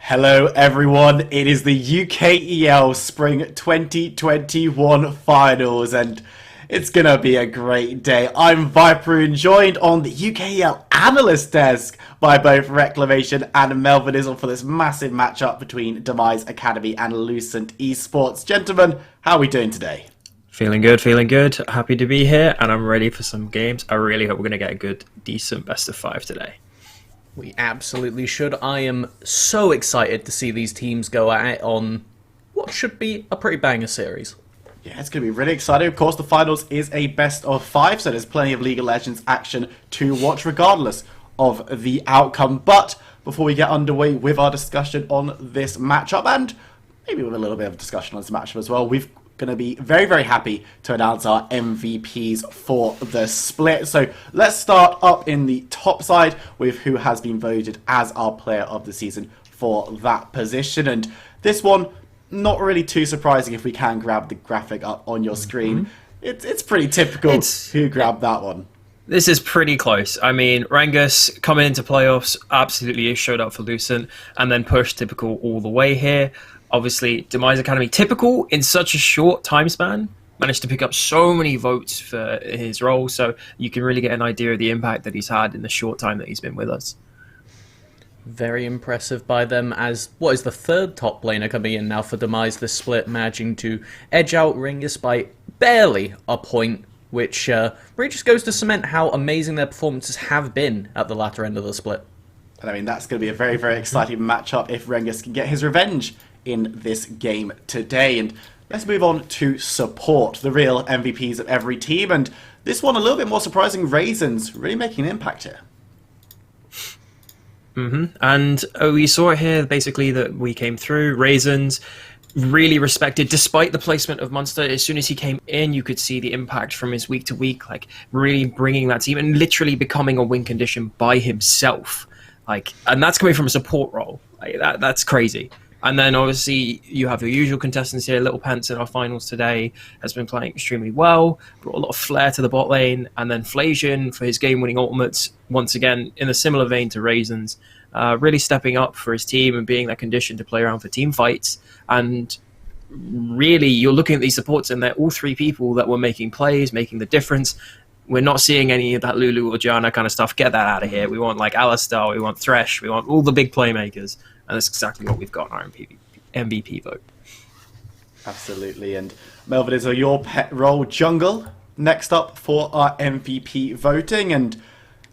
Hello everyone, it is the UKEL Spring 2021 Finals and it's gonna be a great day. I'm Viper and joined on the UKEL Analyst Desk by both Reclamation and Melvin Izzle for this massive matchup between Demise Academy and Lucent Esports. Gentlemen, how are we doing today? Feeling good, feeling good. Happy to be here and I'm ready for some games. I really hope we're going to get a good, decent best of 5 today. We absolutely should. I am so excited to see these teams go at it on what should be a pretty banger series. Yeah, it's going to be really exciting. Of course, the finals is a best of 5, so there's plenty of League of Legends action to watch regardless of the outcome. But before we get underway with our discussion on this matchup, and maybe with a little bit of discussion on this matchup as well, we're going to be very, very happy to announce our MVPs for the split. So let's start up in the top side with who has been voted as our player of the season for that position. And this one, not really too surprising if we can grab the graphic up on your screen. It's pretty typical who grabbed that one. This is pretty close. I mean, Rangus coming into playoffs absolutely showed up for Lucent and then pushed typical all the way here. Obviously, Demise Academy, typical in such a short time span, managed to pick up so many votes for his role, so you can really get an idea of the impact that he's had in the short time that he's been with us. Very impressive by them as what is the third top laner coming in now for Demise this split, managing to edge out Ringus by barely a point, which really just goes to cement how amazing their performances have been at the latter end of the split. And I mean, that's going to be a very, very exciting matchup if Rengus can get his revenge in this game today. And let's move on to support, the real MVPs of every team. And this one a little bit more surprising, Raisins really making an impact here. And we saw it here basically that we came through. Raisins really respected despite the placement of Munster. As soon as he came in, you could see the impact from his week to week, like really bringing that team and literally becoming a win condition by himself. And that's coming from a support role. That's crazy. And then obviously you have your usual contestants here. Little Pants in our finals today has been playing extremely well, brought a lot of flair to the bot lane, and then Flazian for his game-winning ultimates, once again in a similar vein to Raisins, really stepping up for his team and being that condition to play around for team fights. And really, you're looking at these supports and they're all 3 people that were making plays, making the difference. We're not seeing any of that Lulu or Janna kind of stuff. Get that out of here. We want like Alistar, we want Thresh, we want all the big playmakers. And that's exactly what we've got in our MVP vote. Absolutely. And Melvin, is your pet role jungle next up for our MVP voting? And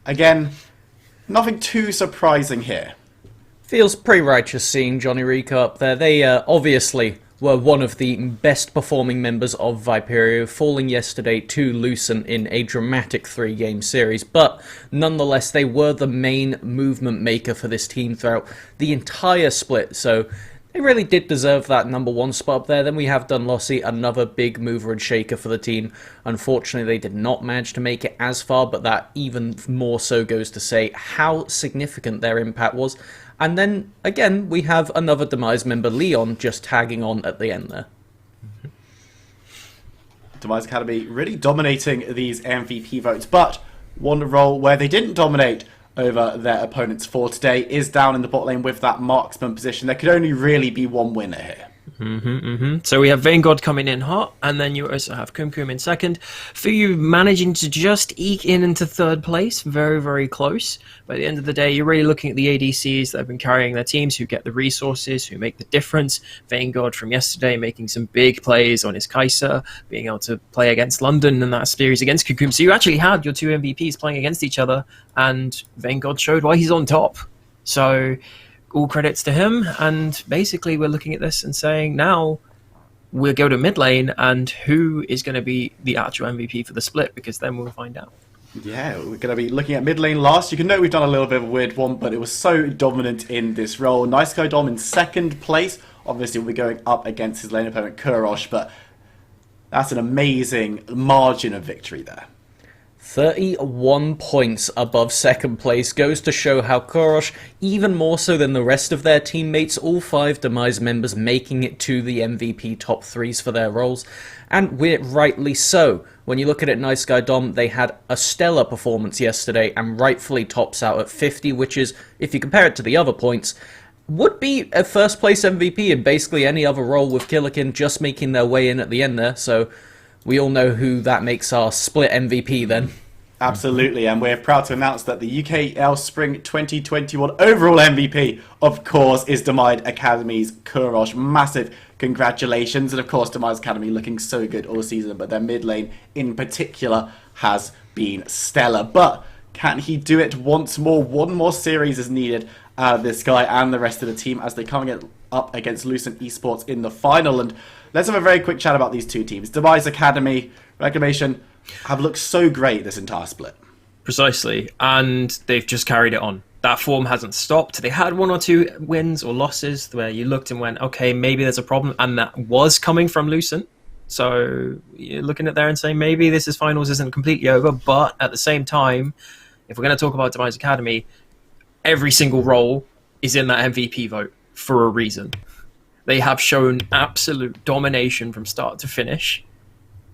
again, nothing too surprising here. Feels pretty righteous seeing Johnny Rico up there. They obviously were one of the best performing members of Viperio, falling yesterday to Lucent in a dramatic 3-game series, but nonetheless they were the main movement maker for this team throughout the entire split, so they really did deserve that number 1 spot up there. Then we have Dunlossie, another big mover and shaker for the team. Unfortunately, they did not manage to make it as far, but that even more so goes to say how significant their impact was. And then, again, we have another Demise member, Leon, just tagging on at the end there. Demise Academy really dominating these MVP votes, but one role where they didn't dominate over their opponents for today is down in the bot lane with that marksman position. There could only really be one winner here. So we have Vanguard coming in hot, and then you also have Kumkum in second. Fuyu managing to just eke into 3rd place, very, very close. By the end of the day, you're really looking at the ADCs that have been carrying their teams, who get the resources, who make the difference. Vanguard from yesterday making some big plays on his Kai'Sa, being able to play against London in that series against Kumkum. So you actually had your 2 MVPs playing against each other, and Vanguard showed why he's on top. So all credits to him, and basically we're looking at this and saying now we'll go to mid lane and who is going to be the actual MVP for the split, because then we'll find out. Yeah, we're going to be looking at mid lane last. You can note we've done a little bit of a weird one, but it was so dominant in this role. Nice Guy Dom in 2nd place. Obviously we'll be going up against his lane opponent Kurosh, but that's an amazing margin of victory there. 31 points above 2nd place goes to show how Kurosh, even more so than the rest of their teammates, all 5 Demise members making it to the MVP top 3s for their roles, and we're rightly so. When you look at it, Nice Guy Dom, they had a stellar performance yesterday and rightfully tops out at 50, which is, if you compare it to the other points, would be a first place MVP in basically any other role, with Killikin just making their way in at the end there. So we all know who that makes our split MVP then. Absolutely, and we're proud to announce that the UKEL Spring 2021 overall MVP, of course, is Demise Academy's Kurosh. Massive congratulations, and of course, Demise Academy looking so good all season, but their mid lane in particular has been stellar. But can he do it once more? One more series is needed out of this guy and the rest of the team as they come up against Lucent Esports in the final. And let's have a very quick chat about these two teams. Demise Academy, Reclamation, have looked so great this entire split. Precisely, and they've just carried it on. That form hasn't stopped. They had one or two wins or losses where you looked and went, okay, maybe there's a problem, and that was coming from Lucent. So you're looking at there and saying maybe this finals isn't completely over, but at the same time, if we're going to talk about Demise Academy, every single role is in that MVP vote for a reason. They have shown absolute domination from start to finish,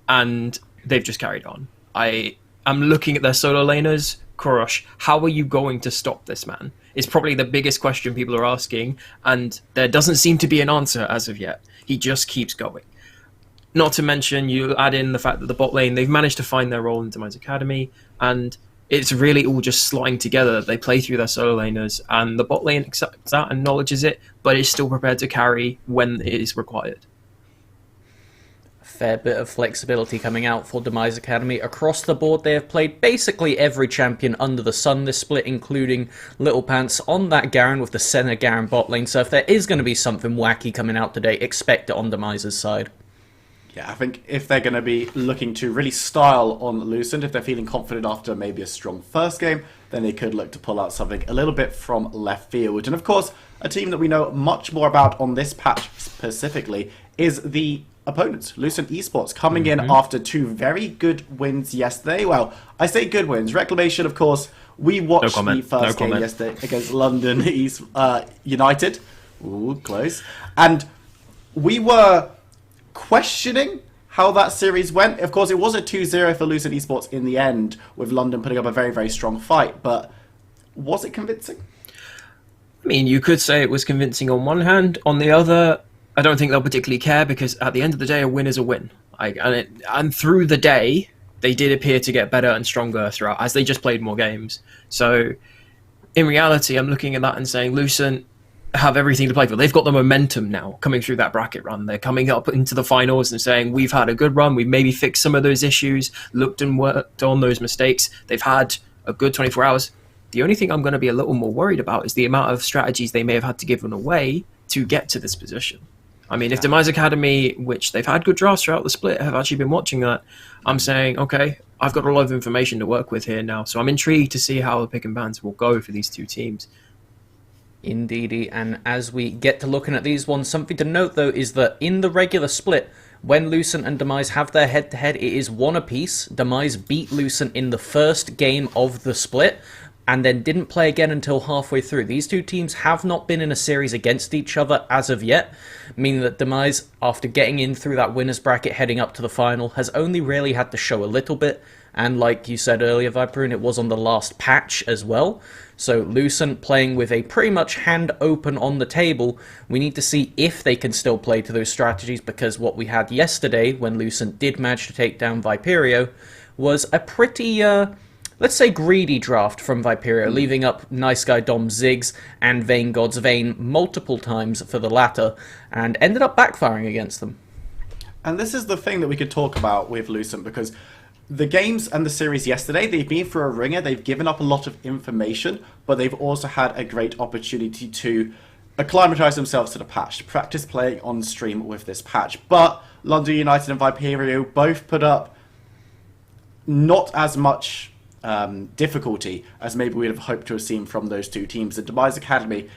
and they've just carried on. I'm looking at their solo laners. Kurosh, how are you going to stop this man? It's probably the biggest question people are asking, and there doesn't seem to be an answer as of yet. He just keeps going. Not to mention, you add in the fact that the bot lane, they've managed to find their role in Demise Academy, and it's really all just slotting together. They play through their solo laners, and the bot lane accepts that, acknowledges it, but is still prepared to carry when it is required. Fair bit of flexibility coming out for Demise Academy. Across the board, they have played basically every champion under the sun this split, including Little Pants on that Garen with the Senna Garen bot lane. So if there is going to be something wacky coming out today, expect it on Demise's side. Yeah, I think if they're going to be looking to really style on Lucent, if they're feeling confident after maybe a strong first game, then they could look to pull out something a little bit from left field. And of course, a team that we know much more about on this patch specifically is the opponents, Lucent Esports, coming in after two very good wins yesterday. Well, I say good wins. Reclamation, of course, we watched the first game yesterday against London East United. Ooh, close. And we were questioning how that series went. Of course, it was a 2-0 for Lucent Esports in the end, with London putting up a very, very strong fight. But was it convincing? I mean, you could say it was convincing on one hand. On the other, I don't think they'll particularly care, because at the end of the day, a win is a win. And through the day, they did appear to get better and stronger throughout, as they just played more games. So, in reality, I'm looking at that and saying, Lucent have everything to play for. They've got the momentum now coming through that bracket run. They're coming up into the finals and saying, we've had a good run. We've maybe fixed some of those issues, looked and worked on those mistakes. They've had a good 24 hours. The only thing I'm going to be a little more worried about is the amount of strategies they may have had to give away to get to this position. I mean, if Demise Academy, which they've had good drafts throughout the split, have actually been watching that, I'm saying, okay, I've got a lot of information to work with here now. So I'm intrigued to see how the pick and bans will go for these two teams. Indeedy, and as we get to looking at these ones, something to note though is that in the regular split, when Lucent and Demise have their head-to-head, it is one apiece. Demise beat Lucent in the first game of the split, and then didn't play again until halfway through. These two teams have not been in a series against each other as of yet, meaning that Demise, after getting in through that winner's bracket heading up to the final, has only really had to show a little bit, and like you said earlier, Viperoon, it was on the last patch as well. So Lucent playing with a pretty much hand open on the table. We need to see if they can still play to those strategies, because what we had yesterday, when Lucent did manage to take down Viperio, was a pretty, let's say, greedy draft from Viperio, leaving up Nice Guy Dom Ziggs and Vayne God's Vayne multiple times for the latter, and ended up backfiring against them. And this is the thing that we could talk about with Lucent, because the games and the series yesterday, they've been for a ringer, they've given up a lot of information, but they've also had a great opportunity to acclimatise themselves to the patch, to practice playing on stream with this patch. But London United and Viperio both put up not as much difficulty as maybe we'd have hoped to have seen from those two teams. The Demise Academy,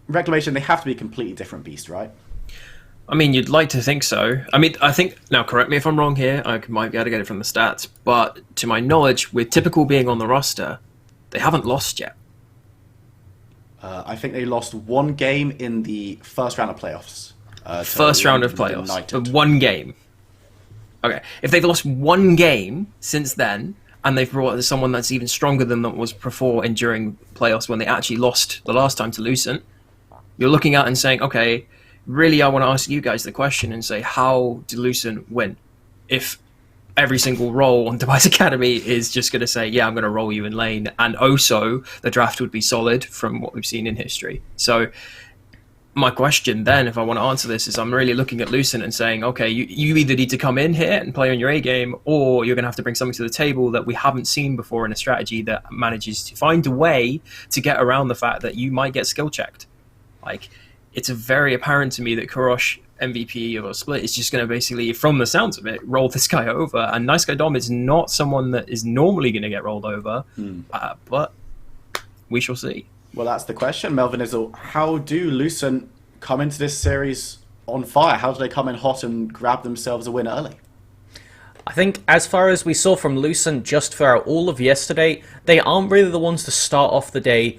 Reclamation, they have to be a completely different beast, right? I mean, you'd like to think so. I mean, I think, now correct me if I'm wrong here, I might be able to get it from the stats, but to my knowledge, with Typical being on the roster, they haven't lost yet. I think they lost one game in the first round of playoffs. First round of playoffs, but one game. Okay, if they've lost one game since then, and they've brought someone that's even stronger than that was before and during playoffs when they actually lost the last time to Lucent, you're looking at and saying, okay, really, I want to ask you guys the question and say, how did Lucent win? If every single role on Demise Academy is just going to say, yeah, I'm going to roll you in lane, and also the draft would be solid from what we've seen in history. So my question then, if I want to answer this, is I'm really looking at Lucent and saying, okay, you either need to come in here and play on your A game, or you're going to have to bring something to the table that we haven't seen before in a strategy that manages to find a way to get around the fact that you might get skill checked. Like, it's very apparent to me that Kurosh, MVP of a split, is just going to basically, from the sounds of it, roll this guy over. And Nice Guy Dom is not someone that is normally going to get rolled over, but we shall see. Well, that's the question, Melvin Izzle. How do Lucent come into this series on fire? How do they come in hot and grab themselves a win early? I think as far as we saw from Lucent just throughout all of yesterday, they aren't really the ones to start off the day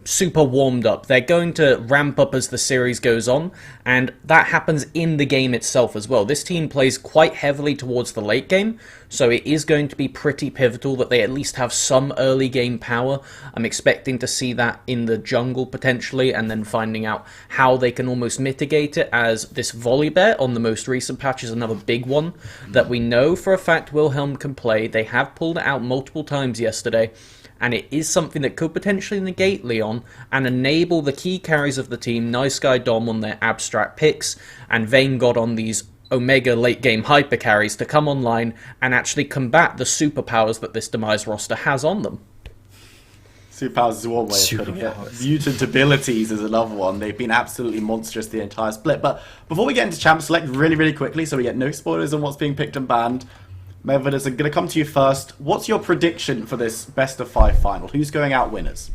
super warmed up. They're going to ramp up as the series goes on, and that happens in the game itself as well. This team plays quite heavily towards the late game, so it is going to be pretty pivotal that they at least have some early game power. I'm expecting to see that in the jungle potentially, and then finding out how they can almost mitigate it, as this Volibear on the most recent patch is another big one that we know for a fact Wilhelm can play. They have pulled it out multiple times yesterday, and it is something that could potentially negate Leon and enable the key carries of the team, Nice Guy Dom on their abstract picks, and Vayne God on these Omega late game hyper carries to come online and actually combat the superpowers that this Demise roster has on them. Superpowers is one way of putting it. Mutant abilities is another one. They've been absolutely monstrous the entire split. But before we get into Champ Select really quickly, so we get no spoilers on what's being picked and banned, Melvin, I'm going to come to you first. What's your prediction for this best of 5 final? Who's going out winners?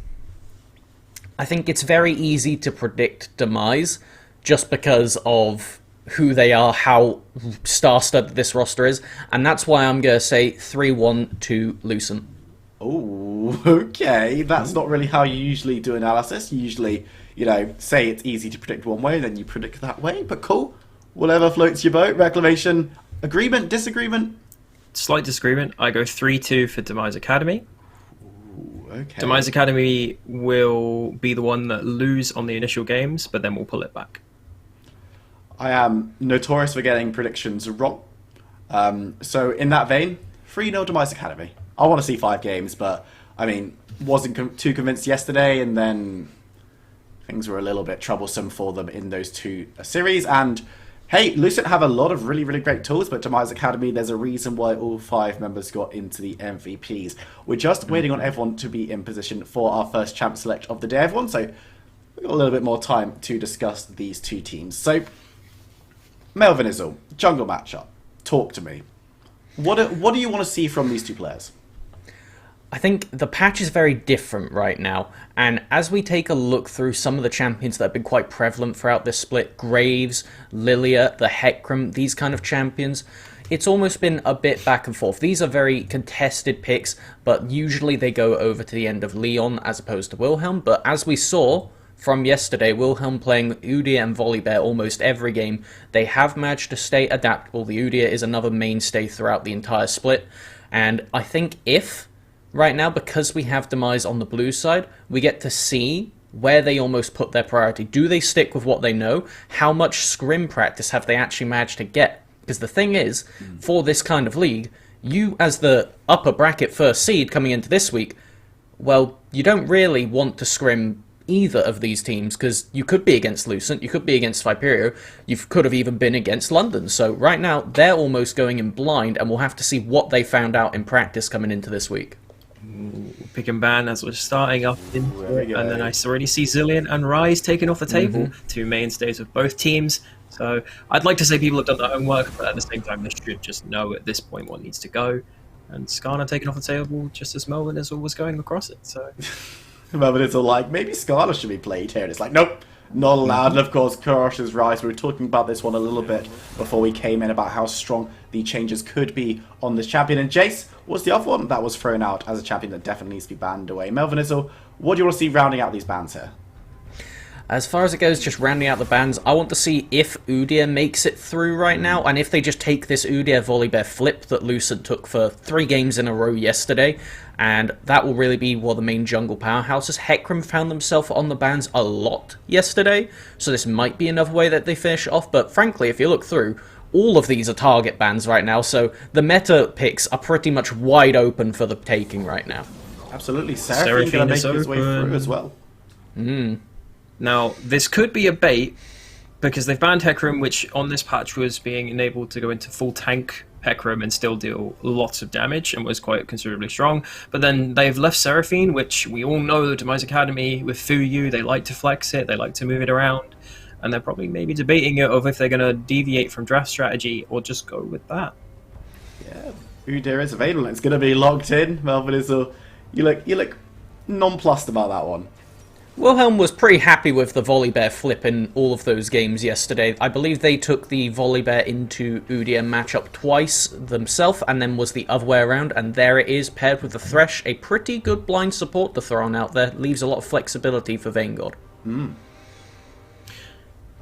I think it's very easy to predict Demise just because of who they are, how star-studded this roster is, and that's why I'm going to say 3-1 to Lucent. Oh, okay. That's not really how you usually do analysis. You usually, say it's easy to predict one way, then you predict that way, but cool. Whatever floats your boat. Reclamation, agreement, disagreement? Slight disagreement. I go 3-2 for Demise Academy. Ooh, okay. Demise Academy will be the one that lose on the initial games, but then we'll pull it back. I am notorious for getting predictions wrong. So in that vein, 3-0 Demise Academy. I want to see 5 games, but wasn't too convinced yesterday, and then things were a little bit troublesome for them in those 2 series. And hey, Lucent have a lot of really great tools, but Demise Academy, there's a reason why all 5 members got into the MVPs. We're just waiting on everyone to be in position for our first champ select of the day, everyone, so we've got a little bit more time to discuss these 2 teams. So, Melvin Izzle, jungle matchup, talk to me. What do you want to see from these 2 players? I think the patch is very different right now, and as we take a look through some of the champions that have been quite prevalent throughout this split, Graves, Lilia, the Hecarim, these kind of champions, it's almost been a bit back and forth. These are very contested picks, but usually they go over to the end of Leon as opposed to Wilhelm, but as we saw from yesterday, Wilhelm playing Udyr and Volibear almost every game, they have managed to stay adaptable. The Udyr is another mainstay throughout the entire split, and I think if right now, because we have Demise on the blue side, we get to see where they almost put their priority. Do they stick with what they know? How much scrim practice have they actually managed to get? Because the thing is, for this kind of league, you as the upper bracket first seed coming into this week, well, you don't really want to scrim either of these teams, because you could be against Lucent, you could be against Viperio, you could have even been against London. So right now, they're almost going in blind, and we'll have to see what they found out in practice coming into this week. Pick and ban as we're starting up into it, and then I already see Zillion and Rise taken off the table, 2 mainstays of both teams. So I'd like to say people have done their homework, but at the same time they should just know at this point what needs to go. And Skarner taken off the table just as Melvin is always going across it. So Melvin is all like, maybe Skarner should be played here, and it's like, nope, not allowed. And of course, Kurosh's Rise, we were talking about this one a little bit before we came in about how strong the changes could be on this champion. And Jace was the other one that was thrown out as a champion that definitely needs to be banned away. Melvin Izzle, what do you want to see rounding out these bans here? As far as it goes, just rounding out the bans, I want to see if Udyr makes it through right now, and if they just take this Udyr Volibear flip that Lucent took for 3 games in a row yesterday, and that will really be one of the main jungle powerhouses. Hecarim found themselves on the bans a lot yesterday, so this might be another way that they finish off, but frankly, if you look through, all of these are target bans right now, so the meta picks are pretty much wide open for the taking right now. Absolutely. Seraphine going to make his way through as well. Now, this could be a bait, because they've banned Hecarim, which on this patch was being enabled to go into full tank Hecarim and still deal lots of damage, and was quite considerably strong. But then they've left Seraphine, which we all know the Demise Academy with Fuyu, they like to flex it, they like to move it around, and they're probably maybe debating it of if they're going to deviate from draft strategy or just go with that. Yeah, Udyr is available. It's going to be locked in. Melvin is you look nonplussed about that one. Wilhelm was pretty happy with the Volibear flip in all of those games yesterday. I believe they took the Volibear into Udyr matchup twice themselves, and then was the other way around, and there it is, paired with the Thresh. A pretty good blind support to throw on out there. Leaves a lot of flexibility for Vanguard.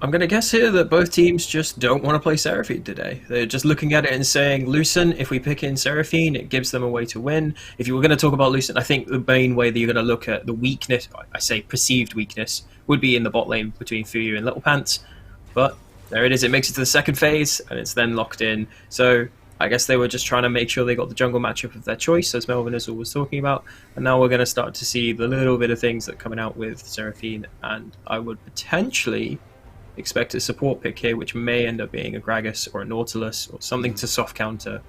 I'm going to guess here that both teams just don't want to play Seraphine today. They're just looking at it and saying, Lucent, if we pick in Seraphine, it gives them a way to win. If you were going to talk about Lucent, I think the main way that you're going to look at the weakness, I say perceived weakness, would be in the bot lane between Fuyu and Little Pants. But there it is. It makes it to the second phase, and it's then locked in. So I guess they were just trying to make sure they got the jungle matchup of their choice, as Melvin is always talking about. And now we're going to start to see the little bit of things that are coming out with Seraphine, and I would potentially expect a support pick here, which may end up being a Gragas or a Nautilus or something to soft counter.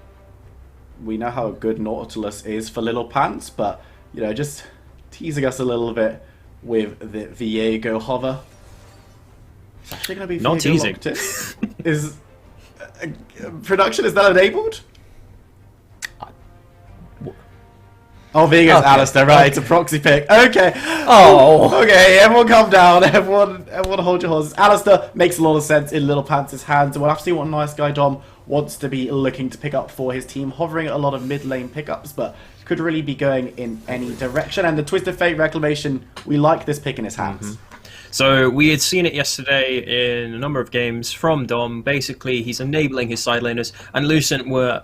We know how good Nautilus is for Little Pants, but just teasing us a little bit with the Viego hover. It's actually going to be not teasing. Is production, is that enabled? Oh, Viego's Okay. Alistair, right? It's a proxy pick. Okay. Oh. Okay, everyone calm down. Everyone hold your horses. Alistair makes a lot of sense in Little Pants' hands. We'll have to see what Nice Guy Dom wants to be looking to pick up for his team. Hovering at a lot of mid lane pickups, but could really be going in any direction. And the Twisted Fate Reclamation, we like this pick in his hands. So we had seen it yesterday in a number of games from Dom. Basically, he's enabling his side laners, and Lucent were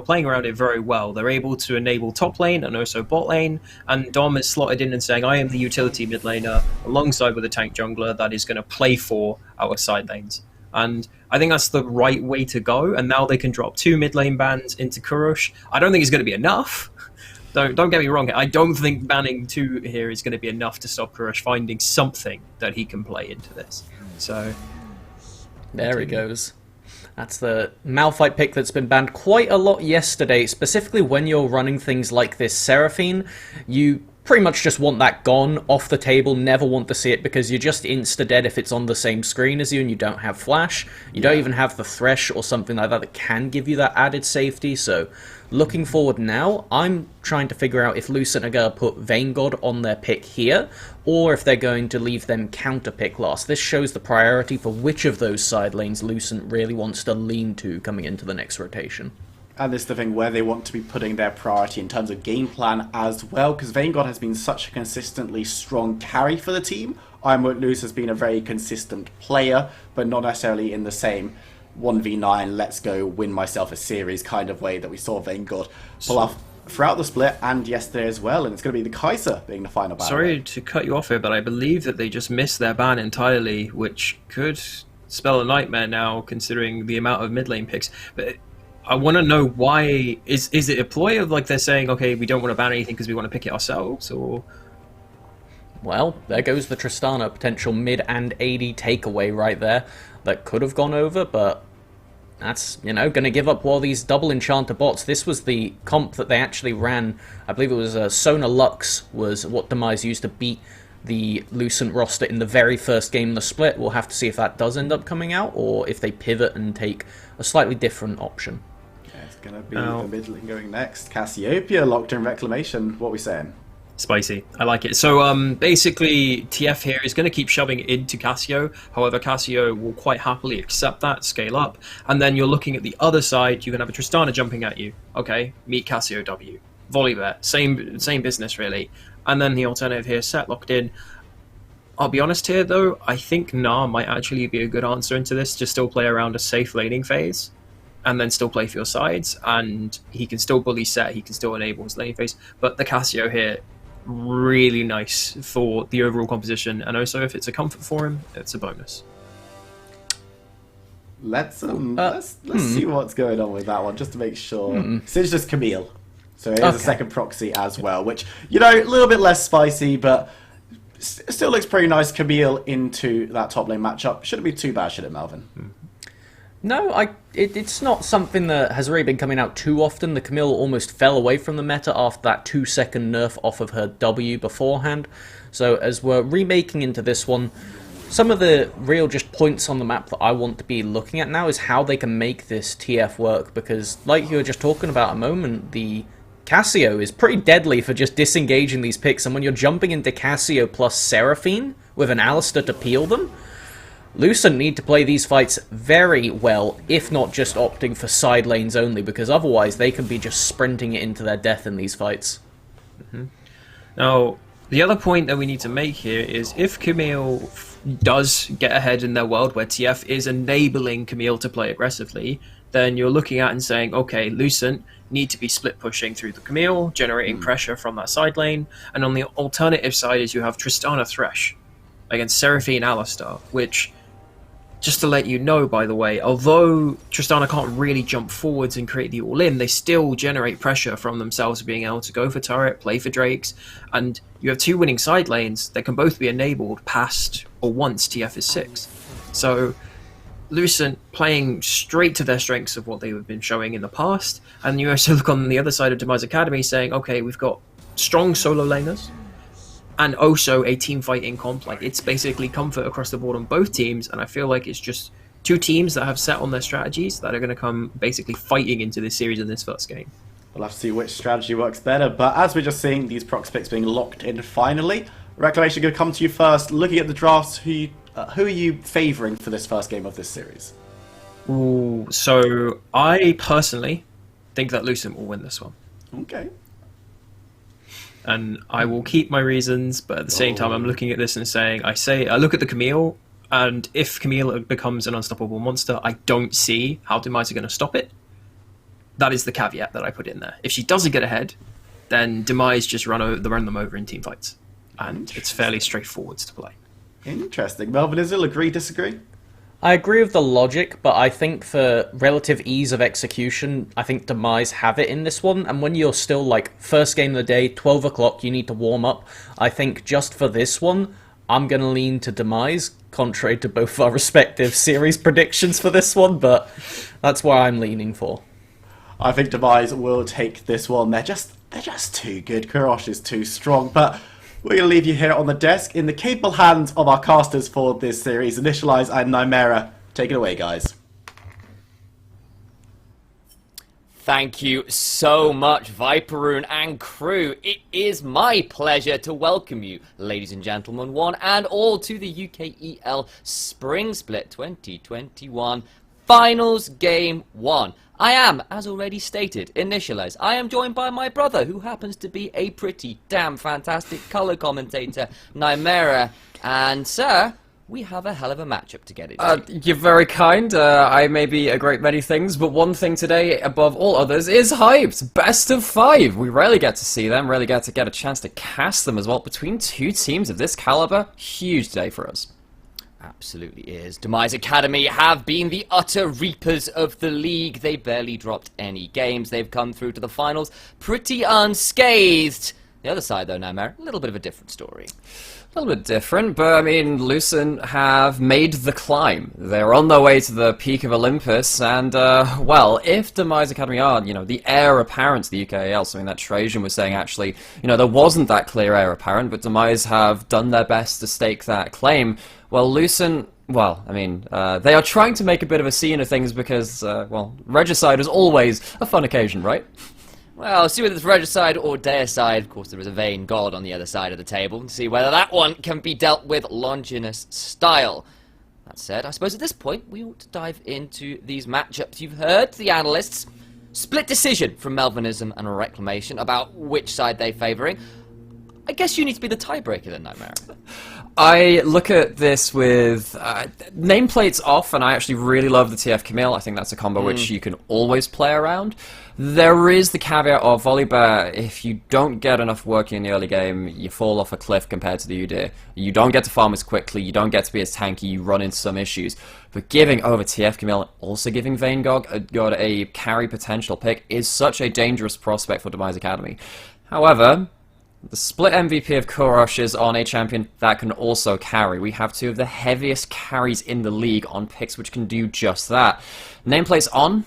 playing around it very well. They're able to enable top lane and also bot lane, and Dom is slotted in and saying, I am the utility mid laner alongside with a tank jungler that is going to play for our side lanes. And I think that's the right way to go, and now they can drop 2 mid lane bans into Kurosh. I don't think it's going to be enough. Don't get me wrong, I don't think banning 2 here is going to be enough to stop Kurosh finding something that he can play into this. So There he goes. That's the Malphite pick that's been banned quite a lot yesterday, specifically when you're running things like this Seraphine. You pretty much just want that gone, off the table, never want to see it, because you're just insta-dead if it's on the same screen as you and you don't have flash. You don't even have the Thresh or something like that that can give you that added safety, so looking forward now, I'm trying to figure out if Lucent are going to put Vanguard on their pick here, or if they're going to leave them counter pick last. This shows the priority for which of those side lanes Lucent really wants to lean to coming into the next rotation. And this is the thing where they want to be putting their priority in terms of game plan as well, because Vanguard has been such a consistently strong carry for the team. Iron Won't Lose has been a very consistent player, but not necessarily in the same 1v9, let's go win myself a series kind of way that we saw Vanguard pull off throughout the split and yesterday as well. And it's going to be the Kaiser being the final battle. sorry to cut you off here, but I believe that they just missed their ban entirely, which could spell a nightmare now, considering the amount of mid lane picks. But I want to know why. Is it a ploy of like they're saying, okay, we don't want to ban anything because we want to pick it ourselves, or? Well, there goes the Tristana potential mid and AD takeaway right there. That could have gone over, but that's, going to give up all these double enchanter bots. This was the comp that they actually ran. I believe it was Sona Lux was what Demise used to beat the Lucent roster in the very first game of the split. We'll have to see if that does end up coming out, or if they pivot and take a slightly different option. Yeah, it's going to be the mid lane going next. Cassiopeia locked in Reclamation. What are we saying? Spicy. I like it. So basically, TF here is going to keep shoving into Cassio. However, Cassio will quite happily accept that, scale up. And then you're looking at the other side, you're going to have a Tristana jumping at you. Okay, meet Cassio W. Volibear, same business really. And then the alternative here, set locked in. I'll be honest here, though. I think Nah might actually be a good answer into this. Just still play around a safe laning phase, and then still play for your sides. And he can still bully set. He can still enable his laning phase. But the Casio here, really nice for the overall composition. And also, if it's a comfort for him, it's a bonus. Let's see what's going on with that one, just to make sure. So it's just Camille. So it is a second proxy as well, which, you know, a little bit less spicy, but still looks pretty nice. Camille into that top lane matchup. Shouldn't be too bad, should it, Melvin? No, it's not something that has really been coming out too often. The Camille almost fell away from the meta after that 2-second nerf off of her W beforehand. So as we're remaking into this one, some of the real just points on the map that I want to be looking at now is how they can make this TF work, because like you were just talking about a moment, the Casio is pretty deadly for just disengaging these picks, and when you're jumping into Casio plus Seraphine with an Alistair to peel them, Lucent need to play these fights very well, if not just opting for side lanes only, because otherwise they can be just sprinting it into their death in these fights. Now, the other point that we need to make here is if Camille does get ahead in their world where TF is enabling Camille to play aggressively, then you're looking at and saying, okay, Lucent need to be split pushing through the Camille, generating pressure from that side lane, and on the alternative side is you have Tristana Thresh against Seraphine Alistar, which, just to let you know, by the way, although Tristana can't really jump forwards and create the all-in, they still generate pressure from themselves being able to go for turret, play for Drakes, and you have two winning side lanes that can both be enabled past or once TF is 6. So Lucent playing straight to their strengths of what they have been showing in the past, and you also look on the other side of Demise Academy saying, okay, we've got strong solo laners, and also a team fighting comp. Like, it's basically comfort across the board on both teams, and I feel like it's just two teams that have set on their strategies that are going to come basically fighting into this series in this first game. We'll have to see which strategy works better, but as we're just seeing these prox picks being locked in finally, Reclamation, going to come to you first. Looking at the drafts, who are you favouring for this first game of this series? Ooh, so I personally think that Lucent will win this one. Okay. And I will keep my reasons, but at the same time, I'm looking at this and saying, I look at the Camille, and if Camille becomes an unstoppable monster, I don't see how Demise are going to stop it. That is the caveat that I put in there. If she doesn't get ahead, then Demise just run them over in team fights. And it's fairly straightforward to play. Interesting. Melvin, Izil, agree, disagree? I agree with the logic, but I think for relative ease of execution, I think Demise have it in this one. And when you're still, like, first game of the day, 12 o'clock, you need to warm up. I think just for this one, I'm going to lean to Demise, contrary to both our respective series predictions for this one, but that's where I'm leaning for. I think Demise will take this one. They're just too good. Kurosh is too strong, but we're going to leave you here on the desk in the capable hands of our casters for this series. Initialize and Nymera. Take it away, guys. Thank you so much, Viperoon and crew. It is my pleasure to welcome you, ladies and gentlemen, one and all, to the UKEL Spring Split 2021 Finals Game 1. I am, as already stated, Initialize. I am joined by my brother, who happens to be a pretty damn fantastic colour commentator, Nymera. And, sir, we have a hell of a matchup to get into. You're very kind. I may be a great many things, but one thing today, above all others, is hyped. Best of 5. We rarely get to see them, rarely get a chance to cast them as well. Between two teams of this caliber, huge day for us. Absolutely is. Demise Academy have been the utter reapers of the league. They barely dropped any games. They've come through to the finals pretty unscathed. The other side, though, Nymera, a little bit of a different story. A little bit different, but I mean, Lucent have made the climb. They're on their way to the peak of Olympus, and, well, if Demise Academy are, the heir apparent to the UKEL, something that Trajan was saying, actually, there wasn't that clear heir apparent, but Demise have done their best to stake that claim. Well, Lucent, well, I mean, they are trying to make a bit of a scene of things because, well, Regicide is always a fun occasion, right? Well, see whether it's Regicide or Deicide. Of course, there is a vain god on the other side of the table, and see whether that one can be dealt with Longinus style. That said, I suppose at this point, we ought to dive into these matchups. You've heard the analysts. Split decision from Melvinism and Reclamation about which side they're favouring. I guess you need to be the tiebreaker then, Nightmare. I look at this with nameplates off, and I actually really love the TF Camille. I think that's a combo which you can always play around. There is the caveat of Volibear. If you don't get enough working in the early game, you fall off a cliff compared to the Udyr. You don't get to farm as quickly, you don't get to be as tanky, you run into some issues. But giving over TF Camille, also giving Vaingog a carry potential pick, is such a dangerous prospect for Demise Academy. However, the split MVP of Kurosh is on a champion that can also carry. We have two of the heaviest carries in the league on picks which can do just that. Nameplates on.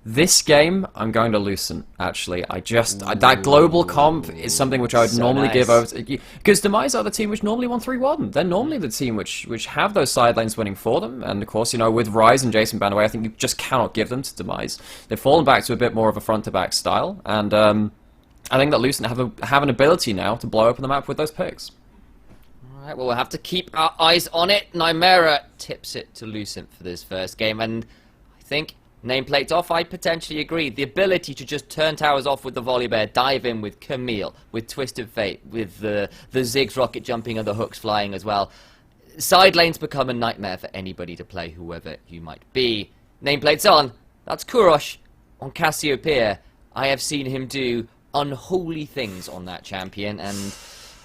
This game, I'm going to Lucent, actually. That global comp is something which I would normally give over to... Because Demise are the team which normally won 3-1. They're normally the team which have those sidelines winning for them. And of course, you know, with Rise and Jason Banaway, I think you just cannot give them to Demise. They've fallen back to a bit more of a front-to-back style. And I think that Lucent have an ability now to blow open the map with those picks. Alright, well, we'll have to keep our eyes on it. Nymera tips it to Lucent for this first game, and I think nameplates off, I potentially agree. The ability to just turn towers off with the Volibear, dive in with Camille, with Twisted Fate, with the Ziggs rocket jumping and the hooks flying as well. Side lanes become a nightmare for anybody to play, whoever you might be. Nameplates on, that's Kurosh on Cassiopeia. I have seen him do unholy things on that champion, and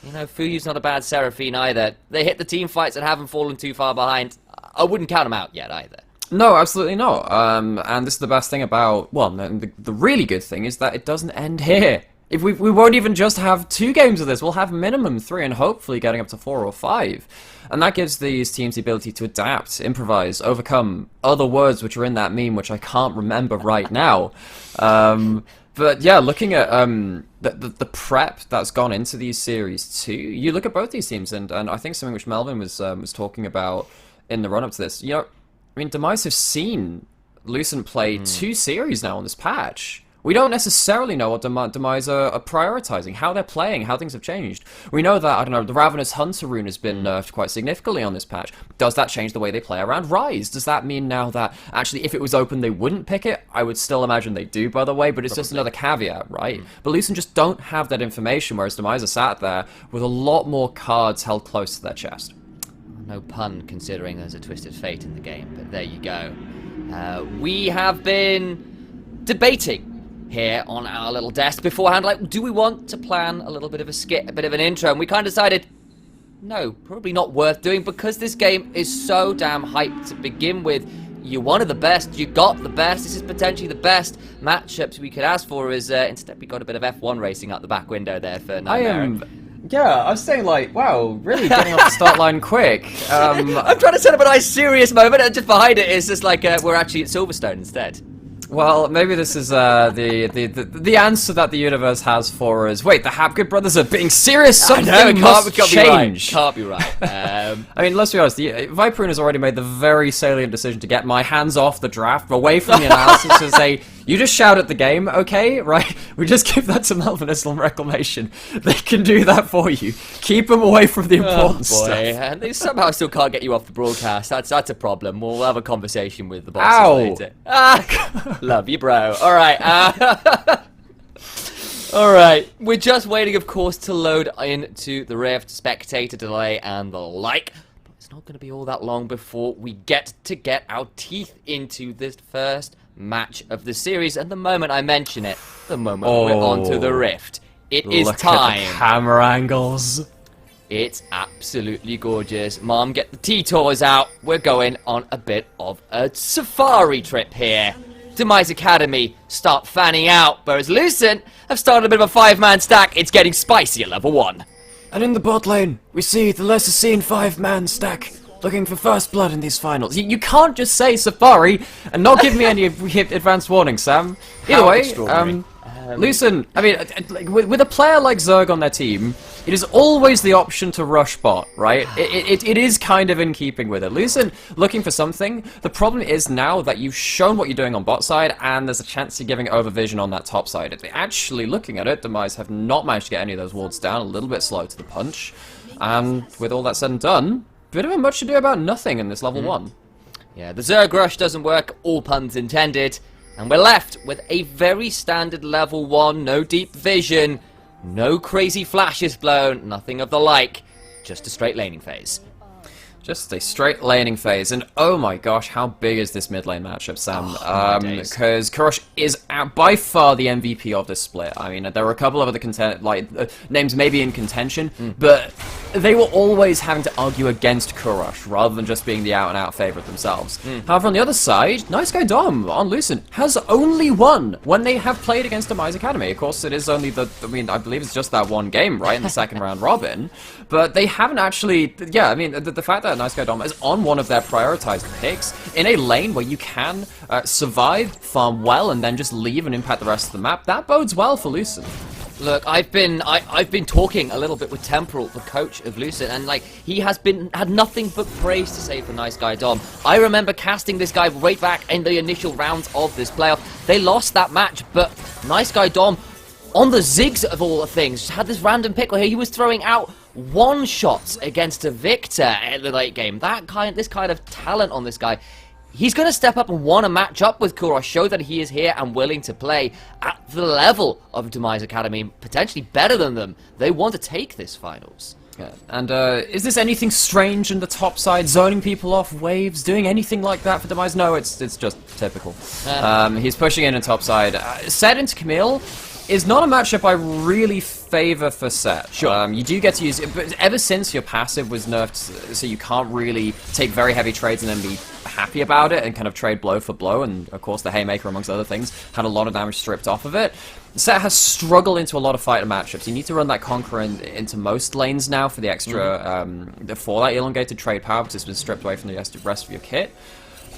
you know, Fuyu's not a bad Seraphine either. They hit the team fights and haven't fallen too far behind. I wouldn't count them out yet either. No, absolutely not. And this is the best thing about... Well, the really good thing is that it doesn't end here. If we won't even just have 2 games of this, we'll have minimum 3 and hopefully getting up to 4 or 5. And that gives these teams the ability to adapt, improvise, overcome other words which are in that meme, which I can't remember right now. But yeah, looking at the prep that's gone into these series too, you look at both these teams, and I think something which Melvin was talking about in the run-up to this, you know, I mean, Demise have seen Lucent play 2 series now on this patch. We don't necessarily know what Demise are prioritizing, how they're playing, how things have changed. We know that, I don't know, the Ravenous Hunter rune has been nerfed quite significantly on this patch. Does that change the way they play around Rise? Does that mean now that, actually, if it was open, they wouldn't pick it? I would still imagine they do, by the way, but it's just another caveat, right? But Lucent just don't have that information, whereas Demise are sat there with a lot more cards held close to their chest. No pun, considering there's a Twisted Fate in the game, but there you go. We have been debating here on our little desk beforehand, like, do we want to plan a little bit of a skit, a bit of an intro? And we kind of decided, no, probably not worth doing, because this game is so damn hyped to begin with. You're one of the best, you got the best, this is potentially the best matchups we could ask for. Is instead we got a bit of F1 racing out the back window there for Nightmare. Yeah, I was saying, like, wow, really getting off the start line quick. I'm trying to set up a nice serious moment, and just behind it is just like we're actually at Silverstone instead. Well, maybe this is the answer that the universe has for us. Wait, the Hapgood brothers are being serious? Something must change. Can't be right. I mean, let's be honest. Viperune has already made the very salient decision to get my hands off the draft, away from the analysis, and say, you just shout at the game, okay? Right? We just give that to Melvin Islam Reclamation. They can do that for you. Keep them away from the important stuff. And they somehow still can't get you off the broadcast. That's a problem. We'll have a conversation with the bosses later. Love you, bro. All right. All right. We're just waiting, of course, to load into the Rift, spectator delay, and the like. But it's not going to be all that long before we get our teeth into this first match of the series. And the moment I mention it, the moment we're onto the Rift, it is time. At the camera angles. It's absolutely gorgeous. Mom, get the T-Tours out. We're going on a bit of a safari trip here. Demise Academy start fanning out, whereas Lucent have started a bit of a 5-man stack. It's getting spicy at level 1. And in the bot lane, we see the lesser seen 5-man stack looking for first blood in these finals. You can't just say Safari and not give me any advanced warning, Sam. Either way, Lucent, I mean, with a player like Zerg on their team, it is always the option to rush bot, right? It is kind of in keeping with it. Lucent looking for something. The problem is now that you've shown what you're doing on bot side, and there's a chance you're giving overvision on that top side. Actually, looking at it, Demise have not managed to get any of those wards down, a little bit slow to the punch. And with all that said and done, bit of a much ado about nothing in this level 1. Yeah, the Zerg rush doesn't work, all puns intended. And we're left with a very standard level 1, no deep vision, No crazy flashes blown, nothing of the like. Just a straight laning phase. Just a straight laning phase, and oh my gosh, how big is this mid lane matchup, Sam? Because Kurosh is by far the MVP of this split. I mean, there were a couple of other names maybe in contention, but they were always having to argue against Kurosh rather than just being the out-and-out favorite themselves. However, on the other side, Nice Guy Dom on Lucent has only won when they have played against Demise Academy. Of course, it is only I believe it's just that one game, right, in the second round robin, but they haven't actually, yeah, I mean, the fact that Nice Guy Dom is on one of their prioritized picks in a lane where you can survive, farm well, and then just leave and impact the rest of the map, that bodes well for Lucent. Look, I've been talking a little bit with Temporal, the coach of Lucent, and like he has had nothing but praise to say for Nice Guy Dom. I remember casting this guy right back in the initial rounds of this playoff. They lost that match, but Nice Guy Dom, on the Ziggs of all the things, just had this random pick where he was throwing out one shots against a Victor at the late game. This kind of talent on this guy. He's going to step up and want to match up with Kurosh, show that he is here and willing to play at the level of Demise Academy, potentially better than them. They want to take this finals. Yeah. And is this anything strange in the top side, zoning people off waves, doing anything like that for Demise? No, it's just typical. He's pushing in top side. Set into Camille is not a matchup I really favor for Set. Sure. You do get to use it, but ever since your passive was nerfed, so you can't really take very heavy trades and then be happy about it and kind of trade blow for blow, and of course the Haymaker, amongst other things, had a lot of damage stripped off of it. Set has struggled into a lot of fighter matchups. You need to run that Conqueror into most lanes now for the extra, for that elongated trade power, because it's been stripped away from the rest of your kit.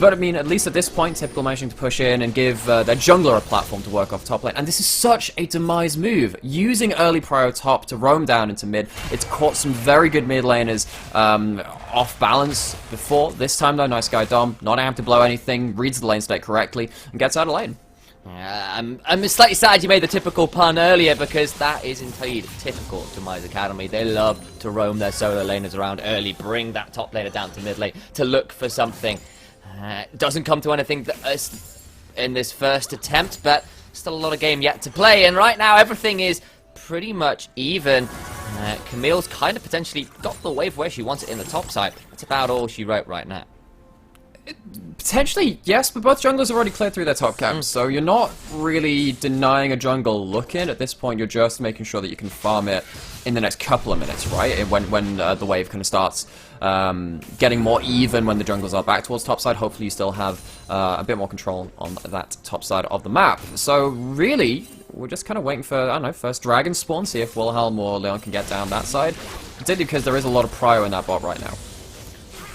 But I mean, at least at this point, Typical managing to push in and give their jungler a platform to work off top lane. And this is such a Demise move. Using early prio top to roam down into mid. It's caught some very good mid laners off balance before. This time though, Nice Guy Dom, not having to blow anything, reads the lane state correctly, and gets out of lane. I'm slightly sad you made the typical pun earlier, because that is indeed typical of Demise Academy. They love to roam their solo laners around early, bring that top laner down to mid lane to look for something. Doesn't come to anything in this first attempt, but still a lot of game yet to play, and right now everything is pretty much even. Camille's kind of potentially got the wave where she wants it in the top side. That's about all she wrote right now. Potentially, yes, but both junglers already cleared through their top camps, so you're not really denying a jungle look-in. At this point, you're just making sure that you can farm it in the next couple of minutes, right? When the wave kind of starts getting more even when the junglers are back towards top side. Hopefully you still have a bit more control on that top side of the map. So really, we're just kind of waiting for, I don't know, first dragon spawn, see if Wilhelm or Leon can get down that side. Particularly because there is a lot of prio in that bot right now.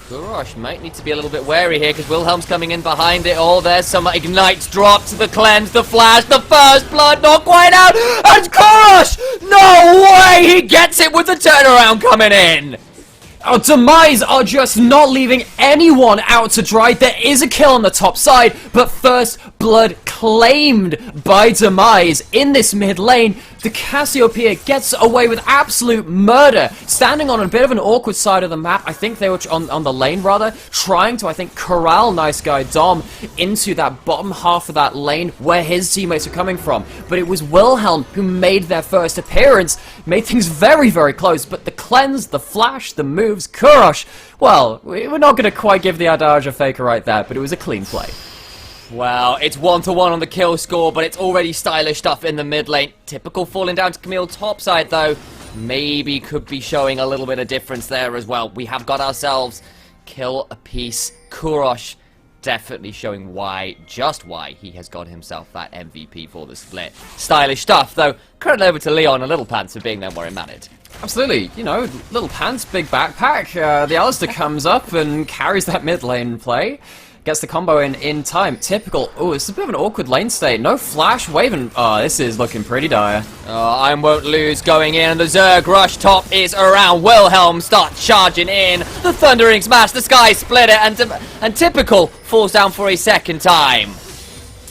Kurosh might need to be a little bit wary here, because Wilhelm's coming in behind it all. There's some ignites dropped, the cleanse, the flash, the first blood, not quite out, and Kurosh! No way! He gets it with the turnaround coming in! Oh, Demise are just not leaving anyone out to dry. There is a kill on the top side, but first blood claimed by Demise in this mid lane. The Cassiopeia gets away with absolute murder, standing on a bit of an awkward side of the map. I think they were on the lane, rather, trying to, I think, corral Nice Guy Dom into that bottom half of that lane where his teammates are coming from. But it was Wilhelm who made their first appearance, made things very, very close. But the cleanse, the flash, the moves, Kurosh, well, we're not going to quite give the adage a faker right there, but it was a clean play. Well, it's 1-1 on the kill score, but it's already stylish stuff in the mid lane. Typical falling down to Camille topside, though. Maybe could be showing a little bit of difference there as well. We have got ourselves kill a piece. Kurosh definitely showing just why he has got himself that MVP for the split. Stylish stuff, though. Credit over to Leon and Little Pants for being there where it mattered. Absolutely, you know, Little Pants, big backpack. The Alistair comes up and carries that mid lane play. Gets the combo in time. Typical. Oh, it's a bit of an awkward lane state. No flash, waving. Oh, this is looking pretty dire. I won't lose going in. The Zerg rush top is around. Wilhelm starts charging in. The Thundering Smash, the Sky Splitter, and Typical falls down for a second time.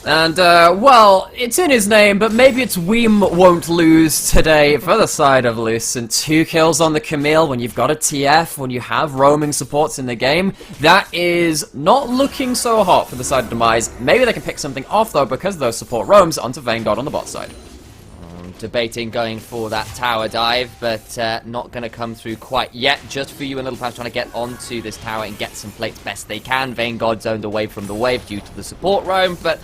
And, well, it's in his name, but maybe it's Weem won't lose today for the side of Lucent. 2 kills on the Camille when you've got a TF, when you have roaming supports in the game. That is not looking so hot for the side of Demise. Maybe they can pick something off, though, because those support roams onto Vanguard on the bot side. debating going for that tower dive, but not going to come through quite yet. Just for you and Little Pants trying to get onto this tower and get some plates best they can. Vanguard zoned away from the wave due to the support roam, but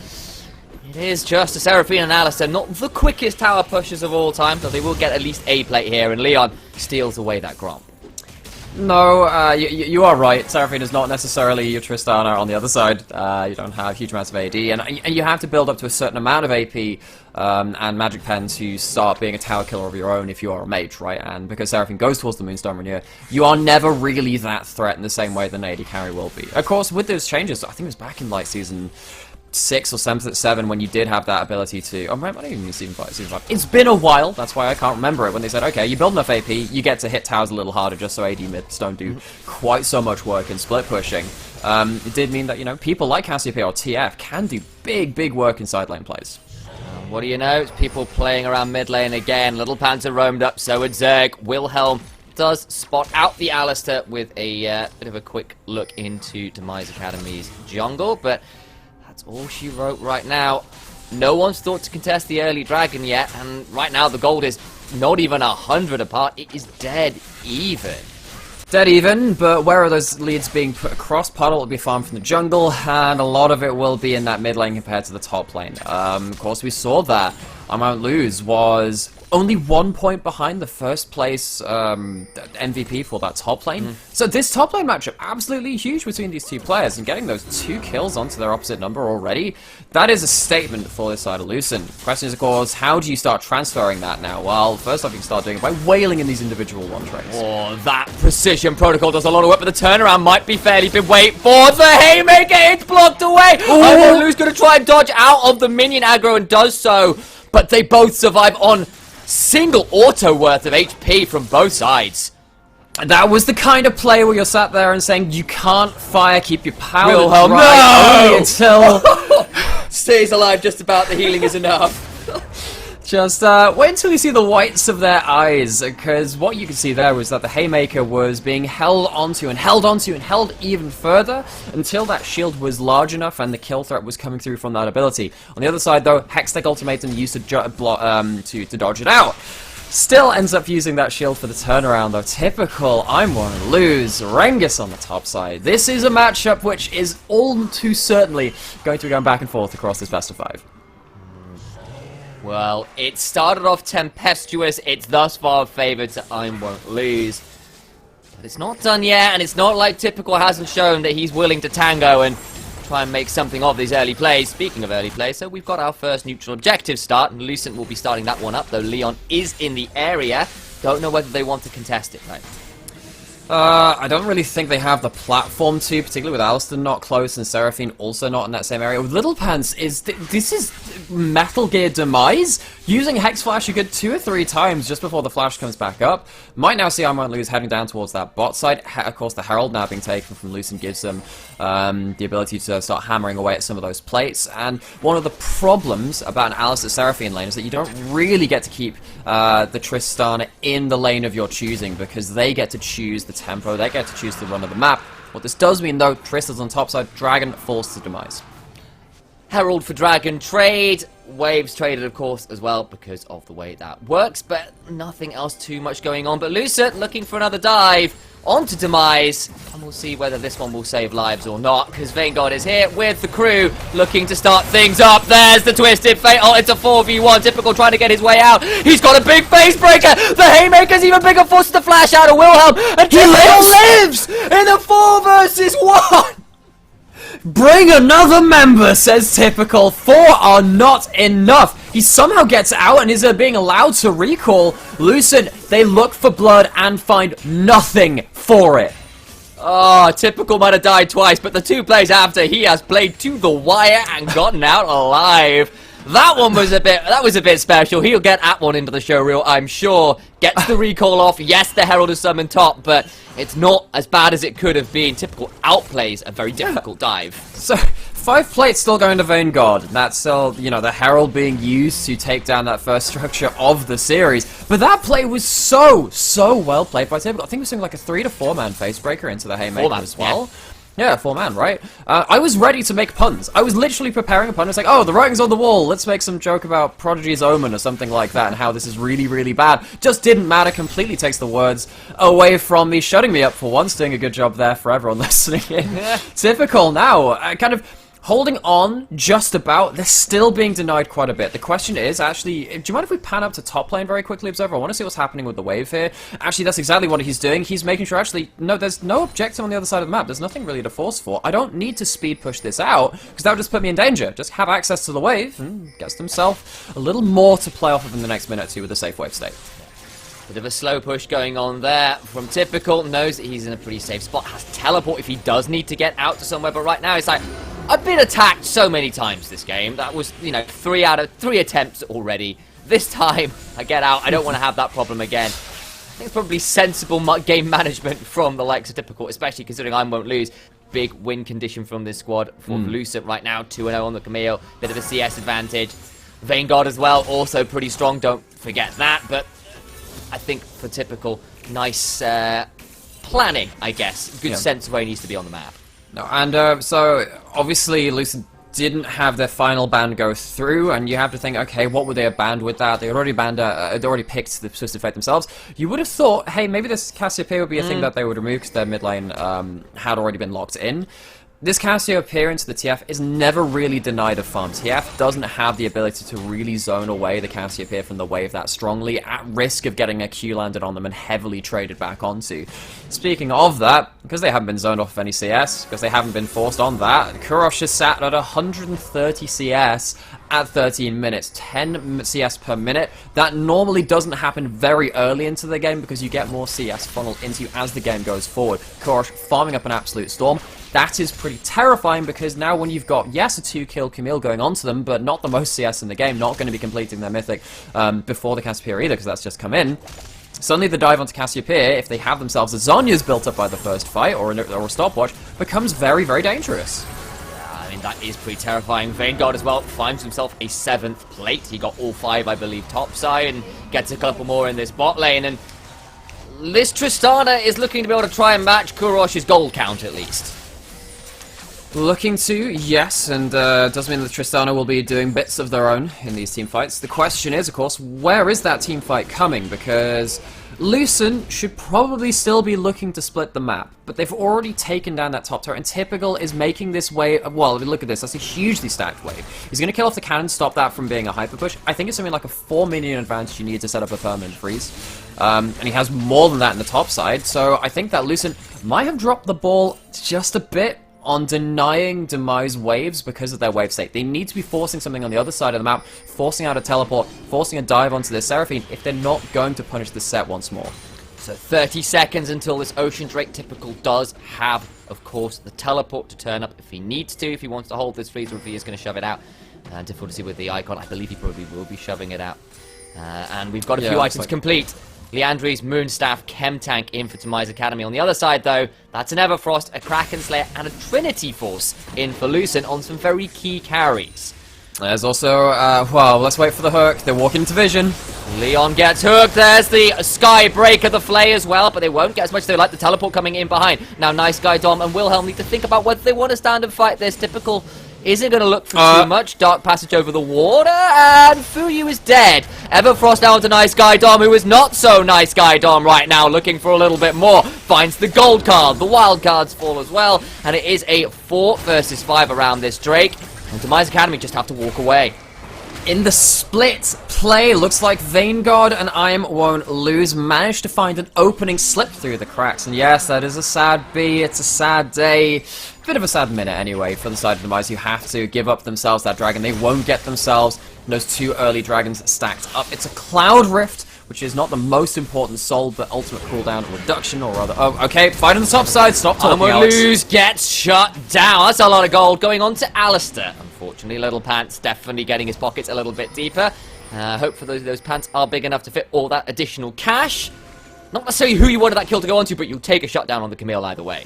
it is just a Seraphine and Alistair, not the quickest tower pushers of all time, so they will get at least a plate here, and Leon steals away that Gromp. No, you are right. Seraphine is not necessarily your Tristana on the other side. You don't have huge amounts of AD, and you have to build up to a certain amount of AP and magic pen to start being a tower killer of your own if you are a mage, right? And because Seraphine goes towards the Moonstone Rainier, you are never really that threat in the same way that an AD carry will be. Of course, with those changes, I think it was back in like season 6 or 7 when you did have that ability to... Oh, might not even be season 5. It's been a while, that's why I can't remember it, when they said, okay, you build enough AP, you get to hit towers a little harder just so AD mids don't do quite so much work in split pushing. It did mean that, you know, people like Cassiopeia or TF can do big work in side lane plays. What do you know? It's people playing around mid lane again. Little Panther roamed up, so would Zerg. Wilhelm does spot out the Alistair with a bit of a quick look into Demise Academy's jungle, but that's all she wrote right now. No one's thought to contest the early dragon yet, and right now the gold is not even 100 apart. It is dead even. Dead even, but where are those leads being put across? Part of it will be farmed from the jungle, and a lot of it will be in that mid lane compared to the top lane. Of course, we saw that I Won't Lose was only 1 point behind the first place MVP for that top lane. So this top lane matchup, absolutely huge between these two players, and getting those 2 kills onto their opposite number already, that is a statement for this side of Lucent. The question is, of course, how do you start transferring that now? Well, first off, you can start doing it by wailing in these individual one-trays. Oh, that precision protocol does a lot of work, but the turnaround might be fairly big. Wait for the haymaker, it's blocked away! I Won't Lose gonna try and dodge out of the minion aggro and does so, but they both survive on single auto worth of HP from both sides. And that was the kind of play where you're sat there and saying, you can't fire, keep your power Wilhelm, right, no! only until... Stays alive, just about the healing is enough. Just wait until you see the whites of their eyes, because what you can see there was that the Haymaker was being held onto and held even further until that shield was large enough and the kill threat was coming through from that ability. On the other side, though, Hextech Ultimatum used to dodge it out. Still ends up using that shield for the turnaround, though. Typical I Won't Lose. Rengus on the top side. This is a matchup which is all too certainly going to be going back and forth across this best of 5. Well, it started off tempestuous. It's thus far favoured to I Won't Lose. But it's not done yet, and it's not like Typical hasn't shown that he's willing to tango and try and make something of these early plays. Speaking of early plays, so we've got our first neutral objective start, and Lucent will be starting that one up, though Leon is in the area. Don't know whether they want to contest it, right? I don't really think they have the platform to, particularly with Alistair not close and Seraphine also not in that same area. With Little Pants, this is Metal Gear Demise, using Hex Flash a good 2 or 3 times just before the flash comes back up. Might now see I Won't Lose heading down towards that bot side. Of course, the Herald now being taken from Lucent gives them the ability to start hammering away at some of those plates. And one of the problems about an Alistair Seraphine lane is that you don't really get to keep the Tristana in the lane of your choosing, because they get to choose the tempo, they get to choose the run of the map. What this does mean, though, Tristan's on top side, Dragon falls to Demise. Herald for Dragon trade. Waves traded, of course, as well, because of the way that works, but nothing else too much going on. But Lucent looking for another dive onto Demise, and we'll see whether this one will save lives or not, because Vanguard is here with the crew looking to start things up. There's the Twisted Fate. Oh, it's a 4v1. Typical trying to get his way out. He's got a big face breaker. The Haymaker's even bigger, forces the flash out of Wilhelm, and he lives in a 4 versus 1. Bring another member, says Typical. 4 are not enough. He somehow gets out and is being allowed to recall. Lucent, they look for blood and find nothing for it. Oh, Typical might have died twice, but the 2 plays after, he has played to the wire and gotten out alive. That one was a bit special. He'll get at one into the show reel, I'm sure. Gets the recall off. Yes, the Herald is summoned top, but it's not as bad as it could have been. Typical outplays a very difficult dive. So, 5 plates still going to Vanguard. That's still, you know, the Herald being used to take down that first structure of the series. But that play was so well played by Typical. I think it was something like a 3 to 4 man facebreaker into the Haymaker as well. Yeah, 4-man, right? I was ready to make puns. I was literally preparing a pun. It's like, oh, the writing's on the wall. Let's make some joke about Prodigy's Omen or something like that and how this is really, really bad. Just didn't matter. Completely takes the words away from me, shutting me up for once. Doing a good job there for everyone listening in. Typical now. Kind of holding on just about. They're still being denied quite a bit. The question is, actually, do you mind if we pan up to top lane very quickly, Observer? I want to see what's happening with the wave here. Actually, that's exactly what he's doing. He's making sure, actually, no, there's no objective on the other side of the map. There's nothing really to force for. I don't need to speed push this out, because that would just put me in danger. Just have access to the wave, and gets himself a little more to play off of in the next minute or two with a safe wave state. Bit of a slow push going on there from Typical. Knows that he's in a pretty safe spot. Has teleport if he does need to get out to somewhere. But right now, it's like, I've been attacked so many times this game. That was, 3 out of 3 attempts already. This time, I get out. I don't want to have that problem again. I think it's probably sensible game management from the likes of Typical, especially considering I won't lose. Big win condition from this squad for Lucent right now. 2-0 on the Camille. Bit of a CS advantage. Vanguard as well, also pretty strong. Don't forget that. But I think for Typical, nice planning, I guess. Good sense of where he needs to be on the map. No, and so obviously Lucent didn't have their final ban go through, and you have to think, okay, what would they have banned with that? They had already banned, they'd already picked the Twisted Fate themselves. You would have thought, hey, maybe this Cassiopeia would be a thing that they would remove because their mid lane had already been locked in. This Cassiopeia into the TF is never really denied of farm. TF doesn't have the ability to really zone away the Cassiopeia from the wave that strongly, at risk of getting a Q landed on them and heavily traded back onto. Speaking of that, because they haven't been zoned off of any CS, because they haven't been forced on that, Kurosh is sat at 130 CS at 13 minutes, 10 CS per minute. That normally doesn't happen very early into the game because you get more CS funneled into you as the game goes forward. Kurosh farming up an absolute storm. That is pretty terrifying because now when you've got, yes, a 2-kill Camille going onto them, but not the most CS in the game, not going to be completing their mythic before the Cassiopeia either because that's just come in. Suddenly the dive onto Cassiopeia, if they have themselves a Zhonya's built up by the first fight or a stopwatch, becomes very, very dangerous. I mean, that is pretty terrifying. Vanguard as well finds himself a 7th plate. He got all 5, I believe, topside and gets a couple more in this bot lane. And this Tristana is looking to be able to try and match Kurosh's gold count at least. Looking to, yes, and does mean that Tristana will be doing bits of their own in these team fights. The question is, of course, where is that team fight coming? Because Lucent should probably still be looking to split the map, but they've already taken down that top turret, and Typical is making this wave. Well, look at this, that's a hugely stacked wave. He's going to kill off the cannon, stop that from being a hyper push. I think it's something like a 4 minion advantage you need to set up a permanent freeze. And he has more than that in the top side, so I think that Lucent might have dropped the ball just a bit on denying Demise waves because of their wave state. They need to be forcing something on the other side of the map, forcing out a teleport, forcing a dive onto their Seraphine if they're not going to punish the set once more. So 30 seconds until this Ocean Drake. Typical does have, of course, the teleport to turn up if he needs to, if he wants to hold this freeze or if he is going to shove it out. Difficult to see with the icon. I believe he probably will be shoving it out. And we've got a few items complete. Leandri's Moonstaff, Chem Tank in for Demise Academy. On the other side, though, that's an Everfrost, a Kraken Slayer, and a Trinity Force in for Lucent on some very key carries. There's also, well, let's wait for the hook. They're walking into vision. Leon gets hooked. There's the Skybreaker, the Flay as well, but they won't get as much as they like. The teleport coming in behind. Now, Nice Guy Dom and Wilhelm need to think about whether they want to stand and fight this. Typical isn't going to look for too much. Dark Passage over the water, and Fuyu is dead. Everfrost now onto Nice Guy Dom, who is not so Nice Guy Dom right now, looking for a little bit more. Finds the gold card. The wild cards fall as well, and it is a 4 versus 5 around this Drake. And Demise Academy just have to walk away. In the split play, looks like Vanguard and Im won't lose. Managed to find an opening, slip through the cracks. And yes, that is a sad B. It's a sad day. Bit of a sad minute anyway for the side of Demise, who have to give up themselves that dragon. They won't get themselves those 2 early dragons stacked up. It's a Cloud Rift, which is not the most important soul, but ultimate cooldown reduction, or rather... Oh, okay, fight on the top side. Stop talking, Alex. Lose gets shut down. That's a lot of gold going on to Alistair. Unfortunately, Little Pants definitely getting his pockets a little bit deeper. Hopefully those pants are big enough to fit all that additional cash. Not necessarily who you wanted that kill to go onto, but you'll take a shutdown on the Camille either way.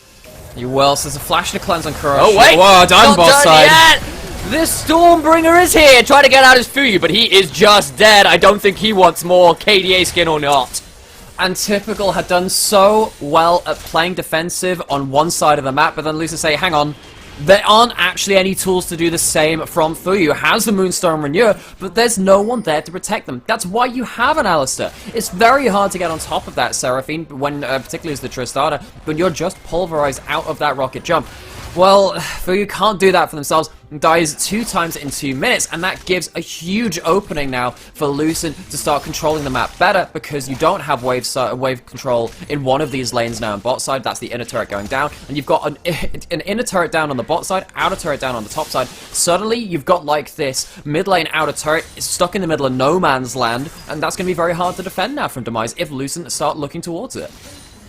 You will. So there's a flash and a cleanse on Kurosh. Oh, wait! Whoa, Diamond Boss side. Yet. This Stormbringer is here, trying to get out his Fuyu, but he is just dead. I don't think he wants more KDA skin or not. and Typical had done so well at playing defensive on one side of the map, but then Lucent say, hang on, there aren't actually any tools to do the same from Fuyu. Has the Moonstone Renewer, but there's no one there to protect them. That's why you have an Alistair. It's very hard to get on top of that Seraphine, when particularly as the Tristarter, when you're just pulverized out of that rocket jump. Well, Fuyu can't do that for themselves, dies 2 times in 2 minutes, and that gives a huge opening now for Lucent to start controlling the map better, because you don't have wave control in one of these lanes now on bot side. That's the inner turret going down, and you've got an inner turret down on the bot side, outer turret down on the top side. Suddenly, you've got like this mid lane outer turret stuck in the middle of no man's land, and that's going to be very hard to defend now from Demise if Lucent start looking towards it.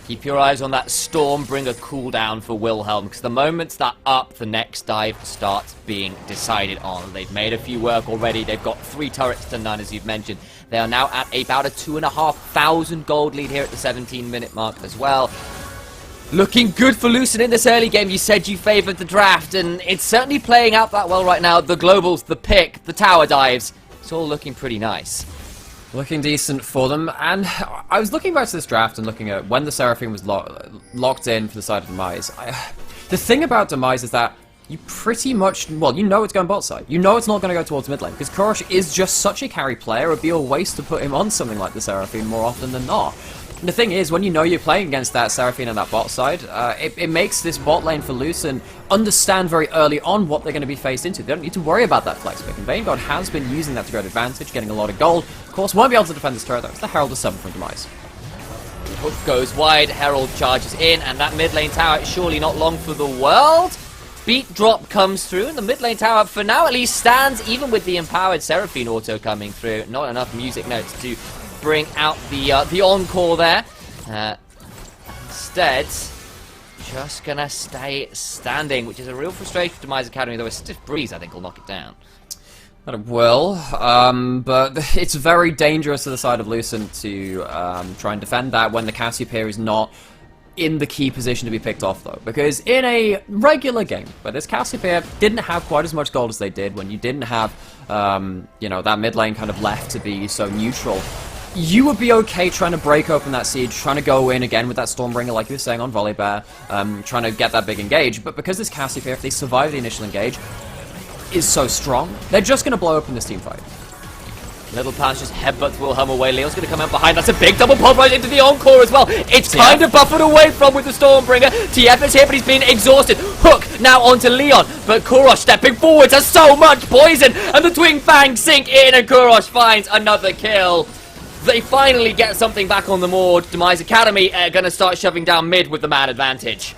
Keep your eyes on that Stormbringer cooldown for Wilhelm, because the moment that up, the next dive starts being decided on. They've made a few work already. They've got 3 turrets to none, as you've mentioned. They are now at about a 2,500 gold lead here at the 17-minute mark as well. Looking good for Lucent in this early game. You said you favoured the draft, and it's certainly playing out that well right now. The globals, the pick, the tower dives, it's all looking pretty nice. Looking decent for them, and I was looking back to this draft and looking at when the Seraphine was locked in for the side of Demise. The thing about Demise is that you pretty much, well, you know it's going bot side. You know it's not going to go towards mid lane, because Kurosh is just such a carry player, it would be a waste to put him on something like the Seraphine more often than not. And the thing is, when you know you're playing against that Seraphine and that bot side, it makes this bot lane for Lucent understand very early on what they're going to be faced into. They don't need to worry about that flex pick, and Vanguard has been using that to great advantage, getting a lot of gold. Of course, won't be able to defend this turret though. It's the Herald of 7 from Demise. Hook goes wide, Herald charges in, and that mid lane tower is surely not long for the world. Beat drop comes through, and the mid lane tower, for now at least, stands, even with the empowered Seraphine auto coming through. Not enough music notes to bring out the encore there. Instead, just gonna stay standing, which is a real frustration for Demise Academy, though a stiff breeze I think will knock it down. That it will, but it's very dangerous to the side of Lucent to try and defend that when the Cassiopeia is not in the key position to be picked off, though. Because in a regular game, where this Cassiopeia didn't have quite as much gold as they did, when you didn't have, you know, that mid lane kind of left to be so neutral, you would be okay trying to break open that siege, trying to go in again with that Stormbringer, like you were saying on Volibear, trying to get that big engage. But because this Cassiopeia, if they survive the initial engage, is so strong, they're just going to blow open this team fight. Little Pants just headbutts Wilhelm away. Leo's going to come out behind. That's a big double pulverize into the encore as well. It's kind of buffered away from with the Stormbringer. TF is here, but he's been exhausted. Hook now onto Leon, but Kurosh stepping forwards has so much poison, and the Twin Fangs sink in, and Kurosh finds another kill. They finally get something back on the board. Demise Academy are going to start shoving down mid with the man advantage.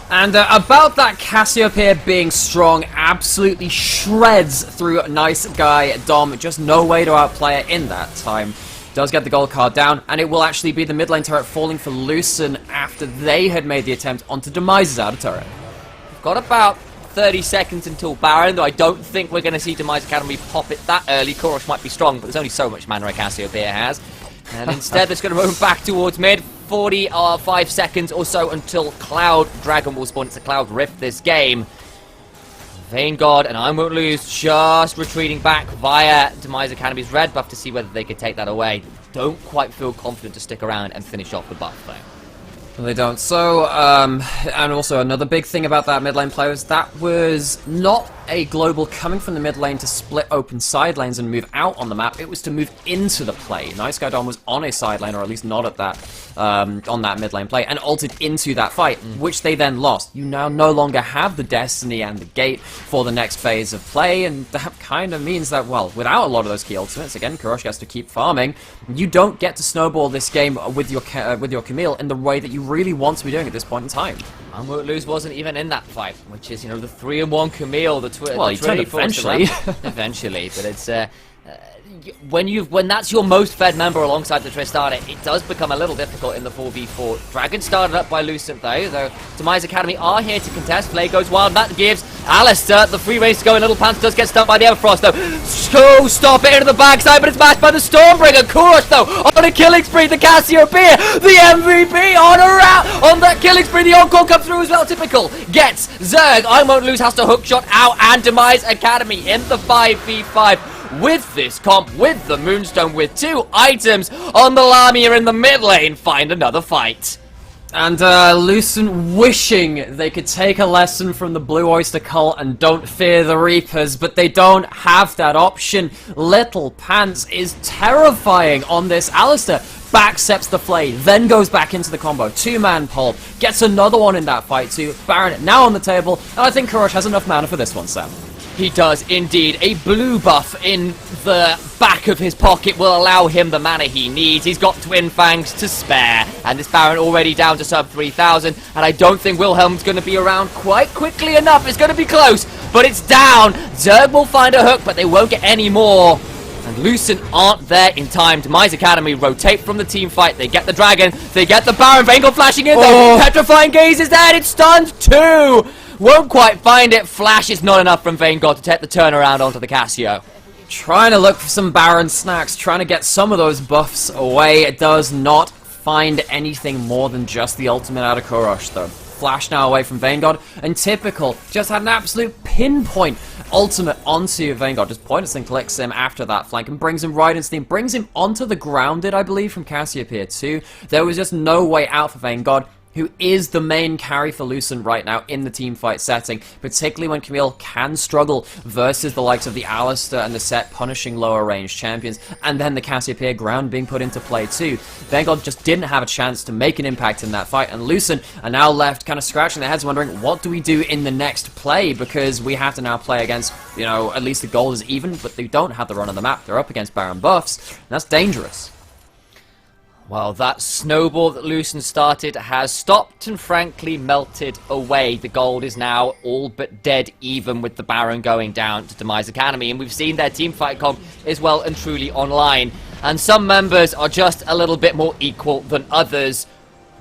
And about that Cassiopeia being strong, absolutely shreds through nice guy Dom. Just no way to outplay it in that time. Does get the gold card down, and it will actually be the mid lane turret falling for Lucent after they had made the attempt onto Demise's outer turret. We've got about 30 seconds until Baron, though I don't think we're going to see Demise Academy pop it that early. Kurosh might be strong, but there's only so much mana a Cassiopeia has. And instead, they're going to move back towards mid. 45 seconds or so until Cloud Dragon will spawn. It's a Cloud Rift this game. Vanguard and I Won't Lose just retreating back via Demise Academy's red buff to see whether they could take that away. Don't quite feel confident to stick around and finish off the buff, though. Well, they don't. So, and also another big thing about that mid lane player is that was not a global coming from the mid lane to split open side lanes and move out on the map. It was to move into the play. Nice Guy Dom was on a side lane, or at least not at that, on that mid lane play, and ulted into that fight, which they then lost. You now no longer have the Destiny and the Gate for the next phase of play, and that kind of means that, well, without a lot of those key ultimates, again, Kurosh has to keep farming. You don't get to snowball this game with your Camille in the way that you really want to be doing at this point in time. And Won't Lose wasn't even in that fight, which is, you know, the 3-1 Camille, well, he turned eventually. Eventually, but it's when that's your most fed member alongside the Tristarter, it does become a little difficult in the 4v4. Dragon started up by Lucent though Demise Academy are here to contest. Play goes wild, that gives Alistair the free range to go, and Little Pants does get stunned by the Everfrost though. So stop it into the backside, but it's matched by the Stormbringer. Kurosh though on a killing spree, the Cassiopeia, the MVP on on that killing spree. The encore comes through as well. Typical gets Zerg. I Won't Lose has to hookshot out, and Demise Academy in the 5v5 with this comp, with the Moonstone, with 2 items on the Lamia in the mid lane. Find another fight. And Lucent wishing they could take a lesson from the Blue Oyster Cult and don't fear the Reapers, but they don't have that option. Little Pants is terrifying on this Alistair. Backsteps the Flay, then goes back into the combo. 2-man pulp, gets another one in that fight too. Baron now on the table, and I think Kurosh has enough mana for this one, Sam. He does indeed. A blue buff in the back of his pocket will allow him the mana he needs. He's got Twin Fangs to spare. And this Baron already down to sub 3,000. And I don't think Wilhelm's going to be around quite quickly enough. It's going to be close, but it's down. Zerg will find a hook, but they won't get any more. And Lucent aren't there in time. Demise Academy rotate from the team fight. They get the Dragon. They get the Baron. Vangel flashing in though. Petrifying Gaze is there. It's stunned too. Won't quite find it. Flash is not enough from Vanguard to take the turnaround onto the Cassio. Trying to look for some Baron snacks, trying to get some of those buffs away. It does not find anything more than just the ultimate out of Kurosh, though. Flash now away from Vanguard, and Typical just had an absolute pinpoint ultimate onto Vanguard. Just points and clicks him after that flank and brings him right into the team. Brings him onto the grounded, I believe, from Cassiopeia too. There was just no way out for Vanguard, who is the main carry for Lucent right now in the teamfight setting, particularly when Camille can struggle versus the likes of the Alistair and the set punishing lower range champions, and then the Cassiopeia ground being put into play too. Vanguard just didn't have a chance to make an impact in that fight, and Lucent are now left kind of scratching their heads wondering, what do we do in the next play? Because we have to now play against, you know, at least the gold is even, but they don't have the run on the map. They're up against Baron buffs, and that's dangerous. Well, that snowball that Lucent started has stopped and frankly melted away. The gold is now all but dead even with the Baron going down to Demise Academy. And we've seen their teamfight comp is well and truly online. And some members are just a little bit more equal than others.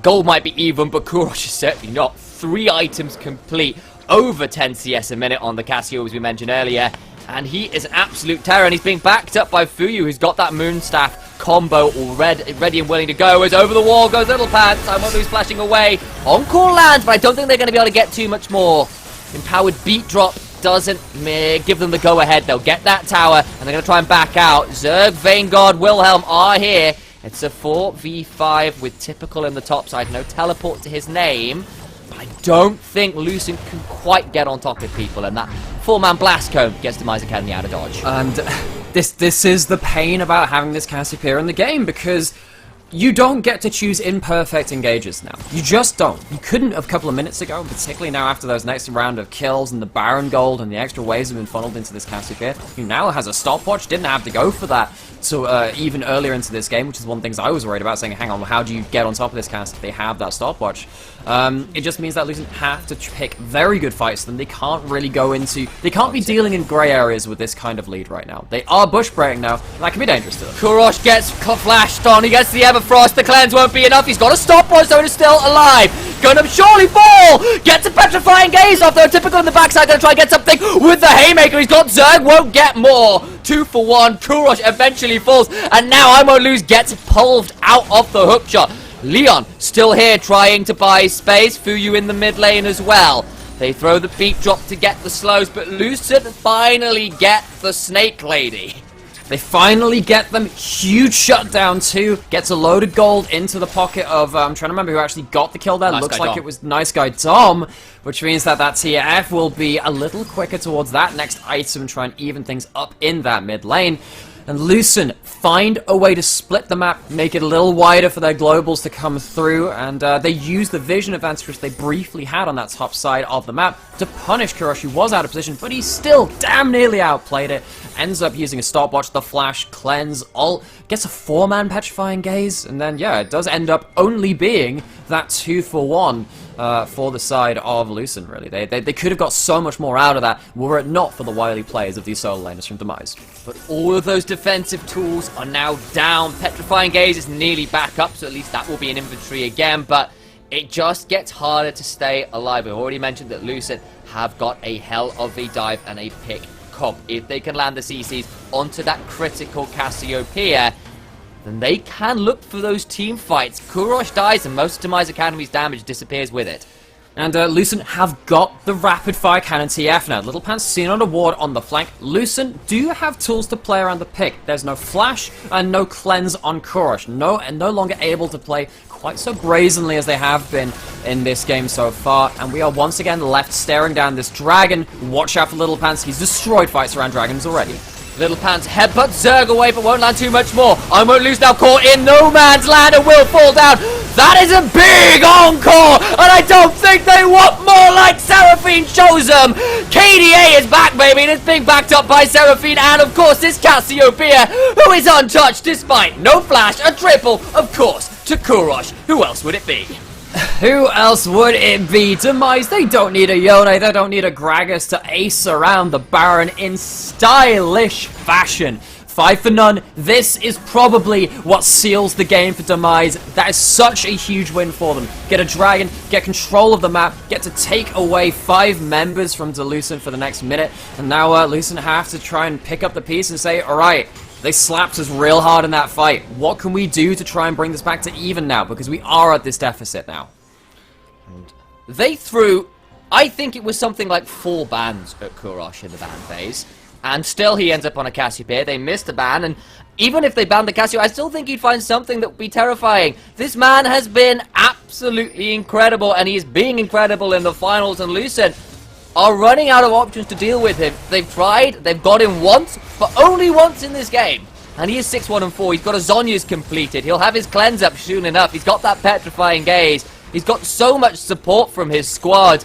Gold might be even, but Kurosh is certainly not. 3 items complete. Over 10 CS a minute on the Cassio, as we mentioned earlier. And he is an absolute terror, and he's being backed up by Fuyu, who's got that Moonstaff combo already ready and willing to go. As over the wall goes Little Pants. I wonder who's flashing away. Encore lands, but I don't think they're going to be able to get too much more. Empowered Beat Drop doesn't give them the go-ahead. They'll get that tower, and they're going to try and back out. Zerg, Vanguard, Wilhelm are here. It's a 4v5 with Typical in the top side. No teleport to his name. But I don't think Lucent can quite get on top of people, and that 4-man blast cone gets Demise Academy out of dodge. And this is the pain about having this Cassiopeia in the game, because you don't get to choose imperfect engages now. You just don't. You couldn't a couple of minutes ago, particularly now after those next round of kills and the Baron gold and the extra waves have been funneled into this Cassiopeia, who now has a stopwatch, didn't have to go for that. So even earlier into this game, which is one of the things I was worried about, saying, hang on, how do you get on top of this cast if they have that stopwatch? It just means that Lucent have to pick very good fights, then they can't really go into... They can't be dealing in grey areas with this kind of lead right now. They are bush breaking now, and that can be dangerous to them. Kurosh gets flashed on, he gets the Everfrost, the cleanse won't be enough, he's got a stopwatch so he's still alive. Gonna surely fall! Gets a petrifying gaze off though, Typical in the backside, gonna try and get something with the haymaker, he's got Zerg, won't get more. 2 for 1, Kurosh eventually falls, and now I Won't Lose gets pulled out of the hookshot. Leon still here trying to buy space, Fuyu in the mid lane as well. They throw the beat drop to get the slows, but Lucent finally get the Snake Lady. They finally get them. Huge shutdown too. Gets a load of gold into the pocket of... I'm trying to remember who actually got the kill there. Looks like it was Nice Guy Dom, which means that that TF will be a little quicker towards that next item and try and even things up in that mid lane. And Lucent find a way to split the map, make it a little wider for their globals to come through, and they use the vision advantage which they briefly had on that top side of the map to punish Kurosh, who was out of position, but he still damn nearly outplayed it. Ends up using a stopwatch, the flash, cleanse, ult, gets a 4-man petrifying gaze, and then yeah, it does end up only being that 2 for 1 for the side of Lucent, really. They could have got so much more out of that were it not for the wily plays of these solo laners from Demise. But all of those defensive tools are now down. Petrifying Gaze is nearly back up, so at least that will be in inventory again, but it just gets harder to stay alive. We've already mentioned that Lucent have got a hell of a dive and a pick comp. If they can land the CCs onto that critical Cassiopeia, then they can look for those team fights. Kurosh dies and most of Demise Academy's damage disappears with it. And Lucent have got the rapid fire cannon TF now. Little Pants seen on a ward on the flank. Lucent do have tools to play around the pick. There's no flash and no cleanse on Kurosh. No longer able to play quite so brazenly as they have been in this game so far. And we are once again left staring down this dragon. Watch out for Little Pants. He's destroyed fights around dragons already. Little Pants headbutts Zerg away, but won't land too much more. I won't lose now, caught in no man's land and will fall down. That is a big encore, and I don't think they want more like Seraphine shows them. KDA is back, baby, and it's being backed up by Seraphine, and of course this Cassiopeia, who is untouched despite no flash, a triple, of course, to Kurosh. Who else would it be? Who else would it be? Demise, they don't need a Yone, they don't need a Gragas to ace around the Baron in stylish fashion. 5 for none. This is probably what seals the game for Demise. That is such a huge win for them. Get a dragon, get control of the map, get to take away 5 members from Lucent for the next minute, and now Lucent have to try and pick up the piece and say, alright, they slapped us real hard in that fight. What can we do to try and bring this back to even now? Because we are at this deficit now. They threw, I think it was something like 4 bans at Kurosh in the ban phase. And still he ends up on a Cassiopeia. They missed the ban, and even if they banned the Cassio, I still think he'd find something that would be terrifying. This man has been absolutely incredible, and he is being incredible in the finals, and Lucent are running out of options to deal with him. They've tried, they've got him once, but only once in this game. And he is 6-1-4. He's got a Zonya's completed. He'll have his cleanse up soon enough. He's got that petrifying gaze. He's got so much support from his squad.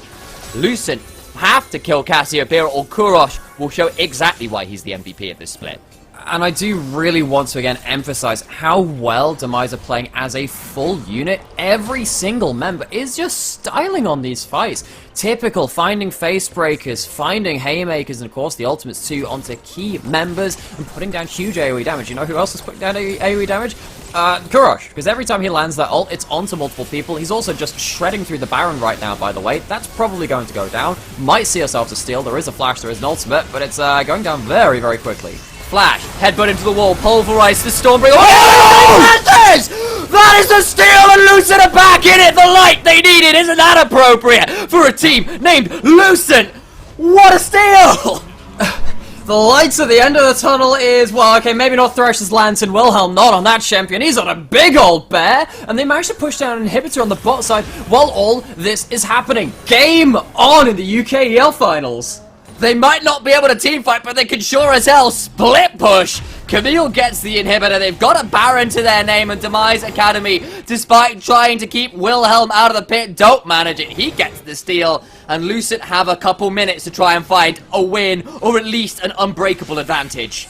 Lucent have to kill Cassiopeia or Kurosh will show exactly why he's the MVP of this split. And I do really want to again emphasize how well Demise are playing as a full unit. Every single member is just styling on these fights. Typical, finding face breakers, finding haymakers, and of course the ultimates too onto key members and putting down huge AoE damage. You know who else is putting down AoE damage? Kurosh, because every time he lands that ult, it's onto multiple people. He's also just shredding through the Baron right now, by the way. That's probably going to go down. Might see ourselves a steal. There is a flash, there is an ultimate, but it's going down very, very quickly. Flash, headbutt into the wall, pulverize the Stormbringer. Oh! That is the steal, and Lucent are back in it. The light they needed, isn't that appropriate for a team named Lucent? What a steal! The lights at the end of the tunnel is, well, okay, maybe not Thresh's Lantern, Wilhelm not on that champion, he's on a big old bear, and they managed to push down an inhibitor on the bot side while all this is happening. Game on in the UKEL finals. They might not be able to team fight, but they can sure as hell split push. Camille gets the inhibitor. They've got a Baron to their name, and Demise Academy, despite trying to keep Wilhelm out of the pit, don't manage it. He gets the steal, and Lucent have a couple minutes to try and find a win, or at least an unbreakable advantage.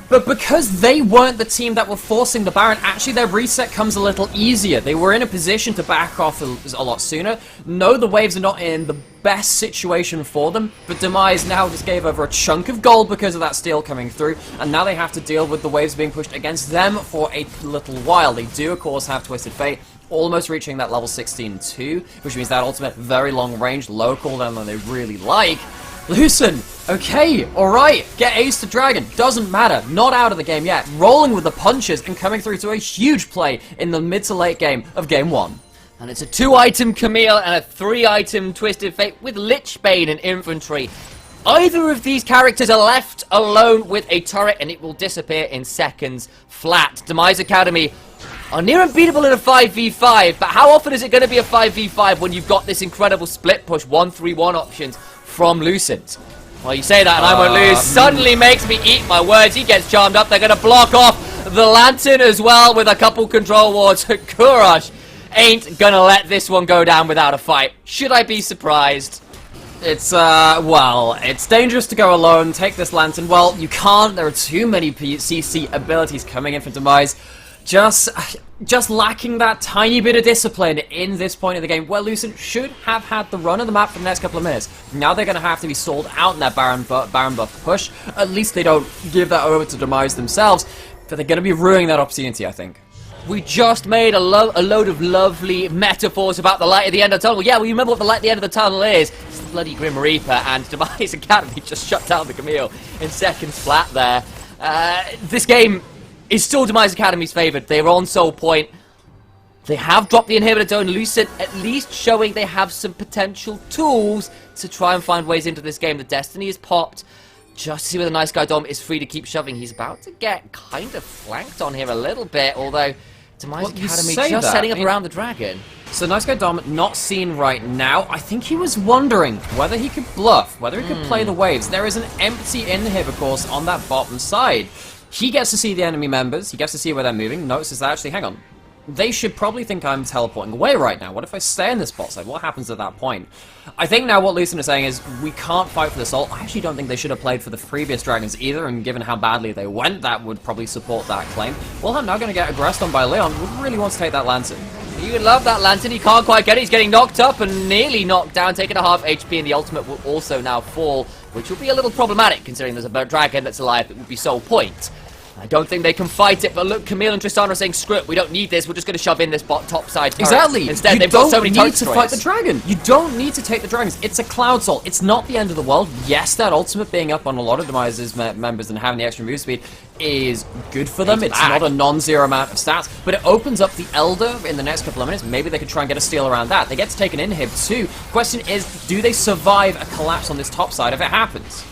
But because they weren't the team that were forcing the Baron, actually their reset comes a little easier. They were in a position to back off a lot sooner. No, the waves are not in the best situation for them, but Demise now just gave over a chunk of gold because of that steal coming through, and now they have to deal with the waves being pushed against them for a little while. They do, of course, have Twisted Fate, almost reaching that level 16 too, which means that ultimate very long range, local than they really like. Lucent, okay, alright, get Ace to Dragon, doesn't matter, not out of the game yet, rolling with the punches and coming through to a huge play in the mid to late game of Game 1. And it's a 2-item Camille and a 3-item Twisted Fate with Lichbane and infantry. Either of these characters are left alone with a turret and it will disappear in seconds flat. Demise Academy are near unbeatable in a 5v5, but how often is it going to be a 5v5 when you've got this incredible split push 1-3-1 options from Lucent? Well, you say that and I won't lose. Suddenly makes me eat my words. He gets charmed up. They're going to block off the Lantern as well with a couple control wards. Kurosh ain't gonna let this one go down without a fight. Should I be surprised? It's, well, it's dangerous to go alone, take this Lantern. Well, you can't, there are too many CC abilities coming in for Demise. Just lacking that tiny bit of discipline in this point of the game, where Lucent should have had the run of the map for the next couple of minutes. Now they're gonna have to be stalled out in that Baron buff push. At least they don't give that over to Demise themselves, but they're gonna be ruining that opportunity, I think. We just made a load of lovely metaphors about the light at the end of the tunnel. Yeah, well, you remember what the light at the end of the tunnel is? It's the bloody Grim Reaper, and Demise Academy just shut down the Camille in seconds flat there. This game is still Demise Academy's favoured. They're on Soul Point. They have dropped the inhibitor, and Lucent at least showing they have some potential tools to try and find ways into this game. The Destiny is popped. Just to see whether Nice Guy Dom is free to keep shoving. He's about to get kind of flanked on here a little bit, although Demise Academy just setting up around the dragon. So Nice Guy Dom not seen right now. I think he was wondering whether he could bluff, whether he could play the waves. There is an empty inhib, of course, on that bottom side. He gets to see the enemy members. He gets to see where they're moving. Notices that, actually, hang on. They should probably think I'm teleporting away right now. What if I stay in this bot side? What happens at that point? I think now what Lucent is saying is we can't fight for the soul. I actually don't think they should have played for the previous dragons either, and given how badly they went, that would probably support that claim. Well, I'm now going to get aggressed on by Leon, who really wants to take that lantern. You would love that lantern. He can't quite get it. He's getting knocked up and nearly knocked down, taking a half HP, and the ultimate will also now fall, which will be a little problematic considering there's a dragon that's alive. It would be Soul Point. I don't think they can fight it, but look, Camille and Tristana are saying, screw it, we don't need this, we're just going to shove in this top side turret. Exactly! Instead, they've got so many turret to fight the dragon! You don't need to take the dragons. It's a Cloud Soul. It's not the end of the world. Yes, that ultimate being up on a lot of Demise's members and having the extra move speed is good for them. It's not a non-zero amount of stats, but it opens up the Elder in the next couple of minutes. Maybe they could try and get a steal around that. They get to take an inhib too. Question is, do they survive a collapse on this top side if it happens?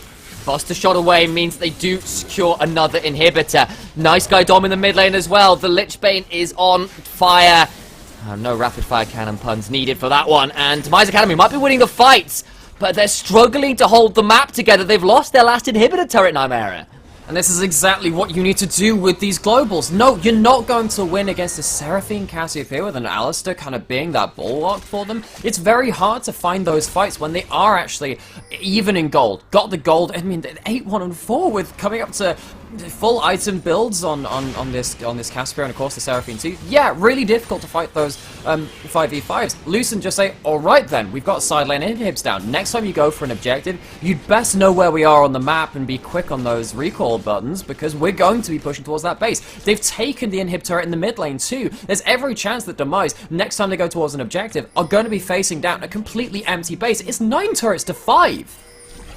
Buster shot away means they do secure another inhibitor. Nice Guy Dom in the mid lane as well. The Lichbane is on fire. No rapid fire cannon puns needed for that one. And Demise Academy might be winning the fights, but they're struggling to hold the map together. They've lost their last inhibitor turret, Nightmare. And this is exactly what you need to do with these globals. No, you're not going to win against a Seraphine Cassiopeia with an Alistair kind of being that bulwark for them. It's very hard to find those fights when they are actually even in gold. Got the gold, I mean, 8-1 and 4 with coming up to full item builds on this Casper and of course the Seraphine too. Yeah, really difficult to fight those 5v5s. Lucent just say, alright then, we've got side lane inhibs down. Next time you go for an objective, you'd best know where we are on the map and be quick on those recall buttons because we're going to be pushing towards that base. They've taken the inhib turret in the mid lane too. There's every chance that Demise, next time they go towards an objective, are going to be facing down a completely empty base. It's 9 turrets to 5.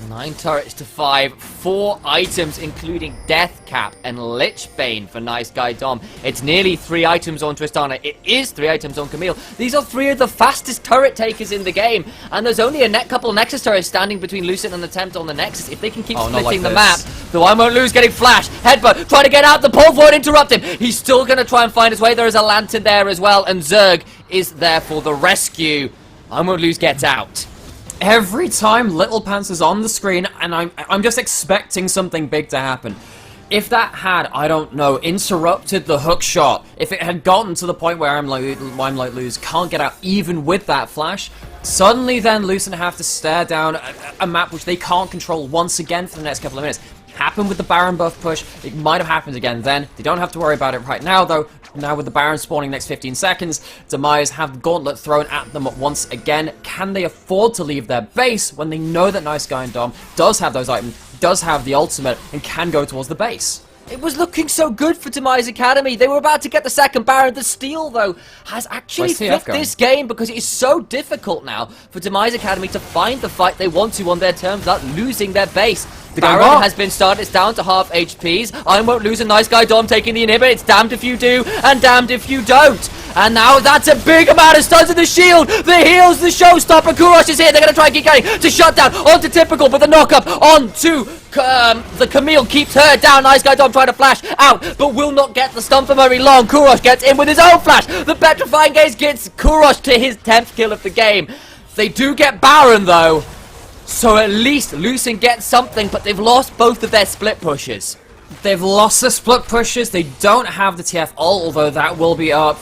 9 turrets to 5, 4 items including Death Cap and Lichbane for Nice Guy Dom. It's nearly 3 items on Tristana. It is 3 items on Camille. These are 3 of the fastest turret takers in the game, and there's only a couple Nexus turrets standing between Lucent and the Tempt on the Nexus. If they can keep splitting the map, the I Won't Lose getting flash, headbutt, trying to get out, the pole void interrupt him. He's still going to try and find his way. There is a lantern there as well, and Zerg is there for the rescue. I Won't Lose gets out. Every time Little Pants is on the screen, and I'm just expecting something big to happen. If that had, I don't know, interrupted the hook shot, if it had gotten to the point where I'm like Lose can't get out even with that flash, suddenly then Lucent have to stare down a map which they can't control once again for the next couple of minutes. Happened with the Baron buff push, it might have happened again then. They don't have to worry about it right now though. Now with the Baron spawning next 15 seconds, Demise have the gauntlet thrown at them once again. Can they afford to leave their base when they know that Nice Guy and Dom does have those items, does have the ultimate, and can go towards the base? It was looking so good for Demise Academy. They were about to get the second Baron. The steal, though, has actually flipped this game because it is so difficult now for Demise Academy to find the fight they want to on their terms without losing their base. Baron has been started. It's down to half HPs. I Won't Lose a Nice Guy Dom taking the inhibit. It's damned if you do and damned if you don't. And now that's a big amount of stuns in the shield. The heals, the showstopper. Kurosh is here. They're going to try and keep going to shut down onto Typical, but the knockup onto the Camille keeps her down. Nice Guy Dom trying to flash out, but will not get the stun for very long. Kurosh gets in with his own flash. The Petrifying Gaze gets Kurosh to his 10th kill of the game. They do get Baron, though. So at least Lucent gets something, but they've lost both of their split pushes. They've lost the split pushes. They don't have the TF ult, although that will be up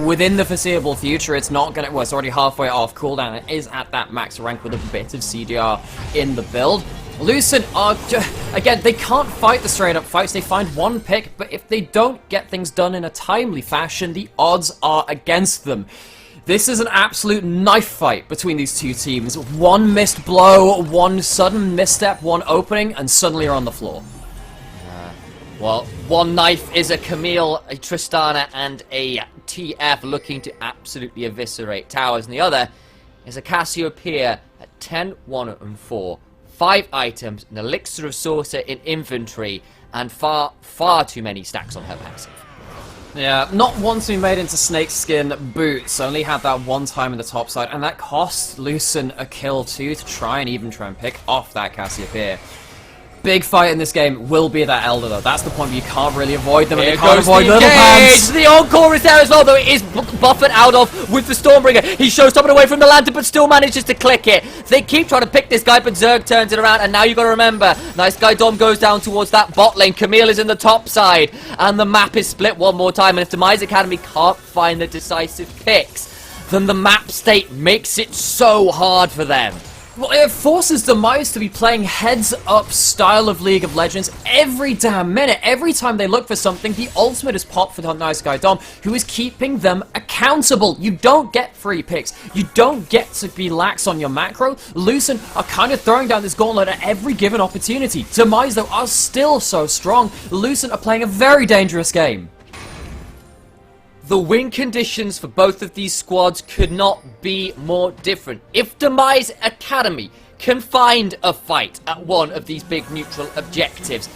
within the foreseeable future. It's not going to... Well, it's already halfway off cooldown. It is at that max rank with a bit of CDR in the build. Lucent are... Again, they can't fight the straight-up fights. They find one pick, but if they don't get things done in a timely fashion, the odds are against them. This is an absolute knife fight between these two teams. One missed blow, one sudden misstep, one opening, and suddenly you're on the floor. Well, one knife is a Camille, a Tristana, and a TF looking to absolutely eviscerate towers, and the other is a Cassiopeia at 10, 1, and 4. 5 items, an Elixir of Sorcerer in inventory, and far, far too many stacks on her passive. Yeah, not once we made into snakeskin boots, only had that one time in the top side, and that cost Lucent a kill too to try and pick off that Cassiopeia. Big fight in this game will be that Elder though. That's the point where you can't really avoid them, and you can't avoid Little Pants. The encore is there as well, though it is buffered out of with the Stormbringer. He shows something away from the lantern, but still manages to click it. They keep trying to pick this guy, but Zerg turns it around, and now you got to remember, Nice Guy Dom goes down towards that bot lane. Camille is in the top side, and the map is split one more time, and if Demise Academy can't find the decisive picks, then the map state makes it so hard for them. Well, it forces Demise to be playing heads-up style of League of Legends every damn minute. Every time they look for something, the ultimate is popped for the Nice Guy Dom, who is keeping them accountable. You don't get free picks. You don't get to be lax on your macro. Lucent are kind of throwing down this gauntlet at every given opportunity. Demise, though, are still so strong. Lucent are playing a very dangerous game. The win conditions for both of these squads could not be more different. If Demise Academy can find a fight at one of these big neutral objectives,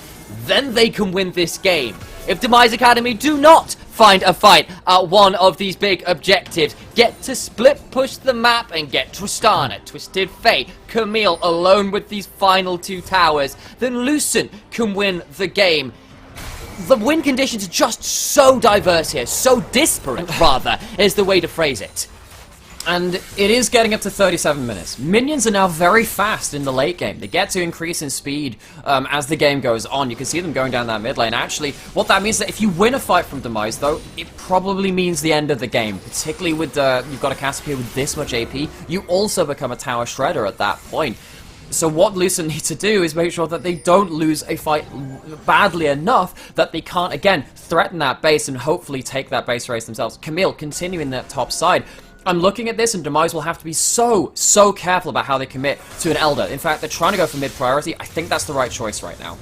then they can win this game. If Demise Academy do not find a fight at one of these big objectives, get to split push the map and get Tristana, Twisted Fate, Camille alone with these final two towers, then Lucent can win the game. The win conditions are just so diverse here, so disparate, rather, is the way to phrase it. And it is getting up to 37 minutes. Minions are now very fast in the late game. They get to increase in speed as the game goes on. You can see them going down that mid lane. Actually, what that means is that if you win a fight from Demise, though, it probably means the end of the game. Particularly with you've got a Cassiopeia with this much AP, you also become a tower shredder at that point. So what Lucent need to do is make sure that they don't lose a fight badly enough that they can't, again, threaten that base and hopefully take that base race themselves. Camille continuing that top side. I'm looking at this, and Demise will have to be so careful about how they commit to an Elder. In fact, they're trying to go for mid priority. I think that's the right choice right now.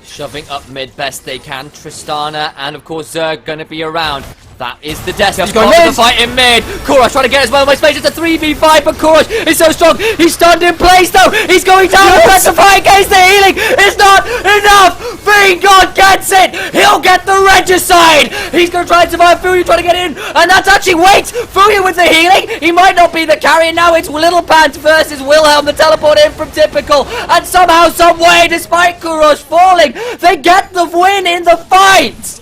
Shoving up mid best they can. Tristana and, of course, Zerg going to be around. That is the destiny of the fight in mid. Korosh trying to get as well in my space. It's a 3v5, but Korosh is so strong. He's stunned in place, though. He's going down to specify against the healing. It's not enough. Fiend God gets it. He'll get the regicide. He's going to try and survive. Fuya trying to get in. And that's actually, wait, Fuya with the healing. He might not be the carrier now. It's Little Pants versus Wilhelm, the teleport in from Typical. And somehow, some way, despite Korosh falling, they get the win in the fight.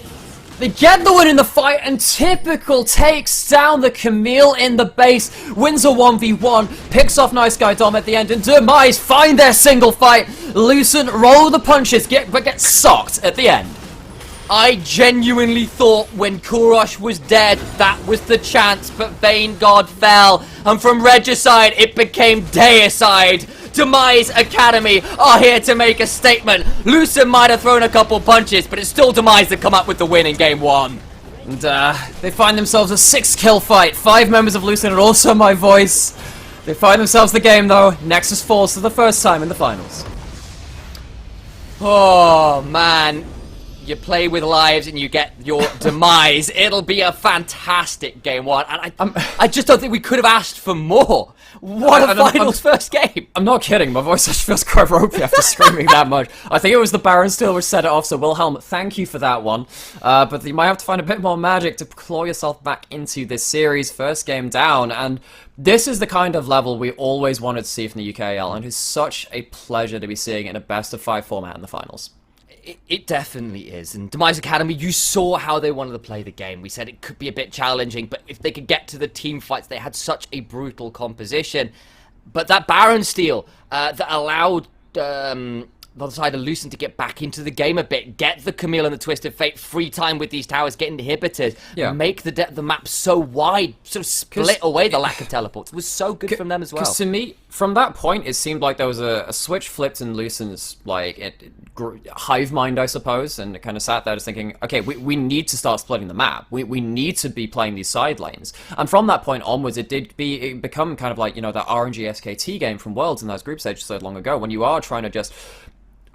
They get the win in the fight, and Typical takes down the Camille in the base, wins a 1v1, picks off Nice Guy Dom at the end, and Demise find their single fight. Lucent roll the punches, but get socked at the end. I genuinely thought when Korosh was dead, that was the chance, but Vain God fell, and from Regicide, it became Deicide. Demise Academy are here to make a statement. Lucent might have thrown a couple punches, but it's still Demise that come up with the win in game one. And they find themselves a 6-kill fight. 5 members of Lucent and also my voice. They find themselves the game, though. Nexus falls for the first time in the finals. Oh, man. You play with lives and you get your demise. It'll be a fantastic game one. And I just don't think we could have asked for more. What a finals first game. I'm not kidding. My voice actually feels quite ropey after screaming that much. I think it was the Baron Steel which set it off. So Wilhelm, thank you for that one. But you might have to find a bit more magic to claw yourself back into this series. First game down. And this is the kind of level we always wanted to see from the UKEL. And it's such a pleasure to be seeing in a best-of-5 format in the finals. It definitely is. And Demise Academy, you saw how they wanted to play the game. We said it could be a bit challenging, but if they could get to the team fights, they had such a brutal composition. But that Baron Steel that allowed the other side of Lucent to get back into the game a bit, get the Camille and the Twisted Fate free time with these towers, get inhibitors, make the map so wide, sort of split away the lack of teleports. It was so good from them as well. Because to me, from that point, it seemed like there was a switch flipped in Lucent's hive mind, I suppose, and it kind of sat there just thinking, okay, we need to start splitting the map. We need to be playing these side lanes. And from that point onwards, it become kind of like, you know, that RNG SKT game from Worlds in those group stages so long ago, when you are trying to just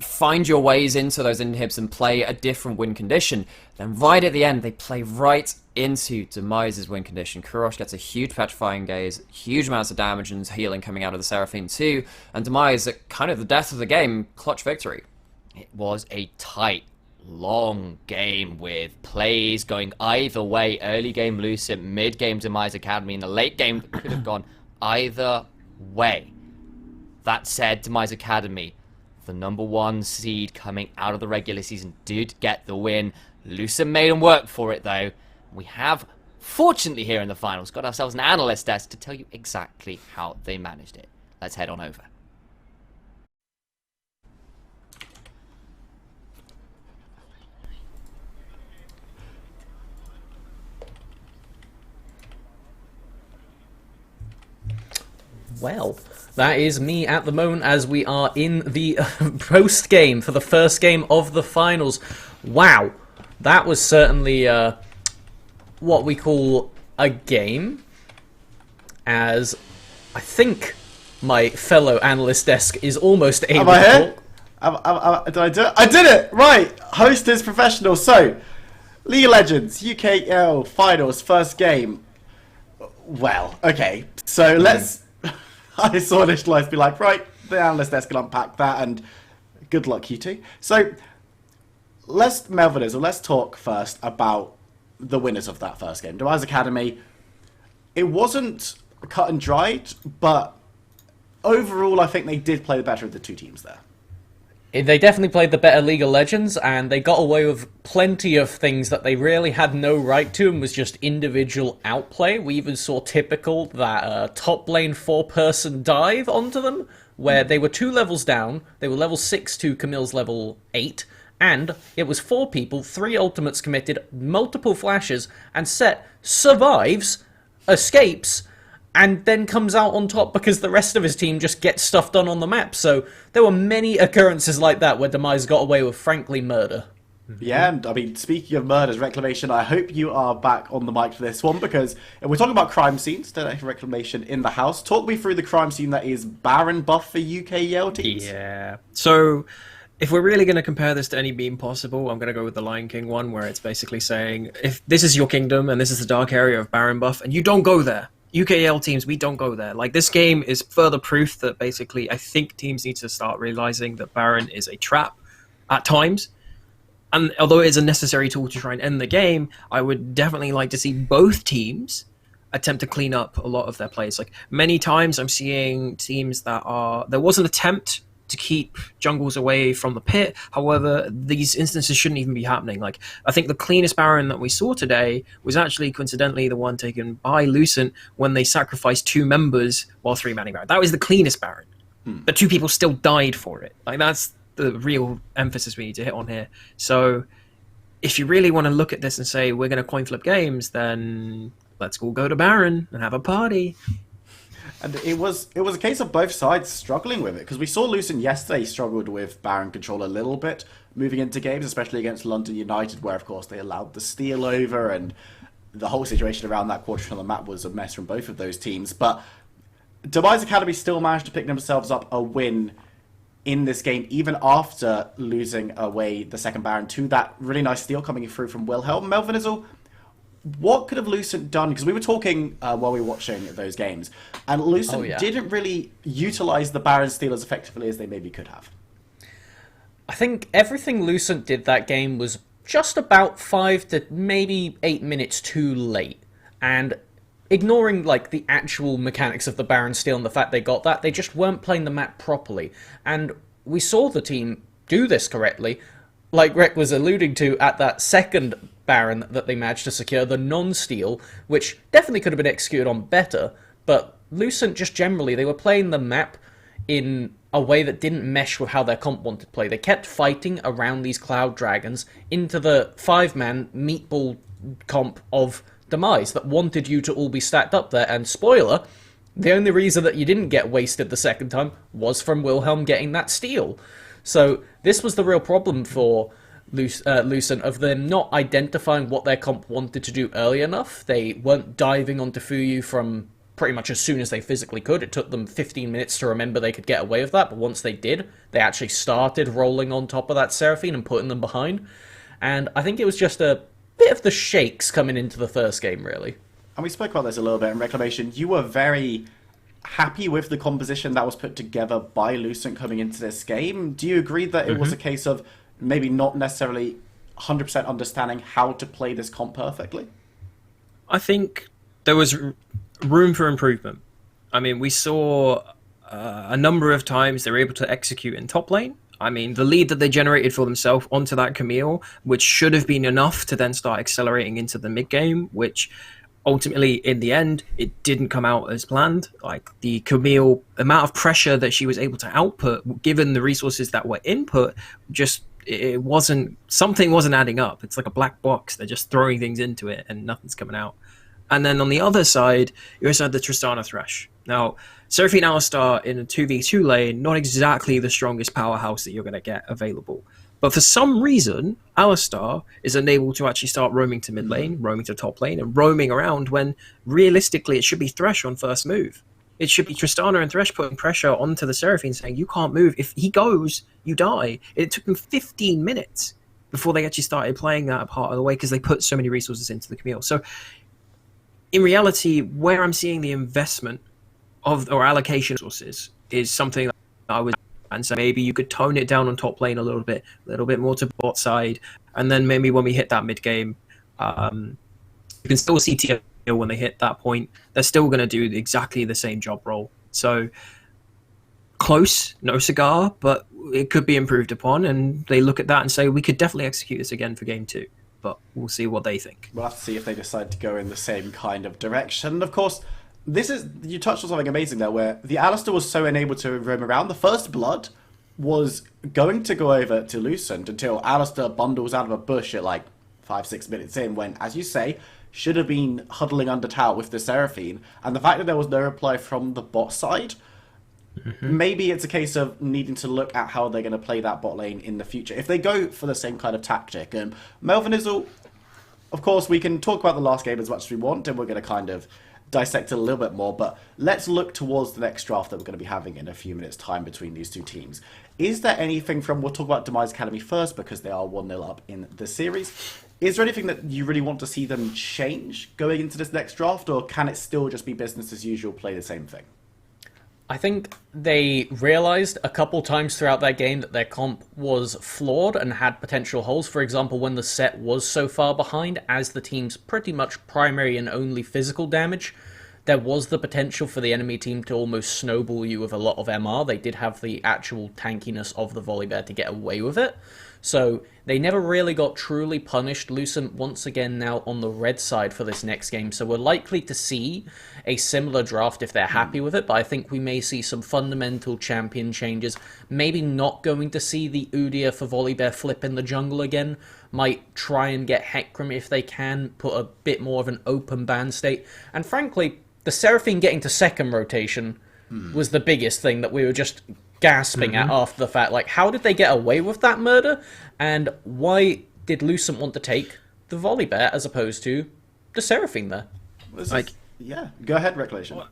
find your ways into those inhibs and play a different win condition. Then right at the end, they play right into Demise's win condition. Korosh gets a huge petrifying gaze, huge amounts of damage and healing coming out of the Seraphine too, and Demise, at kind of the death of the game, clutch victory. It was a tight, long game with plays going either way. Early game Lucent, mid game Demise Academy, and the late game could have gone either way. That said, Demise Academy, the #1 seed coming out of the regular season, did get the win. Lucent made them work for it though. We have, fortunately here in the finals, got ourselves an analyst desk to tell you exactly how they managed it. Let's head on over. Well, that is me at the moment as we are in the post game for the first game of the finals. Wow, that was certainly what we call a game, as I think my fellow analyst desk is almost able Am I to here? talk. Did I do it? I did it! Right! Host is professional. So, League of Legends, UKEL Finals, first game. Well, okay. So, let's... I saw Initialize be like, right, the analyst desk can unpack that, and good luck, you two. So, let's talk first about the winners of that first game. Demise Academy, it wasn't cut and dried, but overall, I think they did play the better of the two teams there. They definitely played the better League of Legends, and they got away with plenty of things that they really had no right to, and was just individual outplay. We even saw typical that top lane 4-person dive onto them, where they were 2 levels down, they were level 6 to Camille's level 8, and it was 4 people, 3 ultimates committed, multiple flashes, and Set survives, escapes, and then comes out on top because the rest of his team just gets stuff done on the map. So there were many occurrences like that where Demise got away with, frankly, murder. Yeah, and I mean, speaking of murders, Reclamation, I hope you are back on the mic for this one, because if we're talking about crime scenes, don't have Reclamation in the house. Talk me through the crime scene that is Baron buff for UKEL teams. Yeah. So, if we're really going to compare this to any meme possible, I'm going to go with the Lion King one, where it's basically saying, if this is your kingdom and this is the dark area of Baron buff, and you don't go there. UKEL teams, we don't go there. Like, this game is further proof that basically I think teams need to start realizing that Baron is a trap at times. And although it is a necessary tool to try and end the game, I would definitely like to see both teams attempt to clean up a lot of their plays. Like, many times I'm seeing teams that are... There was an attempt to keep jungles away from the pit. However, these instances shouldn't even be happening. Like, I think the cleanest Baron that we saw today was actually coincidentally the one taken by Lucent when they sacrificed 2 members while 3-manning Baron. That was the cleanest Baron. But 2 people still died for it. Like, that's the real emphasis we need to hit on here. So if you really want to look at this and say we're going to coin flip games, then let's all go to Baron and have a party. And it was a case of both sides struggling with it, because we saw Lucent yesterday struggled with Baron control a little bit moving into games, especially against London United, where of course they allowed the steal over, and the whole situation around that quadrant on the map was a mess from both of those teams. But Demise Academy still managed to pick themselves up a win in this game, even after losing away the second Baron to that really nice steal coming through from Wilhelm. Melvin Izzle, what could have Lucent done? Because we were talking while we were watching those games, and Lucent didn't really utilize the Baron steal as effectively as they maybe could have. I think everything Lucent did that game was just about 5 to maybe 8 minutes too late. And ignoring like the actual mechanics of the Baron steal and the fact they got that, they just weren't playing the map properly. And we saw the team do this correctly, like Rek was alluding to at that second Baron that they managed to secure, the non-steal, which definitely could have been executed on better, but Lucent just generally, they were playing the map in a way that didn't mesh with how their comp wanted to play. They kept fighting around these Cloud Dragons into the 5-man meatball comp of Demise that wanted you to all be stacked up there, and spoiler, the only reason that you didn't get wasted the second time was from Wilhelm getting that steal. So this was the real problem for Lucent, of them not identifying what their comp wanted to do early enough. They weren't diving onto Fuyu from pretty much as soon as they physically could. It took them 15 minutes to remember they could get away with that, but once they did, they actually started rolling on top of that Seraphine and putting them behind. And I think it was just a bit of the shakes coming into the first game, really. And we spoke about this a little bit in Reclamation. You were very happy with the composition that was put together by Lucent coming into this game. Do you agree that it was a case of maybe not necessarily 100% understanding how to play this comp perfectly? I think there was room for improvement. I mean, we saw a number of times they were able to execute in top lane. I mean, the lead that they generated for themselves onto that Camille, which should have been enough to then start accelerating into the mid game, which ultimately, in the end, it didn't come out as planned. Like, the Camille amount of pressure that she was able to output, given the resources that were input, just something wasn't adding up. It's like a black box. They're just throwing things into it and nothing's coming out. And then on the other side, you also had the Tristana Thresh. Now, Seraphine Alistar in a 2v2 lane, not exactly the strongest powerhouse that you're going to get available. But for some reason, Alistar is unable to actually start roaming to mid lane, roaming to top lane, and roaming around when realistically it should be Thresh on first move. It should be Tristana and Thresh putting pressure onto the Seraphine saying, you can't move. If he goes, you die. It took them 15 minutes before they actually started playing that part of the way because they put so many resources into the Camille. So in reality, where I'm seeing the investment of or allocation of resources is something that I would, and so maybe you could tone it down on top lane a little bit more to bot side, and then maybe when we hit that mid game, you can still see TL when they hit that point, they're still going to do exactly the same job role. So close, no cigar, but it could be improved upon, and they look at that and say we could definitely execute this again for game 2. But we'll see what they think. We'll have to see if they decide to go in the same kind of direction. Of course, you touched on something amazing there, where the Alistar was so unable to roam around. The first blood was going to go over to Lucent until Alistar bundles out of a bush at like 5-6 minutes in, when, as you say, should have been huddling under tower with the Seraphine. And the fact that there was no reply from the bot side, maybe it's a case of needing to look at how they're going to play that bot lane in the future. If they go for the same kind of tactic, Melvin Izzle, of course, we can talk about the last game as much as we want, and we're going to kind of dissect it a little bit more, but let's look towards the next draft that we're going to be having in a few minutes' time between these two teams. Is there anything we'll talk about Demise Academy first, because they are 1-0 up in the series. Is there anything that you really want to see them change going into this next draft, or can it still just be business as usual, play the same thing? I think they realized a couple times throughout that game that their comp was flawed and had potential holes. For example, when the set was so far behind as the team's pretty much primary and only physical damage, there was the potential for the enemy team to almost snowball you with a lot of MR. They did have the actual tankiness of the Volibear to get away with it. So they never really got truly punished. Lucent once again now on the red side for this next game. So we're likely to see a similar draft if they're happy with it. But I think we may see some fundamental champion changes. Maybe not going to see the Udyr for Volibear flip in the jungle again. Might try and get Hecarim if they can. Put a bit more of an open ban state. And frankly, the Seraphine getting to second rotation was the biggest thing that we were just gasping at after the fact. Like, how did they get away with that murder? And why did Lucent want to take the Volibear as opposed to the Seraphine there? Yeah, go ahead, Recolation.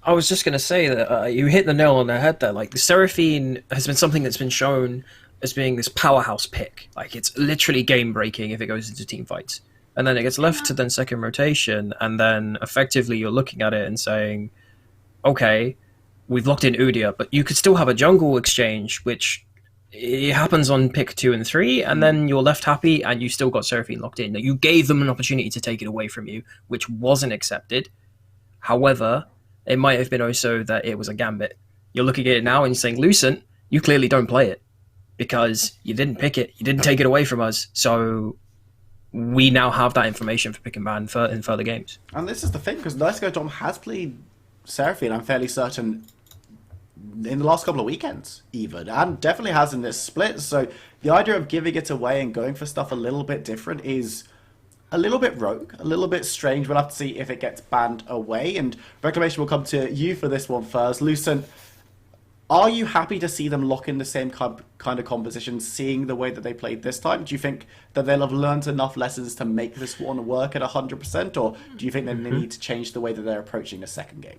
I was just going to say that you hit the nail on the head there. Like, the Seraphine has been something that's been shown as being this powerhouse pick. Like, it's literally game-breaking if it goes into team fights. And then it gets left to then second rotation, and then effectively you're looking at it and saying, okay, we've locked in Udyr, but you could still have a jungle exchange, which it happens on pick 2 and 3, and then you're left happy and you still got Seraphine locked in. Now, you gave them an opportunity to take it away from you, which wasn't accepted. However, it might have been also that it was a gambit. You're looking at it now and you're saying, Lucent, you clearly don't play it because you didn't pick it. You didn't take it away from us. So we now have that information for pick and ban in further games. And this is the thing, because Nice Guy Dom has played Seraphine, I'm fairly certain, in the last couple of weekends, even, and definitely has in this split. So the idea of giving it away and going for stuff a little bit different is a little bit rogue, a little bit strange. We'll have to see if it gets banned away. And Reclamation will come to you for this one first. Lucent, are you happy to see them lock in the same kind of composition, seeing the way that they played this time? Do you think that they'll have learned enough lessons to make this one work at 100%, or do you think that they need to change the way that they're approaching the second game?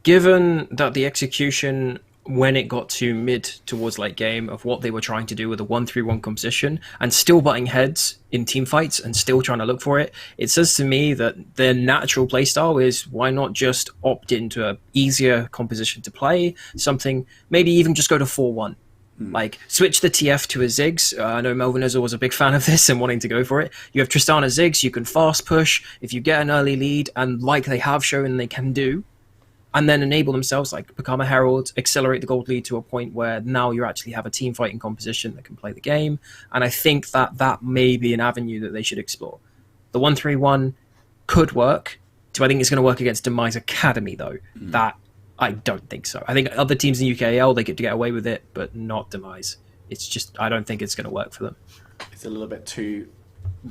Given that the execution, when it got to mid towards late game, of what they were trying to do with a 1-3-1 composition and still butting heads in team fights and still trying to look for it, it says to me that their natural playstyle is, why not just opt into a easier composition to play, something, maybe even just go to 4-1. Like, switch the TF to a Ziggs. I know Melvin Izzo was a big fan of this and wanting to go for it. You have Tristana Ziggs, you can fast push if you get an early lead, and like they have shown they can do, and then enable themselves, like become a Herald, accelerate the gold lead to a point where now you actually have a team fighting composition that can play the game. And I think that may be an avenue that they should explore. The 1-3-1 could work. Do I think it's going to work against Demise Academy, though? That I don't think so. I think other teams in UKEL, they get to get away with it, but not Demise. It's just, I don't think it's going to work for them. It's a little bit too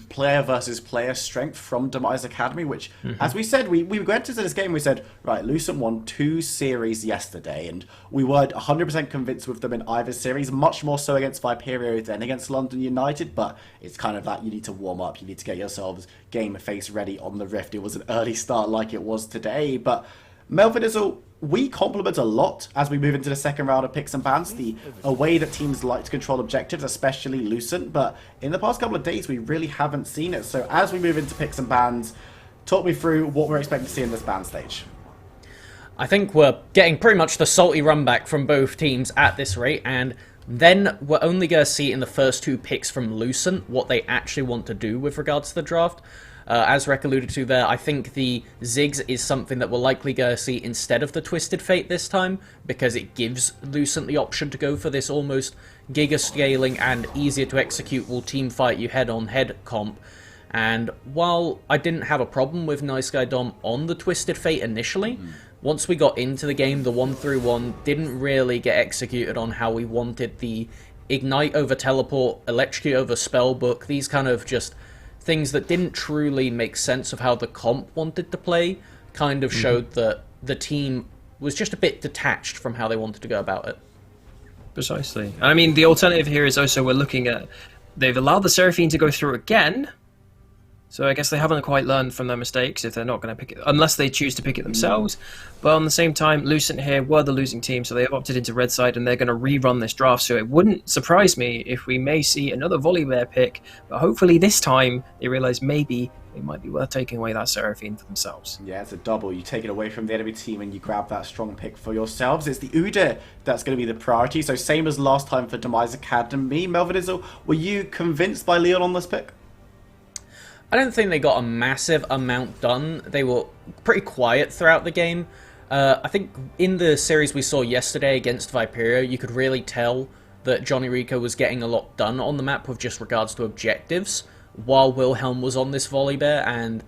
player versus player strength from Demise Academy, which, as we said, we went into this game, we said, right, Lucent won 2 series yesterday, and we weren't 100% convinced with them in either series, much more so against Viperio than against London United, but it's kind of that you need to warm up, you need to get yourselves game face ready on the Rift. It was an early start like it was today, but Melvin Izzo, we compliment a lot as we move into the second round of picks and bans, a way that teams like to control objectives, especially Lucent, but in the past couple of days we really haven't seen it. So as we move into picks and bans, talk me through what we're expecting to see in this ban stage. I think we're getting pretty much the salty run back from both teams at this rate, and then we're only going to see in the first 2 picks from Lucent what they actually want to do with regards to the draft. As Rek alluded to there, I think the Ziggs is something that we're likely going to see instead of the Twisted Fate this time, because it gives Lucent the option to go for this almost giga-scaling and easier to execute will team fight you head-on-head comp. And while I didn't have a problem with Nice Guy Dom on the Twisted Fate initially, once we got into the game, the 1-3-1 didn't really get executed on how we wanted. The Ignite over Teleport, Electrocute over Spellbook, these kind of just things that didn't truly make sense of how the comp wanted to play, kind of showed that the team was just a bit detached from how they wanted to go about it. Precisely. I mean, the alternative here is also we're looking at, they've allowed the Seraphine to go through again, so I guess they haven't quite learned from their mistakes if they're not going to pick it, unless they choose to pick it themselves. But on the same time, Lucent here were the losing team, so they have opted into red side, and they're going to rerun this draft. So it wouldn't surprise me if we may see another Volibear pick, but hopefully this time they realise maybe it might be worth taking away that Seraphine for themselves. Yeah, it's a double. You take it away from the enemy team and you grab that strong pick for yourselves. It's the Udyr that's going to be the priority. So same as last time for Demise Academy. Melvin Izzo, were you convinced by Leon on this pick? I don't think they got a massive amount done. They were pretty quiet throughout the game. I think in the series we saw yesterday against Viperio, you could really tell that Johnny Rico was getting a lot done on the map with just regards to objectives, while Wilhelm was on this Volibear, and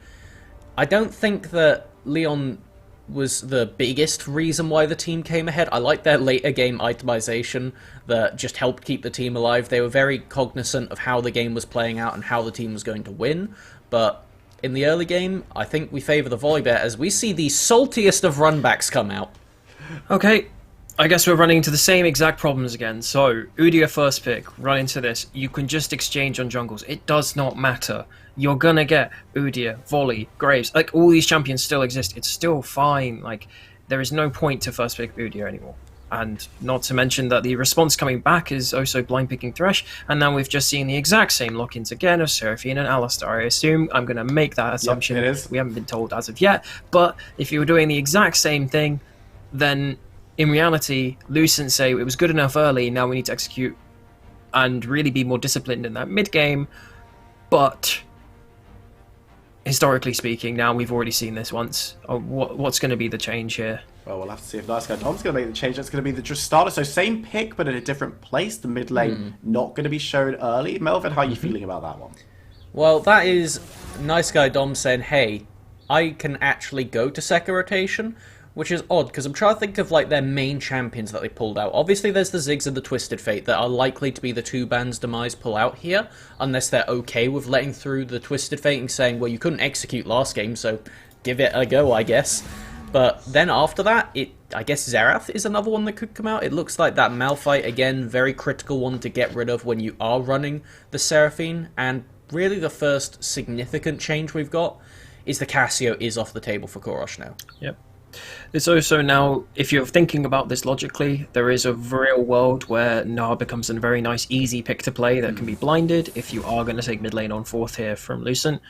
I don't think that Leon was the biggest reason why the team came ahead. I like their later game itemization that just helped keep the team alive. They were very cognizant of how the game was playing out and how the team was going to win, but in the early game, I think we favour the Volibear as we see the saltiest of runbacks come out. Okay, I guess we're running into the same exact problems again. So, Udyr first pick, run into this. You can just exchange on jungles. It does not matter. You're gonna get Udyr, Volley, Graves. Like, all these champions still exist. It's still fine. Like, there is no point to first pick Udyr anymore. And not to mention that the response coming back is also blind picking Thresh, and now we've just seen the exact same lock-ins again of Seraphine and Alistar. I assume I'm going to make that assumption. Yep, it is. We haven't been told as of yet, but if you were doing the exact same thing, then in reality, Lucent say it was good enough early, now we need to execute and really be more disciplined in that mid-game, but historically speaking, now we've already seen this once. What's going to be the change here? Well, we'll have to see if Nice Guy Dom's going to make the change. That's going to be the Tristana. So same pick, but in a different place. The mid lane not going to be shown early. Melvin, how are you feeling about that one? Well, that is Nice Guy Dom saying, hey, I can actually go to second rotation, which is odd, because I'm trying to think of like their main champions that they pulled out. Obviously, there's the Ziggs and the Twisted Fate that are likely to be the two bans Demise pull out here, unless they're okay with letting through the Twisted Fate and saying, well, you couldn't execute last game, so give it a go, I guess. But then after that, I guess Xerath is another one that could come out. It looks like that Malphite, again, very critical one to get rid of when you are running the Seraphine. And really the first significant change we've got is the Cassio is off the table for Korosh now. Yep. It's also now, if you're thinking about this logically, there is a real world where Gnar becomes a very nice, easy pick to play that can be blinded if you are going to take mid lane on fourth here from Lucent.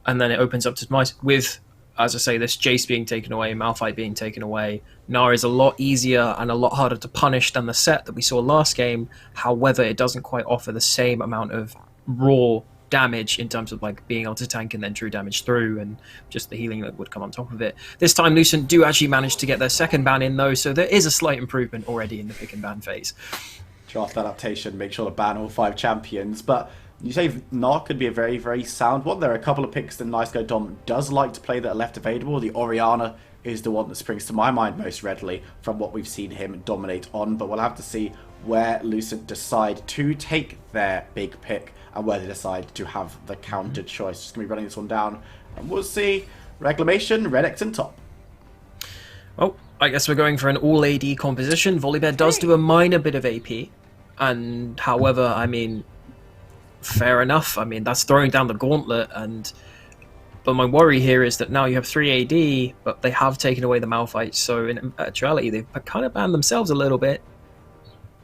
And then it opens up to Demise with as I say, this Jace being taken away, Malphite being taken away, Nara is a lot easier and a lot harder to punish than the set that we saw last game. However, it doesn't quite offer the same amount of raw damage in terms of like being able to tank and then true damage through and just the healing that would come on top of it. This time Lucent do actually manage to get their second ban in though, so there is a slight improvement already in the pick and ban phase. Draft adaptation, make sure to ban all 5 champions, but you say Narc could be a very, very sound one. There are a couple of picks that Nice Guy Dom does like to play that are left available. The Orianna is the one that springs to my mind most readily from what we've seen him dominate on, but we'll have to see where Lucent decide to take their big pick and where they decide to have the counter choice. Just going to be running this one down, and we'll see. Reclamation, Redexon top. Oh, I guess we're going for an all AD composition. Volibear does do a minor bit of AP, and however, I mean, fair enough. I mean, that's throwing down the gauntlet, but my worry here is that now you have 3 AD, but they have taken away the Malphite, so in actuality, they've kind of banned themselves a little bit.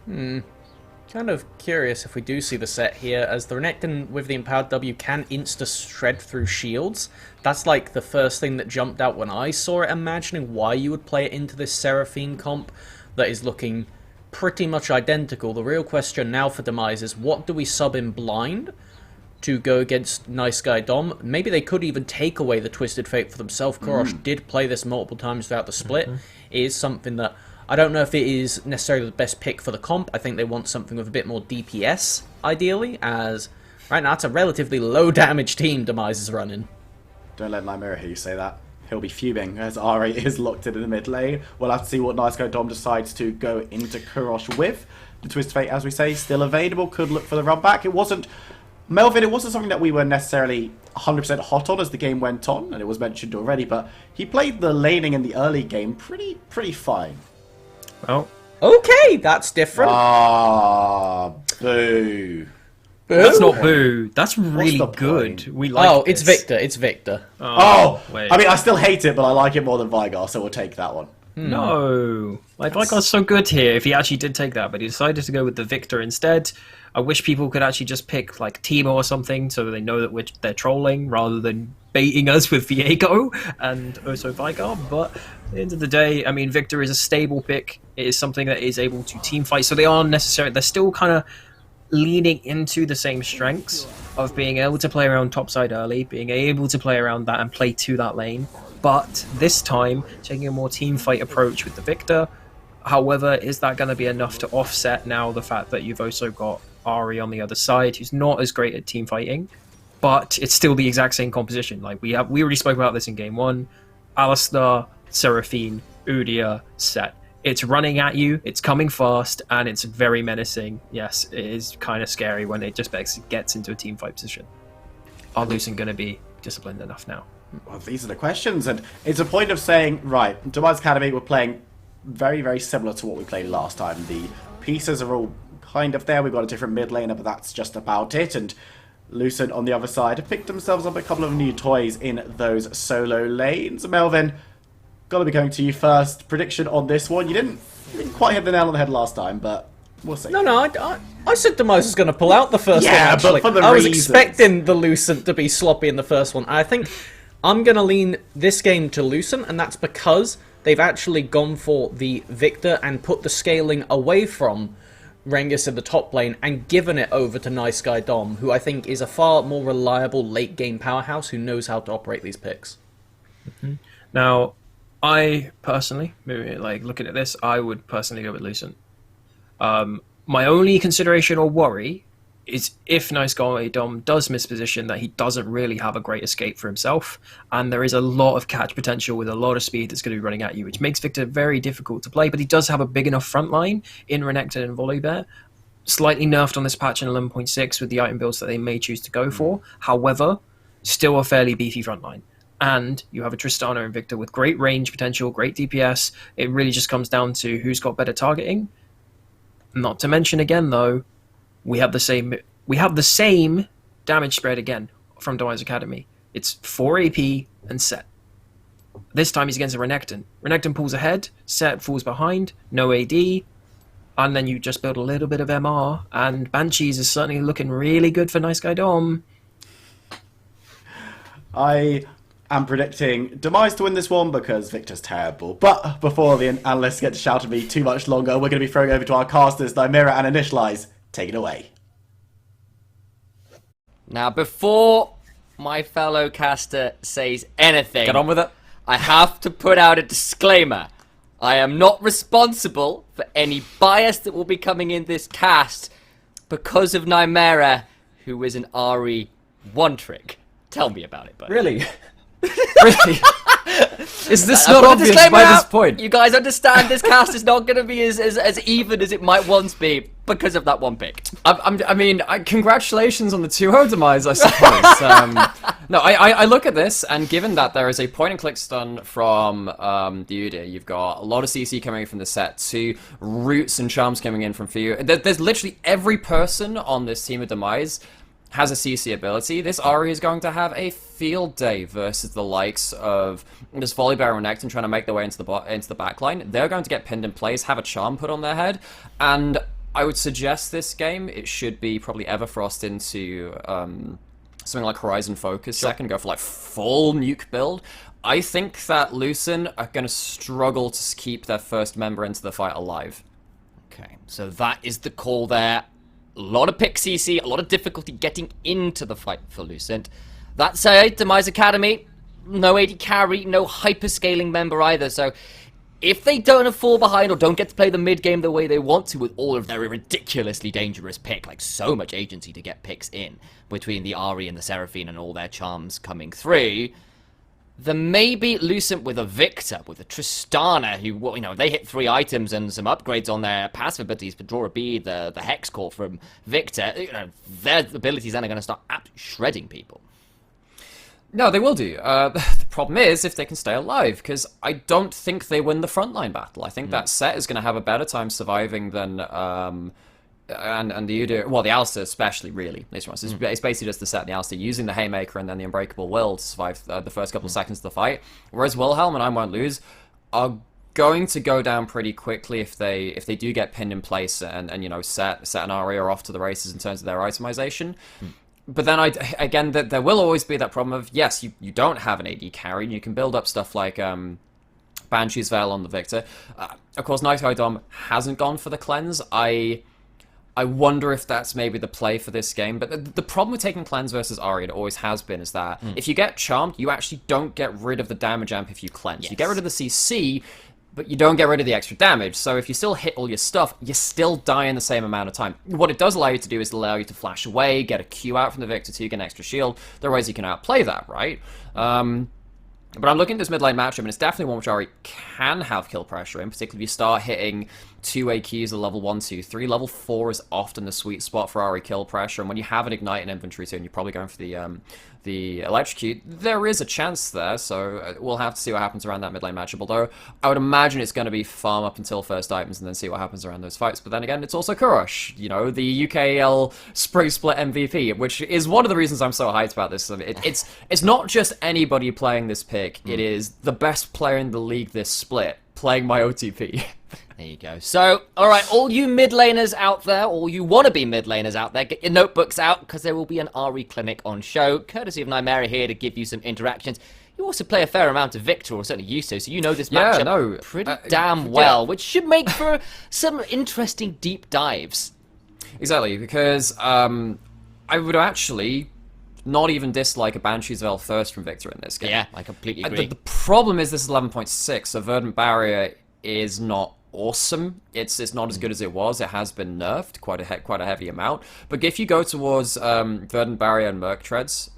Kind of curious if we do see the set here, as the Renekton with the Empowered W can insta-shred through shields. That's like the first thing that jumped out when I saw it, imagining why you would play it into this Seraphine comp that is looking pretty much identical. The real question now for Demise is, what do we sub in blind to go against Nice Guy Dom? Maybe they could even take away the Twisted Fate for themselves. Korosh did play this multiple times throughout the split. It is something that I don't know if it is necessarily the best pick for the comp. I think they want something with a bit more DPS, ideally, as right now it's a relatively low damage team Demise is running. Don't let Nymera hear you say that. He'll be fuming as R8 is locked in the mid lane. We'll have to see what Nice Guy Dom decides to go into Korosh with. The Twist Fate, as we say, still available. Could look for the run back. It wasn't... Melvin, it wasn't something that we were necessarily 100% hot on as the game went on, and it was mentioned already, but he played the laning in the early game pretty fine. Well, Okay, that's different. Ah, boo. that's not boo. That's really the good. point? We like It's this. Victor. It's Victor. Oh, wait. I mean, I still hate it, but I like it more than Vigar, so we'll take that one. No. Like, Vigar's so good here if he actually did take that, but he decided to go with the Victor instead. I wish people could actually just pick, like, Timo or something so they know that they're trolling rather than baiting us with Viego and also Vigar. But at the end of the day, I mean, Victor is a stable pick. It is something that is able to team fight, so they aren't necessarily... They're still kind of leaning into the same strengths of being able to play around topside early, being able to play around that and play to that lane, but this time taking a more team fight approach with the Victor. However, is that going to be enough to offset now the fact that you've also got Ari on the other side, who's not as great at team fighting, but it's still the exact same composition. Like we already spoke about this in game 1. Alistar, Seraphine, Udyr, set. It's running at you, it's coming fast, and it's very menacing. Yes, it is kind of scary when it just gets into a team fight position. Are Lucent going to be disciplined enough now? Well, these are the questions, and it's a point of saying, right, Demise Academy, we're playing very similar to what we played last time. The pieces are all kind of there. We've got a different mid laner, but that's just about it. And Lucent on the other side have picked themselves up a couple of new toys in those solo lanes. Melvin, gotta be going to you first. Prediction on this one. You didn't quite hit the nail on the head last time, but we'll see. No, I said Demise was going to pull out the first one, Yeah, but actually. for the I was reasons. expecting the Lucent to be sloppy in the first one. I think I'm going to lean this game to Lucent, and that's because they've actually gone for the Victor and put the scaling away from Rengus in the top lane and given it over to Nice Guy Dom, who I think is a far more reliable late-game powerhouse who knows how to operate these picks. Now, I personally, maybe like looking at this, I would personally go with Lucent. My only consideration or worry is if Nice Guy Dom does miss position, that he doesn't really have a great escape for himself, and there is a lot of catch potential with a lot of speed that's going to be running at you, which makes Victor very difficult to play, but he does have a big enough front line in Renekton and Volibear. Slightly nerfed on this patch in 11.6 with the item builds that they may choose to go for. However, still a fairly beefy front line. And you have a Tristana and Victor with great range potential, great DPS. It really just comes down to who's got better targeting. Not to mention again though, we have the same damage spread again from Demise Academy. It's 4 AP and Set. This time he's against a Renekton. Renekton pulls ahead, Set falls behind, no AD, and then you just build a little bit of MR, and Banshees is certainly looking really good for Nice Guy Dom. I am predicting Demise to win this one because Victor's terrible. But before the analysts get to shout at me too much longer, we're going to be throwing over to our casters, Nymeria and Initialize. Take it away. Now, before my fellow caster says anything, Get on with it. I have to put out a disclaimer. I am not responsible for any bias that will be coming in this cast because of Nymeria, who is an RE one-trick. Tell me about it, buddy. Really? Really? Is this I'll not put a obvious disclaimer by this out. point? You guys understand this cast is not going to be as even as it might once be because of that one pick. I mean, congratulations on the 2-0 demise, I suppose. No, I look at this, and given that there is a point-and-click stun from the Udyr, you've got a lot of CC coming in from the set, 2 roots and charms coming in from Few. There's literally every person on this team of demise has a CC ability. This Ahri is going to have a field day versus the likes of this Volibear or Necton trying to make their way into the backline. They're going to get pinned in place, have a charm put on their head, and I would suggest this game, it should be probably Everfrost into something like Horizon Focus second, go for like full nuke build. I think that Lucent are going to struggle to keep their first member into the fight alive. Okay, so that is the call there. A lot of pick CC, a lot of difficulty getting into the fight for Lucent. That said, Demise Academy, no AD carry, no hyper-scaling member either, so if they don't fall behind or don't get to play the mid-game the way they want to with all of their ridiculously dangerous pick, like so much agency to get picks in between the Ahri and the Seraphine and all their charms coming through, then maybe Lucent with a Victor, with a Tristana, who, you know, they hit 3 items and some upgrades on their passive abilities for Draw a Bead, the Hex Core from Victor, you know, their abilities then are going to start absolutely shredding people. No, they will do. The problem is if they can stay alive, because I don't think they win the frontline battle. I think that set is going to have a better time surviving than and the Udyr, well, the Alistair especially, really. It's basically just the set and the Alistair using the Haymaker and then the Unbreakable Will to survive the first couple of seconds of the fight. Whereas Wilhelm and I Won't Lose are going to go down pretty quickly if they do get pinned in place and you know, set and Ahri are off to the races in terms of their itemization. But then, again, there will always be that problem of, yes, you don't have an AD carry, and you can build up stuff like Banshee's Veil on the Victor. Of course, Night Eye Dom hasn't gone for the cleanse. I wonder if that's maybe the play for this game. But the problem with taking cleanse versus Ahri, it always has been, is that if you get charmed, you actually don't get rid of the damage amp if you cleanse. Yes. You get rid of the CC, but you don't get rid of the extra damage. So if you still hit all your stuff, you still die in the same amount of time. What it does allow you to do is allow you to flash away, get a Q out from the Victor to get an extra shield. There are ways you can outplay that, right? But I'm looking at this mid lane matchup, and it's definitely one which Ahri can have kill pressure in, particularly if you start hitting 2 AQs at level 1, 2, 3. Level 4 is often the sweet spot for Ahri kill pressure, and when you have an Ignite in inventory too, and you're probably going for the Electrocute, there is a chance there, so we'll have to see what happens around that mid lane matchup, although I would imagine it's going to be farm up until first items and then see what happens around those fights. But then again, it's also Kurosh, you know, the UKEL Spring Split MVP, which is one of the reasons I'm so hyped about this. I mean, it's not just anybody playing this pick, it is the best player in the league this split playing my OTP. There you go. So, alright, all you mid laners out there, all you wannabe mid laners out there, get your notebooks out, because there will be an RE clinic on show, courtesy of Nymeria here to give you some interactions. You also play a fair amount of Victor, or certainly used to, so you know this matchup pretty damn well, which should make for some interesting deep dives. Exactly, because I would actually not even dislike a Banshee's Veil first from Victor in this game. Yeah, I completely agree. The problem is this is 11.6, so Verdant Barrier is not awesome. It's not as good as it was. It has been nerfed quite a heavy amount. But if you go towards Verdant Barrier and Merc Treads,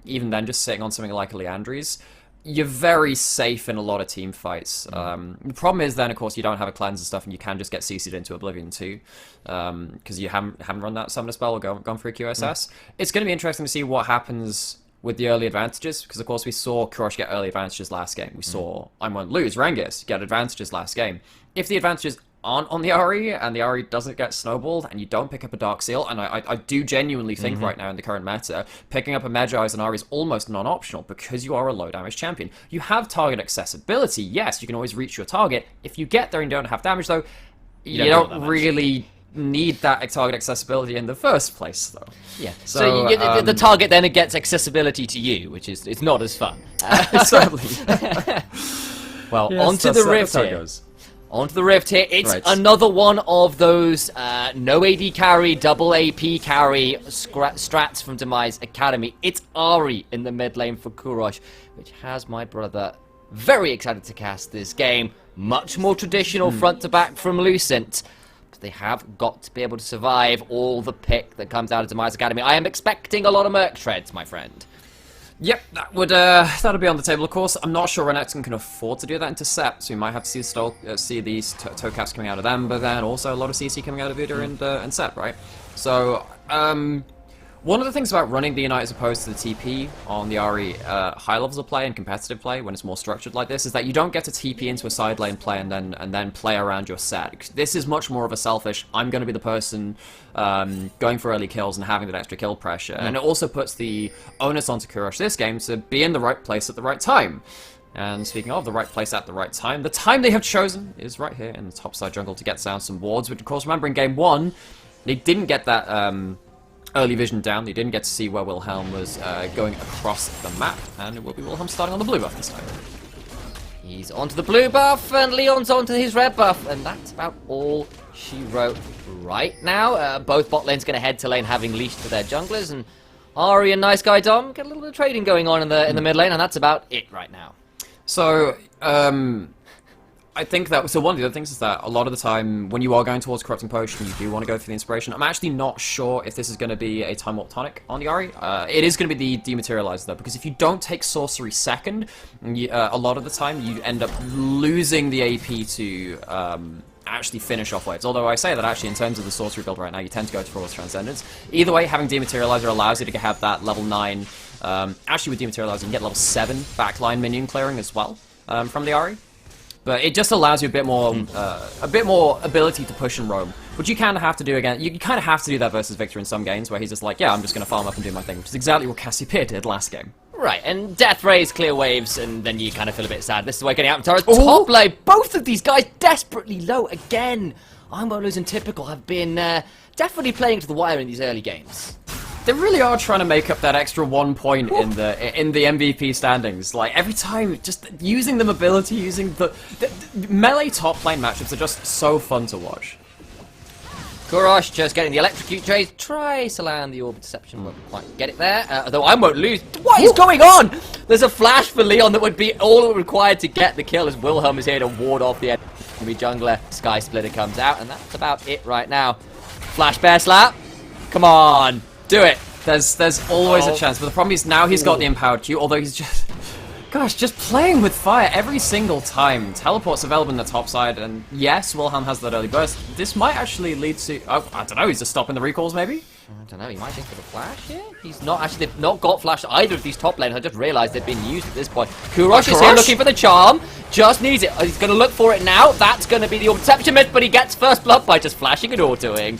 even then just sitting on something like a Leandri's, you're very safe in a lot of team fights. The problem is then, of course, you don't have a cleanse and stuff, and you can just get CC'd into Oblivion too, because you haven't run that Summoner spell or gone through QSS. It's going to be interesting to see what happens with the early advantages, because of course we saw Kurosh get early advantages last game. We saw I Won't Lose, Rengis get advantages last game. If the advantages aren't on the Ahri, and the Ahri doesn't get snowballed, and you don't pick up a Dark Seal, and I do genuinely think right now in the current meta, picking up a Magi's and Ahri is almost non-optional, because you are a low damage champion. You have target accessibility, yes, you can always reach your target. If you get there and don't have damage though, you don't really need that target accessibility in the first place, though. Yeah. So, So, the target then gets accessibility to you, which is it's not as fun. Certainly. Well, Yes, onto the that's Rift how it here. goes. Onto the Rift here. It's Right. another one of those no AD carry, double AP carry strats from Demise Academy. It's Ari in the mid lane for Kurosh, which has my brother very excited to cast this game. Much more traditional front to back from Lucent. But they have got to be able to survive all the pick that comes out of Demise Academy. I am expecting a lot of Merc Treads, my friend. Yep, that'll be on the table, of course. I'm not sure Renekton can afford to do that into Sep, so we might have to see these toe caps coming out of them, but then also a lot of CC coming out of Uda and Sep, right? So, one of the things about running the Unite as opposed to the TP on the RE high levels of play and competitive play when it's more structured like this is that you don't get to TP into a side lane play and then play around your set. This is much more of a selfish, I'm going to be the person going for early kills and having that extra kill pressure. And it also puts the onus onto Kurosh this game to be in the right place at the right time. And speaking of the right place at the right time, the time they have chosen is right here in the top side jungle to get down some wards, which of course, remember in game 1, they didn't get that early vision down. They didn't get to see where Wilhelm was going across the map, and it will be Wilhelm starting on the blue buff this time. He's onto the blue buff, and Leon's onto his red buff, and that's about all she wrote right now. Both bot lanes going to head to lane, having leashed for their junglers, and Ari and Nice Guy Dom get a little bit of trading going on in the mid lane, and that's about it right now. So, I think that, so one of the other things is that a lot of the time, when you are going towards Corrupting Potion, you do want to go for the Inspiration. I'm actually not sure if this is going to be a Time Warp Tonic on the Ari. It is going to be the Dematerializer, though, because if you don't take Sorcery second, a lot of the time, you end up losing the AP to actually finish off waves. Although I say that actually in terms of the Sorcery build right now, you tend to go towards Transcendence. Either way, having Dematerializer allows you to have that level 9. Actually, with Dematerializer, you can get level 7 backline minion clearing as well from the Ari. But it just allows you a bit more ability to push and roam, which you kind of have to do again. You kind of have to do that versus Victor in some games, where he's just like, yeah, I'm just going to farm up and do my thing, which is exactly what Cassiopeia did last game. Right, and Death Rays clear waves, and then you kind of feel a bit sad. This is why getting out in Tara's top lane. Both of these guys desperately low again. Lose and Typical have been definitely playing to the wire in these early games. They really are trying to make up that extra 1 point in the MVP standings. Like, every time, just using the mobility, using the melee top lane matchups are just so fun to watch. Kurosh just getting the electrocute trade, tries to land the Orb Deception, won't quite get it there, although I won't lose. What is going on? There's a flash for Leon that would be all required to get the kill, as Wilhelm is here to ward off the enemy jungler. Sky Splitter comes out, and that's about it right now. Flash Bear Slap, come on. Do it. There's always a chance, but the problem is now he's got the empowered Q, although he's just... Gosh, just playing with fire every single time. Teleport's available in the top side, and yes, Wilhelm has that early burst. This might actually lead to... Oh, I don't know, he's just stopping the recalls, maybe? I don't know, he might think for the flash here. He's not actually, they've not got flash either of these top lanes. I just realised they've been used at this point. Kurosh is here looking for the charm. Just needs it. He's going to look for it now. That's going to be the Orb Deception myth, but he gets first blood by just flashing and autoing.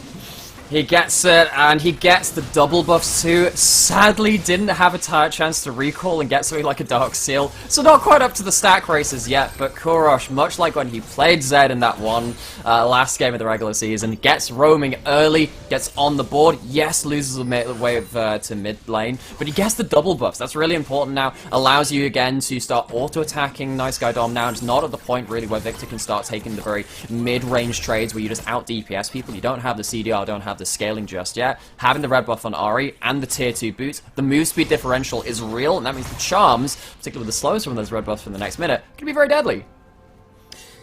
He gets it, and he gets the double buffs too. Sadly, didn't have a chance to recall and get something like a Dark Seal. So not quite up to the stack races yet, but Kurosh, much like when he played Zed in that one last game of the regular season, gets roaming early, gets on the board. Yes, loses a wave to mid lane, but he gets the double buffs. That's really important now. Allows you again to start auto-attacking Nice Guy Dom now. It's not at the point really where Victor can start taking the very mid-range trades where you just out-DPS people. You don't have the CDR, don't have the scaling just yet. Having the red buff on Ari and the tier 2 boots, the move speed differential is real, and that means the charms, particularly the slows from those red buffs from the next minute, can be very deadly.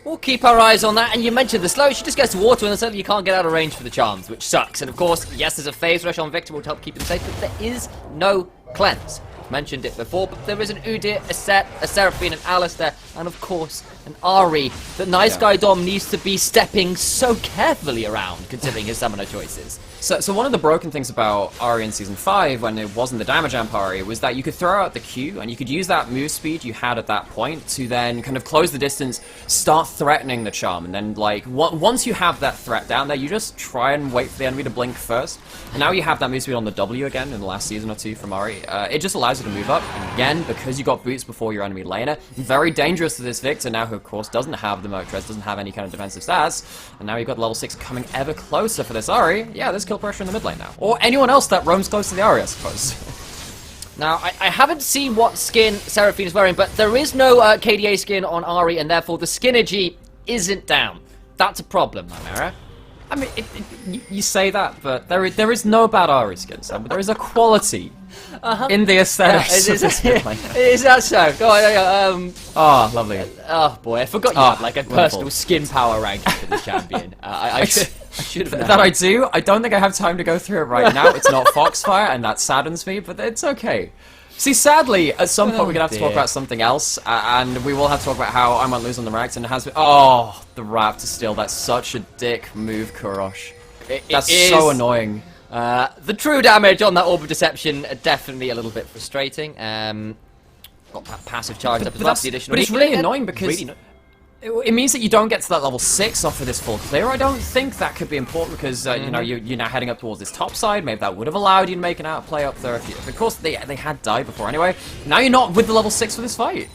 We'll keep our eyes on that, and you mentioned the slow. She just gets to water, and suddenly you can't get out of range for the charms, which sucks. And of course, yes, there's a phase rush on Victor, will help keep him safe, but there is no cleanse. Mentioned it before, but there is an Udyr, a Set, a Seraphine, an Alistair, and of course an Ari that Nice Guy Dom needs to be stepping so carefully around, considering his summoner choices. So one of the broken things about Ari in Season 5, when it wasn't the damage amp Ari, was that you could throw out the Q, and you could use that move speed you had at that point to then kind of close the distance, start threatening the charm, and then, like, once you have that threat down there, you just try and wait for the enemy to blink first. And now you have that move speed on the W again in the last season or two from Ari. It just allows you to move up, and again, because you got boots before your enemy laner, very dangerous to this Victor now, who of course, doesn't have the Motores, doesn't have any kind of defensive stats. And now you've got level 6 coming ever closer for this Ahri. Yeah, there's kill pressure in the mid lane now. Or anyone else that roams close to the Ahri, I suppose. Now, I haven't seen what skin Seraphine is wearing, but there is no KDA skin on Ahri, and therefore the Skinergy isn't down. That's a problem, Chimera. I mean, you say that, but there is no bad Ahri skins. There is a quality in the aesthetics of this mid lane. Is that so? Go on, Oh, lovely. oh boy, I forgot you had like a personal skin power ranking for the champion. I should have known. That I do. I don't think I have time to go through it right now. It's not Foxfire, and that saddens me, but it's okay. See, sadly, at some point we're going to have to talk about something else, and we will have to talk about how I might lose on the React, and it has been... Oh, the Raptor steal. That's such a dick move, Kurosh. That's so annoying. The true damage on that Orb of Deception, definitely a little bit frustrating. Got that passive charge up as well for the additional... But it's really annoying because... It means that you don't get to that level 6 off of this full clear. I don't think that could be important because, you know, you're now heading up towards this top side. Maybe that would have allowed you to make an outplay up there. Of course, they had died before anyway. Now you're not with the level 6 for this fight.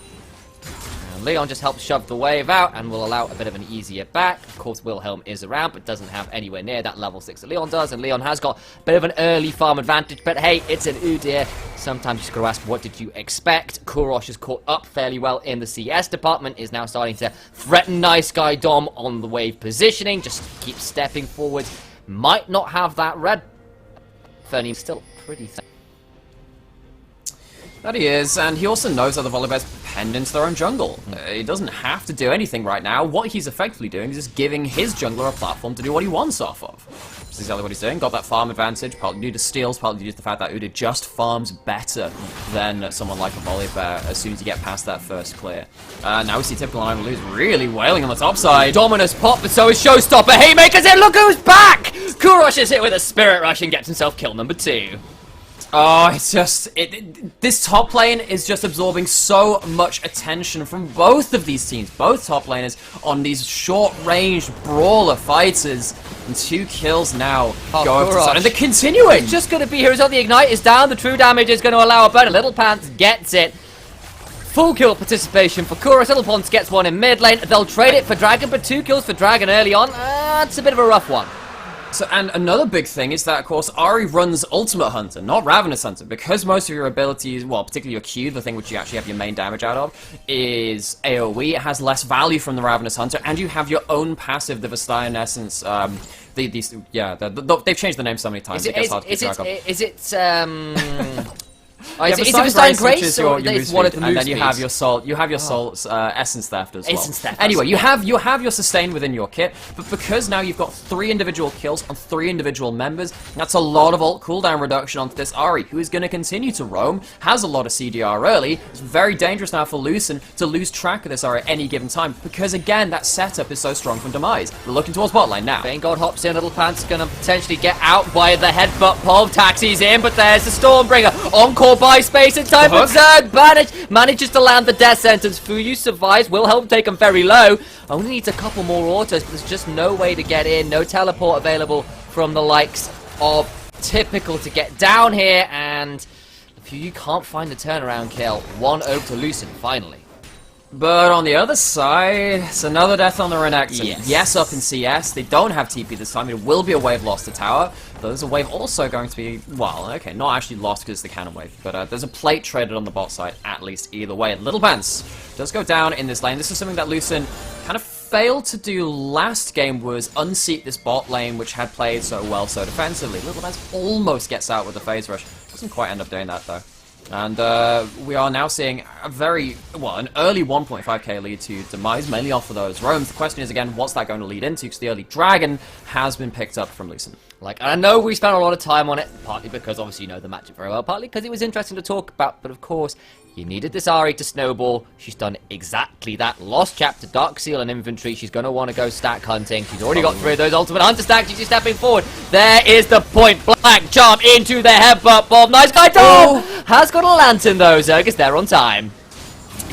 Leon just helps shove the wave out and will allow a bit of an easier back. Of course, Wilhelm is around, but doesn't have anywhere near that level 6 that Leon does, and Leon has got a bit of an early farm advantage, but hey, it's an Udyr. Sometimes you just gotta ask, what did you expect? Kurosh is caught up fairly well in the CS department, is now starting to threaten Nice Guy Dom on the wave positioning, just keep stepping forward. Might not have that red. Fernie's still pretty thin. That he is, and he also knows that the Volibear's penned into their own jungle. He doesn't have to do anything right now. What he's effectively doing is just giving his jungler a platform to do what he wants off of. That's exactly what he's doing. Got that farm advantage, partly due to steals, partly due to the fact that Udyr just farms better than someone like a Volibear as soon as you get past that first clear. Now we see typical Iron Lose really wailing on the top side. Dominus pop, but so is Showstopper. Haymaker's in, look who's back! Kurosh is hit with a Spirit Rush and gets himself kill number 2. Oh, it's just... this top lane is just absorbing so much attention from both of these teams. Both top laners on these short-range brawler fighters. And 2 kills now go up to side. And they're continuing! It's just going to be here as well. The Ignite is down. The true damage is going to allow a burn. Little Pants gets it. Full kill participation for Kurosh. Little Pants gets one in mid lane. They'll trade it for Dragon, but 2 kills for Dragon early on. It's a bit of a rough one. So, and another big thing is that, of course, Ahri runs Ultimate Hunter, not Ravenous Hunter, because most of your abilities, well, particularly your Q, the thing which you actually have your main damage out of, is AoE. It has less value from the Ravenous Hunter, and you have your own passive, the Vestayan Essence. They've changed the name so many times. It gets hard to keep track of. Is it Is it Vestayan Grace, or or is one of the and then moves you have your soul. You have your soul's essence theft as well. Essence theft, Anyway, you have your sustain within your kit, but because now you've got 3 individual kills on 3 individual members, that's a lot of ult cooldown reduction onto this Ahri, who is going to continue to roam, has a lot of CDR early. It's very dangerous now for Lucent to lose track of this Ahri at any given time, because again, that setup is so strong from Demise. We're looking towards bot lane now. Vanguard hops in, Little Pants gonna potentially get out by the headbutt pole. Taxi's in, but there's the Stormbringer. Encore buy space in time, but Zerg manages to land the death sentence. Fuyu survives, Wilhelm take him very low. Only needs a couple more autos, but there's just no way to get in. No teleport available from the likes of Typical to get down here, and Fuyu can't find the turnaround kill. 1 over to Lucent, finally. But on the other side, it's another death on the Renekton. Yes. Yes, up in CS. They don't have TP this time. It will be a wave lost to tower. Though there's a wave also going to be, well, okay, not actually lost because it's the cannon wave. But there's a plate traded on the bot side, at least either way. Little Pants does go down in this lane. This is something that Lucent kind of failed to do last game, was unseat this bot lane, which had played so well so defensively. Little Pants almost gets out with the phase rush. Doesn't quite end up doing that, though. And we are now seeing an early 1.5k lead to Demise, mainly off of those roams. The question is, again, what's that going to lead into? Because the early Dragon has been picked up from Lucent. I know we spent a lot of time on it, partly because obviously you know the matchup very well, partly because it was interesting to talk about, but of course, you needed this Ahri to snowball. She's done exactly that. Lost chapter, Dark Seal and Infantry. She's going to want to go stack hunting. She's already got 3 of those Ultimate Hunter stacks. She's just stepping forward. There is the point blank jump into the headbutt bomb. Nice guy, Tom! Has got a lantern though. Zerg is there on time.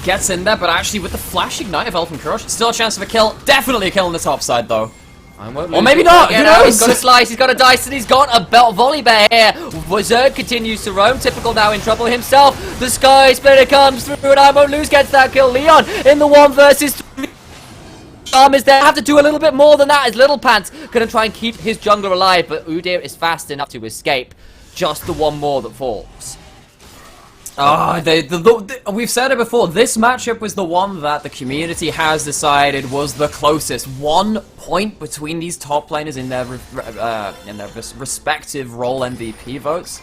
Gets in there, but actually with the flash ignite of Elfin Kurosh, still a chance of a kill. Definitely a kill on the top side though. Or maybe not, who knows? He's got a slice, he's got a dice, and he's got a belt volley bear here. Zerg continues to roam, Typical now in trouble himself. The Sky Splitter comes through, and I won't lose, gets that kill. Leon in the 1 versus 3 charm is there. Have to do a little bit more than that as Little Pants gonna try and keep his jungler alive, but Udyr is fast enough to escape. Just the one more that falls. We've said it before, this matchup was the one that the community has decided was the closest. 1 point between these top laners in their respective role MVP votes.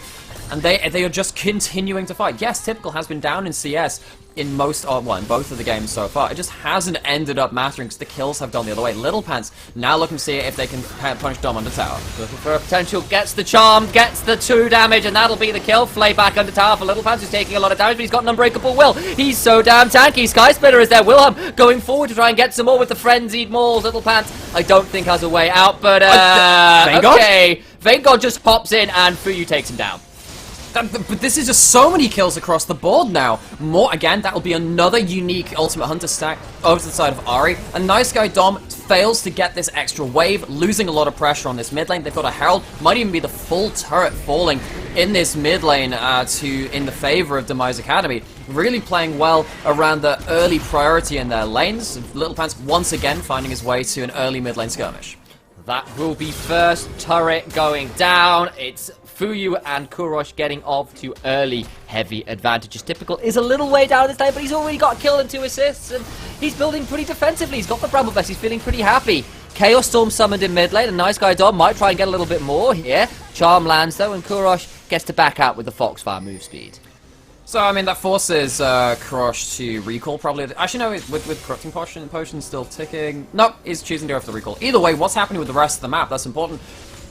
And they are just continuing to fight. Yes, Typical has been down in CS in in both of the games so far. It just hasn't ended up mattering because the kills have gone the other way. Little Pants now looking to see if they can punish Dom under tower. Looking for a potential, gets the charm, gets the 2 damage, and that'll be the kill. Flay back under tower for Little Pants, who's taking a lot of damage, but he's got an unbreakable will. He's so damn tanky. Sky Splitter is there. Wilhelm going forward to try and get some more with the frenzied mauls. Little Pants, I don't think has a way out, but okay. Vanguard just pops in and Fuyu takes him down. But this is just so many kills across the board now. More, again, that'll be another unique Ultimate Hunter stack over to the side of Ari. And Nice Guy Dom fails to get this extra wave, losing a lot of pressure on this mid lane. They've got a Herald, might even be the full turret falling in this mid lane in the favor of Demise Academy. Really playing well around the early priority in their lanes. Little Pants once again finding his way to an early mid lane skirmish. That will be first turret going down. It's Fuyu and Kurosh getting off to early heavy advantages. Typical is a little way down this time, but he's already got a kill and 2 assists, and he's building pretty defensively. He's got the Bramble Vest, he's feeling pretty happy. Chaos Storm summoned in mid lane, and Nice Guy Dom might try and get a little bit more here. Charm lands though, and Kurosh gets to back out with the Foxfire move speed. So, I mean, that forces Kurosh to recall, probably. Actually, no, with Corrupting Potion still ticking. Nope, he's choosing to go for the recall. Either way, what's happening with the rest of the map? That's important.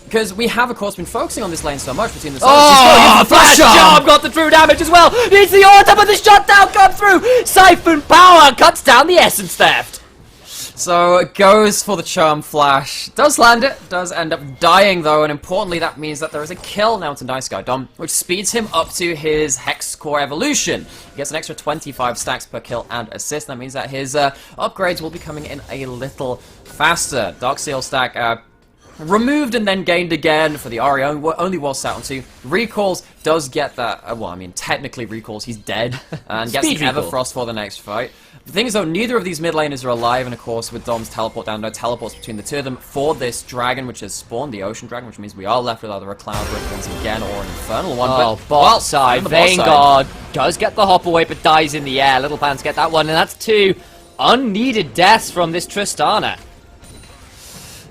Because we have, of course, been focusing on this lane so much between the sides. Oh, Flash Charm got the true damage as well. Needs the order, but the shutdown come through. Siphon Power cuts down the Essence Theft. So it goes for the Charm Flash. Does land it, does end up dying though, and importantly that means that there is a kill now to Nice Guy Dom, which speeds him up to his Hex Core Evolution. He gets an extra 25 stacks per kill and assist. That means that his upgrades will be coming in a little faster. Dark Seal stack removed and then gained again for the Ari, only was sat on 2. Recalls does get that, well, I mean, technically recalls, he's dead, and gets the Everfrost for the next fight. The thing is though, neither of these mid laners are alive, and of course with Dom's teleport down, no teleports between the 2 of them for this dragon, which has spawned, the Ocean Dragon, which means we are left with either a Cloud Rift once again or an Infernal one. Oh, bot side, Vanguard does get the hop away, but dies in the air. Little Pants get that one, and that's 2 unneeded deaths from this Tristana.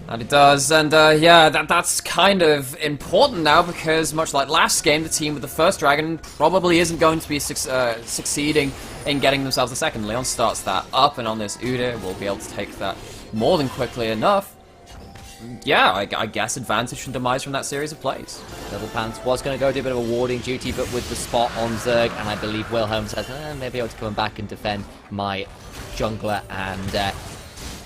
And it does, and yeah, that's kind of important now, because much like last game, the team with the first dragon probably isn't going to be succeeding in getting themselves a second. Leon starts that up, and on this Udyr, we'll be able to take that more than quickly enough. Yeah, I guess advantage from Demise from that series of plays. Little Pants was going to go do a bit of a warding duty, but with the spot on Zerg, and I believe Wilhelm says, maybe I'll come back and defend my jungler and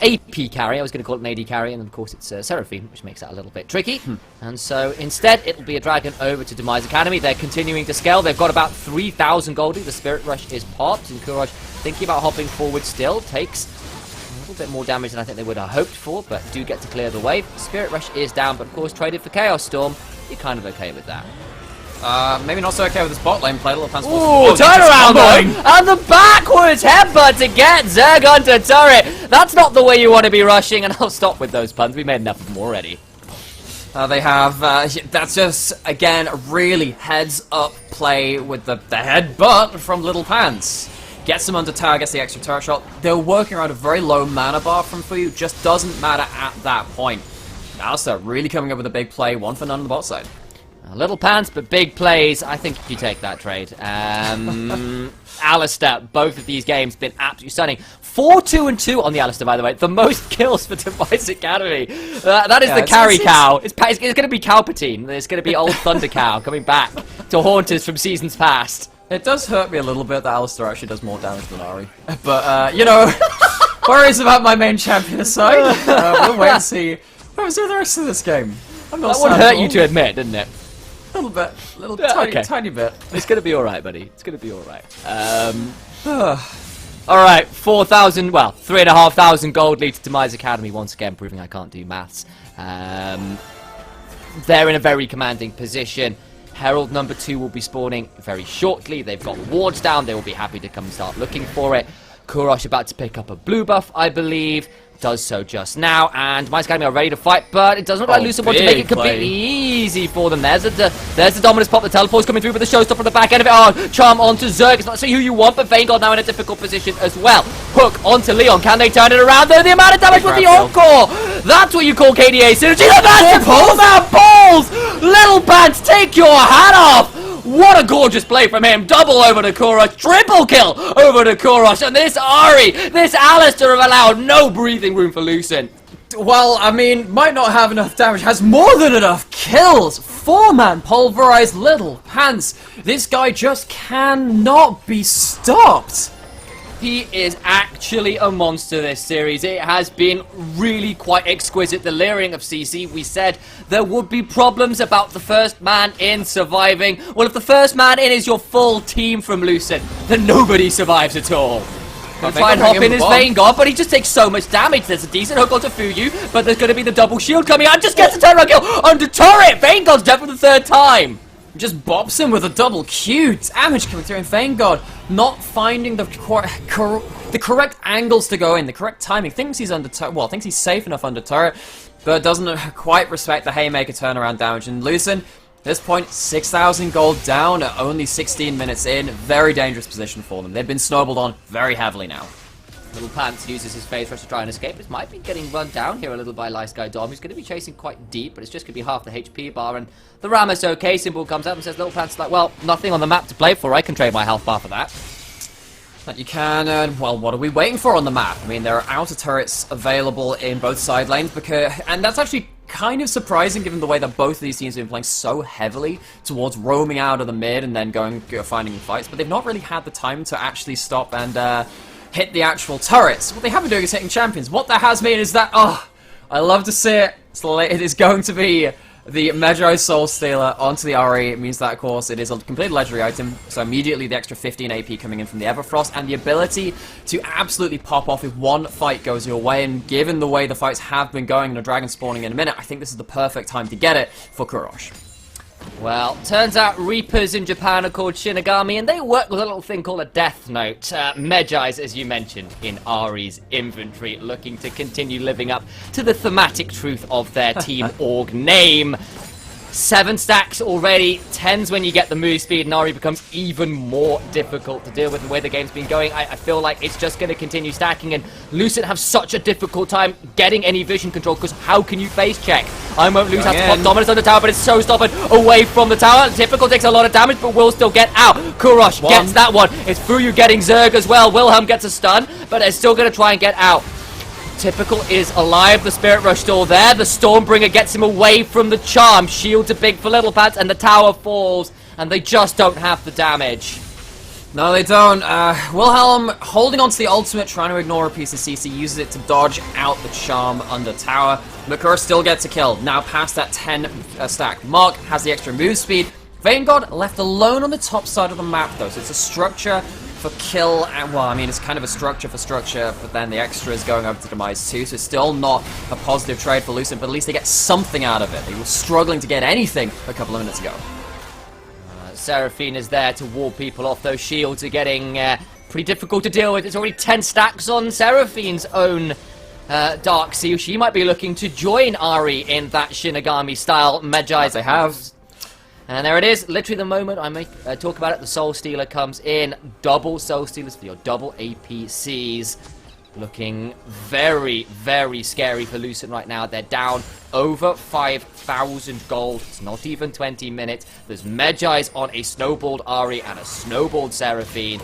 AP carry. I was going to call it an AD carry, and of course it's Seraphine, which makes that a little bit tricky. And so instead, it'll be a dragon over to Demise Academy. They're continuing to scale. They've got about 3,000 goldie. The Spirit Rush is popped, and Kurosh thinking about hopping forward still. Takes a little bit more damage than I think they would have hoped for, but do get to clear the wave. Spirit Rush is down, but of course traded for Chaos Storm. You're kind of okay with that. Maybe not so okay with this bot lane play. Little Pants. Ooh, turn around though! And the backwards headbutt to get Zerg onto turret! That's not the way you want to be rushing, and I'll stop with those puns. We made enough of them already. They have, that's just, again, really heads-up play with the headbutt from Little Pants. Gets him under tower, gets the extra turret shot. They're working around a very low mana bar from Fuyu, just doesn't matter at that point. Alistair really coming up with a big play, 1 for none on the bot side. Little Pants, but big plays. I think you take that trade. Alistair, both of these games been absolutely stunning. 4-2-2 on the Alistair, by the way. The most kills for Demise Academy. That is the carry cow. It's going to be Palpatine. It's going to be old Thunder Cow coming back to haunt us from seasons past. It does hurt me a little bit that Alistair actually does more damage than Ari. But, you know, worries about my main champion aside. We'll wait and see what happens with the rest of this game. That would hurt you to admit, didn't it? A little bit. Tiny bit. It's going to be alright, buddy. It's going to be alright. Alright, 4,000, well, 3,500 gold lead to Demise Academy, once again proving I can't do maths. They're in a very commanding position. Herald number 2 will be spawning very shortly. They've got wards down. They will be happy to come and start looking for it. Kurosh about to pick up a blue buff, I believe. does so just now, and Demise Academy are ready to fight, but it doesn't look like Lucent want to make it completely easy for them. There's the Dominus pop, the teleport's coming through with the showstopper on the back end of it. Oh, Charm onto Zerg, it's not see who you want, but Vanguard now in a difficult position as well. Hook onto Leon, can they turn it around? Though the amount of damage with the Encore! That's what you call KDA synergy, the massive pull-down balls! Little Pants, take your hat off! What a gorgeous play from him. Double over to Kurosh. Triple kill over to Kurosh. And this Ari, this Alistair have allowed no breathing room for Lucent. Well, I mean, might not have enough damage, has more than enough kills. 4-man pulverized Little Pants. This guy just cannot be stopped. He is actually a monster this series. It has been really quite exquisite. The layering of CC, we said there would be problems about the first man in surviving. Well, if the first man in is your full team from Lucent, then nobody survives at all. He'll try and hop in his Vanguard, but he just takes so much damage. There's a decent hook onto Fuyu, but there's going to be the double shield coming out. Just gets a turnaround kill under turret. Vanguard's dead for the third time. Just bops him with a double Q. Damage coming through in Vanguard. Not finding the correct angles to go in, the correct timing. Thinks he's under thinks he's safe enough under turret, but doesn't quite respect the Haymaker turnaround damage. And Lucent, at this point, 6,000 gold down at only 16 minutes in. Very dangerous position for them. They've been snowballed on very heavily now. Little Pants uses his phase rush to try and escape. This might be getting run down here a little by Lice Guy Dom, who's going to be chasing quite deep, but it's just going to be half the HP bar. And the Ramos OK symbol comes up and says, Little Pants like, well, nothing on the map to play for. I can trade my health bar for that. That you can, well, what are we waiting for on the map? I mean, there are outer turrets available in both side lanes, and that's actually kind of surprising given the way that both of these teams have been playing so heavily towards roaming out of the mid and then finding fights, but they've not really had the time to actually stop and hit the actual turrets. What they have been doing is hitting champions. What that has meant is that, I love to see it. It is going to be the Magi Soul Stealer onto the RE. It means that, of course, it is a complete legendary item, so immediately the extra 15 AP coming in from the Everfrost, and the ability to absolutely pop off if one fight goes your way, and given the way the fights have been going and a dragon spawning in a minute, I think this is the perfect time to get it for Kurosh. Well, turns out Reapers in Japan are called Shinigami, and they work with a little thing called a Death Note. Magi's, as you mentioned, in Ari's inventory, looking to continue living up to the thematic truth of their team org name. 7 stacks already, 10s when you get the move speed, and Ari becomes even more difficult to deal with the way the game's been going. I feel like it's just going to continue stacking, and Lucent have such a difficult time getting any vision control, because how can you face check? I won't lose, has to pop Dominus on the tower, but it's so stopping away from the tower. Typical takes a lot of damage, but will still get out. Kurosh gets that one. It's Fuyu getting Zerg as well. Wilhelm gets a stun, but they're still going to try and get out. Typical is alive, the Spirit Rush still there, the Stormbringer gets him away from the charm, shields are big for Little Pants, and the tower falls, and they just don't have the damage. No, they don't. Wilhelm holding onto the ultimate, trying to ignore a piece of CC, uses it to dodge out the charm under tower. Makur still gets a kill, now past that 10 stack mark, has the extra move speed. Vanguard left alone on the top side of the map though, so it's a structure for kill, and well, I mean, it's kind of a structure for structure, but then the extra is going over to Demise too, so it's still not a positive trade for Lucent, but at least they get something out of it. They were struggling to get anything a couple of minutes ago. Seraphine is there to wall people off. Those shields are getting pretty difficult to deal with. It's already 10 stacks on Seraphine's own Dark Seal. She might be looking to join Ari in that Shinigami style. Magi they have. And there it is, literally the moment I make talk about it, the Soul Stealer comes in. Double Soul Stealers for your double APCs. Looking very, very scary for Lucent right now. They're down over 5,000 gold. It's not even 20 minutes. There's Magi's on a snowballed Ari and a snowballed Seraphine.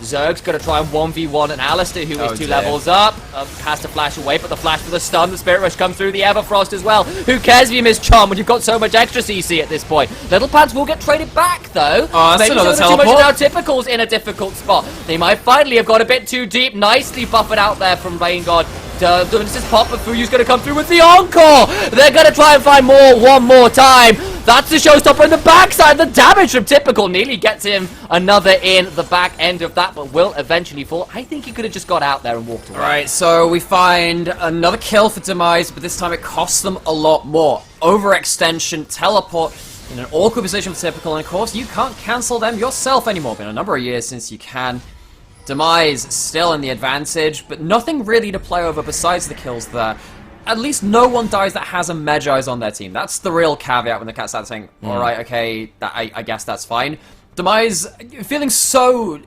Zerg's going to try and 1v1 an Alistair, who is 2 levels up. Has to flash away, but the flash for the stun. The Spirit Rush comes through the Everfrost as well. Who cares if you miss Charm when you've got so much extra CC at this point? Little Pants will get traded back, though. Oh, that's another teleport. Too much now. Typical's in a difficult spot. They might finally have got a bit too deep. Nicely buffered out there from Vanguard. Doing this pop, but Fuyu's going to come through with the Encore. They're going to try and find more one more time. That's the showstopper in the backside. The damage from Typical nearly gets him another in the back end of that, but will eventually fall. I think he could have just got out there and walked away. Alright, so we find another kill for Demise, but this time it costs them a lot more. Overextension, teleport in an awkward position for Typical, and of course you can't cancel them yourself anymore. Been a number of years since you can. Demise still in the advantage, but nothing really to play over besides the kills there. At least no one dies that has a Medjai's on their team. That's the real caveat when the cat starts saying, alright, okay, I guess that's fine. Demise feeling so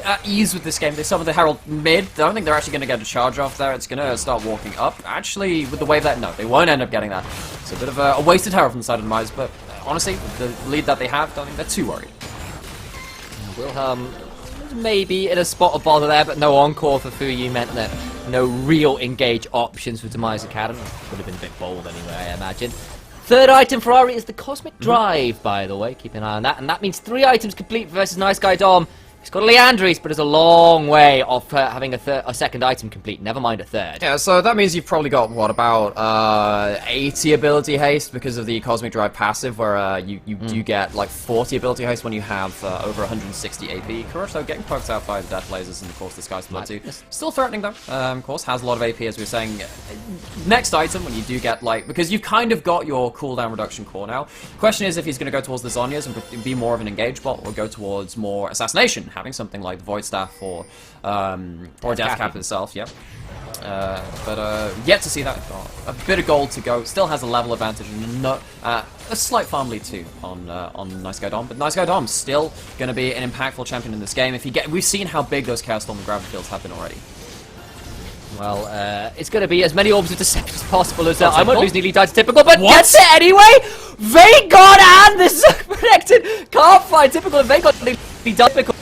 at ease with this game. They summon the Herald mid. I don't think they're actually going to get a charge off there. It's going to start walking up. Actually, with the wave that, no, they won't end up getting that. It's a bit of a wasted Herald from the side of Demise, but honestly, with the lead that they have, I don't think they're too worried. Wilhelm maybe in a spot of bother there, but no encore for Fuyu meant that no real engage options for Demise Academy. Would have been a bit bold anyway, I imagine. Third item for Ari is the Cosmic Drive, by the way. Keep an eye on that. And that means 3 items complete versus Nice Guy Dom. He's got a Leandris, but is a long way off having a second item complete. Never mind a third. Yeah, so that means you've probably got, what, about 80 ability haste because of the Cosmic Drive passive, where you do get, like, 40 ability haste when you have over 160 AP. Kurosh, though, getting poked out by the Death Lasers and, of course, the Sky's Blood, too. Still threatening, though, of course. Has a lot of AP, as we were saying. Next item, when you do get, like... Because you've kind of got your cooldown reduction core now. Question is if he's going to go towards the Zhonya's and be more of an engage bot, or go towards more assassination, having something like the Void Staff or Death Cap itself, yeah. But yet to see that. A bit of gold to go. Still has a level advantage and a slight farm lead too on Nice Guy Dom. But Nice Guy Dom still going to be an impactful champion in this game. If you get, we've seen how big those Chaos Storm and Gravity Fields have been already. Well, it's going to be as many orbs of deception as possible as I might lose nearly died to Typical, but gets it anyway! Vayngod and this is protected! Can't find Typical and Vayngod nearly died. Typical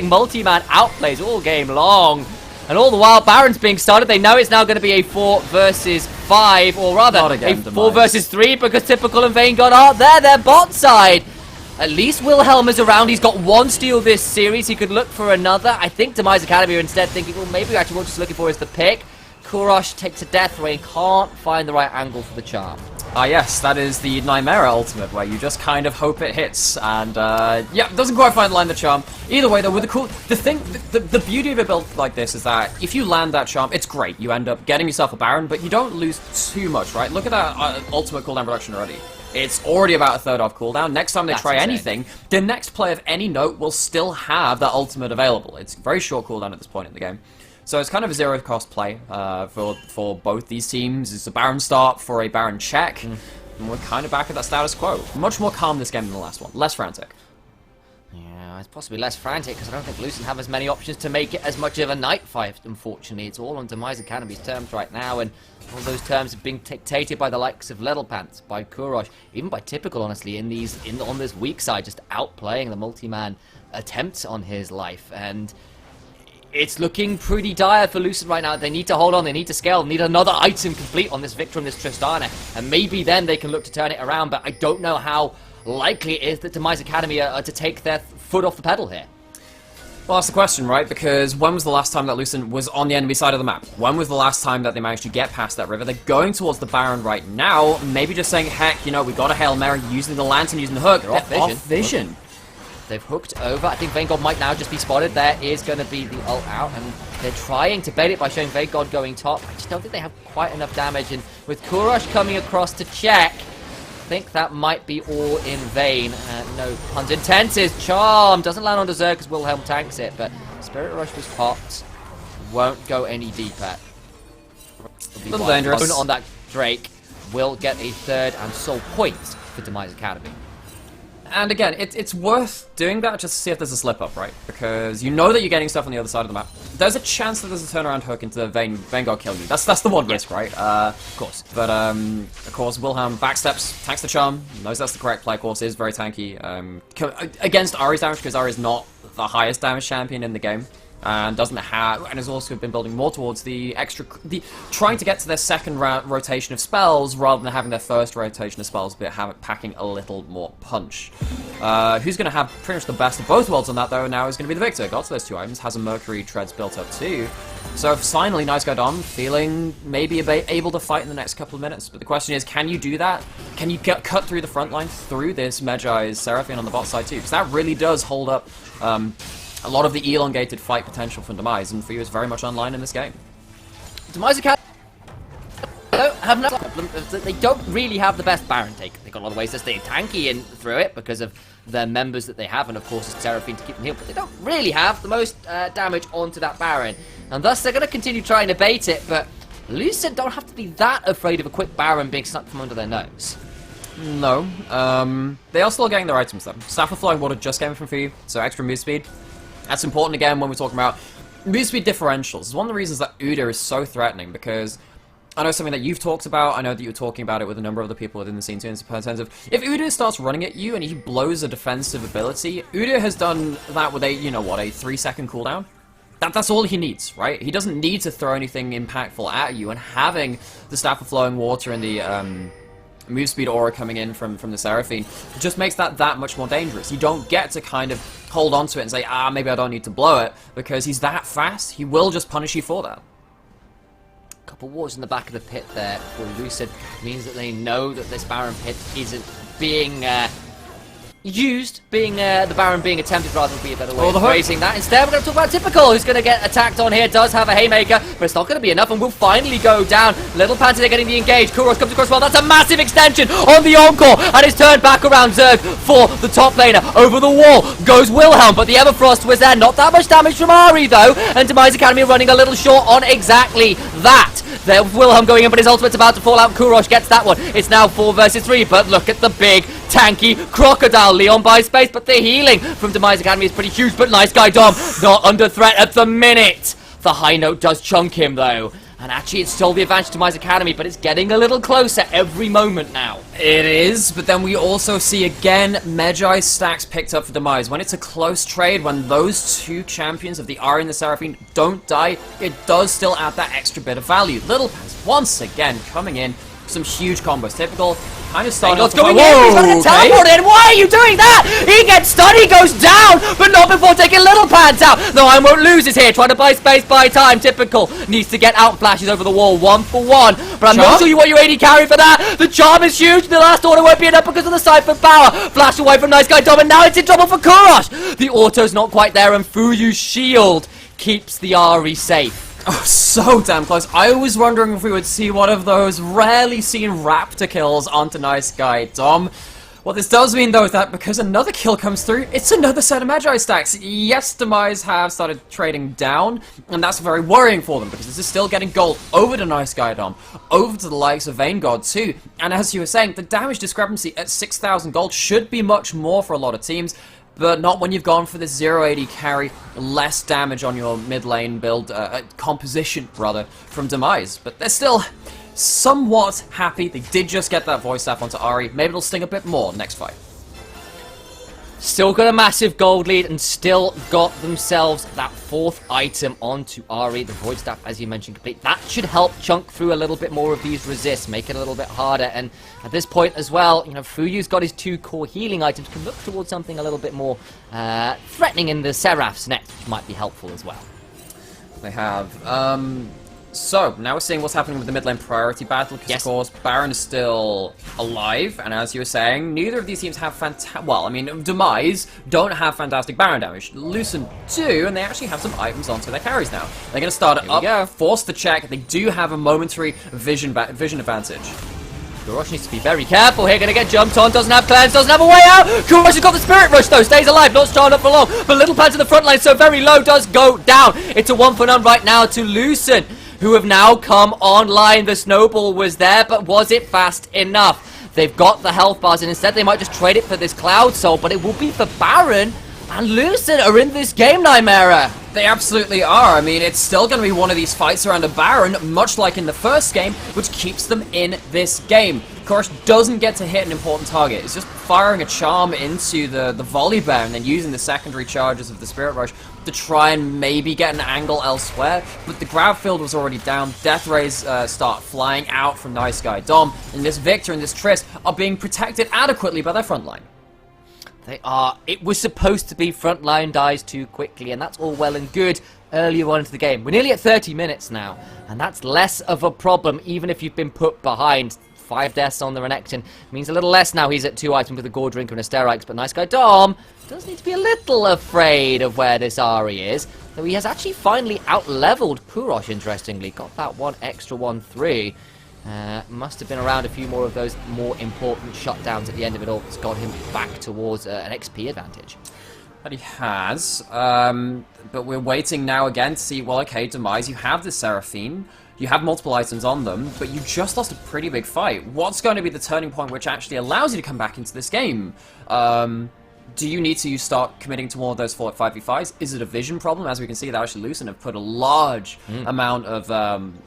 multi-man outplays all game long. And all the while, Baron's being started. They know it's now going to be a 4 versus 5, or rather, a 4 versus 3, because Typical and Vayngod aren't there. They're bot side. At least Wilhelm is around. He's got 1 steal this series. He could look for another. I think Demise Academy are instead thinking, well, maybe actually what we're just looking for is the pick. Kurosh takes a death ray and can't find the right angle for the charm. Ah yes, that is the Nymera ultimate, where you just kind of hope it hits, and yeah, doesn't quite find land the charm. Either way though, with the beauty of a build like this is that if you land that charm, it's great. You end up getting yourself a Baron, but you don't lose too much, right? Look at that ultimate cooldown reduction already. It's already about a third off cooldown. Next time they try anything, the next player of any note will still have that ultimate available. It's very short cooldown at this point in the game. So it's kind of a zero-cost play for both these teams. It's a Baron start for a Baron check, and we're kind of back at that status quo. Much more calm this game than the last one. Less frantic. Yeah, it's possibly less frantic, because I don't think Lucent have as many options to make it as much of a night fight, unfortunately. It's all on Demise Academy's terms right now, and all those terms are being dictated by the likes of Little Pants, by Kurosh, even by Typical, honestly, on this weak side, just outplaying the multi-man attempts on his life, and... It's looking pretty dire for Lucent right now. They need to hold on, they need to scale, they need another item complete on this Victor and this Tristana, and maybe then they can look to turn it around, but I don't know how likely it is that Demise Academy are to take their foot off the pedal here. Well, that's the question, right? Because when was the last time that Lucent was on the enemy side of the map? When was the last time that they managed to get past that river? They're going towards the Baron right now, maybe just saying, heck, you know, we got a Hail Mary using the Lantern, using the hook. They're off vision. They've hooked over. I think Vayngod might now just be spotted. There is going to be the ult out, and they're trying to bait it by showing Vayngod going top. I just don't think they have quite enough damage, and with Kurosh coming across to check, I think that might be all in vain. No puns intended. His charm doesn't land on Dessert because Wilhelm tanks it, but Spirit Rush was popped. Won't go any deeper. A little dangerous. On that Drake will get a third and soul point for Demise Academy. And again, it's worth doing that just to see if there's a slip-up, right? Because you know that you're getting stuff on the other side of the map. There's a chance that there's a turnaround hook into Vayngod kill you. That's the one risk, right? Of course. But, of course, Wilhelm backsteps, tanks the charm, knows that's the correct play course, is very tanky. Against Ari's damage, because Ari's not the highest damage champion in the game. And doesn't have, and has also been building more towards trying to get to their second rotation of spells rather than having their first rotation of spells, but packing a little more punch. Who's going to have pretty much the best of both worlds on that though now is going to be the Victor. Got to those 2 items, has a Mercury Treads built up too. So finally, Nice Guy Dom feeling maybe able to fight in the next couple of minutes. But the question is, can you do that? Can you cut through the front line through this Medjai's Seraphine on the bot side too? Because that really does hold up a lot of the elongated fight potential from Demise, and Fuyu is very much online in this game. Demise Academy have no problem. They don't really have the best Baron take. They've got a lot of ways to stay tanky in through it because of the members that they have, and of course it's Seraphine to keep them healed, but they don't really have the most damage onto that Baron, and thus they're going to continue trying to bait it, but Lucent don't have to be that afraid of a quick Baron being snuck from under their nose. No. They are still getting their items though. Staff of Flowing Water just came from Foo, so extra move speed. That's important again when we're talking about move speed differentials. It's one of the reasons that Uda is so threatening, because I know something that you've talked about. I know that you were talking about it with a number of other people within the scene too, in terms of if Uda starts running at you and he blows a defensive ability, Uda has done that with a, you know what, a 3-second cooldown. That's all he needs, right? He doesn't need to throw anything impactful at you, and having the Staff of Flowing Water and the move speed aura coming in from the Seraphine just makes that much more dangerous. You don't get to kind of hold on to it and say, maybe I don't need to blow it, because he's that fast. He will just punish you for that. Couple wards in the back of the pit there for Lucent means that they know that this Baron pit isn't being used, the Baron being attempted rather than be a better way of phrasing that. Instead, we're going to talk about Typical, who's going to get attacked on here, does have a Haymaker, but it's not going to be enough, and will finally go down. Little Panther, they're getting the engage. Kuros comes across well, that's a massive extension on the Encore, and it's turned back around Zerg for the top laner. Over the wall goes Wilhelm, but the Everfrost was there. Not that much damage from Ari, though, and Demise Academy running a little short on exactly that. There, Wilhelm going in, but his ultimate's about to fall out. Kurosh gets that one. It's now 4 versus 3, but look at the big, tanky Crocodile. Leon buys space, but the healing from Demise Academy is pretty huge, but nice guy Dom, not under threat at the minute. The high note does chunk him, though. And actually, it's still the advantage to Demise Academy, but it's getting a little closer every moment now. It is, but then we also see again Magi stacks picked up for Demise. When it's a close trade, when those two champions of the Ari and the Seraphine don't die, it does still add that extra bit of value. Little Pants once again coming in, some huge combos. Typical, kind of starting off. Going in, he's gonna get teleported in. Why are you doing that? He gets stunned, he goes down, but not before taking Little Pants out. No, I won't lose is here, trying to buy space, buy time. Typical needs to get out, flashes over the wall, 1 for 1. But I'm not sure you want your AD carry for that. The charm is huge, the last order won't be enough because of the Cypher power. Flash away from Nice Guy Dom, and now it's in trouble for Kurosh. The auto's not quite there, and Fuyu's shield keeps the Ari safe. Oh, so damn close. I was wondering if we would see one of those rarely seen raptor kills onto Nice Guy Dom. What this does mean, though, is that because another kill comes through, it's another set of Magi stacks. Yes, Demise have started trading down, and that's very worrying for them, because this is still getting gold over to Nice Guy Dom, over to the likes of Vanguard, too. And as you were saying, the damage discrepancy at 6,000 gold should be much more for a lot of teams, but not when you've gone for this 080 carry, less damage on your mid lane build, composition, rather, from Demise. But they're still somewhat happy. They did just get that voice staff onto Ari. Maybe it'll sting a bit more next fight. Still got a massive gold lead and still got themselves that 4th item onto Ari. The Void Staff, as you mentioned, complete. That should help chunk through a little bit more of these resists, make it a little bit harder. And at this point as well, you know, Fuyu's got his 2 core healing items, can look towards something a little bit more threatening in the Seraph's next, which might be helpful as well. They have. So, now we're seeing what's happening with the mid lane priority battle, because of course, Baron is still alive, and as you were saying, neither of these teams have Demise don't have fantastic Baron damage. Lucent do, and they actually have some items onto their carries now. They're going to start it up, force the check, they do have a momentary vision advantage. Kurosh needs to be very careful here, gonna get jumped on, doesn't have cleanse, doesn't have a way out. Kurosh has got the Spirit Rush though, stays alive, not strong enough for long, but Little Pants in the front line, so very low, does go down. It's a 1 for none right now to Lucent, who have now come online. The snowball was there, but was it fast enough? They've got the health bars, and instead they might just trade it for this Cloud Soul, but it will be for Baron, and Lucent are in this game, Nightmare. They absolutely are. I mean, it's still going to be one of these fights around a Baron, much like in the first game, which keeps them in this game. Kurosh doesn't get to hit an important target. It's just firing a charm into the volley bear and then using the secondary charges of the Spirit Rush to try and maybe get an angle elsewhere. But the grab field was already down. Death Rays start flying out from Nice Guy Dom, and this Victor and this Triss are being protected adequately by their front line. They are. It was supposed to be frontline dies too quickly, and that's all well and good earlier on into the game. We're nearly at 30 minutes now, and that's less of a problem, even if you've been put behind. 5 deaths on the Renekton means a little less now. He's at 2 items with a Gore Drinker and a Sterix, but Nice Guy Dom does need to be a little afraid of where this Ari is. Though he has actually finally out-leveled Kurosh, interestingly. Got that one extra 1-3. Must have been around a few more of those more important shutdowns at the end of it all. It's got him back towards an XP advantage. That he has, but we're waiting now again to see, well, okay, Demise, you have the Seraphine, you have multiple items on them, but you just lost a pretty big fight. What's going to be the turning point which actually allows you to come back into this game? Do you need to start committing to more of those 5v5s? Is it a vision problem? As we can see, that actually Lucent have put a large amount of...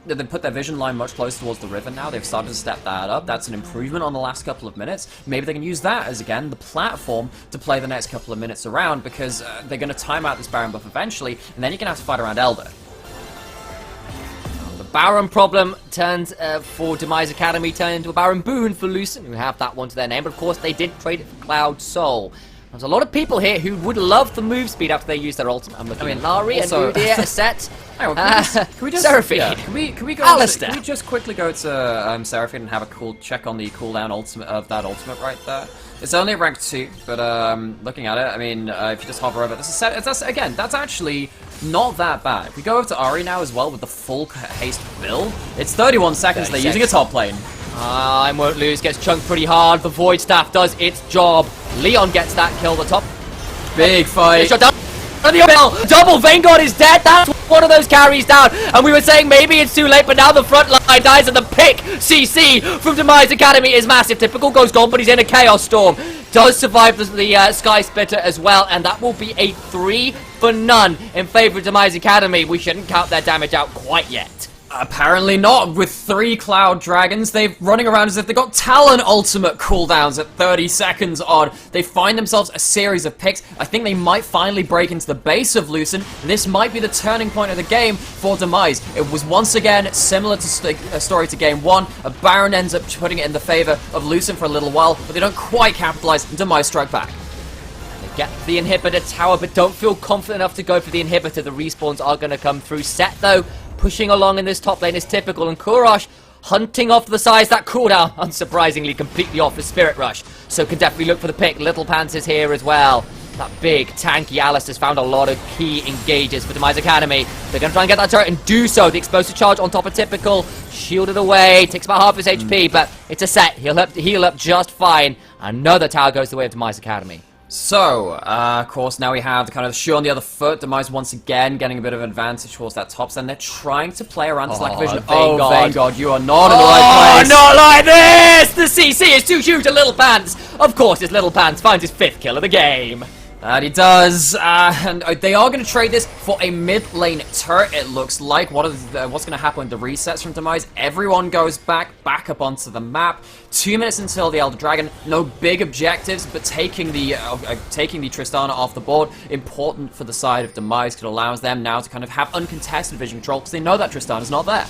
they've put their vision line much closer towards the river now. They've started to step that up. That's an improvement on the last couple of minutes. Maybe they can use that as, again, the platform to play the next couple of minutes around, because they're going to time out this Baron buff eventually, and then you're going to have to fight around Elder. The Baron problem turns for Demise Academy turned into a Baron boon for Lucent, who have that one to their name, but of course they did trade it for Cloud Soul. There's a lot of people here who would love the move speed after they use their ultimate. I'm looking at Nari and Udyr, a set. Hang on, can we just Seraphine. Yeah, can we go? Alistair. Can we just quickly go to Seraphine and have a cool check on the cooldown ultimate of that ultimate right there? It's only rank 2, but looking at it, I mean, if you just hover over, that's actually not that bad. If we go over to Ahri now as well with the full haste build, it's 31 seconds. They're using a top lane. I won't lose. Gets chunked pretty hard. The Void Staff does its job. Leon gets that kill. The top. Big fight. Shot down. The double Vanguard is dead. That's one of those carries down. And we were saying maybe it's too late, but now the front line dies, and the pick CC from Demise Academy is massive. Typical goes gone, but he's in a Chaos Storm. Does survive the Sky Splitter as well, and that will be a 3 for none in favor of Demise Academy. We shouldn't count their damage out quite yet. Apparently not. With 3 Cloud Dragons, they're running around as if they got Talon ultimate cooldowns at 30 seconds odd. They find themselves a series of picks. I think they might finally break into the base of Lucent. This might be the turning point of the game for Demise. It was once again similar to a story to game 1. A Baron ends up putting it in the favor of Lucent for a little while, but they don't quite capitalize, and Demise strike back. They get the inhibitor tower, but don't feel confident enough to go for the inhibitor. The respawns are going to come through. Set, though, pushing along in this top lane is typical, and Kurosh hunting off the sides. That cooldown, unsurprisingly, completely off the Spirit Rush, so can definitely look for the pick. Little Pants is here as well. That big, tanky Alistair's found a lot of key engages for Demise Academy. They're going to try and get that turret and do so. The explosive charge on top of Typical, shielded away, takes about half his HP, but it's a set. He'll heal up just fine. Another tower goes the way of Demise Academy. So, of course, now we have the kind of shoe on the other foot. Demise once again getting a bit of advantage towards that top stand. They're trying to play around this lack of vision. Vanguard. Oh, Vanguard, you are not in the right place. Not like this! The CC is too huge to Little Pants. Of course, his Little Pants finds his 5th kill of the game. That he does, and they are going to trade this for a mid lane turret, it looks like. What's going to happen with the resets from Demise? Everyone goes back up onto the map. 2 minutes until the Elder Dragon. No big objectives, but taking the Tristana off the board, important for the side of Demise, because it allows them now to kind of have uncontested vision control, because they know that Tristana's not there.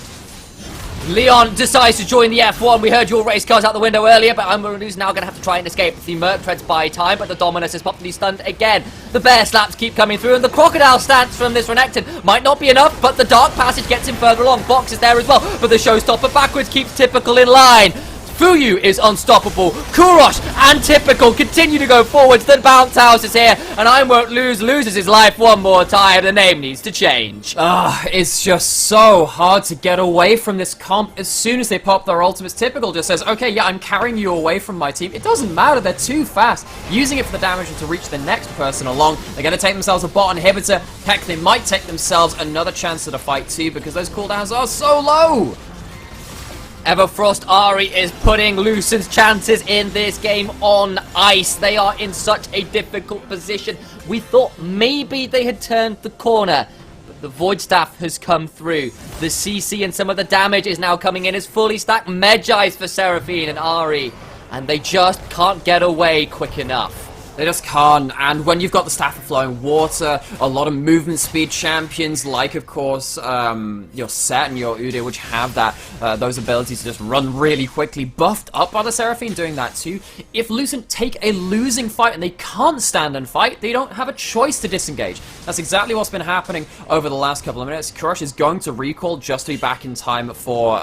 Leon decides to join the F1. We heard your race cars out the window earlier, but Ambaru's now going to have to try and escape. The Merc treads by time, but the Dominus is properly stunned again. The Bear Slaps keep coming through, and the Crocodile stance from this Renekton might not be enough, but the Dark Passage gets him further along. Box is there as well, but the Showstopper backwards keeps Typical in line. Fuyu is unstoppable. Kurosh and Typical continue to go forwards. The Bounce House is here, and I Won't Lose loses his life one more time. The name needs to change. It's just so hard to get away from this comp. As soon as they pop their ultimates, Typical just says, okay, yeah, I'm carrying you away from my team. It doesn't matter, they're too fast. Using it for the damage and to reach the next person along. They're going to take themselves a bot inhibitor. Heck, they might take themselves another chance at a fight too, because those cooldowns are so low. Everfrost Ahri is putting Lucent's chances in this game on ice. They are in such a difficult position. We thought maybe they had turned the corner, but the Void Staff has come through. The CC and some of the damage is now coming in as fully stacked Medjais for Seraphine and Ahri, and they just can't get away quick enough. They just can't, and when you've got the Staff of Flowing Water, a lot of movement speed champions, like, of course, your Set and your Udyr, which have that those abilities to just run really quickly, buffed up by the Seraphine doing that too. If Lucent take a losing fight and they can't stand and fight, they don't have a choice to disengage. That's exactly what's been happening over the last couple of minutes. Kurosh is going to recall just to be back in time for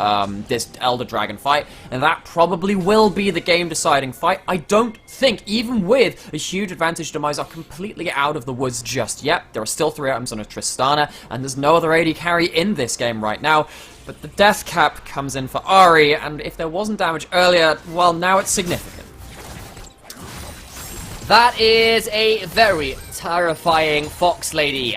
this Elder Dragon fight, and that probably will be the game-deciding fight. I don't think, even with a huge advantage, Demise are completely out of the woods just yet. There are still 3 items on a Tristana, and there's no other AD carry in this game right now. But the death cap comes in for Ari, and if there wasn't damage earlier, well, now it's significant. That is a very terrifying Fox Lady.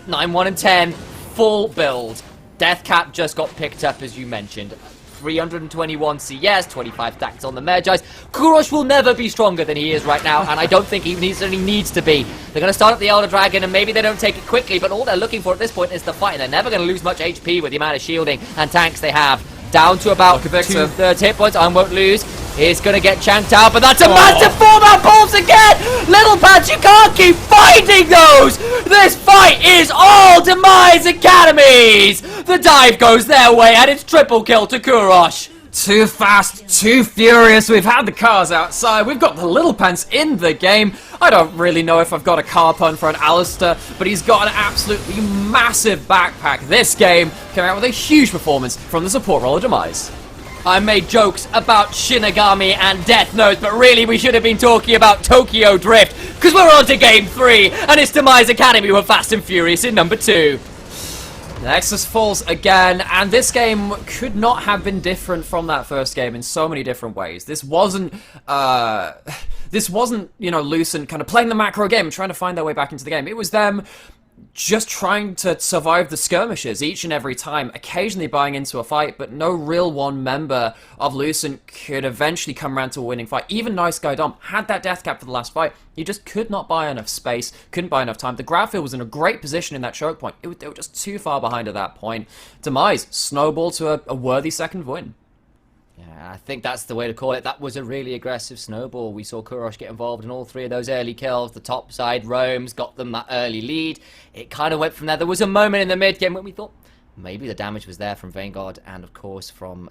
9, 1, and 10, full build. Death cap just got picked up, as you mentioned. 321 CS, 25 stacks on the Magi's. Kurosh will never be stronger than he is right now, and I don't think he necessarily needs to be. They're going to start up the Elder Dragon, and maybe they don't take it quickly, but all they're looking for at this point is the fight, and they're never going to lose much HP with the amount of shielding and tanks they have. Down to about 2/3 hit points. I won't lose. He's going to get chanked out, but that's a massive format pulse again! Little Pants, you can't keep fighting those! This fight is all Demise Academies! The dive goes their way, and it's triple kill to Kurosh. Too fast, too furious. We've had the cars outside. We've got the Little Pants in the game. I don't really know if I've got a car pun for an Alistair, but he's got an absolutely massive backpack. This game came out with a huge performance from the support role of Demise. I made jokes about Shinigami and Death Note, but really we should have been talking about Tokyo Drift, because we're on to Game 3, and it's Demise Academy with Fast and Furious in number 2. Nexus falls again, and this game could not have been different from that first game in so many different ways. This wasn't, you know, Lucent kind of playing the macro game and trying to find their way back into the game. It was them just trying to survive the skirmishes each and every time, occasionally buying into a fight, but no real one member of Lucent could eventually come around to a winning fight. Even Nice Guy Dom had that death cap for the last fight. He just could not buy enough space, couldn't buy enough time. The Gravfield was in a great position in that choke point. They were just too far behind at that point. Demise snowballed to a worthy second win. Yeah, I think that's the way to call it. That was a really aggressive snowball. We saw Kurosh get involved in all 3 of those early kills. The top side roams, got them that early lead. It kind of went from there. There was a moment in the mid-game when we thought maybe the damage was there from Vanguard and, of course, from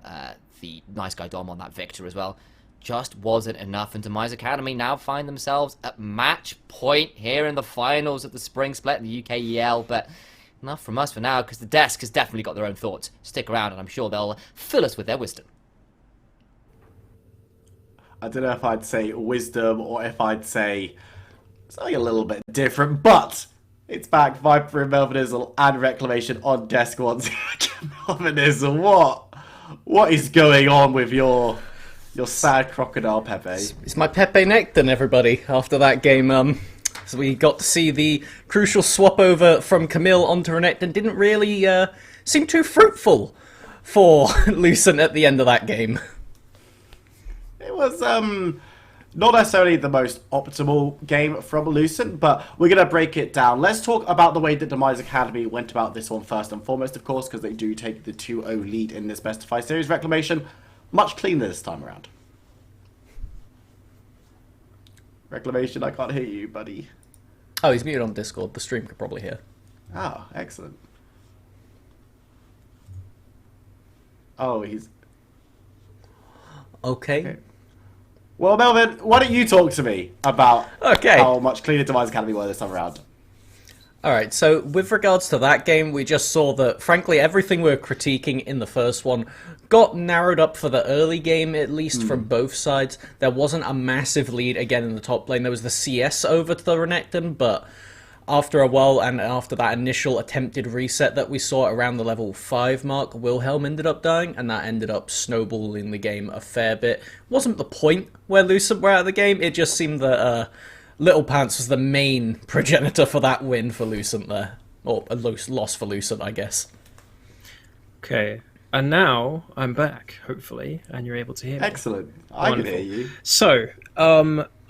the Nice Guy Dom on that Victor as well. Just wasn't enough, and Demise Academy now find themselves at match point here in the finals of the Spring Split in the UKEL, but enough from us for now, because the desk has definitely got their own thoughts. Stick around, and I'm sure they'll fill us with their wisdom. I don't know if I'd say wisdom or if I'd say something a little bit different, but it's back. Viper and Melvinizzle and Reclamation on desk once. Melvinizzle, what is going on with your sad crocodile, Pepe? It's my Pepe neck then, everybody, after that game. So we got to see the crucial swap over from Camille onto Renekton and didn't really seem too fruitful for Lucent at the end of that game. It was not necessarily the most optimal game from Lucent, but we're going to break it down. Let's talk about the way that Demise Academy went about this one first and foremost, of course, because they do take the 2-0 lead in this Best of 5 series. Reclamation, much cleaner this time around. Reclamation, I can't hear you, buddy. Oh, he's muted on Discord. The stream could probably hear. Oh, excellent. Oh, he's... Okay. Well, Melvin, why don't you talk to me about Okay. how much cleaner Demise Academy were this time around? Alright, so with regards to that game, we just saw that, frankly, everything we were critiquing in the first one got narrowed up for the early game, at least from both sides. There wasn't a massive lead again in the top lane. There was the CS over to the Renekton, but after a while, and after that initial attempted reset that we saw around the level 5 mark, Wilhelm ended up dying, and that ended up snowballing the game a fair bit. Wasn't the point where Lucent were out of the game, it just seemed that Little Pants was the main progenitor for that win for Lucent there. Or a loss for Lucent, I guess. Okay, and now I'm back, hopefully, and you're able to hear me. Excellent. I can hear you. So,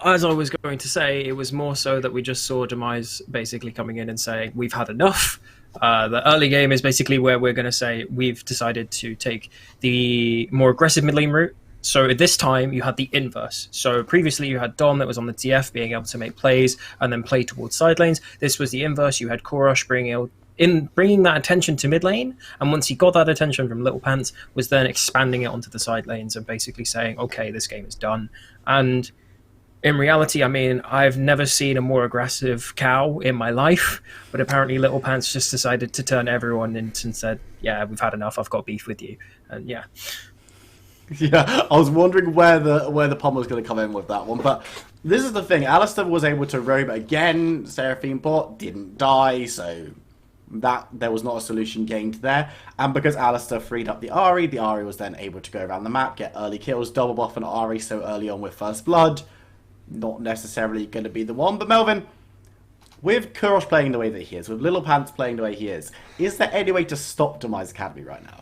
as I was going to say, it was more so that we just saw Demise basically coming in and saying, we've had enough. The early game is basically where we're going to say, we've decided to take the more aggressive mid lane route. So at this time, you had the inverse. So previously, you had Dom that was on the TF being able to make plays and then play towards side lanes. This was the inverse. You had Kurosh bringing that attention to mid lane, and once he got that attention from Little Pants, was then expanding it onto the side lanes and basically saying, okay, this game is done. And in reality, I mean, I've never seen a more aggressive cow in my life, but apparently Little Pants just decided to turn everyone in and said, yeah, we've had enough, I've got beef with you. And yeah. Yeah, I was wondering where the pun was going to come in with that one, but this is the thing. Alistair was able to roam again. Seraphine bot didn't die, so that there was not a solution gained there. And because Alistair freed up the Ahri was then able to go around the map, get early kills, double buff on Ahri so early on with First Blood. Not necessarily going to be the one. But Melvin, with Kurosh playing the way that he is, with Little Pants playing the way he is there any way to stop Demise Academy right now?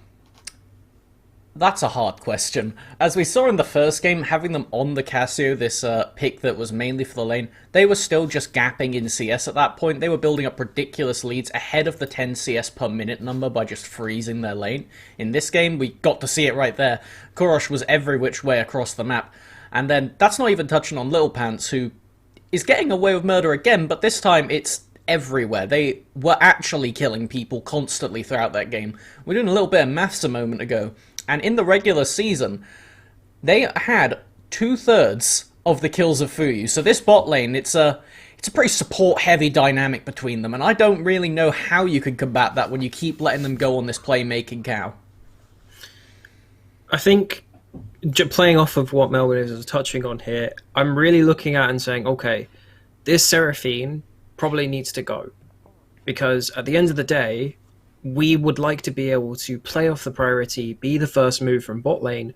That's a hard question. As we saw in the first game, having them on the Casio, this pick that was mainly for the lane, they were still just gapping in CS at that point. They were building up ridiculous leads ahead of the 10 CS per minute number by just freezing their lane. In this game, we got to see it right there. Kurosh was every which way across the map. And then, that's not even touching on Little Pants, who is getting away with murder again, but this time it's everywhere. They were actually killing people constantly throughout that game. We were doing a little bit of maths a moment ago. And in the regular season, they had 2/3 of the kills of Fuyu. So this bot lane, it's a pretty support-heavy dynamic between them, and I don't really know how you can combat that when you keep letting them go on this playmaking cow. I think, playing off of what Melvin is touching on here, I'm really looking at and saying, okay, this Seraphine probably needs to go. Because at the end of the day, we would like to be able to play off the priority, be the first move from bot lane,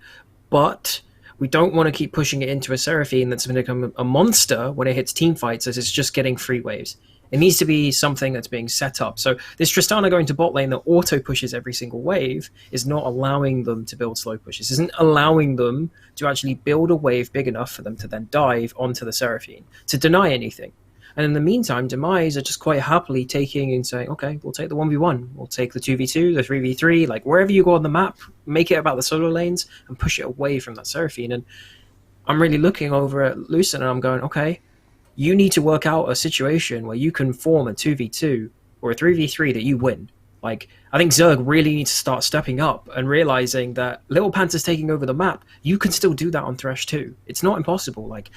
but we don't want to keep pushing it into a Seraphine that's going to become a monster when it hits team fights as it's just getting free waves. It needs to be something that's being set up. So this Tristana going to bot lane that auto pushes every single wave is not allowing them to build slow pushes. Isn't allowing them to actually build a wave big enough for them to then dive onto the Seraphine, to deny anything. And in the meantime, Demise are just quite happily taking and saying, okay, we'll take the 1v1, we'll take the 2v2, the 3v3, like wherever you go on the map, make it about the solo lanes and push it away from that Seraphine. And I'm really looking over at Lucent and I'm going, okay, you need to work out a situation where you can form a 2v2 or a 3v3 that you win. Like, I think Zerg really needs to start stepping up and realizing that Little Panther's taking over the map. You can still do that on Thresh too. It's not impossible. Like,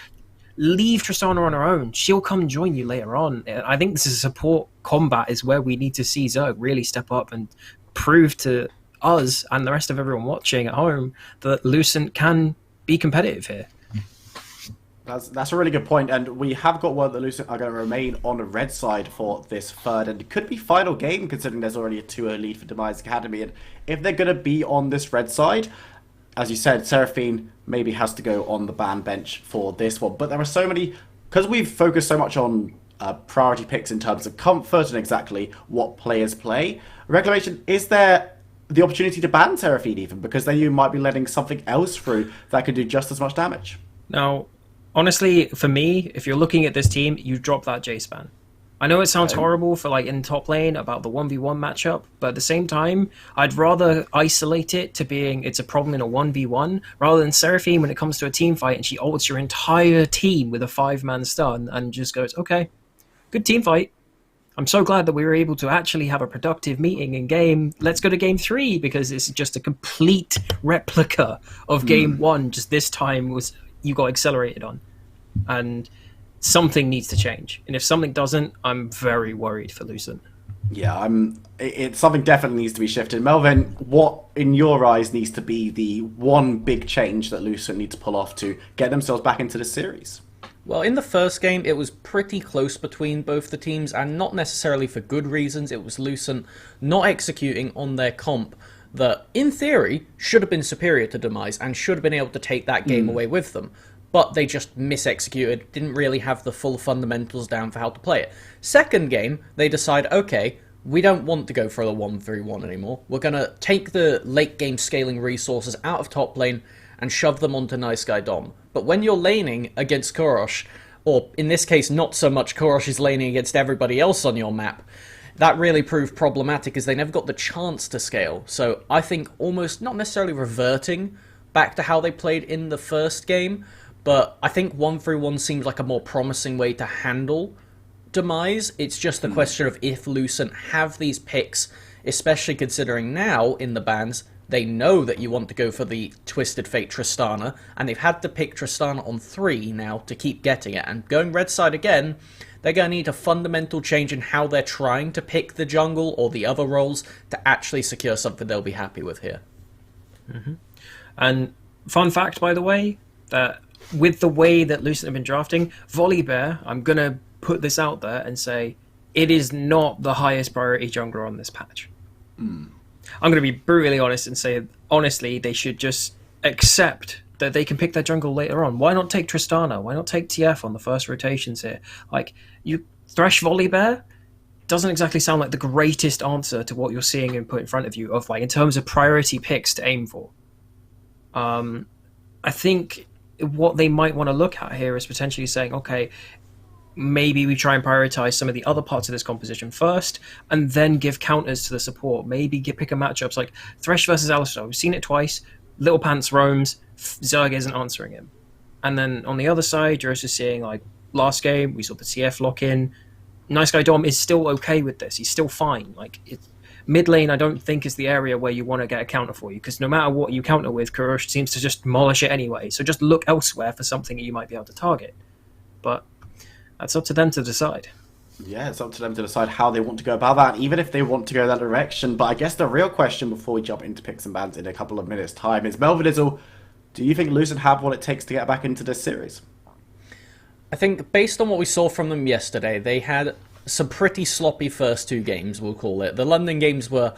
leave Tristana on her own. She'll come join you later on. I think this is support combat is where we need to see Zerg really step up and prove to us and the rest of everyone watching at home that Lucent can be competitive here. That's a really good point, and we have got word that Lucent are going to remain on the red side for this third, and it could be final game considering there's already a 2-0 lead for Demise Academy, and if they're going to be on this red side, as you said, Seraphine maybe has to go on the ban bench for this one, but there are so many, because we've focused so much on priority picks in terms of comfort and exactly what players play. Reclamation, is there the opportunity to ban Seraphine even, because then you might be letting something else through that could do just as much damage? Now, honestly, for me, if you're looking at this team, you drop that J-Span. I know it sounds horrible for like in top lane about the 1v1 matchup, but at the same time, I'd rather isolate it to being it's a problem in a 1v1 rather than Seraphine when it comes to a team fight and she ults your entire team with a 5-man stun and just goes, okay, good team fight. I'm so glad that we were able to actually have a productive meeting in game. Let's go to game 3 because it's just a complete replica of game 1. Just this time was you got accelerated on. And something needs to change. And if something doesn't, I'm very worried for Lucent. Yeah, something definitely needs to be shifted. Melvin, what in your eyes needs to be the one big change that Lucent need to pull off to get themselves back into the series? Well, in the first game, it was pretty close between both the teams, and not necessarily for good reasons. It was Lucent not executing on their comp that, in theory, should have been superior to Demise and should have been able to take that game away with them. But they just misexecuted, didn't really have the full fundamentals down for how to play it. Second game, they decide, okay, we don't want to go for a 1-3-1 anymore. We're going to take the late game scaling resources out of top lane and shove them onto Nice Guy Dom. But when you're laning against Kurosh, or in this case not so much Kurosh is laning against everybody else on your map, that really proved problematic as they never got the chance to scale. So I think almost not necessarily reverting back to how they played in the first game, but I think 1-3-1 seems like a more promising way to handle Demise. It's just the question of if Lucent have these picks, especially considering now in the bans, they know that you want to go for the Twisted Fate Tristana, and they've had to pick Tristana on 3 now to keep getting it. And going red side again, they're going to need a fundamental change in how they're trying to pick the jungle or the other roles to actually secure something they'll be happy with here. And fun fact, by the way, that with the way that Lucent have been drafting, Volibear, I'm going to put this out there and say, it is not the highest priority jungler on this patch. I'm going to be brutally honest and say, honestly, they should just accept that they can pick their jungle later on. Why not take Tristana? Why not take TF on the first rotations here? Like, you Thresh Volibear doesn't exactly sound like the greatest answer to what you're seeing and put in front of you of, like, in terms of priority picks to aim for. I think what they might want to look at here is potentially saying, okay, maybe we try and prioritize some of the other parts of this composition first, and then give counters to the support. Maybe pick a matchups like Thresh versus Alistar. We've seen it twice. Little Pants roams, Zerg isn't answering him. And then on the other side, you're also seeing, like, last game, we saw the TF lock in. Nice Guy Dom is still okay with this. He's still fine. Like, mid lane, I don't think is the area where you want to get a counter for you, because no matter what you counter with, Kurosh seems to just demolish it anyway. So just look elsewhere for something that you might be able to target. But that's up to them to decide. Yeah, it's up to them to decide how they want to go about that, even if they want to go that direction. But I guess the real question before we jump into picks and bans in a couple of minutes' time is, Melvinizzle, do you think Lucent have what it takes to get back into this series? I think based on what we saw from them yesterday, they had some pretty sloppy first two games, we'll call it. The London games were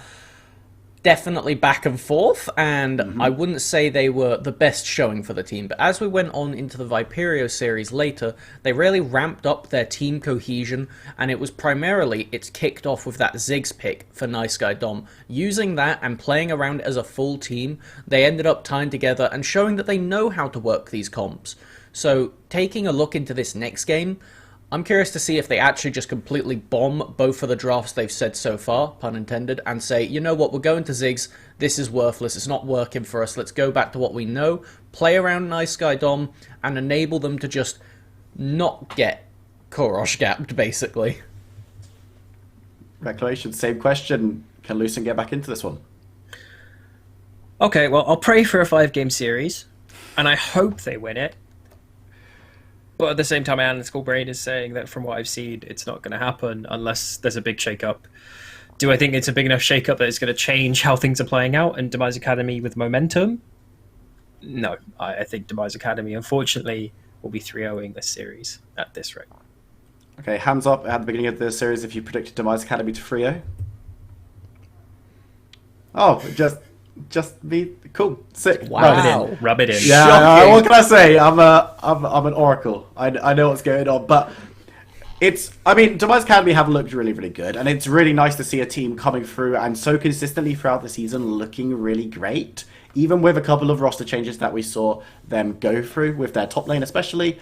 definitely back and forth, and I wouldn't say they were the best showing for the team. But as we went on into the Viperio series later, they really ramped up their team cohesion, and it's kicked off with that Ziggs pick for Nice Guy Dom. Using that and playing around as a full team, they ended up tying together and showing that they know how to work these comps. So taking a look into this next game, I'm curious to see if they actually just completely bomb both of the drafts they've said so far, pun intended, and say, you know what, we're going to Ziggs, this is worthless, it's not working for us, let's go back to what we know, play around Nice Guy Dom, and enable them to just not get Korosh gapped, basically. Reclamation, same question. Can Lucent get back into this one? Okay, well, I'll pray for a 5-game series, and I hope they win it. But at the same time, my analytical brain is saying that from what I've seen, it's not going to happen unless there's a big shake-up. Do I think it's a big enough shake-up that it's going to change how things are playing out and Demise Academy with momentum? No. I think Demise Academy, unfortunately, will be 3-0ing this series at this rate. Okay, hands up at the beginning of the series if you predicted Demise Academy to 3-0. Oh, just be cool, sick. Wow, Rub it in. Yeah, what can I say? I'm an oracle. I know what's going on, but Demise Academy have looked really, really good, and it's really nice to see a team coming through and so consistently throughout the season looking really great. Even with a couple of roster changes that we saw them go through with their top lane, especially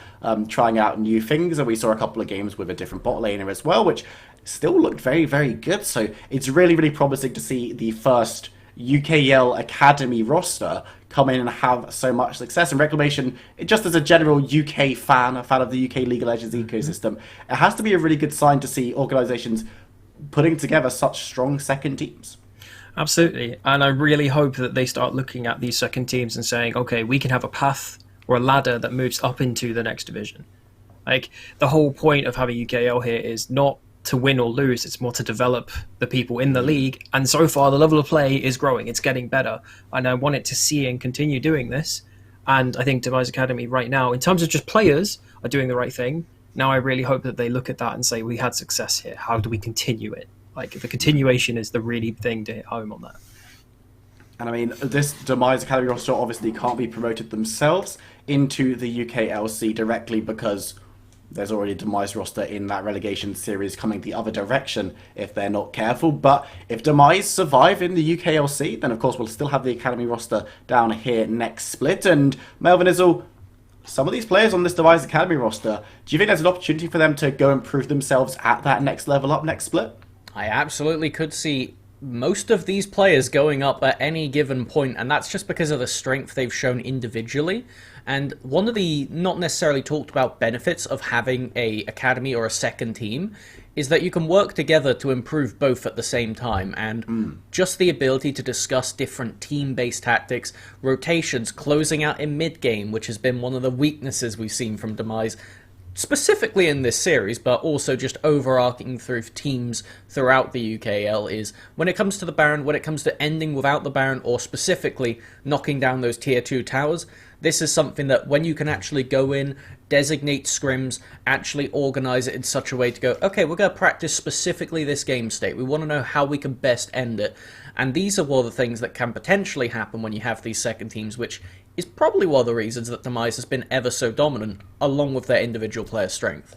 trying out new things, and we saw a couple of games with a different bot laner as well, which still looked very, very good. So it's really, really promising to see the first UKEL Academy roster come in and have so much success. And Reclamation, just as a general UK fan, a fan of the UK League of Legends ecosystem, it has to be a really good sign to see organisations putting together such strong second teams. Absolutely. And I really hope that they start looking at these second teams and saying, okay, we can have a path or a ladder that moves up into the next division. Like, the whole point of having UKEL here is not to win or lose, it's more to develop the people in the league, and so far the level of play is growing, it's getting better, and I want it to see and continue doing this. And I think Demise Academy right now, in terms of just players, are doing the right thing. Now I really hope that they look at that and say, we had success here, how do we continue it? Like, the continuation is the really thing to hit home on that. And I mean, this Demise Academy roster obviously can't be promoted themselves into the UKLC directly because there's already a Demise roster in that relegation series coming the other direction if they're not careful. But if Demise survive in the UKLC, then of course we'll still have the Academy roster down here next split. And Melvinizzle, some of these players on this Demise Academy roster, do you think there's an opportunity for them to go and prove themselves at that next level up next split? I absolutely could see most of these players going up at any given point, and that's just because of the strength they've shown individually. And one of the not necessarily talked about benefits of having a academy or a second team is that you can work together to improve both at the same time, and just the ability to discuss different team-based tactics, rotations, closing out in mid-game, which has been one of the weaknesses we've seen from Demise, specifically in this series, but also just overarching through teams throughout the UKEL, is when it comes to the Baron, when it comes to ending without the Baron, or specifically knocking down those tier 2 towers, This is something that when you can actually go in, designate scrims, actually organize it in such a way to go, okay, we're going to practice specifically this game state. We want to know how we can best end it. And these are one of the things that can potentially happen when you have these second teams, which is probably one of the reasons that Demise has been ever so dominant, along with their individual player strength.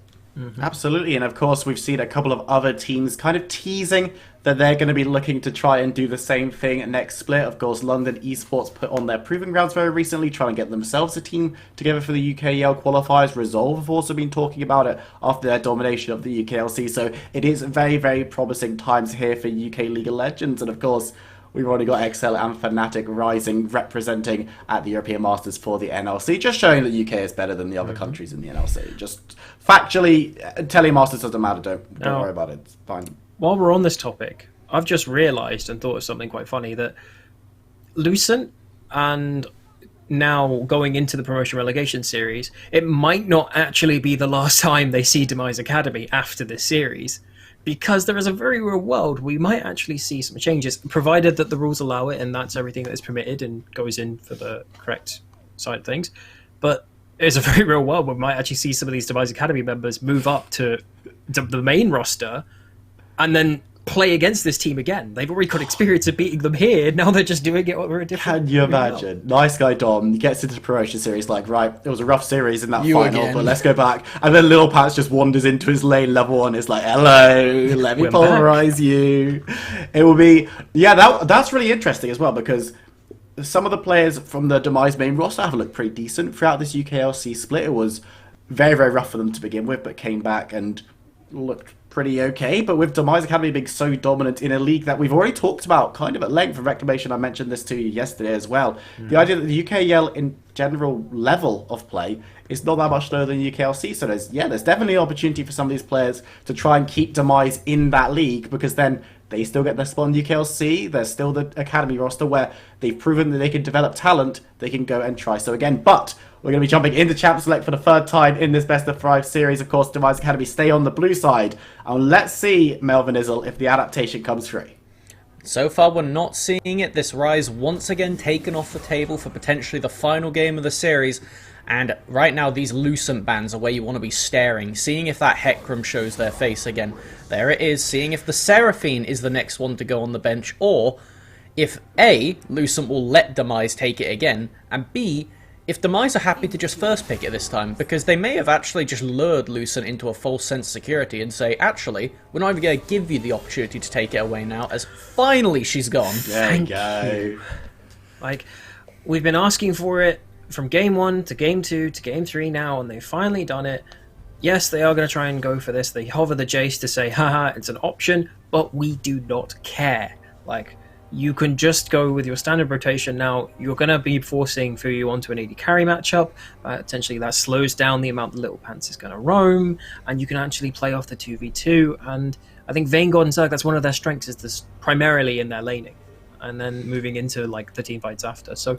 Absolutely, and of course we've seen a couple of other teams kind of teasing that they're going to be looking to try and do the same thing next split. Of course, London Esports put on their proving grounds very recently, trying to get themselves a team together for the UKEL qualifiers. Resolve have also been talking about it after their domination of the UKLC, so it is very, very promising times here for UK League of Legends, and of course, we've already got XL and Fnatic Rising representing at the European Masters for the NLC, just showing that UK is better than the other countries in the NLC. Just factually, Telemasters doesn't matter, don't worry about it, it's fine. While we're on this topic, I've just realised and thought of something quite funny, that Lucent and now going into the promotion relegation series, it might not actually be the last time they see Demise Academy after this series. Because there is a very real world, we might actually see some changes, provided that the rules allow it, and that's everything that is permitted and goes in for the correct side of things. But there's a very real world where we might actually see some of these Demise Academy members move up to the main roster and then play against this team again. They've already got experience of beating them here, now they're just doing it over a different... Can you imagine? Nice guy Dom, he gets into the promotion series like, right, it was a rough series in that final, again. but let's go back. And then Lil Pants just wanders into his lane level 1, is like, hello, let me We're polarize you. It will be... Yeah, that's really interesting as well, because some of the players from the Demise main roster have looked pretty decent throughout this UKLC split. It was very, very rough for them to begin with, but came back and looked pretty okay. But with Demise Academy being so dominant in a league that we've already talked about kind of at length, and Reclamation, I mentioned this to you yesterday as well, the idea that the UKEL in general level of play is not that much lower than UKLC, so there's definitely an opportunity for some of these players to try and keep Demise in that league, because then they still get their spot in UKLC, there's still the Academy roster where they've proven that they can develop talent, they can go and try so again. But we're going to be jumping into Champ Select for the third time in this Best of 5 series. Of course, Demise Academy stay on the blue side. And let's see, Melvin Izzle, if the adaptation comes through. So far, we're not seeing it. This Rise once again taken off the table for potentially the final game of the series. And right now, these Lucent bans are where you want to be staring, seeing if that Hecarim shows their face again. There it is, seeing if the Seraphine is the next one to go on the bench, or if A, Lucent will let Demise take it again, and B, if Demise are happy to just first pick it this time, because they may have actually just lured Lucent into a false sense of security and say, actually, we're not even going to give you the opportunity to take it away now, as finally she's gone. There you go. Like, we've been asking for it from game 1 to game 2 to game 3 now, and they've finally done it. Yes, they are going to try and go for this. They hover the Jace to say, haha, it's an option, but we do not care. Like, you can just go with your standard rotation now. You're going to be forcing Fuyu onto an AD carry matchup. Potentially that slows down the amount that Little Pants is going to roam, and you can actually play off the 2v2. And I think Vanguard and Zerg, that's one of their strengths, is this primarily in their laning, and then moving into like the team fights after. So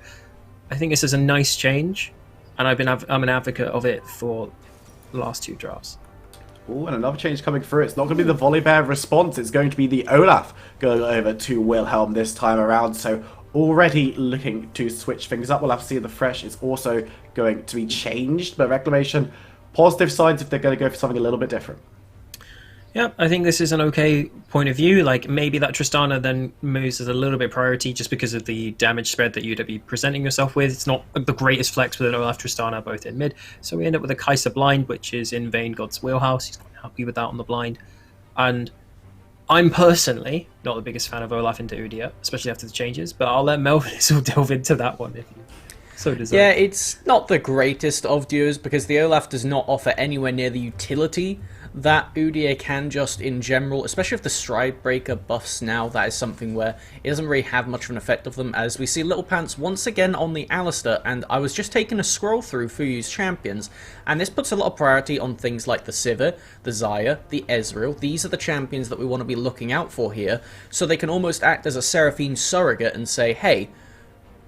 I think this is a nice change, and I'm an advocate of it for the last 2 drafts. Oh, and another change coming through. It's not going to be the Volibear response. It's going to be the Olaf going over to Wilhelm this time around. So already looking to switch things up. We'll have to see if the Fresh is also going to be changed. But Reclamation, positive signs if they're going to go for something a little bit different. Yeah, I think this is an okay point of view. Like, maybe that Tristana then moves as a little bit priority just because of the damage spread that you'd be presenting yourself with. It's not the greatest flex with an Olaf Tristana both in mid. So we end up with a Kai'Sa blind, which is in Vanguard's wheelhouse. He's quite happy with that on the blind. And I'm personally not the biggest fan of Olaf into Udyr, especially after the changes, but I'll let Melvin sort of delve into that one if you so desire. Yeah, it's not the greatest of duos because the Olaf does not offer anywhere near the utility that Udyr can just in general, especially if the Stride Breaker buffs now. That is something where it doesn't really have much of an effect of them, as we see Little Pants once again on the Alistair, and I was just taking a scroll through Fuyu's champions, and this puts a lot of priority on things like the Sivir, the Xayah, the Ezreal. These are the champions that we want to be looking out for here, so they can almost act as a Seraphine surrogate and say, hey,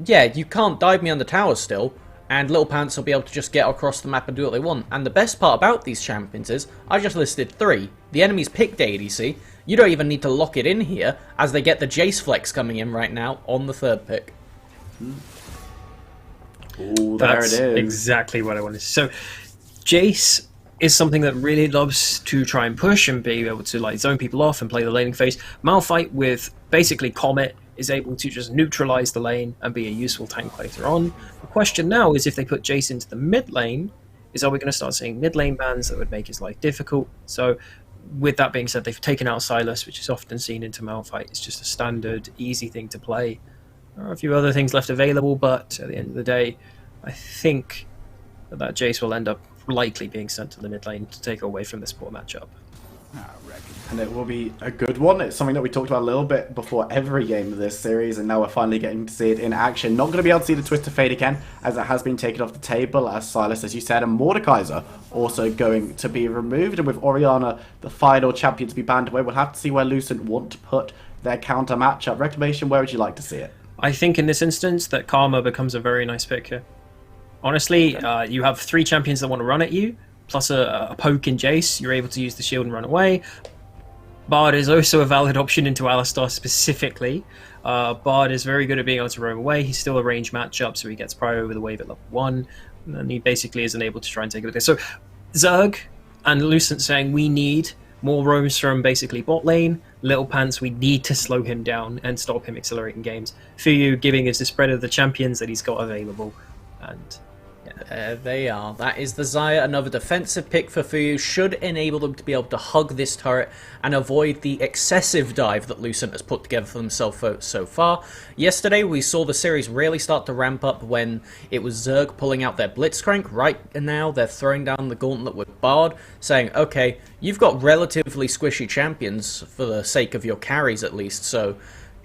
yeah, you can't dive me on the tower still, and Little Pants will be able to just get across the map and do what they want. And the best part about these champions is, I just listed 3. The enemy's picked ADC, you don't even need to lock it in here, as they get the Jace flex coming in right now on the 3rd pick. Ooh, there it is. Exactly what I wanted. So, Jace is something that really loves to try and push and be able to like zone people off and play the laning phase. Malphite with basically Comet is able to just neutralize the lane and be a useful tank later on. The question now is if they put Jace into the mid lane, are we going to start seeing mid lane bans that would make his life difficult? So with that being said, they've taken out Silas, which is often seen into Malphite. It's just a standard, easy thing to play. There are a few other things left available, but at the end of the day, I think that Jace will end up likely being sent to the mid lane to take away from this poor matchup. And it will be a good one. It's something that we talked about a little bit before every game of this series, and now we're finally getting to see it in action. Not going to be able to see the Twister Fade again, as it has been taken off the table, as Silas, as you said, and Mordekaiser also going to be removed. And with Orianna, the final champion, to be banned away, we'll have to see where Lucent want to put their counter matchup. Reclamation, where would you like to see it? I think in this instance that Karma becomes a very nice pick here. Honestly, you have 3 champions that want to run at you, plus a poke in Jace. You're able to use the shield and run away. Bard is also a valid option into Alistar specifically. Bard is very good at being able to roam away. He's still a range matchup, so he gets prior over the wave at level 1. And he basically isn't able to try and take it with this. So Zerg and Lucent saying we need more roams from basically bot lane. Little Pants, we need to slow him down and stop him accelerating games. Fuyu giving us the spread of the champions that he's got available. And there they are. That is the Xayah. Another defensive pick for Fuyu. Should enable them to be able to hug this turret and avoid the excessive dive that Lucent has put together for themselves so far. Yesterday, we saw the series really start to ramp up when it was Zerg pulling out their Blitzcrank. Right now, they're throwing down the gauntlet with Bard, saying, okay, you've got relatively squishy champions for the sake of your carries at least, so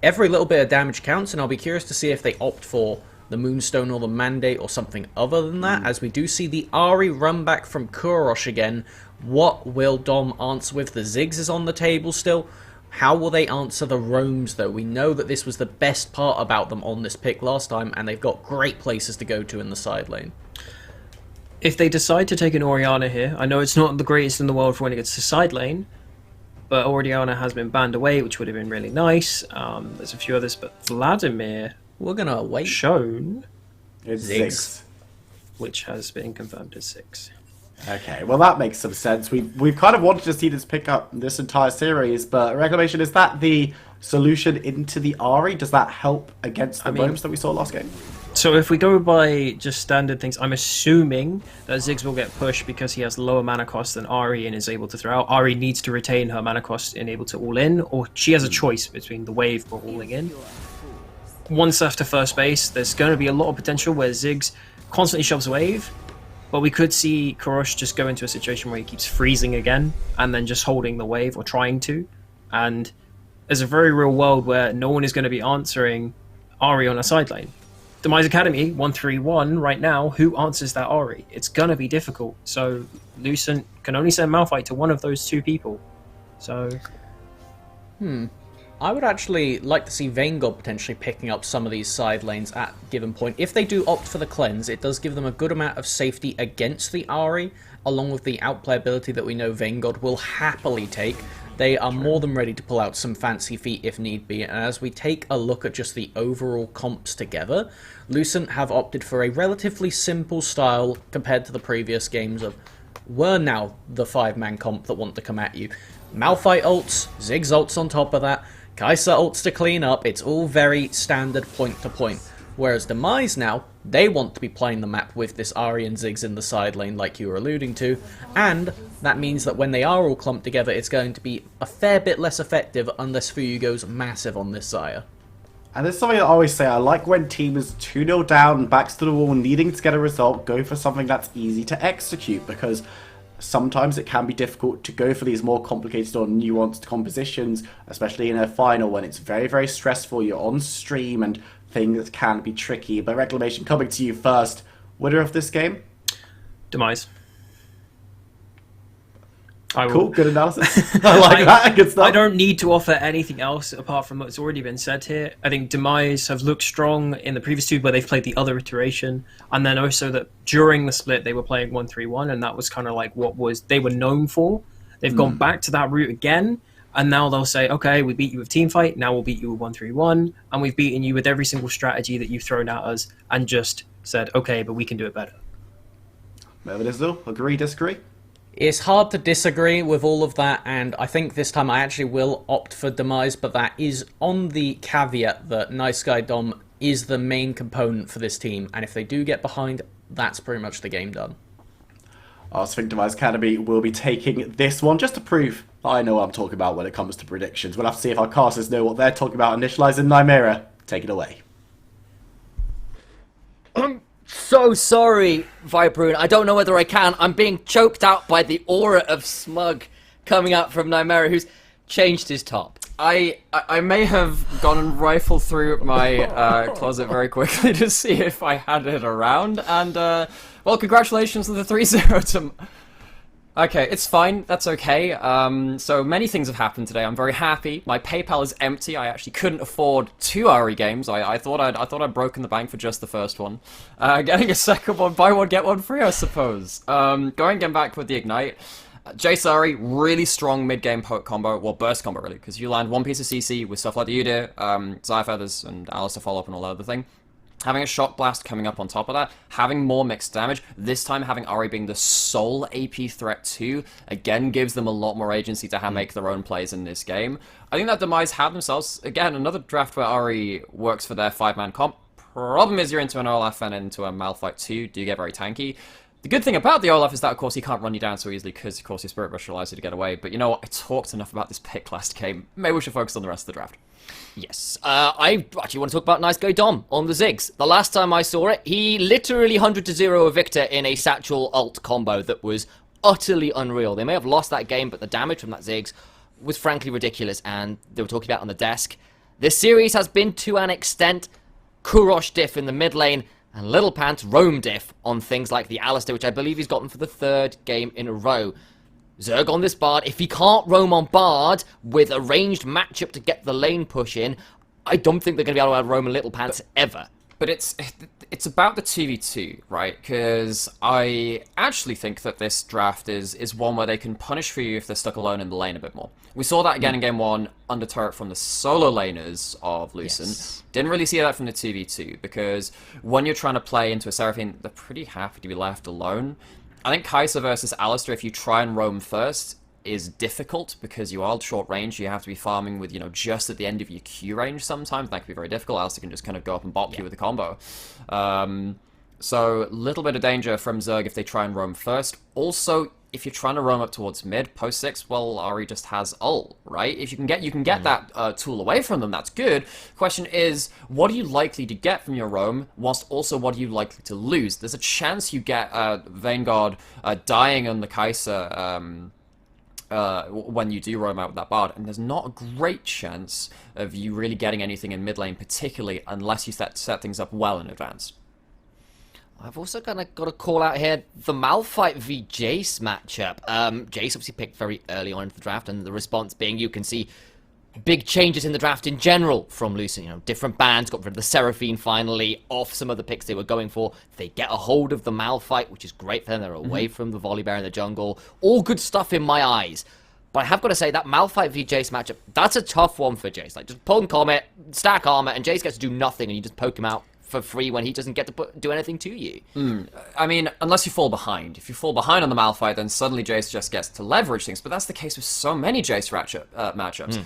every little bit of damage counts, and I'll be curious to see if they opt for the Moonstone or the Mandate or something other than that, as we do see the Ahri run back from Kurosh again. What will Dom answer with? The Ziggs is on the table still. How will they answer the roams though? We know that this was the best part about them on this pick last time, and they've got great places to go to in the side lane. if they decide to take an Orianna here, I know it's not the greatest in the world for when it gets to side lane, but Orianna has been banned away, which would have been really nice. There's a few others, but Vladimir... We're going to wait. Shown... It's Ziggs. 6. Which has been confirmed as 6. Okay, well that makes some sense. We've kind of wanted to see this pick up this entire series, but Reclamation, is that the solution into the Ahri? Does that help against the roams that we saw last game? So if we go by just standard things, I'm assuming that Ziggs will get pushed because he has lower mana cost than Ahri and is able to throw out. Ahri needs to retain her mana cost and able to all in, or she has a choice between the wave or alling in. Once after first base, there's going to be a lot of potential where Ziggs constantly shoves wave, but we could see Kurosh just go into a situation where he keeps freezing again and then just holding the wave or trying to. And there's a very real world where no one is going to be answering Ahri on a side lane. Demise Academy 131 right now, who answers that Ahri? It's going to be difficult. So Lucent can only send Malphite to one of those two people. So... I would actually like to see Vanguard potentially picking up some of these side lanes at given point. If they do opt for the cleanse, it does give them a good amount of safety against the Ahri, along with the outplay ability that we know Vanguard will happily take. They are more than ready to pull out some fancy feet if need be, and as we take a look at just the overall comps together, Lucent have opted for a relatively simple style compared to the previous games of we're now the 5-man comp that want to come at you. Malphite ults, Ziggs ults on top of that, Kai'Sa ults to clean up. It's all very standard point to point. Whereas Demise now, they want to be playing the map with this Ahri and Ziggs in the side lane like you were alluding to, and that means that when they are all clumped together, it's going to be a fair bit less effective unless Fuyu goes massive on this Xayah. And there's something I always say, I like when team is 2-0 down, backs to the wall, needing to get a result, go for something that's easy to execute, because sometimes it can be difficult to go for these more complicated or nuanced compositions, especially in a final when it's very, very stressful, you're on stream and things can be tricky. But Reclamation, coming to you first, winner of this game? Demise. Cool, good analysis. I like that, good stuff. I don't need to offer anything else apart from what's already been said here. I think Demise have looked strong in the previous two where they've played the other iteration, and then also that during the split they were playing 1-3-1, and that was kind of like what was they were known for. They've gone back to that route again, And now they'll say, okay, we beat you with teamfight, now we'll beat you with 1-3-1, and we've beaten you with every single strategy that you've thrown at us, and just said, okay, but we can do it better. Mervyn, agree, disagree? It's hard to disagree with all of that, and I think this time I actually will opt for Demise, but that is on the caveat that Nice Guy Dom is the main component for this team, and if they do get behind, that's pretty much the game done. I also think Demise Academy will be taking this one just to prove that I know what I'm talking about when it comes to predictions. We'll have to see if our casters know what they're talking about. Initializing Nymera, take it away. So sorry, Viperune. I don't know whether I can. I'm being choked out by the aura of smug coming out from Nymera, who's changed his top. I may have gone and rifled through my closet very quickly to see if I had it around, and well, congratulations on the 3-0 to... Okay, it's fine. That's okay. So many things have happened today. I'm very happy. My PayPal is empty. I actually couldn't afford 2 RE games. I thought I'd broken the bank for just the first one. Getting a second one, buy one get one free, I suppose. Going again back with the Ignite. Jace Ari, really strong mid-game poke combo, well, burst combo really, because you land one piece of CC with stuff like the Udyr, Xayah Feathers, and Alistair follow-up and all that other thing. Having a Shock Blast coming up on top of that, having more mixed damage, this time having Ari being the sole AP threat too, again gives them a lot more agency to make their own plays in this game. I think that Demise had themselves, again, another draft where Ari works for their 5-man comp. Problem is you're into an Olaf and into a Malphite too, do you get very tanky. The good thing about the Olaf is that, of course, he can't run you down so easily because, of course, your Spirit Rush allows you to get away. But you know what? I talked enough about this pick last game. Maybe we should focus on the rest of the draft. Yes, I actually want to talk about Nice Guy Dom on the Ziggs. The last time I saw it, he literally 100-0 a Victor in a Satchel ult combo that was utterly unreal. They may have lost that game, but the damage from that Ziggs was frankly ridiculous, and they were talking about on the desk. This series has been, to an extent, Kurosh diff in the mid lane, and Little Pants roam diff on things like the Alistair, which I believe he's gotten for the 3rd game in a row. Zerg on this Bard, if he can't roam on Bard with a ranged matchup to get the lane push in, I don't think they're going to be able to roam a Little Pants ever. But it's about the 2v2, right? Because I actually think that this draft is one where they can punish for you if they're stuck alone in the lane a bit more. We saw that again in Game 1 under turret from the solo laners of Lucent. Yes. Didn't really see that from the 2v2, because when you're trying to play into a Seraphine, they're pretty happy to be left alone. I think Kai'Sa versus Alistair, if you try and roam first, is difficult because you are short range. You have to be farming with, just at the end of your Q range sometimes. That can be very difficult. Alistair can just kind of go up and bop you with a combo. So, a little bit of danger from Zerg if they try and roam first. Also, if you're trying to roam up towards mid, post 6, well, Ari just has ult, right? If you can get that tool away from them, that's good. Question is, what are you likely to get from your roam, whilst also what are you likely to lose? There's a chance you get Vanguard dying on the Kai'Sa when you do roam out with that Bard, and there's not a great chance of you really getting anything in mid lane, particularly unless you set things up well in advance. I've also kind of got to call out here the Malphite v Jace matchup. Jace obviously picked very early on into the draft, and the response being you can see big changes in the draft in general from Lucent. Different bans, got rid of the Seraphine finally, off some of the picks they were going for. They get a hold of the Malphite, which is great for them. They're away from the Volibear in the jungle. All good stuff in my eyes. But I have got to say, that Malphite v Jace matchup, that's a tough one for Jace. Like, just pull and Comet, stack armor, and Jace gets to do nothing, and you just poke him out for free when he doesn't get to do anything to you. I mean, unless you fall behind. If you fall behind on the Malphite, then suddenly Jace just gets to leverage things. But that's the case with so many Jace matchups.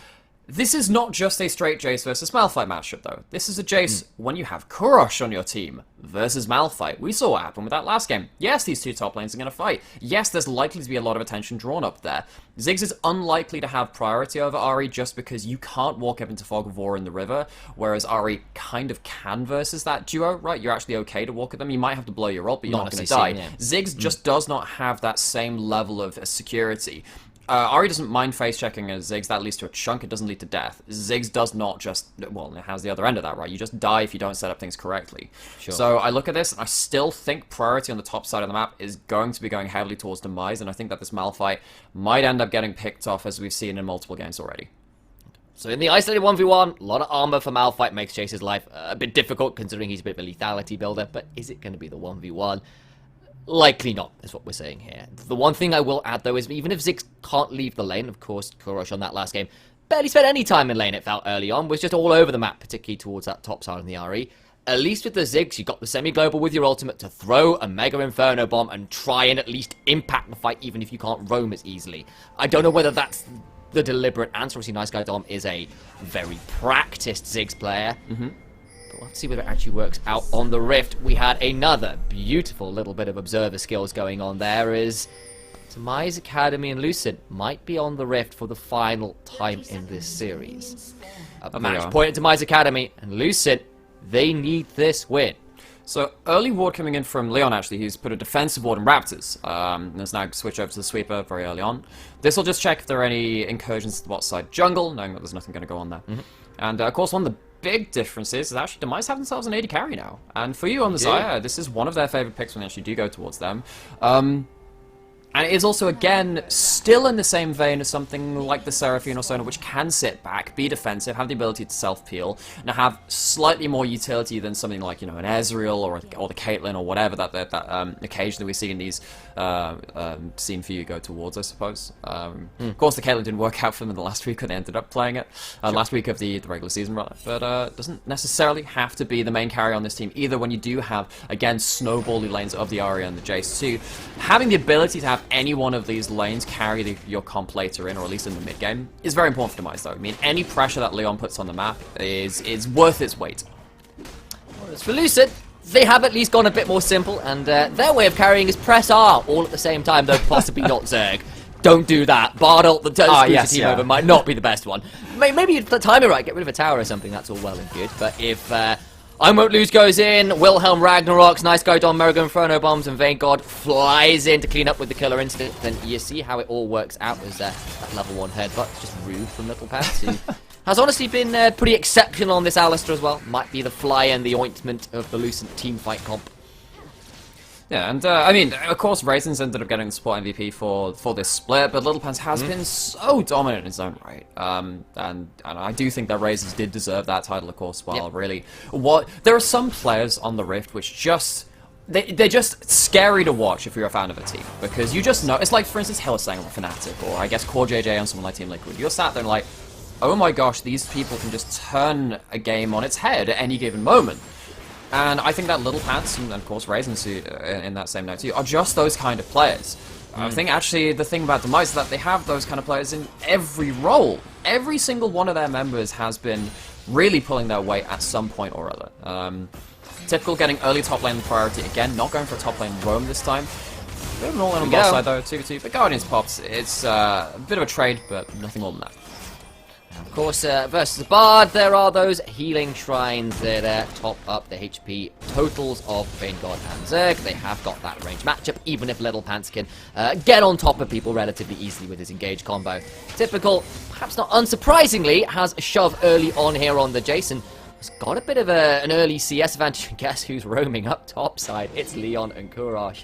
This is not just a straight Jace versus Malphite matchup, though. This is a Jace when you have Kurosh on your team versus Malphite. We saw what happened with that last game. Yes, these two top lanes are going to fight. Yes, there's likely to be a lot of attention drawn up there. Ziggs is unlikely to have priority over Ari just because you can't walk up into Fog of War in the river, whereas Ari kind of can versus that duo, right? You're actually okay to walk at them. You might have to blow your ult, but you're not going to die. Ziggs just does not have that same level of security. Ari doesn't mind face-checking as Ziggs. That leads to a chunk. It doesn't lead to death. Ziggs does not just... Well, it has the other end of that, right? You just die if you don't set up things correctly. Sure. So I look at this, and I still think priority on the top side of the map is going to be going heavily towards Demise, and I think that this Malphite might end up getting picked off, as we've seen in multiple games already. So in the isolated 1v1, a lot of armor for Malphite makes Chase's life a bit difficult, considering he's a bit of a lethality builder, but is it going to be the 1v1? Likely not, is what we're saying here. The one thing I will add, though, is even if Ziggs can't leave the lane, of course, Kurosh on that last game barely spent any time in lane, it felt early on, was just all over the map, particularly towards that top side of the RE. At least with the Ziggs, you got the semi-global with your ultimate to throw a Mega Inferno Bomb and try and at least impact the fight, even if you can't roam as easily. I don't know whether that's the deliberate answer. Obviously, Nice Guy Dom is a very practiced Ziggs player. But we'll have to see whether it actually works out on the Rift. We had another beautiful little bit of observer skills going on there as Demise Academy and Lucent might be on the Rift for the final time in this series. A match point at Demise Academy and Lucent, they need this win. So, early ward coming in from Leon, actually. He's put a defensive ward in Raptors. And has now switched over to the sweeper very early on. This will just check if there are any incursions to the bot side jungle, knowing that there's nothing going to go on there. And, of course, one of the big differences is actually Demise have themselves an AD carry now. And for you on the Xayah, this is one of their favorite picks when they actually do go towards them. And it is also, again, still in the same vein as something like the Seraphine or Sona, which can sit back, be defensive, have the ability to self-peel, and have slightly more utility than something like, an Ezreal or the Caitlyn or whatever that occasionally we see in these scene for you go towards, I suppose. Of course, the Caitlyn didn't work out for them in the last week when they ended up playing it, last week of the regular season, rather. But it doesn't necessarily have to be the main carry on this team, either when you do have, again, snowbally lanes of the Arya and the Jace too. Having the ability to have any one of these lanes carry your comp later in, or at least in the mid game, is very important for Demise, though. I mean, any pressure that Leon puts on the map is worth its weight. As for Lucent, they have at least gone a bit more simple, and their way of carrying is press R all at the same time, though possibly not Zerg. Don't do that. Bard ult that turns the team over might not be the best one. Maybe if the time it right, get rid of a tower or something, that's all well and good. But if I Won't Lose goes in, Wilhelm Ragnaroks, Nice Guy Don, Mega Inferno Bombs, and Vanguard flies in to clean up with the killer instant, then you see how it all works out as that level 1 headbutt. Just rude from Little Pants, who has honestly been pretty exceptional on this Alistair as well. Might be the fly and the ointment of the Lucent team fight comp. Yeah, and I mean, of course, Raisins ended up getting the support MVP for this split, but Little Pants has been so dominant in his own right. And I do think that Raisins did deserve that title, of course. Well, really, there are some players on the Rift which just they're just scary to watch if you're a fan of a team, because you just know. It's like, for instance, Hillsang on Fnatic, or I guess Core JJ on someone like Team Liquid. You're sat there and like, oh my gosh, these people can just turn a game on its head at any given moment. And I think that Little Pants, and of course Raisins in that same note too, are just those kind of players. I think actually the thing about Demise is that they have those kind of players in every role. Every single one of their members has been really pulling their weight at some point or other. Typical getting early top lane priority, again, not going for a top lane roam this time. A bit of an all-in on both side though, 2v2, but Guardians pops. It's a bit of a trade, but nothing more than that. Of course, versus the Bard, there are those healing shrines that top up the HP totals of Vanguard and Zerg. They have got that range matchup, even if Little Pants can get on top of people relatively easily with his engage combo. Typical, perhaps not unsurprisingly, has a shove early on here on the Jason. Has got a bit of an early CS advantage, and guess who's roaming up top side? It's Leon and Kurosh.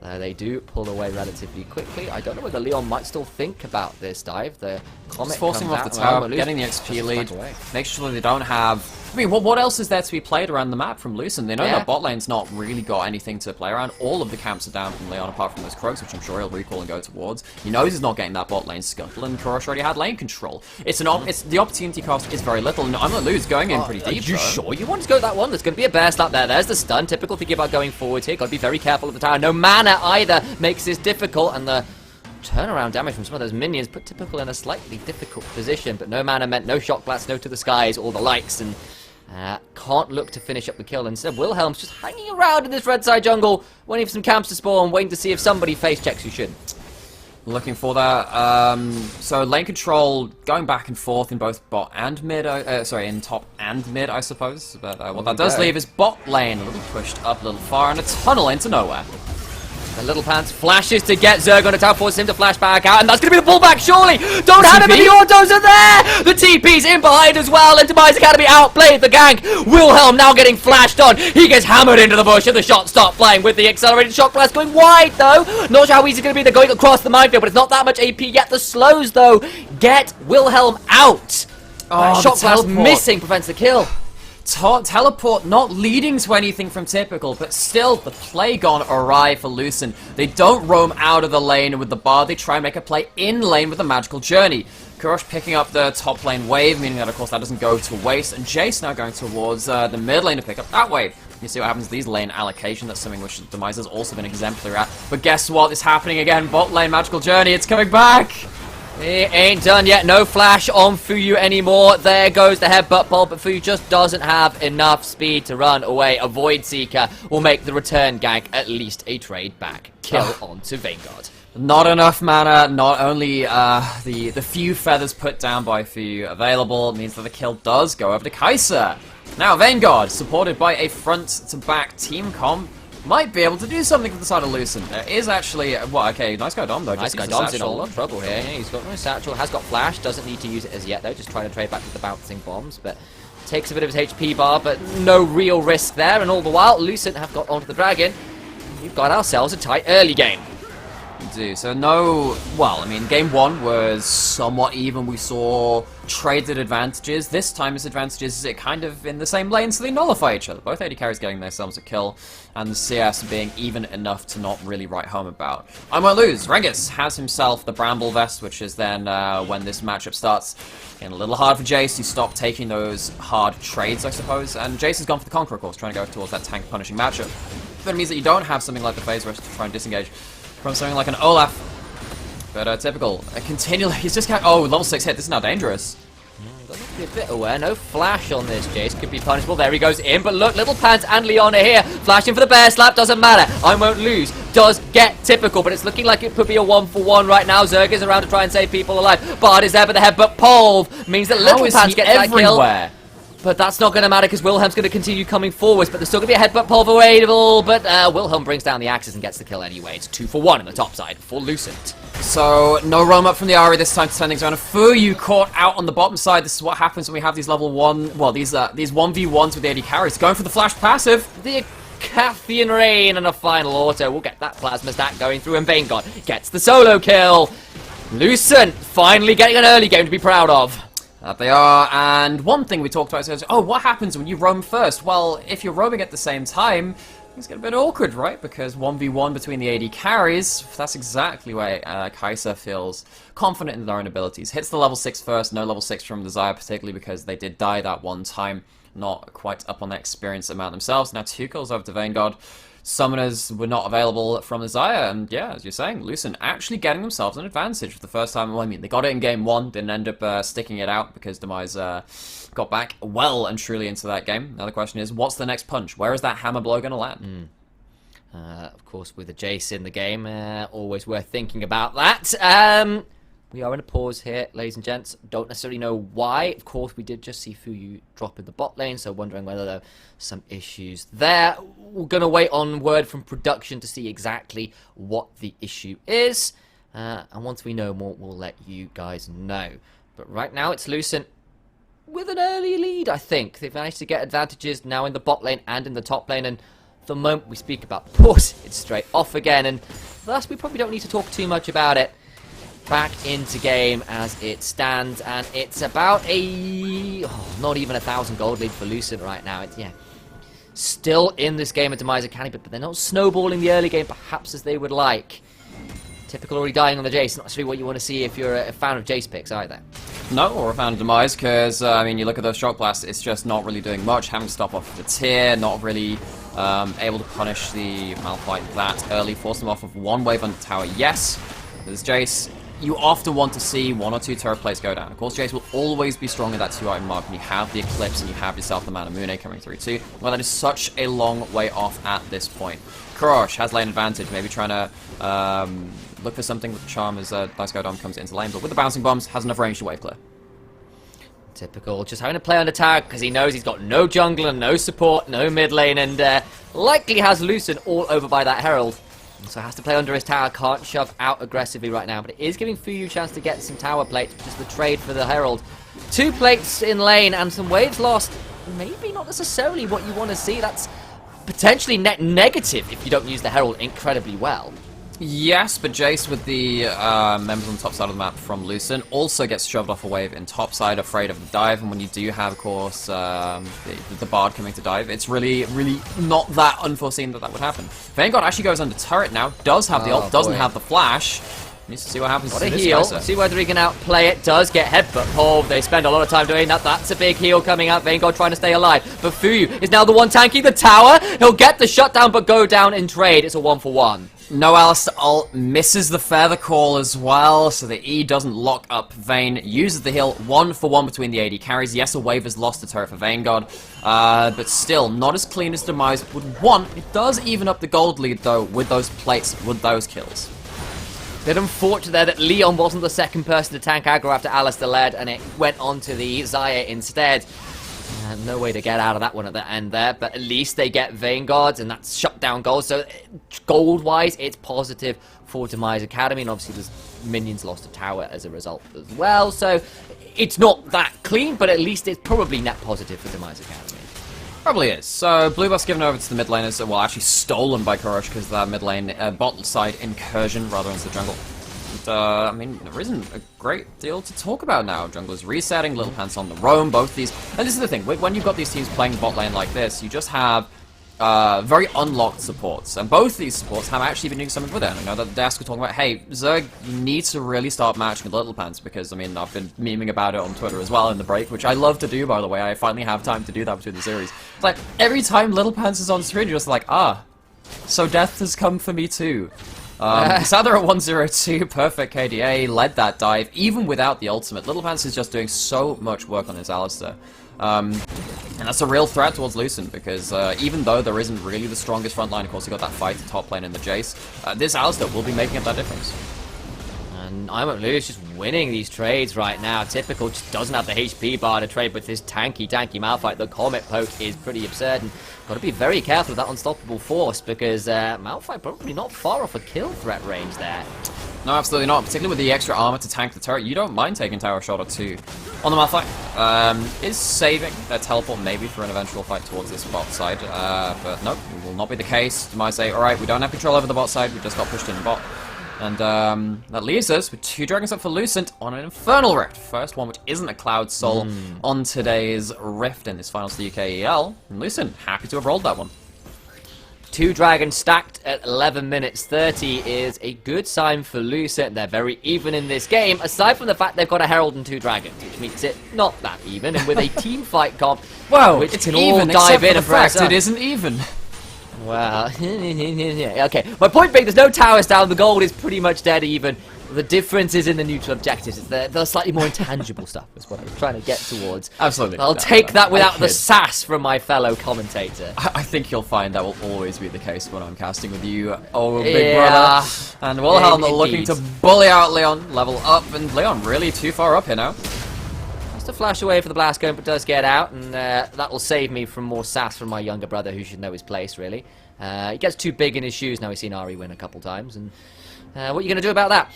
They do pull away relatively quickly. I don't know whether Leon might still think about this dive. The Comet just forcing comes him off the out, tower, getting the XP lead, make sure they don't have... I mean, what else is there to be played around the map from Lucent? They know that bot lane's not really got anything to play around. All of the camps are down from Leon, apart from those Croaks, which I'm sure he'll recall and go towards. He knows he's not getting that bot lane scuttle, and Kurosh already had lane control. It's the opportunity cost is very little, and I'm gonna lose going in pretty deep. Are you sure you want to go that one? There's going to be a bear slap there. There's the stun. Typical thinking about going forward here. Got to be very careful of the tower. No mana either makes this difficult, and the turnaround damage from some of those minions put Typical in a slightly difficult position, but no mana meant no shock blast, no to the skies, all the likes, and can't look to finish up the kill. Instead, Wilhelm's just hanging around in this red side jungle, waiting for some camps to spawn, waiting to see if somebody face checks who shouldn't. Looking for that. So lane control going back and forth in both bot and mid. In top and mid, I suppose. But what that does leave is bot lane a little pushed up, a little far, and a tunnel into nowhere. The Little Pants flashes to get Zerg on a tower, forces him to flash back out, and that's going to be the pullback, surely! Don't have him, and the autos are there! The TP's in behind as well, and Demise Academy outplayed the gank. Wilhelm now getting flashed on. He gets hammered into the bush, and the shots start flying with the accelerated shock blast going wide, though. Not sure how easy it's going to be. They're going across the minefield, but it's not that much AP yet. The slows, though, get Wilhelm out. Shock blast missing prevents the kill. teleport not leading to anything from Typical, but still the play gone awry for Lucent. They don't roam out of the lane with the bar, they try and make a play in lane with the magical journey. Kurosh picking up the top lane wave, meaning that of course that doesn't go to waste, and Jace now going towards the mid lane to pick up that wave. You see what happens to these lane allocation, that's something which Demise has also been exemplary at. But guess what, it's happening again, bot lane magical journey, it's coming back! It ain't done yet. No flash on Fuyu anymore. There goes the headbutt ball, but Fuyu just doesn't have enough speed to run away. A Void Seeker will make the return gank at least a trade back. Kill onto Vanguard. Not enough mana, not only the few feathers put down by Fuyu available, means that the kill does go over to Kai'Sa. Now Vanguard, supported by a front-to-back team comp, might be able to do something with the side of Lucent. There is actually... Well, okay, nice guy Dom, though. Nice guy Dom's in a lot of trouble here. Yeah, he's got no satchel, has got flash, doesn't need to use it as yet, though. Just trying to trade back with the bouncing bombs, but takes a bit of his HP bar, but no real risk there. And all the while, Lucent have got onto the dragon. We've got ourselves a tight early game. We do. So no... Well, I mean, game one was somewhat even. We saw traded advantages. This time his advantages is kind of in the same lane, so they nullify each other. Both AD carries getting themselves a kill, and the CS being even enough to not really write home about. I won't lose. Rengus has himself the Bramble Vest, which is then, when this matchup starts, getting a little hard for Jace to stop taking those hard trades, I suppose. And Jace has gone for the Conqueror, of course, trying to go towards that tank-punishing matchup. But it means that you don't have something like the Phase Rush to try and disengage from something like an Olaf. But Typical, continually, he's just kind of, oh, level 6 hit, this is now dangerous. Got to be a bit aware, no flash on this Jace, could be punishable, there he goes in, but look, Little Pants and Leon are here, flashing for the bear slap, doesn't matter, I won't lose, does get Typical, but it's looking like it could be a 1-for-1 right now. Zerg is around to try and save people alive, Bard is there, but the headbutt Polv means that Little Pants gets that kill. But that's not going to matter because Wilhelm's going to continue coming forwards. But there's still going to be a headbutt Polv available. But Wilhelm brings down the axes and gets the kill anyway. It's 2-for-1 on the top side for Lucent. So, no roam up from the Ahri this time to turn things around. Fuyu caught out on the bottom side. This is what happens when we have these level 1... Well, these 1v1s with the AD carries. Going for the flash passive. The Cathian Rain and a final auto. We'll get that plasma stack going through. And Vanguard gets the solo kill. Lucent finally getting an early game to be proud of. That they are, and one thing we talked about is, oh, what happens when you roam first? Well, if you're roaming at the same time, things get a bit awkward, right? Because 1v1 between the AD carries, that's exactly why Kai'Sa feels confident in their own abilities. Hits the level 6 first, no level 6 from Desire, particularly because they did die that one time, not quite up on that experience amount themselves. Now 2 kills over to Vanguard. Summoners were not available from Desire, and yeah, as you're saying, Lucent actually getting themselves an advantage for the first time. Well, I mean, they got it in game 1, didn't end up sticking it out because Demise got back well and truly into that game. Now the question is, what's the next punch? Where is that hammer blow going to land? Of course, with a Jace in the game, always worth thinking about that. We are in a pause here, ladies and gents. Don't necessarily know why. Of course, we did just see Fuyu drop in the bot lane, so wondering whether there are some issues there. We're going to wait on word from production to see exactly what the issue is. And once we know more, we'll let you guys know. But right now, it's Lucent with an early lead, I think. They've managed to get advantages now in the bot lane and in the top lane. And the moment we speak about the pause, it's straight off again. And thus, we probably don't need to talk too much about it. Back into game as it stands, and it's about not even 1,000 gold lead for Lucent right now. It's, yeah, still in this game at Demise Academy, but they're not snowballing the early game perhaps as they would like. Typical already dying on the Jace, not necessarily what you want to see if you're a fan of Jace picks either. No, or a fan of Demise, because, I mean, you look at those shock blasts, it's just not really doing much, having to stop off the tier, not really able to punish the Malphite that early, force them off of one wave on the tower, yes. There's Jace. You often want to see 1 or 2 turret plays go down. Of course, Jace will always be strong at that 2-item mark when you have the Eclipse and you have yourself the Manamune coming through too. Well, that is such a long way off at this point. Kurosh has lane advantage, maybe trying to look for something with the charm as Nice Guy Dom comes into lane, but with the bouncing bombs, has enough range to wave clear. Typical, just having to play on the tag because he knows he's got no jungler, no support, no mid lane, and likely has Lucent all over by that Herald. So has to play under his tower, can't shove out aggressively right now, but it is giving Fuyu a chance to get some tower plates, which is the trade for the Herald. 2 plates in lane and some waves lost. Maybe not necessarily what you want to see. That's potentially net negative if you don't use the Herald incredibly well. Yes, but Jace with the members on the top side of the map from Lucent also gets shoved off a wave in top side, afraid of the dive, and when you do have, of course, the Bard coming to dive, it's really not that unforeseen that would happen. Vanguard actually goes under turret now, does have the ult, doesn't have the flash. Needs to see what happens Got to a this heal, guy, see whether he can outplay it. Does get headbutt. Oh, they spend a lot of time doing that. That's a big heal coming out. Vanguard trying to stay alive. But Fuyu is now the one tanking the tower. He'll get the shutdown, but go down in trade. It's a 1-for-1. No Alistair ult, misses the feather call as well, so the E doesn't lock up Vayne, uses the heal, 1-for-1 between the AD carries. Yes, a wave has lost the turret for Vanguard, but still, not as clean as Demise would want. It does even up the gold lead, though, with those plates, with those kills. Bit unfortunate there that Leon wasn't the second person to tank aggro after Alistair led, and it went on to the Xayah instead. No way to get out of that one at the end there, but at least they get Vanguard, and that's shut down gold. So gold-wise, it's positive for Demise Academy, and obviously there's minions lost a tower as a result as well. So it's not that clean, but at least it's probably net positive for Demise Academy. Probably is. So, blue buff's given over to the mid laners, well, actually stolen by Kurosh because that mid lane bot side incursion rather than the jungle. And, I mean, there isn't a great deal to talk about now. Jungler's resetting, Little Pants on the roam, both these. And this is the thing, when you've got these teams playing bot lane like this, you just have very unlocked supports, and both these supports have actually been doing something with it. I know that the desk are talking about, hey, Zerg, you need to really start matching with Little Pants, because, I mean, I've been memeing about it on Twitter as well in the break, which I love to do, by the way. I finally have time to do that between the series. It's like, every time Little Pants is on screen, you're just like, so death has come for me too. Sather at 102, perfect KDA, led that dive, even without the ultimate. Little Pants is just doing so much work on his Alistair. And that's a real threat towards Lucent, because even though there isn't really the strongest front line, of course, you got that fight to top lane in the Jace, this Alistair will be making up that difference. And I Won't Lose just winning these trades right now. Typical just doesn't have the HP bar to trade with this tanky Malphite. The Comet Poke is pretty absurd, and got to be very careful with that unstoppable force, because Malphite probably not far off a kill threat range there. No, absolutely not. Particularly with the extra armor to tank the turret, you don't mind taking tower shot or two on the Malphite. Is saving their teleport maybe for an eventual fight towards this bot side, but no, it will not be the case. You might say, alright, we don't have control over the bot side, we just got pushed in the bot. And that leaves us with 2 dragons up for Lucent on an Infernal Rift. First one, which isn't a Cloud Soul on today's Rift in this finals to the UKEL. And Lucent, happy to have rolled that one. 2 dragons stacked at 11 minutes 30 is a good sign for Lucent. They're very even in this game, aside from the fact they've got a Herald and 2 dragons, which makes it not that even. And with a team fight comp, Well, which it's can even, all dive except for in the and press fact up. it isn't even. Well, okay. My point being, there's no towers down. The gold is pretty much dead even. The difference is in the neutral objectives. It's the slightly more intangible stuff is what I was trying to get towards. Absolutely. I'll take that without the sass from my fellow commentator. I think you'll find that will always be the case when I'm casting with you, oh big brother. And Wilhelm looking to bully out Leon, level up, and Leon really too far up here now. Just a flash away for the blast cone, but does get out, and that will save me from more sass from my younger brother, who should know his place, really. He gets too big in his shoes now. He's seen Ari win a couple times, and what are you going to do about that?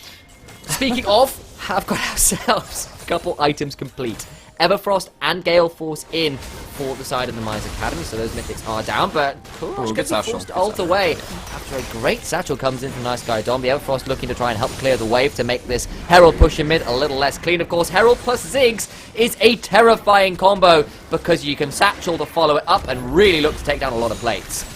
Speaking of, I've got ourselves a couple items complete. Everfrost and Gale Force in for the side of the Demise Academy, so those mythics are down, but Kurosh gets forced to ult away after a great satchel comes in from Nice Guy Dom. The Everfrost looking to try and help clear the wave to make this Herald push in mid a little less clean. Of course, Herald plus Ziggs is a terrifying combo, because you can satchel to follow it up and really look to take down a lot of plates.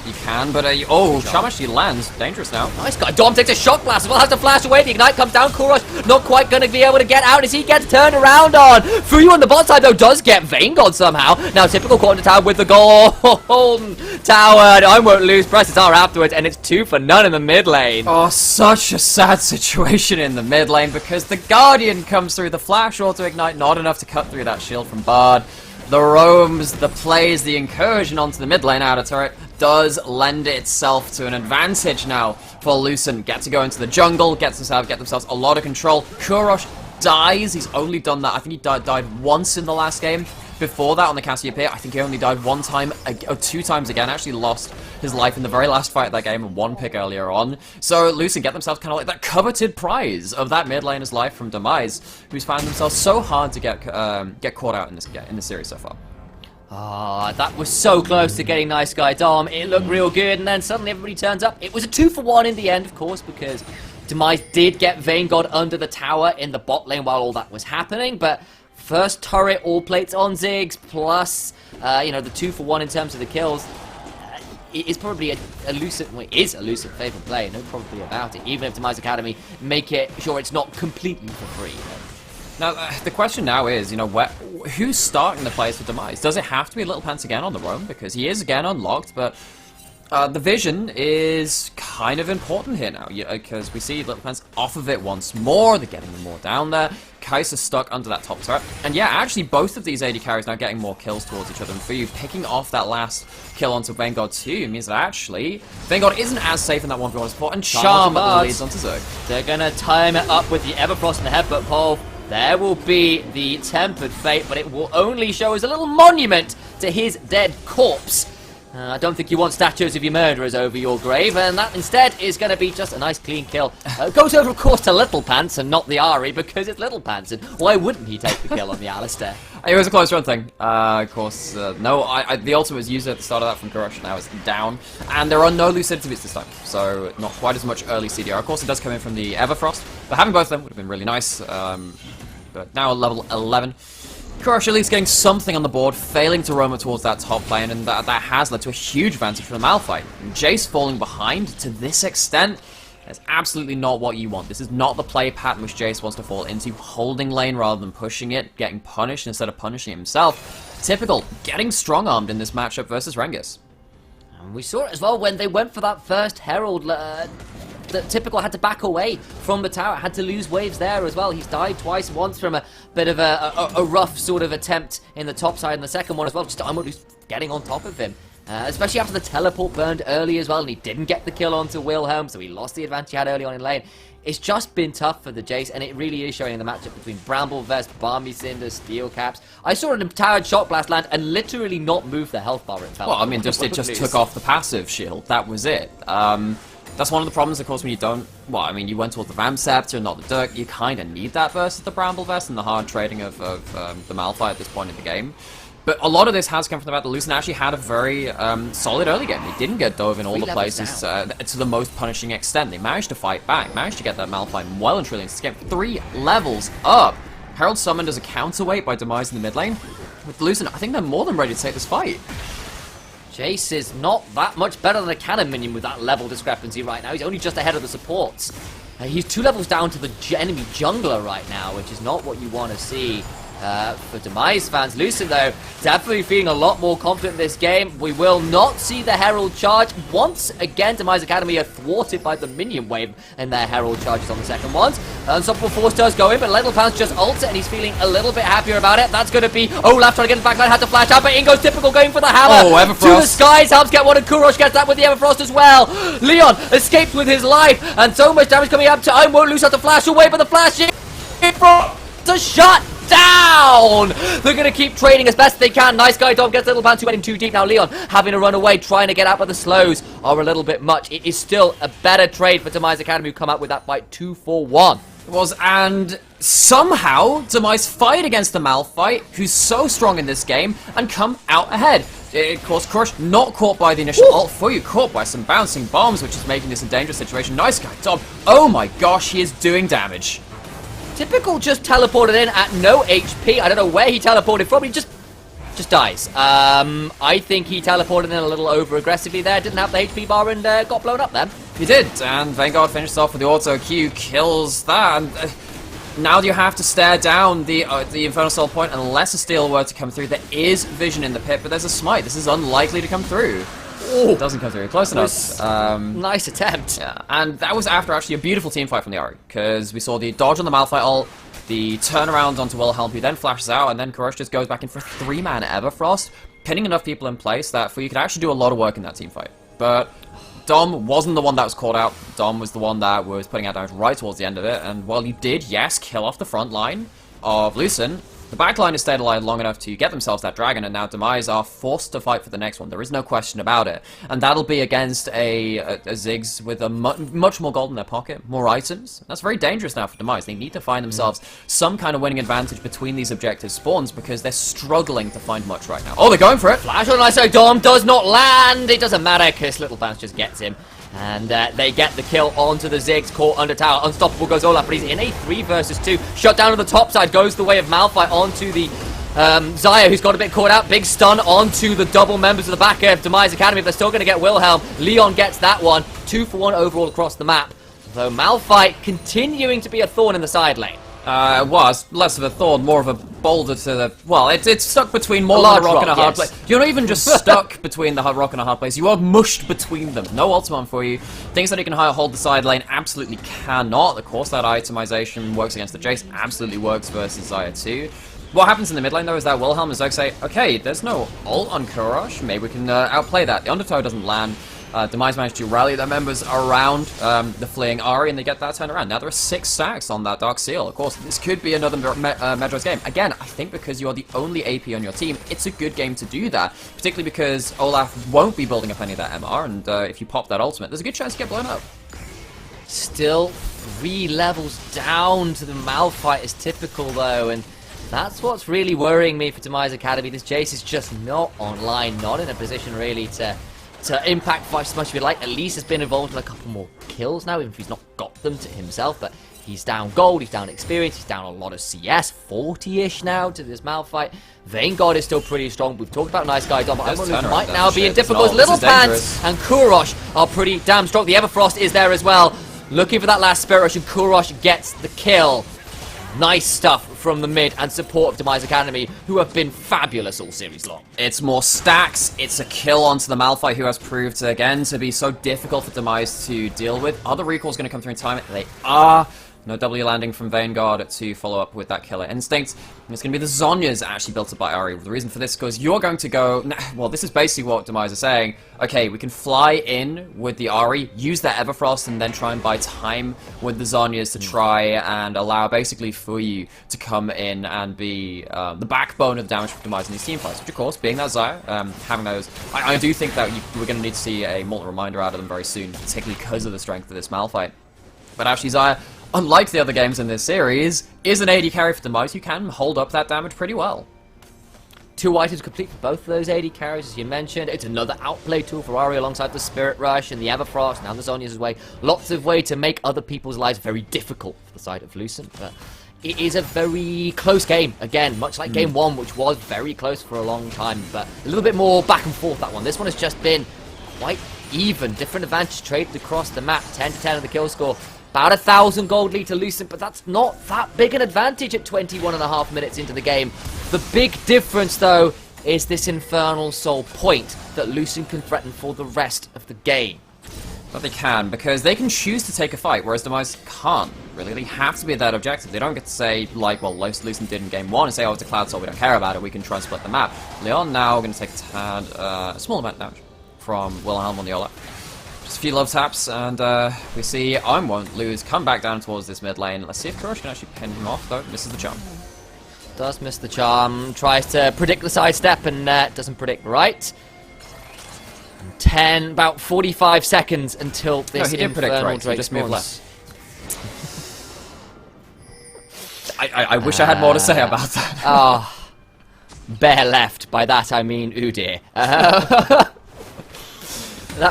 You can, but Sham actually lands. Dangerous now. Nice guy. Dom takes a shock blast as well, has to flash away. The ignite comes down. Kurosh not quite going to be able to get out as he gets turned around on. Fuyu on the bot side, though, does get Vanguard somehow. Now, typical quarter tower with the golden tower. I Won't Lose. Press the tower afterwards, and it's 2 for none in the mid lane. Oh, such a sad situation in the mid lane, because the Guardian comes through, the flash auto ignite, not enough to cut through that shield from Bard. The roams, the plays, the incursion onto the mid lane out of turret does lend itself to an advantage now for Lucent. Get to go into the jungle, get themselves a lot of control. Kurosh dies. He's only done that. I think he died once in the last game. Before that, on the Cassiopeia, I think he only died 1 time, or 2 times again. Actually lost his life in the very last fight of that game and 1 pick earlier on. So Lucent get themselves kind of like that coveted prize of that mid laner's life from Demise, who's found themselves so hard to get caught out in this series so far. Ah, that was so close to getting Nice Guy Dom. It looked real good, and then suddenly everybody turns up. It was a 2-for-1 in the end, of course, because Demise did get Vanguard under the tower in the bot lane while all that was happening, but first turret, all plates on Ziggs, plus, you know, the 2-for-1 in terms of the kills. It is probably a Lucent, well, it is a Lucent favourite play, no probably about it, even if Demise Academy make it sure it's not completely for free. Now, the question now is, you know, who's starting the plays for Demise? Does it have to be Little Pants again on the roam? Because he is again unlocked, but the vision is kind of important here now, because we see Little Pants off of it once more. They're getting them more down there. Kaiser's stuck under that top turret. And yeah, actually, both of these AD carries now getting more kills towards each other. And for you, picking off that last kill onto Vanguard 2 means that actually Vanguard isn't as safe in that 1v1 support, and Charm leads onto Zerg. They're going to time it up with the Everfrost and the Headbutt pole. There will be the Tempered Fate, but it will only show as a little monument to his dead corpse. I don't think you want statues of your murderers over your grave, and that instead is going to be just a nice clean kill. Goes over, of course, to Little Pants and not the Ari, because it's Little Pants, and why wouldn't he take the kill on the Alistair? It was a close run thing. Of course, no, the ultimate was used at the start of that from Corruption. Now it's down, and there are no Lucentivities this time, so not quite as much early CDR. Of course, it does come in from the Everfrost, but having both of them would have been really nice. But now level 11. Crush at least getting something on the board, failing to roam it towards that top lane, and that has led to a huge advantage for the Malphite. And Jace falling behind to this extent is absolutely not what you want. This is not the play pattern which Jace wants to fall into, holding lane rather than pushing it, getting punished instead of punishing himself. Typical, getting strong-armed in this matchup versus Rengus. And we saw it as well when they went for that first Herald. That Typical had to back away from the tower, had to lose waves there as well. He's died twice, once from a bit of a rough sort of attempt in the top side, and the second one as well, just Diamond getting on top of him. Especially after the teleport burned early as well, and he didn't get the kill onto Wilhelm, so he lost the advantage he had early on in lane. It's just been tough for the Jace, and it really is showing in the matchup between Bramble Vest, Balmy Cinder, Steel Caps. I saw an empowered Shock Blast land and literally not move the health bar it fell. Well, I mean, it just took off the passive shield. That was it. That's one of the problems, of course, when you don't... Well, I mean, you went towards the Vamp Scepter, not the Dirk. You kind of need that versus the Bramble Vest and the hard trading of the Malphite at this point in the game. But a lot of this has come from the fact that Lucent actually had a very solid early game. He didn't get dove in all the places to the most punishing extent. They managed to fight back, managed to get that Malphite well and truly into this game. 3 levels up. Herald summoned as a counterweight by Demise in the mid lane. With Lucent, I think they're more than ready to take this fight. Jace is not that much better than a cannon minion with that level discrepancy right now. He's only just ahead of the supports. He's 2 levels down to the enemy jungler right now, which is not what you want to see for Demise fans. Lucent, though, definitely feeling a lot more confident in this game. We will not see the Herald charge. Once again, Demise Academy are thwarted by the minion wave and their Herald charges on the second ones. Unstoppable Force does go in, but Little Pants just ults it, and he's feeling a little bit happier about it. That's going to be Olaf trying to get in the backline, had to flash out, but in goes Typical going for the hammer. Oh, Everfrost. To the skies, helps get one, and Kurosh gets that with the Everfrost as well. Leon escapes with his life, and so much damage coming up to I won't lose out the flash away, but the flash is a shot down. They're going to keep trading as best they can. Nice Guy Dom gets Little Pants who went in too deep. Now Leon having to run away, trying to get out, but the slows are a little bit much. It is still a better trade for Demise Academy who come out with that fight 2-for-1. It was, and somehow Demise fight against the Malphite, who's so strong in this game, and come out ahead. Of course, Crush not caught by the initial ult for you, caught by some bouncing bombs, which is making this a dangerous situation. Nice Guy Dom. Oh my gosh, he is doing damage. Typical just teleported in at no HP. I don't know where he teleported from. He just dies. I think he teleported in a little over aggressively there. Didn't have the HP bar and got blown up then. He did, and Vanguard finishes off with the auto Q, kills that. And, now you have to stare down the Infernal Soul point unless a steal were to come through. There is vision in the pit, but there's a smite. This is unlikely to come through. Ooh. It doesn't come through. Close enough. Nice attempt. Yeah, and that was after actually a beautiful team fight from the Ari, because we saw the dodge on the Malphite ult, the turnaround onto Wilhelm, who then flashes out, and then Kurosh just goes back in for 3-man Everfrost, pinning enough people in place that for you could actually do a lot of work in that team fight. But Dom wasn't the one that was caught out. Dom was the one that was putting out damage right towards the end of it, and while he did, yes, kill off the front line of Lucent, The backline has stayed alive long enough to get themselves that dragon, and now Demise are forced to fight for the next one. There is no question about it. And that'll be against a Ziggs with a much more gold in their pocket, more items. That's very dangerous now for Demise. They need to find themselves some kind of winning advantage between these objective spawns because they're struggling to find much right now. Oh, they're going for it! Flash on ISO Dom does not land. It doesn't matter because Little Pants just gets him. And they get the kill onto the Ziggs, caught under tower. Unstoppable goes Olaf, but he's in a 3 versus 2. Shut down on the top side, goes the way of Malphite onto the Xayah, who's got a bit caught out. Big stun onto the double members of the back of Demise Academy. If they're still going to get Wilhelm, Leon gets that one. 2 for 1 overall across the map. Though Malphite continuing to be a thorn in the side lane. It was less of a thorn, more of a boulder to the... Well, it's stuck between more A than a large rock and a rock, hard yes. place. You're not even just stuck between the rock and a hard place. You are mushed between them. No ultimate for you. Things that you can hold the side lane absolutely cannot. Of course, that itemization works against the Jace. Absolutely works versus Xayah too. What happens in the mid lane, though, is that Wilhelm and Zerg say, okay, there's no ult on Kurosh. Maybe we can outplay that. The Undertow doesn't land. Demise managed to rally their members around the fleeing Ahri, and they get that turned around. Now there are 6 stacks on that Dark Seal. Of course, this could be another Medros game. Again, I think because you are the only AP on your team, it's a good game to do that. Particularly because Olaf won't be building up any of that MR, and if you pop that ultimate, there's a good chance to get blown up. Still 3 levels down to the Malphite is typical though, and that's what's really worrying me for Demise Academy. This Jace is just not online, not in a position really to impact fight as much as we like. Elise has been involved in a couple more kills now, even if he's not got them to himself, but he's down gold, he's down experience, he's down a lot of CS, 40-ish now to this Malphite. Vanguard is still pretty strong. We've talked about Nice Guy Dom, but might now be in difficult. Little Pants and Kurosh are pretty damn strong. The Everfrost is there as well, looking for that last Spirit Rush, and Kurosh gets the kill. Nice stuff from the mid and support of Demise Academy, who have been fabulous all series long. It's more stacks, it's a kill onto the Malphite, who has proved, again, to be so difficult for Demise to deal with. Are the recalls going to come through in time? They are. No W landing from Vanguard to follow up with that Killer Instinct. And it's going to be the Zhonya's actually built up by Ahri. The reason for this is because you're going to go... Well, this is basically what Demise is saying. Okay, we can fly in with the Ahri, use that Everfrost, and then try and buy time with the Zhonya's to try and allow basically for you to come in and be the backbone of the damage for Demise in these team fights. Which, of course, being that Xayah, having those... I do think that we're going to need to see a Molten Reminder out of them very soon, particularly because of the strength of this Malphite. But actually, Xayah, unlike the other games in this series, is an AD carry for Demise who can hold up that damage pretty well. 2 items complete for both of those AD carries, as you mentioned. It's another outplay tool for Ahri alongside the Spirit Rush and the Everfrost, now the Zhonya's way. Lots of way to make other people's lives very difficult for the side of Lucent, but it is a very close game. Again, much like game 1, which was very close for a long time, but a little bit more back and forth, that one. This one has just been quite even. Different advantage traded across the map. 10 to 10 of the kill score. About 1,000 gold lead to Lucent, but that's not that big an advantage at 21.5 minutes into the game. The big difference, though, is this Infernal Soul point that Lucent can threaten for the rest of the game. But they can, because they can choose to take a fight, whereas Demise can't, really. They have to be at that objective. They don't get to say, like, well, Lucent did in game 1, and say, oh, it's a Cloud Soul, we don't care about it, we can try and split the map. Leon now going to take a small amount of damage from Wilhelm on the Olaf. Just a few love taps, and we see Ohm won't lose. Come back down towards this mid lane. Let's see if Kurosh can actually pin him off, though. Misses the charm. Does miss the charm. Tries to predict the sidestep and doesn't predict right. 10, about 45 seconds until this No, he did predict right. Drake He just moved spawns. left. I wish I had more to say about that. Ah, bare left. By that I mean Udyr. That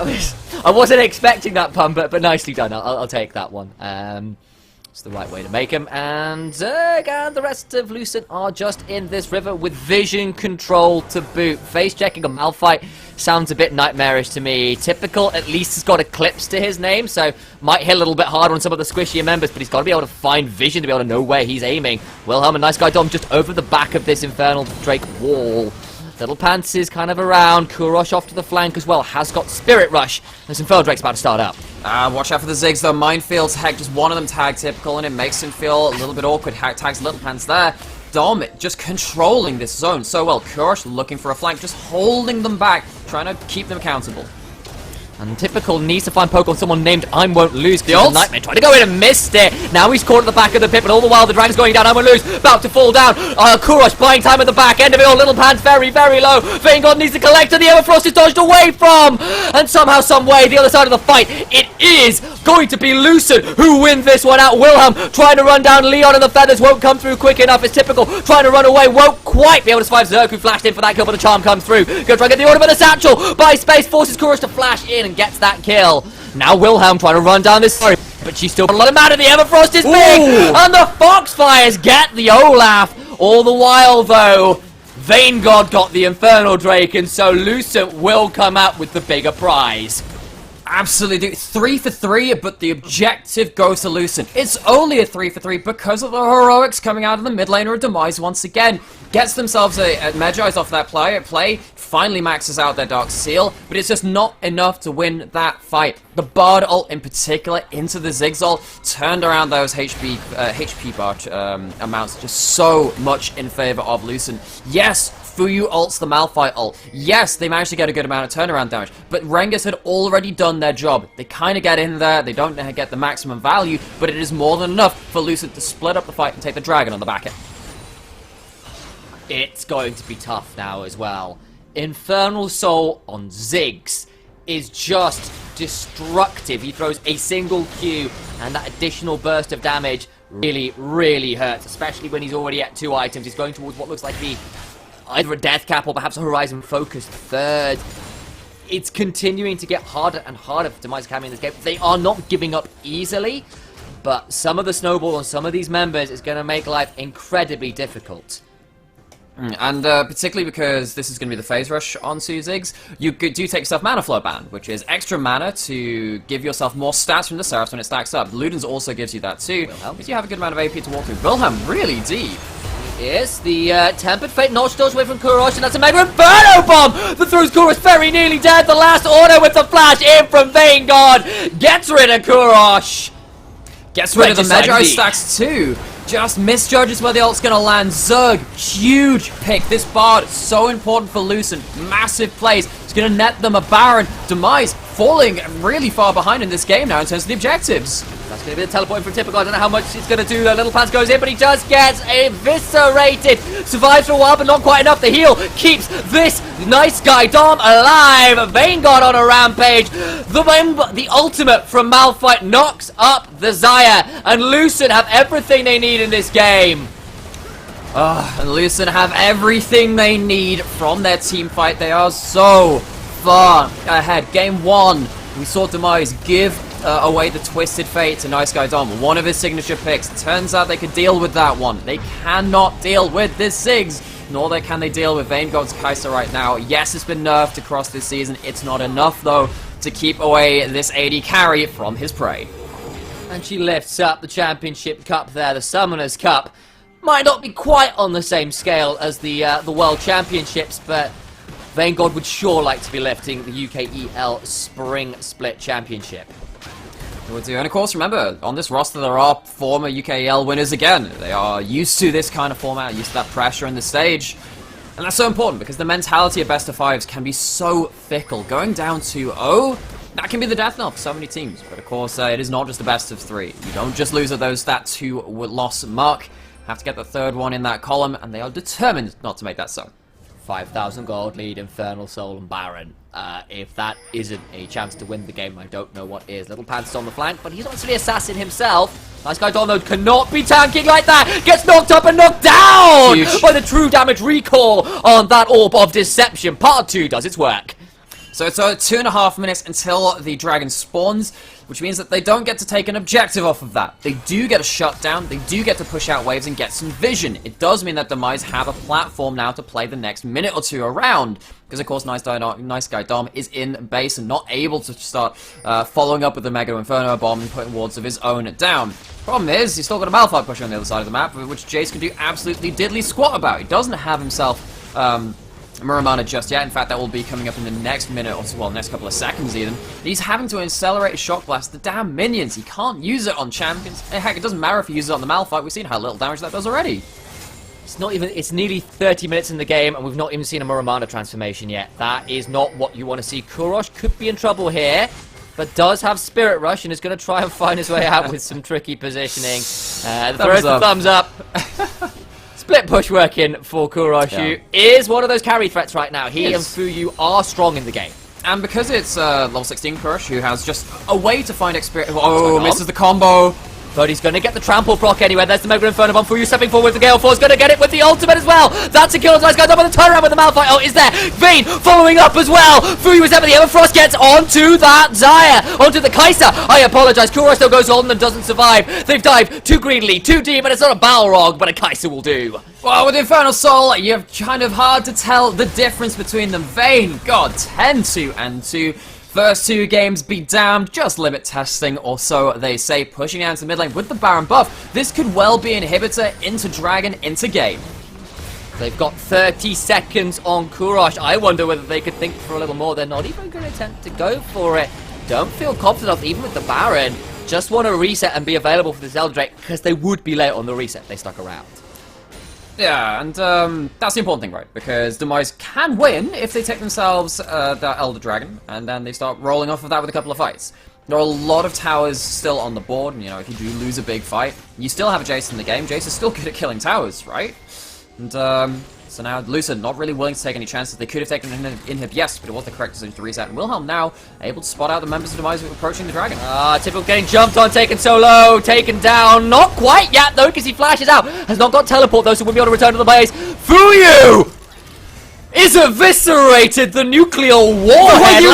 was... I wasn't expecting that pun, but nicely done. I'll take that one. It's the right way to make him. And again, the rest of Lucent are just in this river with vision control to boot. Face checking a Malphite sounds a bit nightmarish to me. Typical, at least has got Eclipse to his name, so might hit a little bit hard on some of the squishier members, but he's got to be able to find vision to be able to know where he's aiming. Wilhelm and Nice Guy Dom just over the back of this Infernal Drake wall. Little Pants is kind of around. Kurosh off to the flank as well. Has got Spirit Rush. This Infernal Drake's about to start up. Watch out for the Ziggs though. Minefields, heck, just one of them tag typical, and it makes him feel a little bit awkward. Hack tags Little Pants there. Dom just controlling this zone so well. Kurosh looking for a flank, just holding them back, trying to keep them accountable. And Typical needs to find poke on someone named I Won't Lose. The old Nightmare tried to go in and missed it. Now he's caught at the back of the pit, but all the while the Dragon's going down. I Won't Lose, about to fall down. Kurosh buying time at the back end of it all. Little Pan's very, very low. Vanguard needs to collect, and the Everfrost is dodged away from. And somehow, some way, the other side of the fight, it is going to be Lucent who wins this one out. Wilhelm trying to run down Leon, and the feathers won't come through quick enough. It's Typical trying to run away, won't quite be able to survive. Zerg who flashed in for that kill, but the charm comes through. Gonna try and get the order, but the satchel by space forces Kurosh to flash in and gets that kill. Now Wilhelm trying to run down this story, but she's still got a lot of mana. The Everfrost is big, and the Foxfires get the Olaf. All the while, though, Vanguard got the Infernal Drake, and so Lucent will come out with the bigger prize. Absolutely. 3 for 3, but the objective goes to Lucent. It's only a 3 for 3 because of the heroics coming out of the mid laner of Demise once again. Gets themselves a Magi's off that play, finally maxes out their Dark Seal, but it's just not enough to win that fight. The Bard ult in particular into the Zigzag turned around those HP bar amounts just so much in favor of Lucent. Yes, Fuyu ults the Malphite ult. Yes, they managed to get a good amount of turnaround damage, but Rengus had already done their job. They kind of get in there, they don't get the maximum value, but it is more than enough for Lucent to split up the fight and take the Dragon on the back end. It's going to be tough now as well. Infernal Soul on Ziggs is just destructive. He throws a single Q, and that additional burst of damage really, really hurts, especially when he's already at 2 items. He's going towards what looks like either a death cap or perhaps a horizon focused third. It's continuing to get harder and harder for Demise Academy in this game. They are not giving up easily, but some of the snowball on some of these members is going to make life incredibly difficult. And particularly because this is going to be the phase rush onto Ziggs, you do take yourself Mana Flow Band, which is extra mana to give yourself more stats from the Seraphs when it stacks up. Luden's also gives you that too, because you have a good amount of AP to walk through. Wilhelm really deep. Yes, the Tempered Fate notch dodge away from Kurosh, and that's a Mega Inferno Bomb that throws Kurosh very nearly dead. The last order with the flash in from Vanguard gets rid of Kurosh. Gets rid of the Magi stacks too. Just misjudges where the ult's gonna land. Zerg, huge pick. This Bard, so important for Lucent. Massive plays. It's gonna net them a Baron. Demise falling really far behind in this game now in terms of the objectives. That's going to be the teleporting from Typical. I don't know how much it's going to do. Little Pants goes in, but he does get eviscerated. Survives for a while, but not quite enough. The heal keeps this nice guy, Dom, alive. Vanguard on a rampage. The ultimate from Malphite knocks up the Xayah, and Lucent have everything they need in this game. And Lucent have everything they need from their team fight. They are so far ahead. Game 1, we saw Demise give away the Twisted Fate to Nice Guy Dom, one of his signature picks. Turns out they could deal with that one. They cannot deal with this Ziggs, nor can they deal with Vanguard's Kai'Sa right now. Yes, it's been nerfed across this season. It's not enough, though, to keep away this AD carry from his prey. And she lifts up the Championship Cup there, the Summoner's Cup. Might not be quite on the same scale as the World Championships, but Vanguard would sure like to be lifting the UKEL Spring Split Championship. And of course, remember, on this roster there are former UKEL winners again. They are used to this kind of format, used to that pressure in the stage. And that's so important because the mentality of best of fives can be so fickle. Going down 2-0, that can be the death knell for so many teams. But of course, it is not just the best of 3. You don't just lose at those that 2-loss mark. Have to get the third one in that column, and they are determined not to make that so. 5,000 gold lead, Infernal Soul and Baron. If that isn't a chance to win the game, I don't know what is. Little Pants on the flank, but he's obviously assassin himself. Nice Guy Donald cannot be tanking like that. Gets knocked up and knocked down by the true damage recall on that Orb of Deception. Part 2 does its work. So it's 2.5 minutes until the dragon spawns, which means that they don't get to take an objective off of that. They do get a shutdown, they do get to push out waves and get some vision. It does mean that Demise have a platform now to play the next minute or two around, because of course Nice Guy Dom is in base and not able to start following up with the Mega Inferno bomb and putting wards of his own down. Problem is, he's still got a Malphite pusher on the other side of the map, which Jace can do absolutely diddly squat about. He doesn't have himself Muramana just yet. In fact, that will be coming up in the next minute or so, well, next couple of seconds even. He's having to accelerate his Shock Blast. The damn minions, he can't use it on champions. Heck, it doesn't matter if he uses it on the Malphite. We've seen how little damage that does already. It's nearly 30 minutes in the game, and we've not even seen a Muramana transformation yet. That is not what you want to see. Kurosh could be in trouble here, but does have Spirit Rush and is going to try and find his way out with some tricky positioning. Throws the thumbs up. Split push working for Kurosh, who is one of those carry threats right now. He and Fuyu are strong in the game. And because it's level 16 Kurosh, who has just a way to find experience. Oh, misses the combo. But he's going to get the trample proc anyway. There's the Mega Inferno Bomb. Fuyu stepping forward with the Gale Force. Going to get it with the ultimate as well. That's a kill. Nice guys up on the turnaround with the Malphite. Oh, is there? Vayne following up as well. Fuyu is there, but the Everfrost gets onto that Xayah. Onto the Kai'Sa. I apologize. Kurosh still goes on and doesn't survive. They've dived too greedily, too deep, and it's not a Balrog, but a Kai'Sa will do. Well, with Infernal Soul, you're kind of hard to tell the difference between them. Vayne, God, 10-2 and 2. First 2 games be damned, just limit testing, or so they say, pushing out into the mid lane with the Baron buff. This could well be inhibitor into Dragon, into game. They've got 30 seconds on Kurosh. I wonder whether they could think for a little more. They're not even going to attempt to go for it. Don't feel confident enough, even with the Baron. Just want to reset and be available for this Elder Drake, because they would be late on the reset if they stuck around. Yeah, and that's the important thing, right? Because Demise can win if they take themselves that Elder Dragon, and then they start rolling off of that with a couple of fights. There are a lot of towers still on the board, and if you do lose a big fight, you still have Jace in the game. Jace is still good at killing towers, right? And so now Lucent not really willing to take any chances. They could have taken an inhib, yes, but it was the correct decision to reset. And Wilhelm now able to spot out the members of Demise approaching the Dragon. Typical getting jumped on, taken so low, taken down. Not quite yet, though, because he flashes out. Has not got teleport, though, so we'll be able to return to the base. Fuyu is eviscerated the nuclear warhead.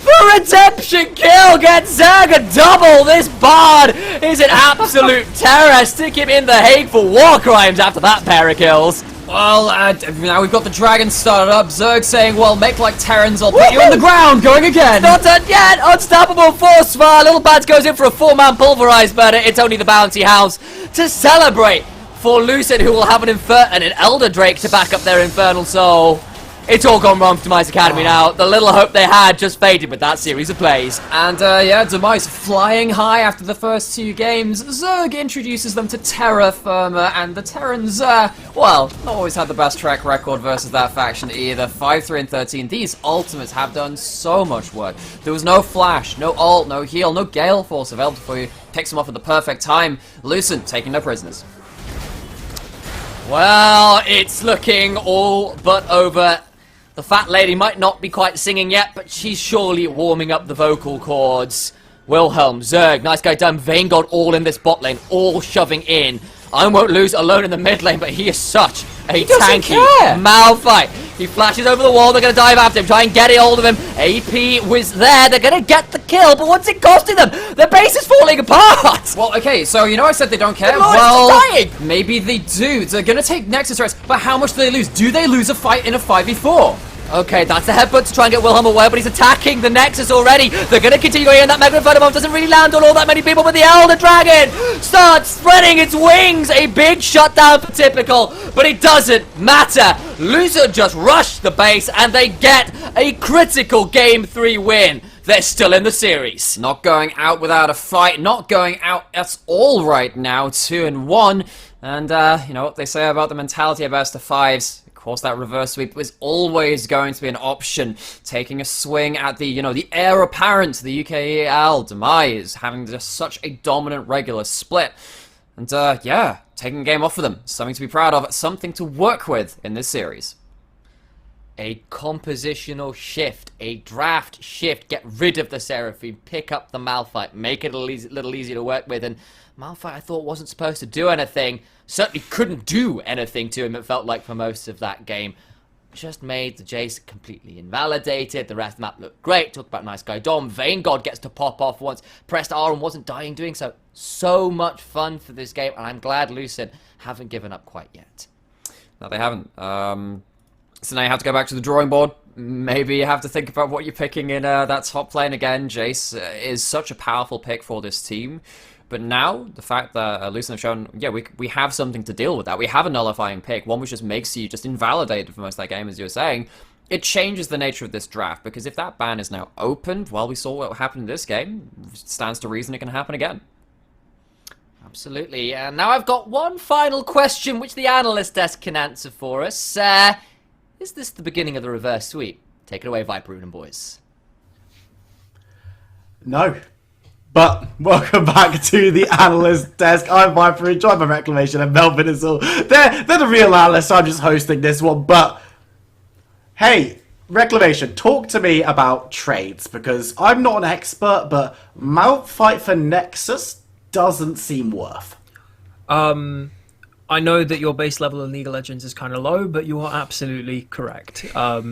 The redemption kill gets Zerg a double. This Bard is an absolute terror. Stick him in the Hague for war crimes after that pair of kills. Well, now we've got the Dragon started up. Zerg saying, well, make like Terrans, I'll put you on the ground, going again. Not done yet. Unstoppable force Svar. Little Bad goes in for a 4-man pulverized, but it's only the Bounty House to celebrate for Lucent, who will have an Elder Drake to back up their Infernal Soul. It's all gone wrong for Demise Academy now. The little hope they had just faded with that series of plays. And yeah, Demise flying high after the first 2 games. Zerg introduces them to Terra Firma, and the Terrans, well, not always had the best track record versus that faction either. 5-3 and 13. These ultimates have done so much work. There was no flash, no ult, no heal, no Gale Force available for you. Picks them off at the perfect time. Lucent taking no prisoners. Well, it's looking all but over. The fat lady might not be quite singing yet, but she's surely warming up the vocal cords. Wilhelm, Zerg, nice guy done. Vayne all in this bot lane, all shoving in. I won't lose alone in the mid lane, but he is such a tanky Malphite. He flashes over the wall, they're going to dive after him, try and get a hold of him. AP was there, they're going to get the kill, but what's it costing them? Their base is falling apart! Well, okay, so I said they don't care. Well, maybe they do. They're going to take Nexus Rest, but how much do they lose? Do they lose a fight in a 5v4? Okay, that's the headbutt to try and get Wilhelm away, but he's attacking the Nexus already. They're going to continue going in. That Mega Inferno Bomb doesn't really land on all that many people, but the Elder Dragon starts spreading its wings. A big shutdown for Typical, but it doesn't matter. Lucent just rushed the base, and they get a critical Game 3 win. They're still in the series. Not going out without a fight, not going out at all right now, 2-1. And, you know what they say about the mentality of best of 5s. Of course, that reverse sweep is always going to be an option. Taking a swing at the, the heir apparent to the UKEL, Demise, having just such a dominant regular split. And, yeah, taking a game off for them. Something to be proud of, something to work with in this series. A compositional shift, a draft shift. Get rid of the Seraphine, pick up the Malphite, make it a little easier to work with. And Malphite, I thought, wasn't supposed to do anything. Certainly couldn't do anything to him, it felt like, for most of that game. Just made the Jace completely invalidated. The rest of the map looked great. Talk about nice guy Dom. Vayne gets to pop off once. Pressed R and wasn't dying doing so. So much fun for this game, and I'm glad Lucent haven't given up quite yet. No, they haven't. So now you have to go back to the drawing board. Maybe you have to think about what you're picking in that top lane again. Jace is such a powerful pick for this team. But now, the fact that Lucent have shown, yeah, we have something to deal with that. We have a nullifying pick, one which just makes you just invalidated for most of that game, as you were saying. It changes the nature of this draft, because if that ban is now opened, well, we saw what happened in this game, it stands to reason it can happen again. Absolutely. And now I've got one final question which the analyst desk can answer for us. Is this the beginning of the reverse sweep? Take it away, Viper and boys. No. But welcome back to the analyst desk. I'm Viper, enjoy my reclamation, and Melvin is all. They're the real analysts, so I'm just hosting this one. But hey, reclamation, talk to me about trades, because I'm not an expert, but Mount Fight for Nexus doesn't seem worth. I know that your base level in League of Legends is kind of low, but you are absolutely correct.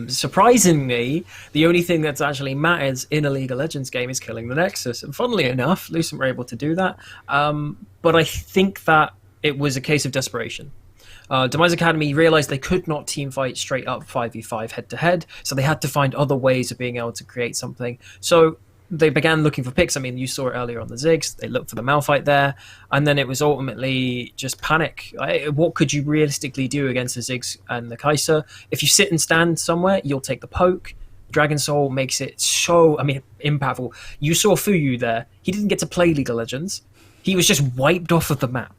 Surprisingly, the only thing that's actually matters in a League of Legends game is killing the Nexus. And funnily enough, Lucent were able to do that. But I think that it was a case of desperation. Demise Academy realized they could not team fight straight up 5v5 head-to-head, so they had to find other ways of being able to create something. So they began looking for picks. I mean, you saw it earlier on the Ziggs. They looked for the Malphite there, and then it was ultimately just panic. What could you realistically do against the Ziggs and the Kai'Sa? If you sit and stand somewhere, you'll take the poke. Dragon Soul makes it so, impactful. You saw Fuyu there. He didn't get to play League of Legends. He was just wiped off of the map.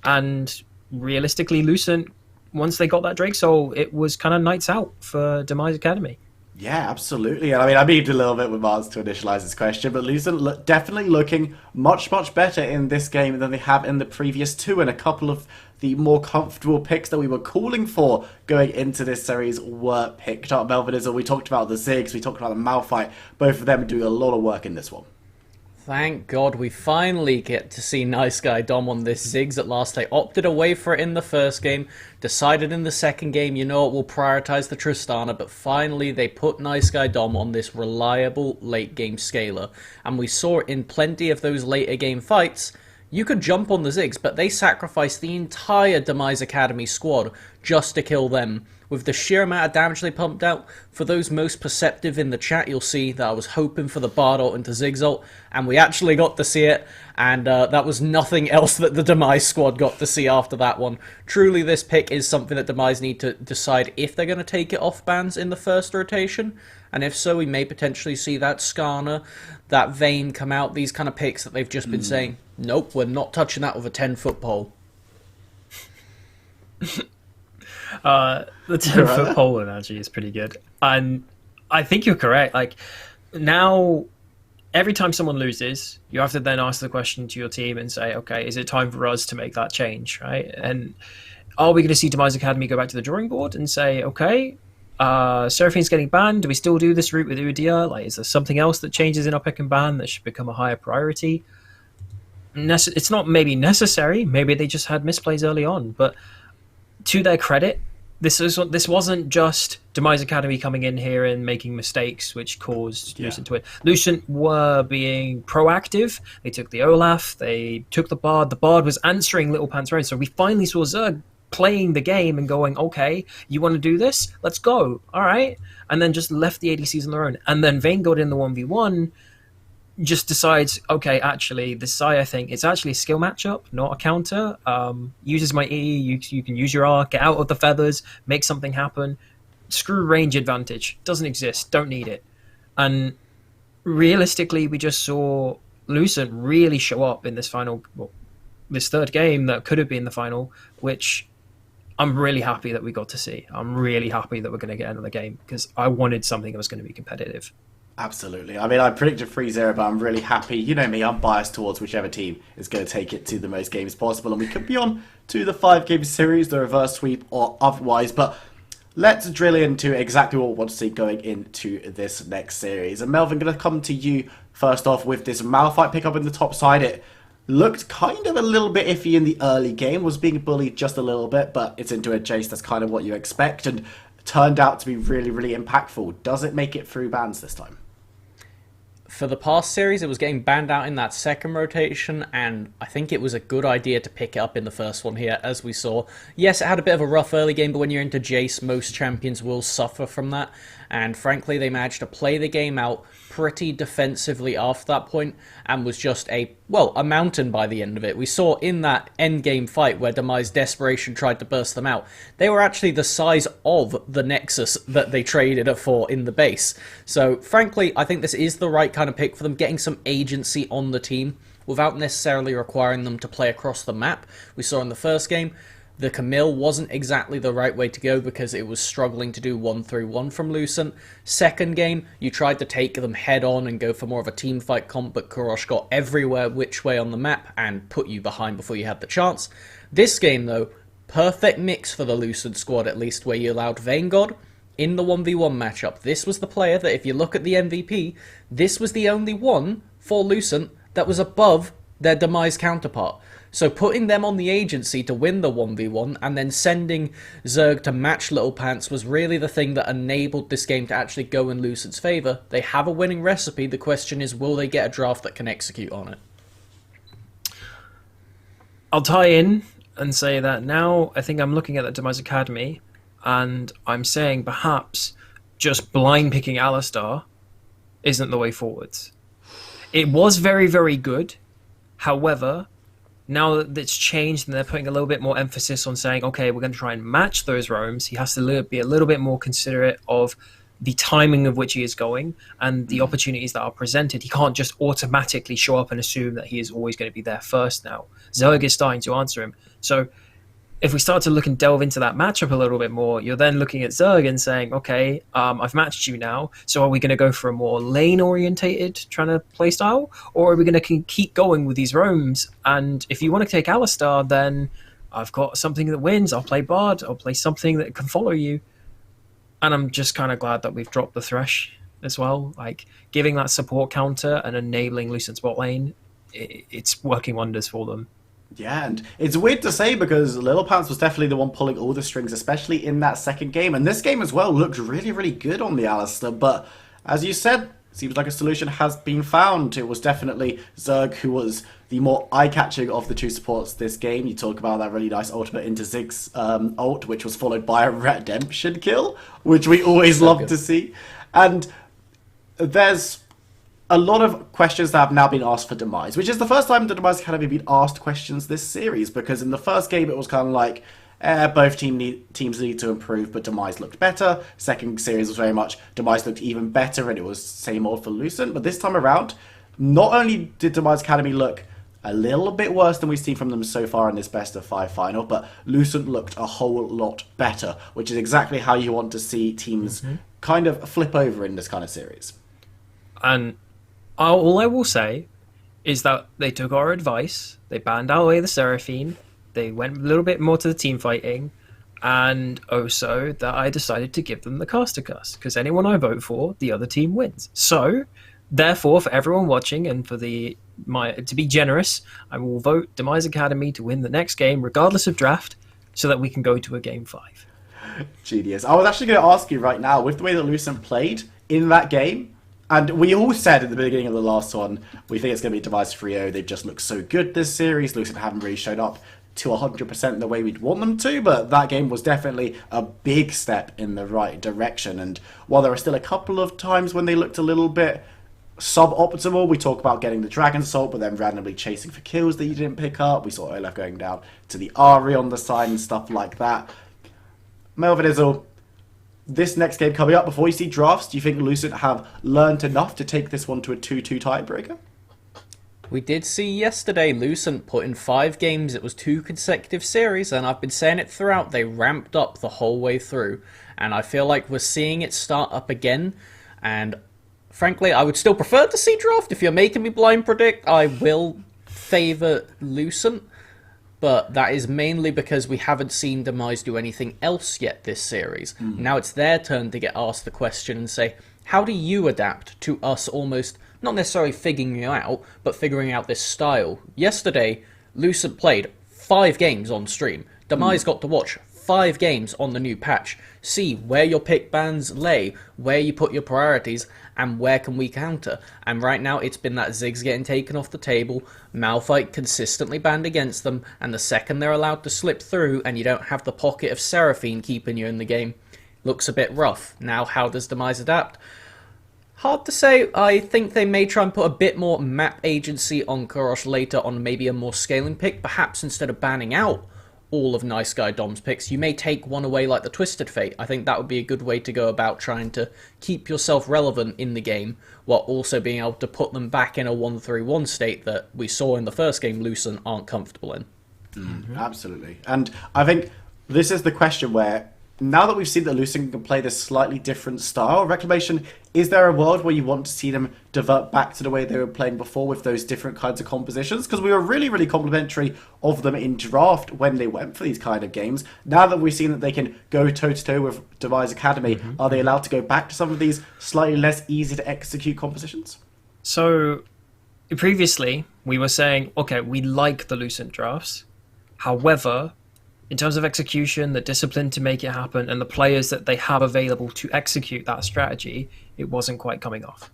And realistically, Lucent, once they got that Drake Soul, it was kind of nights out for Demise Academy. Yeah, absolutely. And I need a little bit with Mars to initialize this question, but Lucent definitely looking much, much better in this game than they have in the previous two, and a couple of the more comfortable picks that we were calling for going into this series were picked up. Melvin Izzle, we talked about the Ziggs, we talked about the Malphite, both of them doing a lot of work in this one. Thank God we finally get to see Nice Guy Dom on this Ziggs at last. They opted away for it in the first game, decided in the second game, you know what, we'll prioritize the Tristana, but finally they put Nice Guy Dom on this reliable late game scaler. And we saw it in plenty of those later game fights. You could jump on the Ziggs, but they sacrificed the entire Demise Academy squad just to kill them. With the sheer amount of damage they pumped out, for those most perceptive in the chat, you'll see that I was hoping for the Bard ult into Ziggs ult, and we actually got to see it, and that was nothing else that the Demise squad got to see after that one. Truly, this pick is something that Demise need to decide if they're going to take it off bans in the first rotation, and if so, we may potentially see that Skarner, that Vayne come out, these kind of picks that they've just been saying, nope, we're not touching that with a 10-foot pole. The 10-foot pole analogy is pretty good. And I think you're correct. Like, now, every time someone loses, you have to then ask the question to your team and say, okay, is it time for us to make that change, right? And are we going to see Demise Academy go back to the drawing board and say, okay, Seraphine's getting banned, do we still do this route with Udyr? Like, is there something else that changes in our pick and ban that should become a higher priority? It's not maybe necessary, maybe they just had misplays early on, but to their credit, this wasn't just Demise Academy coming in here and making mistakes which caused Lucent to win. Lucent were being proactive. They took the Olaf, they took the Bard. The Bard was answering Little Panzer, so we finally saw Zerg playing the game and going, okay, you want to do this? Let's go. All right. And then just left the ADCs on their own. And then Vayne got in the 1v1, just decides, okay, actually, this Xayah thing, it's actually a skill matchup, not a counter. Uses my E, you can use your R, get out of the feathers, make something happen. Screw range advantage. Doesn't exist. Don't need it. And realistically, we just saw Lucent really show up in this this third game that could have been the final, which I'm really happy that we got to see. I'm really happy that we're going to get another game, because I wanted something that was going to be competitive. Absolutely. I predicted 3-0, but I'm really happy. You know me, I'm biased towards whichever team is going to take it to the most games possible, and we could be on to the 5-game series, the reverse sweep, or otherwise. But let's drill into exactly what we want to see going into this next series. And Melvin, going to come to you first off with this Malphite pickup in the top side. It looked kind of a little bit iffy in the early game, was being bullied just a little bit, but it's into a chase. That's kind of what you expect, and turned out to be really, really impactful. Does it make it through bans this time? For the past series, it was getting banned out in that second rotation, and I think it was a good idea to pick it up in the first one here, as we saw. Yes, it had a bit of a rough early game, but when you're into Jace, most champions will suffer from that, and frankly, they managed to play the game out pretty defensively after that point, and was just a mountain by the end of it. We saw in that endgame fight where Demise Desperation tried to burst them out, they were actually the size of the Nexus that they traded it for in the base. So frankly, I think this is the right kind of pick for them, getting some agency on the team without necessarily requiring them to play across the map. We saw in the first game, the Camille wasn't exactly the right way to go because it was struggling to do 1-3-1 from Lucent. Second game, you tried to take them head on and go for more of a team fight comp, but Kurosh got everywhere which way on the map and put you behind before you had the chance. This game though, perfect mix for the Lucent squad at least, where you allowed Vanguard in the 1v1 matchup. This was the player that, if you look at the MVP, this was the only one for Lucent that was above their Demise counterpart. So putting them on the agency to win the 1v1 and then sending Zerg to match Little Pants was really the thing that enabled this game to actually go in Lucent's favour. They have a winning recipe. The question is, will they get a draft that can execute on it? I'll tie in and say that now I think I'm looking at the Demise Academy and I'm saying perhaps just blind picking Alistar isn't the way forwards. It was very, very good. However, now that it's changed and they're putting a little bit more emphasis on saying, okay, we're going to try and match those roams, he has to be a little bit more considerate of the timing of which he is going and the opportunities that are presented. He can't just automatically show up and assume that he is always going to be there first now. Zerg is starting to answer him. So if we start to look and delve into that matchup a little bit more, you're then looking at Zerg and saying, okay, I've matched you now, so are we going to go for a more lane-orientated trying to play style, or are we going to keep going with these roams? And if you want to take Alistar, then I've got something that wins. I'll play Bard. I'll play something that can follow you. And I'm just kind of glad that we've dropped the Thresh as well. Like, giving that support counter and enabling Lucent's bot lane, it's working wonders for them. Yeah, and it's weird to say because Little Pants was definitely the one pulling all the strings, especially in that second game. And this game as well looked really, really good on the Alistar. But as you said, seems like a solution has been found. It was definitely Zerg who was the more eye-catching of the two supports this game. You talk about that really nice ultimate into Zig's ult, which was followed by a redemption kill, which we always love to see. And there's a lot of questions that have now been asked for Demise, which is the first time the Demise Academy been asked questions this series, because in the first game it was kind of like, both teams need to improve, but Demise looked better. Second series was very much, Demise looked even better, and it was same old for Lucent. But this time around, not only did Demise Academy look a little bit worse than we've seen from them so far in this best of 5 final, but Lucent looked a whole lot better, which is exactly how you want to see teams kind of flip over in this kind of series. And all I will say is that they took our advice, they banned out away the Seraphine, they went a little bit more to the team fighting, and also that I decided to give them the caster cuss, because anyone I vote for, the other team wins. So, therefore, for everyone watching and for to be generous, I will vote Demise Academy to win the next game, regardless of draft, so that we can go to a game 5. Genius. I was actually going to ask you right now, with the way that Lucent played in that game, and we all said at the beginning of the last one, we think it's going to be Demise 3-0. They've just looked so good this series. Lucent haven't really shown up to 100% the way we'd want them to, but that game was definitely a big step in the right direction. And while there are still a couple of times when they looked a little bit suboptimal, we talk about getting the Dragon Salt, but then randomly chasing for kills that you didn't pick up. We saw Olaf going down to the Ahri on the side and stuff like that. Melvin Izzle, this next game coming up, before you see drafts, do you think Lucent have learned enough to take this one to a 2-2 tiebreaker? We did see yesterday Lucent put in 5 games. It was 2 consecutive series, and I've been saying it throughout. They ramped up the whole way through, and I feel like we're seeing it start up again. And frankly, I would still prefer to see draft. If you're making me blind predict, I will favour Lucent. But that is mainly because we haven't seen Demise do anything else yet this series. Now it's their turn to get asked the question and say, how do you adapt to us almost, not necessarily figuring you out, but figuring out this style? Yesterday, Lucent played 5 games on stream. Demise got to watch 5 games on the new patch. See where your pick bans lay, where you put your priorities, and where can we counter. And right now it's been that Ziggs getting taken off the table, Malphite consistently banned against them, and the second they're allowed to slip through and you don't have the pocket of Seraphine keeping you in the game, looks a bit rough. Now how does Demise adapt? Hard to say. I think they may try and put a bit more map agency on Kurosh later on maybe a more scaling pick. Perhaps instead of banning out all of Nice Guy Dom's picks. You may take one away like the Twisted Fate. I think that would be a good way to go about trying to keep yourself relevant in the game, while also being able to put them back in a 1-3-1 state that we saw in the first game Lucent aren't comfortable in. Absolutely. And I think this is the question where, now that we've seen that Lucent can play this slightly different style, Reclamation, is there a world where you want to see them divert back to the way they were playing before with those different kinds of compositions? Because we were really, really complimentary of them in draft when they went for these kind of games. Now that we've seen that they can go toe-to-toe with Demise Academy, are they allowed to go back to some of these slightly less easy to execute compositions? So previously, we were saying, okay, we like the Lucent drafts. However, in terms of execution, the discipline to make it happen, and the players that they have available to execute that strategy, it wasn't quite coming off.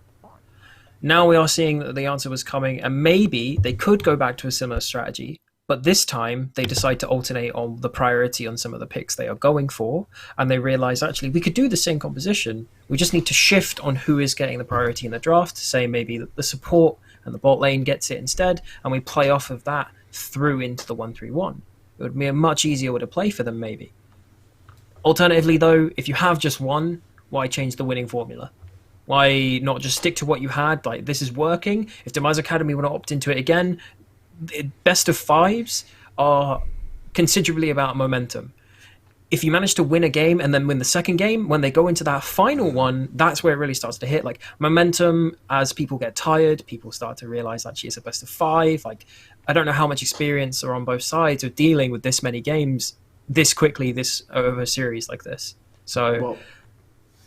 Now we are seeing that the answer was coming, and maybe they could go back to a similar strategy, but this time they decide to alternate on the priority on some of the picks they are going for, and they realize, actually, we could do the same composition, we just need to shift on who is getting the priority in the draft, to say maybe that the support and the bot lane gets it instead, and we play off of that through into the 1-3-1. It would be a much easier way to play for them, maybe. Alternatively, though, if you have just one, why change the winning formula? Why not just stick to what you had? Like, this is working. If Demise Academy want to opt into it again, best of fives are considerably about momentum. If you manage to win a game and then win the second game, when they go into that final one, that's where it really starts to hit. Like, momentum, as people get tired, people start to realize actually it's a best of five. Like, I don't know how much experience are on both sides of dealing with this many games this quickly, this over a series like this. So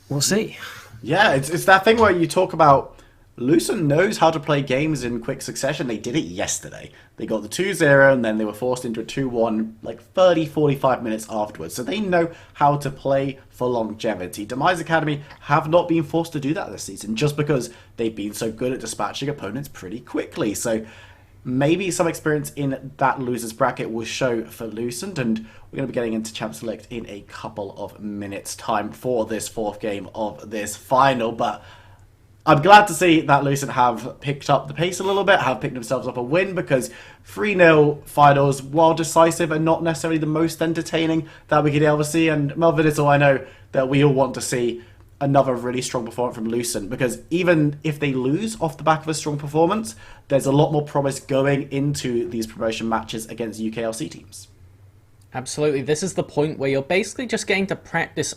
we'll see. Yeah, it's that thing where you talk about Lucent knows how to play games in quick succession. They did it yesterday. They got the 2-0 and then they were forced into a 2-1 like 30, 45 minutes afterwards. So they know how to play for longevity. Demise Academy have not been forced to do that this season just because they've been so good at dispatching opponents pretty quickly. So maybe some experience in that losers bracket will show for Lucent, and we're going to be getting into Champ Select in a couple of minutes' time for this fourth game of this final. But I'm glad to see that Lucent have picked up the pace a little bit, have picked themselves up a win, because 3-0 finals, while decisive, are not necessarily the most entertaining that we could ever see. And Melvin, it's all I know that we all want to see another really strong performance from Lucent, because even if they lose off the back of a strong performance, there's a lot more promise going into these promotion matches against UKLC teams. Absolutely. This is the point where you're basically just getting to practice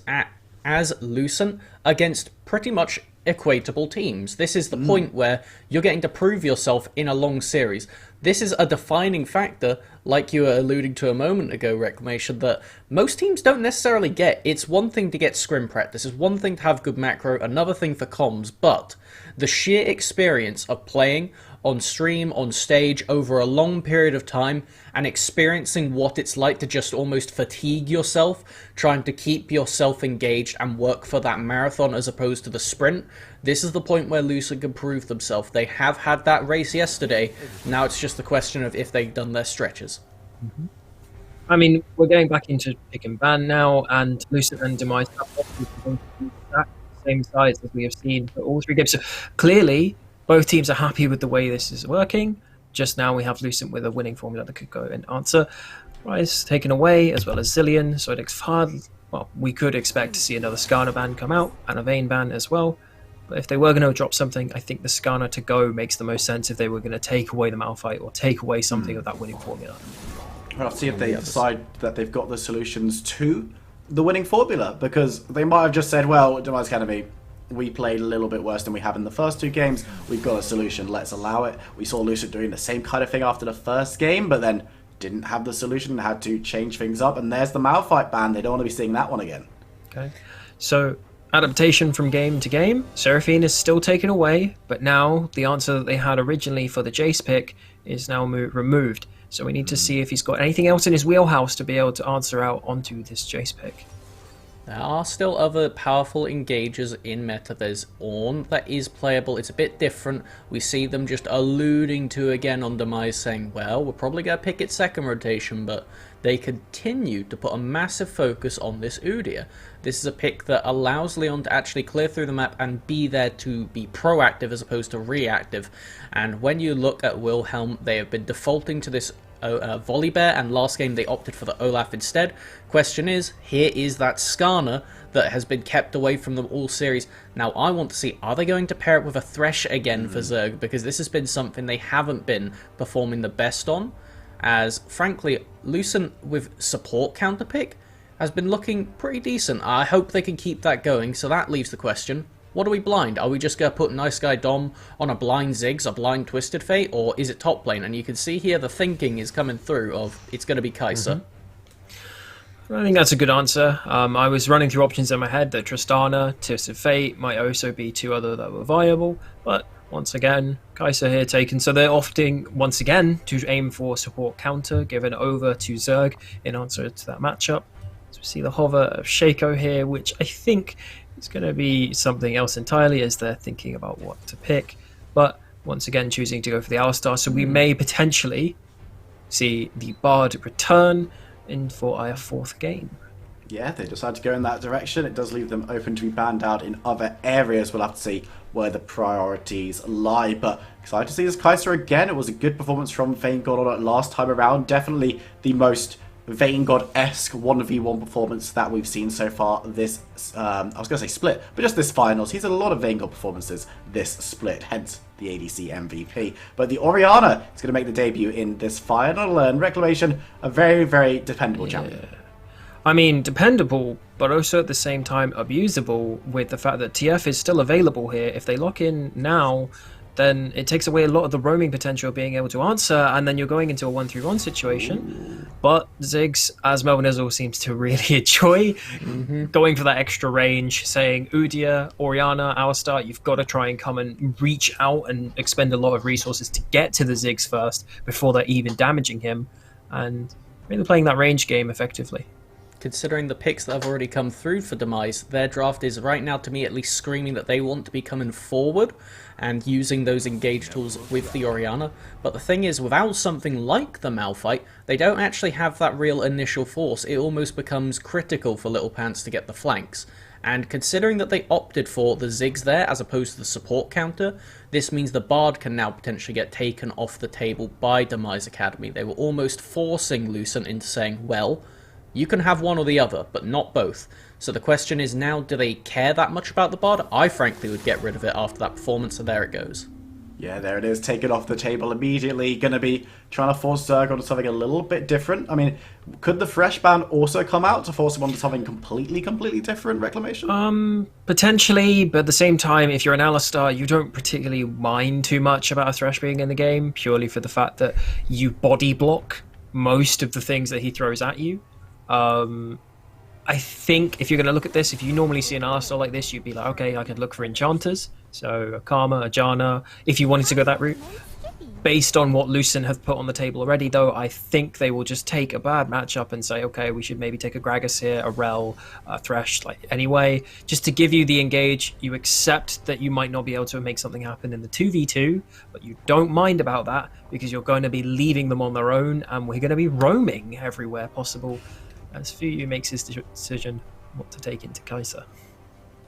as Lucent against pretty much equatable teams. This is the point where you're getting to prove yourself in a long series. This is a defining factor, like you were alluding to a moment ago, Reclamation, that most teams don't necessarily get. It's one thing to get scrim practice, it's one thing to have good macro, another thing for comms, but the sheer experience of playing on stream, on stage, over a long period of time, and experiencing what it's like to just almost fatigue yourself, trying to keep yourself engaged and work for that marathon as opposed to the sprint. This is the point where Lucent can prove themselves. They have had that race yesterday. Now it's just the question of if they've done their stretches. I mean, we're going back into pick and ban now, and Lucent and Demise have the same size as we have seen for all three games. So clearly, both teams are happy with the way this is working. Just now we have Lucent with a winning formula that could go and answer. Rise taken away, as well as Zillion, so it's hard. Well, we could expect to see another Skarner ban come out, and a Vayne ban as well. But if they were going to drop something, I think the Skarner to go makes the most sense if they were going to take away the Malphite or take away something of that winning formula. Well, I'll see if they decide that they've got the solutions to the winning formula, because they might have just said, well, Demise Academy, we played a little bit worse than we have in the first two games. We've got a solution. Let's allow it. We saw Lucent doing the same kind of thing after the first game, but then didn't have the solution and had to change things up. And there's the Malphite ban. They don't want to be seeing that one again. Okay. So, adaptation from game to game. Seraphine is still taken away, but now the answer that they had originally for the Jace pick is now removed. So we need to see if he's got anything else in his wheelhouse to be able to answer out onto this Jace pick. There are still other powerful engagers in meta. There's Ornn that is playable. It's a bit different. We see them just alluding to again on Demise saying, well, we're probably going to pick its second rotation, but they continue to put a massive focus on this Udyr. This is a pick that allows Leon to actually clear through the map and be there to be proactive as opposed to reactive. And when you look at Wilhelm, they have been defaulting to this Volibear, and last game they opted for the Olaf instead. Question is, here is that Skarner that has been kept away from them all series. Now I want to see, are they going to pair it with a Thresh again for Zerg? Because this has been something they haven't been performing the best on, as frankly, Lucent with support counterpick has been looking pretty decent. I hope they can keep that going, so that leaves the question, what are we blind? Are we just going to put Nice Guy Dom on a blind Ziggs, a blind Twisted Fate, or is it top lane? And you can see here the thinking is coming through of it's going to be Kai'Sa. I think that's a good answer. I was running through options in my head that Tristana, Twisted Fate might also be two other that were viable, but once again, Kai'Sa here taken. So they're opting once again to aim for support counter, given over to Zerg in answer to that matchup. So we see the hover of Shaco here, which I think is going to be something else entirely as they're thinking about what to pick. But once again, choosing to go for the Alistar. So we may potentially see the Bard return in for our fourth game. Yeah, they decide to go in that direction. It does leave them open to be banned out in other areas. We'll have to see where the priorities lie. But excited to see this Kai'Sa again. It was a good performance from Vanguard on it last time around. Definitely the most Vanguard-esque 1v1 performance that we've seen so far this, I was going to say split, but just this finals. He's had a lot of Vanguard performances this split, hence the ADC MVP. But the Orianna is going to make the debut in this final, and Reclamation, a very, very dependable champion. I mean, dependable, but also at the same time abusable with the fact that TF is still available here. If they lock in now, then it takes away a lot of the roaming potential of being able to answer, and then you're going into a 1-3-1 situation. But Ziggs, as Melvin seems to really enjoy, going for that extra range, saying, Udyr, Orianna, Alistar, you've got to try and come and reach out and expend a lot of resources to get to the Ziggs first before they're even damaging him, and really playing that range game effectively. Considering the picks that have already come through for Demise, their draft is right now, to me at least, screaming that they want to be coming forward and using those engage tools with the Orianna. But the thing is, without something like the Malphite, they don't actually have that real initial force. It almost becomes critical for Little Pants to get the flanks. And considering that they opted for the Ziggs there as opposed to the support counter, this means the Bard can now potentially get taken off the table by Demise Academy. They were almost forcing Lucent into saying, well, you can have one or the other, but not both. So the question is now, do they care that much about the Bard? I frankly would get rid of it after that performance, and there it goes. Yeah, there it is, taken off the table immediately. Going to be trying to force Zerg onto something a little bit different. I mean, could the fresh ban also come out to force him onto something completely different, Reclamation? Potentially, but at the same time, if you're an Alistar, you don't particularly mind too much about a Thresh being in the game, purely for the fact that you body block most of the things that he throws at you. I think if you're going to look at this, if you normally see an Alistar like this, you'd be like, okay, I could look for enchanters, so a Karma, a Janna, if you wanted to go that route. Based on what Lucent have put on the table already, though, I think they will just take a bad matchup and say, okay, we should maybe take a Gragas here, a Rel, a Thresh, like anyway, just to give you the engage. You accept that you might not be able to make something happen in the 2v2, but you don't mind about that because you're going to be leaving them on their own, and we're going to be roaming everywhere possible. As Fuyu makes his decision what to take into Kai'Sa.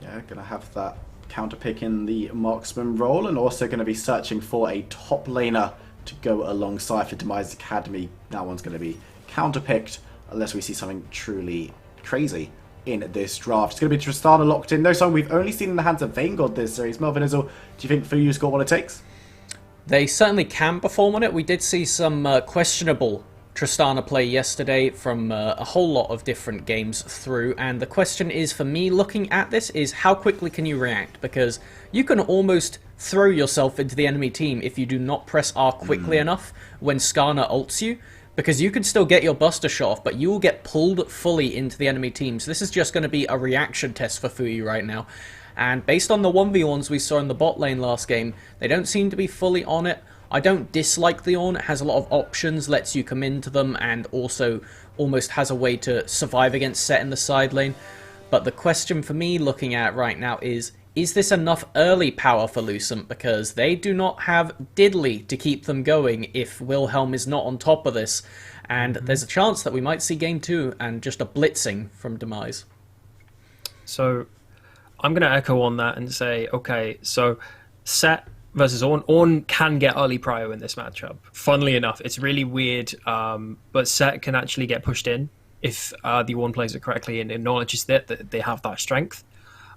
Yeah, going to have that counter pick in the marksman role, and also going to be searching for a top laner to go alongside for Demise Academy. That one's going to be counter picked unless we see something truly crazy in this draft. It's going to be Tristana locked in. No song we've only seen in the hands of Vanguard this series. Melvin Izzle, do you think Fuyu's got what it takes? They certainly can perform on it. We did see some questionable Tristana play yesterday from a whole lot of different games through, and the question is, for me looking at this, is how quickly can you react? Because you can almost throw yourself into the enemy team if you do not press R quickly enough when Skarner ults you, because you can still get your Buster shot off, but you will get pulled fully into the enemy team. So this is just going to be a reaction test for Fuyu right now. And based on the 1v1s we saw in the bot lane last game, they don't seem to be fully on it. I don't dislike the Ornn. It has a lot of options, lets you come into them, and also almost has a way to survive against Set in the side lane. But the question for me looking at right now is this enough early power for Lucent? Because they do not have Diddley to keep them going if Wilhelm is not on top of this. And there's a chance that we might see game 2 and just a blitzing from Demise. So I'm going to echo on that and say, okay, so Set versus Ornn. Ornn can get early prio in this matchup. Funnily enough, it's really weird, but Set can actually get pushed in if the Ornn plays it correctly and acknowledges that they have that strength.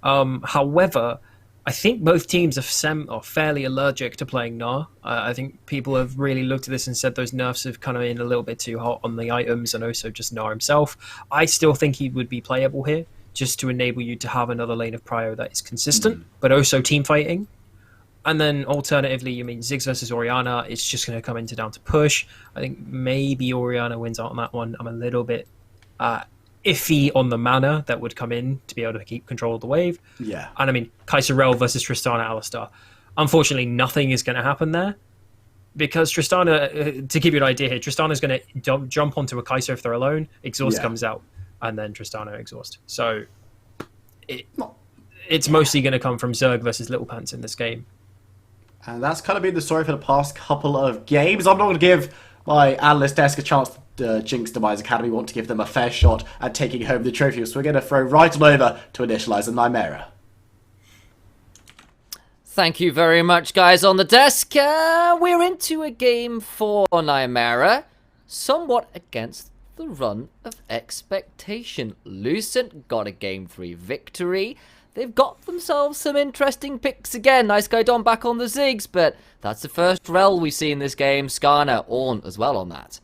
However, I think both teams are fairly allergic to playing Gnar. I think people have really looked at this and said those nerfs have kind of been a little bit too hot on the items and also just Gnar himself. I still think he would be playable here, just to enable you to have another lane of prio that is consistent, but also team fighting. And then alternatively, Ziggs versus Orianna, it's just going to come down to push. I think maybe Orianna wins out on that one. I'm a little bit iffy on the mana that would come in to be able to keep control of the wave. Yeah. And Kai'Sa versus Tristana Alistar. Unfortunately, nothing is going to happen there because Tristana, to give you an idea here, Tristana's going to jump onto a Kai'Sa if they're alone, exhaust comes out, and then Tristana exhaust. So it's mostly going to come from Zerg versus Little Pants in this game. And that's kind of been the story for the past couple of games. I'm not going to give my analyst desk a chance to jinx Demise Academy. Want to give them a fair shot at taking home the trophy. So we're going to throw right on over to initialize the Nymera. Thank you very much, guys on the desk. We're into a game for Nymera, somewhat against the run of expectation. Lucent got a Game 3 victory. They've got themselves some interesting picks again. Nice guy Don back on the Ziggs, but that's the first rel we see in this game. Skarner, Ornn as well on that.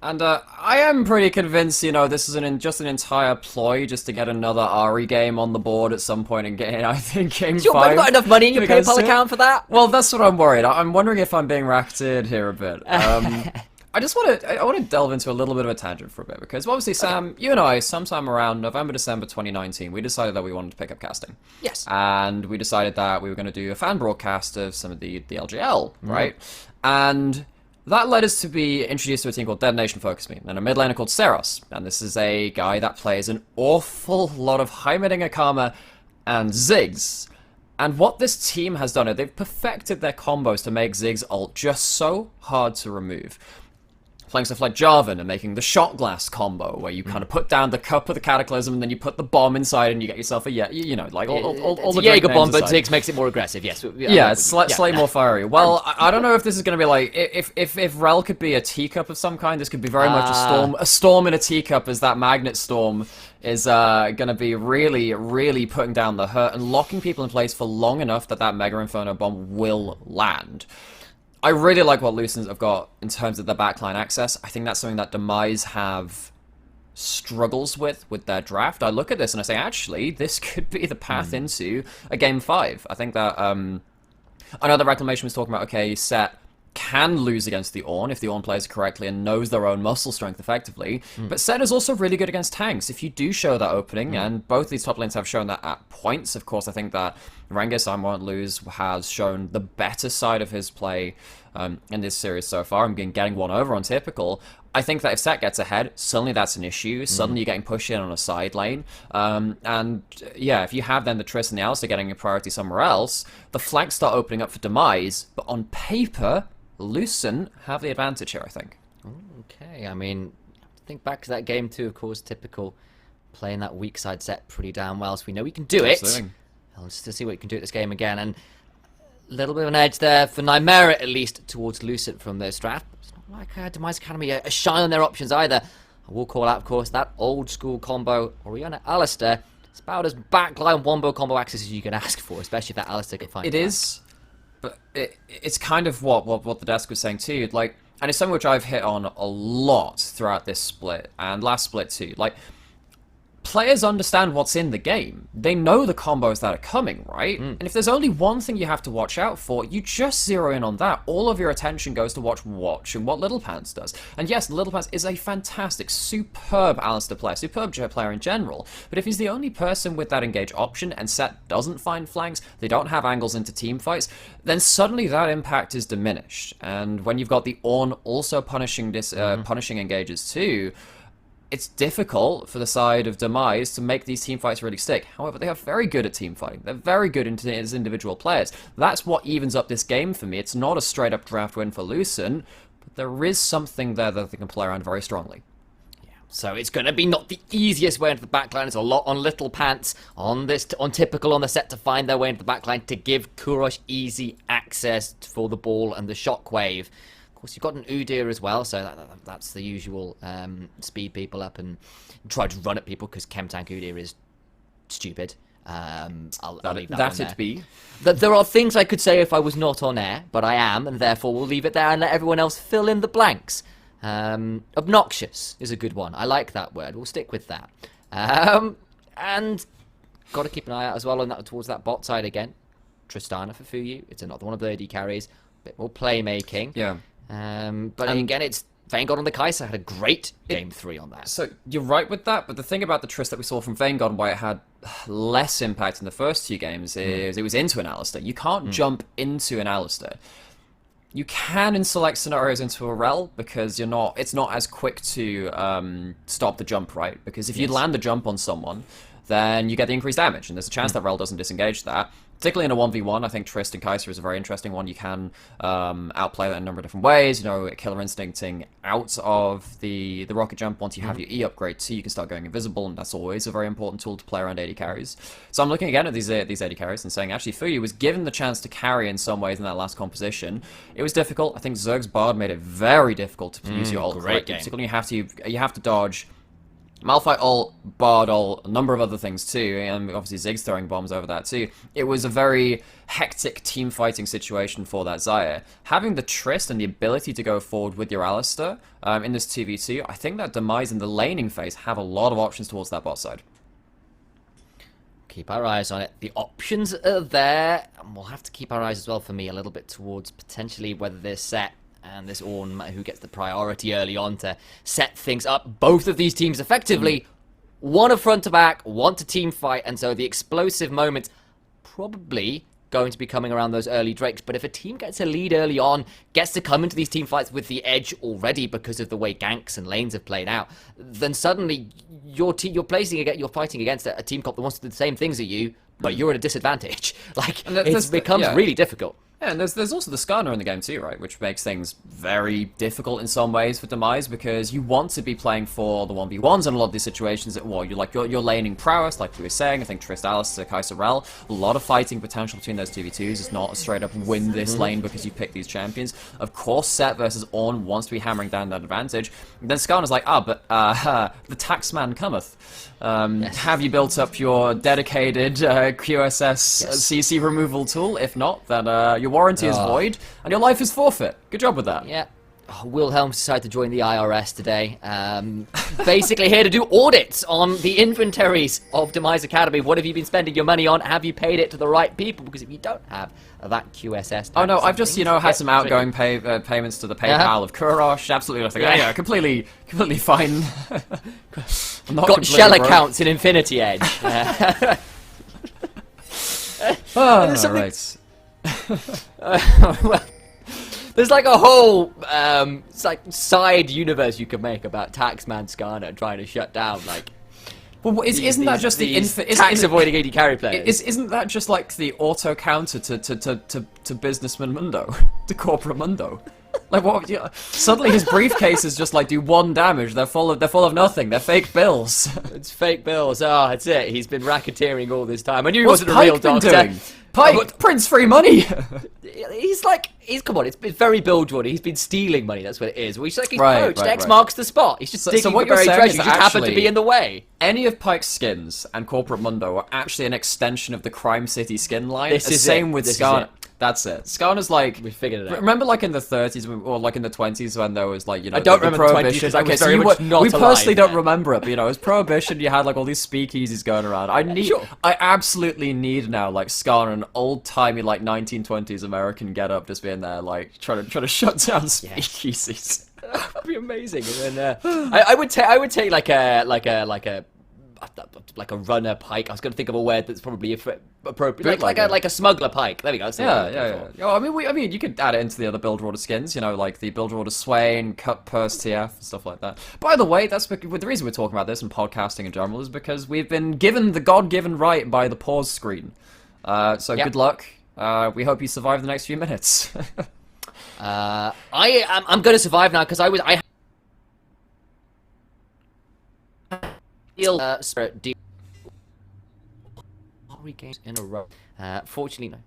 And I am pretty convinced, this is just an entire ploy just to get another Ari game on the board at some point in game. I think game 5. You've got enough money in your PayPal account for that? Well, that's what I'm worried. I'm wondering if I'm being racketed here a bit. I want to delve into a little bit of a tangent for a bit, because obviously, Sam, you and I, sometime around November, December 2019, we decided that we wanted to pick up casting. Yes. And we decided that we were going to do a fan broadcast of some of the LGL, right? And that led us to be introduced to a team called Dead Nation Focus Me, and a mid laner called Seros. And this is a guy that plays an awful lot of Heimerdinger Akama and Ziggs. And what this team has done, they've perfected their combos to make Ziggs ult just so hard to remove. Playing stuff like Jarvan and making the shot glass combo, where you kind of put down the cup of the Cataclysm and then you put the bomb inside and you get yourself a all the Jaeger bomb, but Ziggs makes it more aggressive. Yes, it's slightly more fiery. Well, I don't know if this is going to be like if Rel could be a teacup of some kind. This could be very much a storm in a teacup, as that magnet storm is going to be really, really putting down the hurt and locking people in place for long enough that Mega Inferno bomb will land. I really like what Lucent have got in terms of the backline access. I think that's something that Demise have struggles with their draft. I look at this and I say, actually, this could be the path into a Game 5. I think that, I know the Reclamation was talking about, okay, Set can lose against the Ornn if the Ornn plays it correctly and knows their own muscle strength effectively. But Set is also really good against tanks. If you do show that opening, and both these top lanes have shown that at points, of course, I think that Rengis, I Won't Lose, has shown the better side of his play in this series so far, and getting one over on typical. I think that if Set gets ahead, suddenly that's an issue. Suddenly you're getting pushed in on a side lane. And yeah, if you have then the Triss and the Alistar getting a priority somewhere else, the flanks start opening up for Demise, but on paper, Lucent have the advantage here, I think. Okay, think back to that game too, of course, typical playing that weak side Set pretty damn well, so we know we can do it. Let's just see what we can do at this game again, and a little bit of an edge there for Nymera, at least, towards Lucent from their strat. It's not like Demise Academy a shine on their options either. I will call out, of course, that old school combo, Orianna Alistar. It's about as backline wombo combo access as you can ask for, especially if that Alistar can find it. It is. But it's kind of what the desk was saying too, and it's something which I've hit on a lot throughout this split, and last split too, players understand what's in the game. They know the combos that are coming, right? And if there's only one thing you have to watch out for, you just zero in on that. All of your attention goes to watching what Little Pants does. And yes, Little Pants is a fantastic, superb Alistar player, superb player in general. But if he's the only person with that engage option and Set doesn't find flanks, they don't have angles into team fights, then suddenly that impact is diminished. And when you've got the Ornn also punishing punishing engages too, it's difficult for the side of Demise to make these team fights really stick. However, they are very good at team fighting. They're very good as individual players. That's what evens up this game for me. It's not a straight-up draft win for Lucent, but there is something there that they can play around very strongly. So it's going to be not the easiest way into the backline. It's a lot on Little Pants, on Typical on the set to find their way into the backline to give Kurosh easy access for the ball and the shockwave. Of course, you've got an Udyr as well, so that's the usual speed people up and try to run at people because Chemtank Udyr is stupid. I'll leave that one be. There are things I could say if I was not on air, but I am, and therefore we'll leave it there and let everyone else fill in the blanks. Obnoxious is a good one. I like that word. We'll stick with that. And got to keep an eye out as well on that towards that bot side again. Tristana for Fuyu. It's another one of the AD carries. A bit more playmaking. Yeah. But again, it's Vanguard on the Kai'Sa had a great game 3 on that. So you're right with that, but the thing about the Trist that we saw from Vanguard and why it had less impact in the first 2 games is it was into an Alistar. You can't jump into an Alistar. You can in select scenarios into a Rel because it's not as quick to stop the jump, right? Because if you land a jump on someone, then you get the increased damage, and there's a chance that Rel doesn't disengage that. Particularly in a 1v1, I think Trist and Kai'Sa is a very interesting one. You can outplay that in a number of different ways. You know, Killer Instincting out of the rocket jump. Once you have your E upgrade too, you can start going invisible, and that's always a very important tool to play around AD carries. So I'm looking again at these AD carries and saying, actually, Fuyu was given the chance to carry in some ways in that last composition. It was difficult. I think Zerg's Bard made it very difficult to use your ult correctly. Particularly you have to dodge Malphite ult, Bard ult, a number of other things too, and obviously Ziggs throwing bombs over that too. It was a very hectic team fighting situation for that Xayah. Having the Trist and the ability to go forward with your Alistar in this 2v2, I think that Demise in the laning phase have a lot of options towards that bot side. Keep our eyes on it. The options are there, and we'll have to keep our eyes as well for me a little bit towards potentially whether they're set and this Ornn who gets the priority early on to set things up. Both of these teams effectively want a front to back, want a team fight, and so the explosive moments probably going to be coming around those early Drakes. But if a team gets a lead early on, gets to come into these team fights with the edge already because of the way ganks and lanes have played out, then suddenly you're fighting against a team comp that wants to do the same things as you, but you're at a disadvantage. Like, it becomes really difficult. Yeah, and there's also the Skarner in the game too, right? Which makes things very difficult in some ways for Demise because you want to be playing for the 1v1s in a lot of these situations that, well, you're laning prowess, like we were saying. I think Trist, Alistar, Kai'Sa, Rel, a lot of fighting potential between those 2v2s. It's not a straight up win this lane because you pick these champions. Of course, Set versus Ornn wants to be hammering down that advantage. And then Skarner's like, but the taxman cometh. Have you built up your dedicated QSS CC removal tool? If not, then your warranty is void, and your life is forfeit. Good job with that. Yeah. Wilhelm's decided to join the IRS today. Basically here to do audits on the inventories of Demise Academy. What have you been spending your money on? Have you paid it to the right people? Because if you don't have that QSS... Oh no, I've just, had some outgoing payments to the PayPal of Kurosh. Absolutely nothing. Yeah, completely fine. Got shell accounts in Infinity Edge. Right. Well, there's like a whole side universe you could make about Taxman Skarner trying to shut down well, isn't that just the tax avoiding AD carry players? Isn't that just like the auto counter to businessman Mundo, to corporate Mundo? Like what? Suddenly his briefcases just do 1 damage. They're full of nothing. They're fake bills. It's fake bills. Oh, that's it. He's been racketeering all this time. I knew he wasn't a real doctor. Doing? Pike prints free money. He's come on. It's been very Bill Jordan. He's been stealing money. That's what it is. He's poached. Right. X marks the spot. He's just digging for buried treasure. He just happened to be in the way. Any of Pike's skins and Corporate Mundo are actually an extension of the Crime City skin line. This is same with Skarner. That's it. Skarner's we figured it out. Remember, in the 30s or in the 20s when there was I don't remember the 20s because I was very much not alive. We personally don't remember it, but it was Prohibition. You had all these speakeasies going around. I absolutely need now Skarner, an old timey 1920s American getup, just being there trying to shut down speakeasies. That'd be amazing. And then I would take like a runner pike. I was going to think of a word that's probably appropriate, like a smuggler pike. There we go. Yeah. I mean, you could add it into the other build order skins. Like the build order Swain, Cut Purse TF, and stuff like that. By the way, that's the reason we're talking about this and podcasting in general is because we've been given the God-given right by the pause screen. Good luck. We hope you survive the next few minutes. I'm going to survive now because Spirit deal 3 games in a row. Fortunately, no.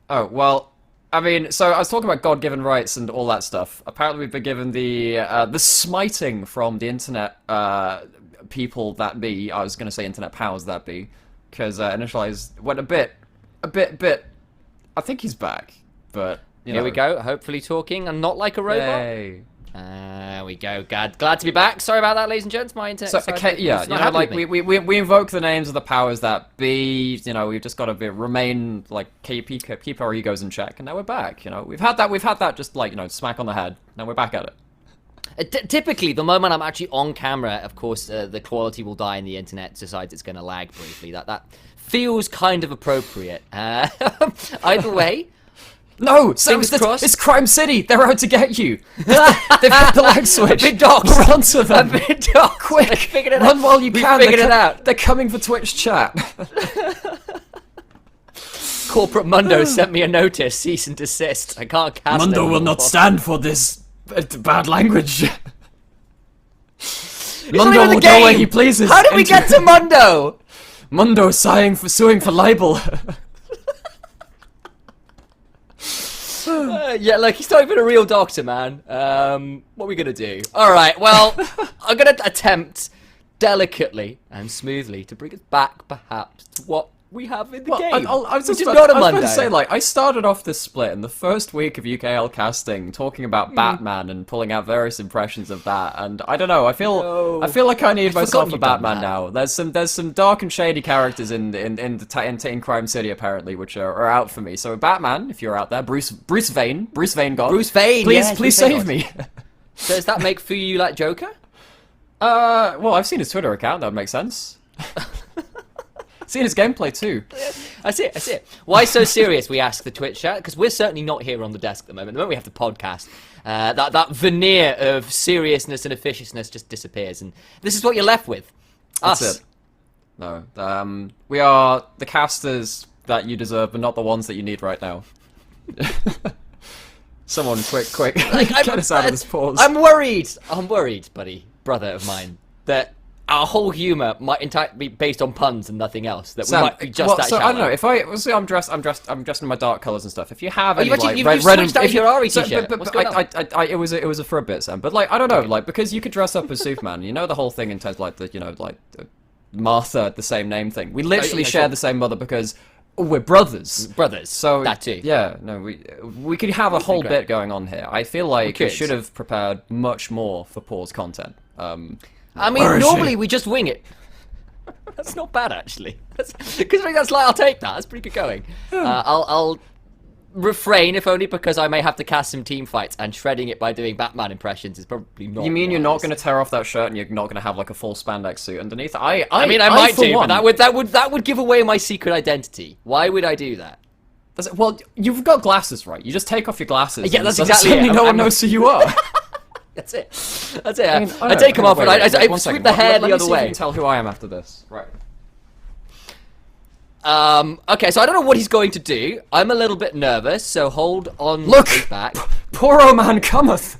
Oh, well, I mean, so I was talking about God-given rights and all that stuff. Apparently we've been given the smiting from the internet people that be. I was going to say internet powers that be, because Initialize went a bit. I think he's back, but Here we go. Hopefully talking and not like a robot. Yay. There we go. Glad to be back. Sorry about that, ladies and gents. My internet. So, decided okay, it's yeah, not you know, happy like with me. we invoke the names of the powers that be. You know, we've just got to remain like keep our egos in check, and now we're back. You know, we've had that just like smack on the head. Now we're back at it. Typically, the moment I'm actually on camera, of course, the quality will die and the internet decides it's going to lag briefly. That feels kind of appropriate. Either way. No, Sam, Fingers crossed. it's Crime City. They're out to get you. They've hit the lag switch. Big dogs. Run to them. Big dogs. Quick. We figured it Run out. while you We can. figured it out. They're coming for Twitch chat. Corporate Mundo sent me a notice, cease and desist. I can't cast Mundo will anymore. not stand for this bad language. It's not Mundo even the will go where game. he pleases. How did we get to Mundo? Mundo suing for libel? Yeah, like he's not even a real doctor, man. What are we gonna do? All right, well, I'm gonna attempt delicately and smoothly to bring us back, perhaps, to what we have in the game. I was which just is about, not a I was about Monday. to say, like, I started off this split in the first week of UKEL casting, talking about Batman and pulling out various impressions of that, and I don't know. I feel like I need myself forgotten a you've done Batman that. now. There's some dark and shady characters in Crime City apparently, which are out for me. So Batman, if you're out there, Bruce Wayne God, Bruce Wayne, please yes, Bruce Wayne save me. So does that make for you like Joker? Well, I've seen his Twitter account. That would make sense. Seen his gameplay too. I see it. Why so serious, we ask the Twitch chat, because we're certainly not here on the desk at the moment. The moment we have the podcast, that veneer of seriousness and officiousness just disappears, and this is what you're left with. Us. That's it. No, we are the casters that you deserve, but not the ones that you need right now. Someone, quick, get us out of this pause. I'm worried, buddy, brother of mine, that our whole humour might entirely be based on puns and nothing else. That Sam, we might be just well, that so shallow. I don't know. If I'm dressed in my dark colours and stuff. If you have any you've like you've red switched out if your Ari so, t-shirt. but What's going on? it was for a bit, Sam. But like I don't know, like because you could dress up as Superman. You know the whole thing in terms of, like the Martha, the same name thing. We literally yeah, share sure. the same mother because we're brothers. Brothers. So that too. Yeah, no, we could have a whole great. bit going on here. I feel like we could. should have prepared much more for Paul's content. I mean, Where is normally she? we just wing it. That's not bad, actually. Because that's like, I'll take that. That's pretty good going. I'll refrain, if only because I may have to cast some team fights, and shredding it by doing Batman impressions is probably not. You mean you're not wise. going to tear off that shirt and you're not going to have like a full spandex suit underneath? I mean, I might for do, one- but that would give away my secret identity. Why would I do that? Well, you've got glasses, right? You just take off your glasses. Yeah, and that's so exactly suddenly it. no one I'm- knows who you are. That's it. That's it. mean, I don't take know. them off and Wait, I one sweep second. the hair Let the me other see if you way. can tell who I am after this. Right. Okay, so I don't know what he's going to do. I'm a little bit nervous, so hold on. Look! back. Poor old man cometh.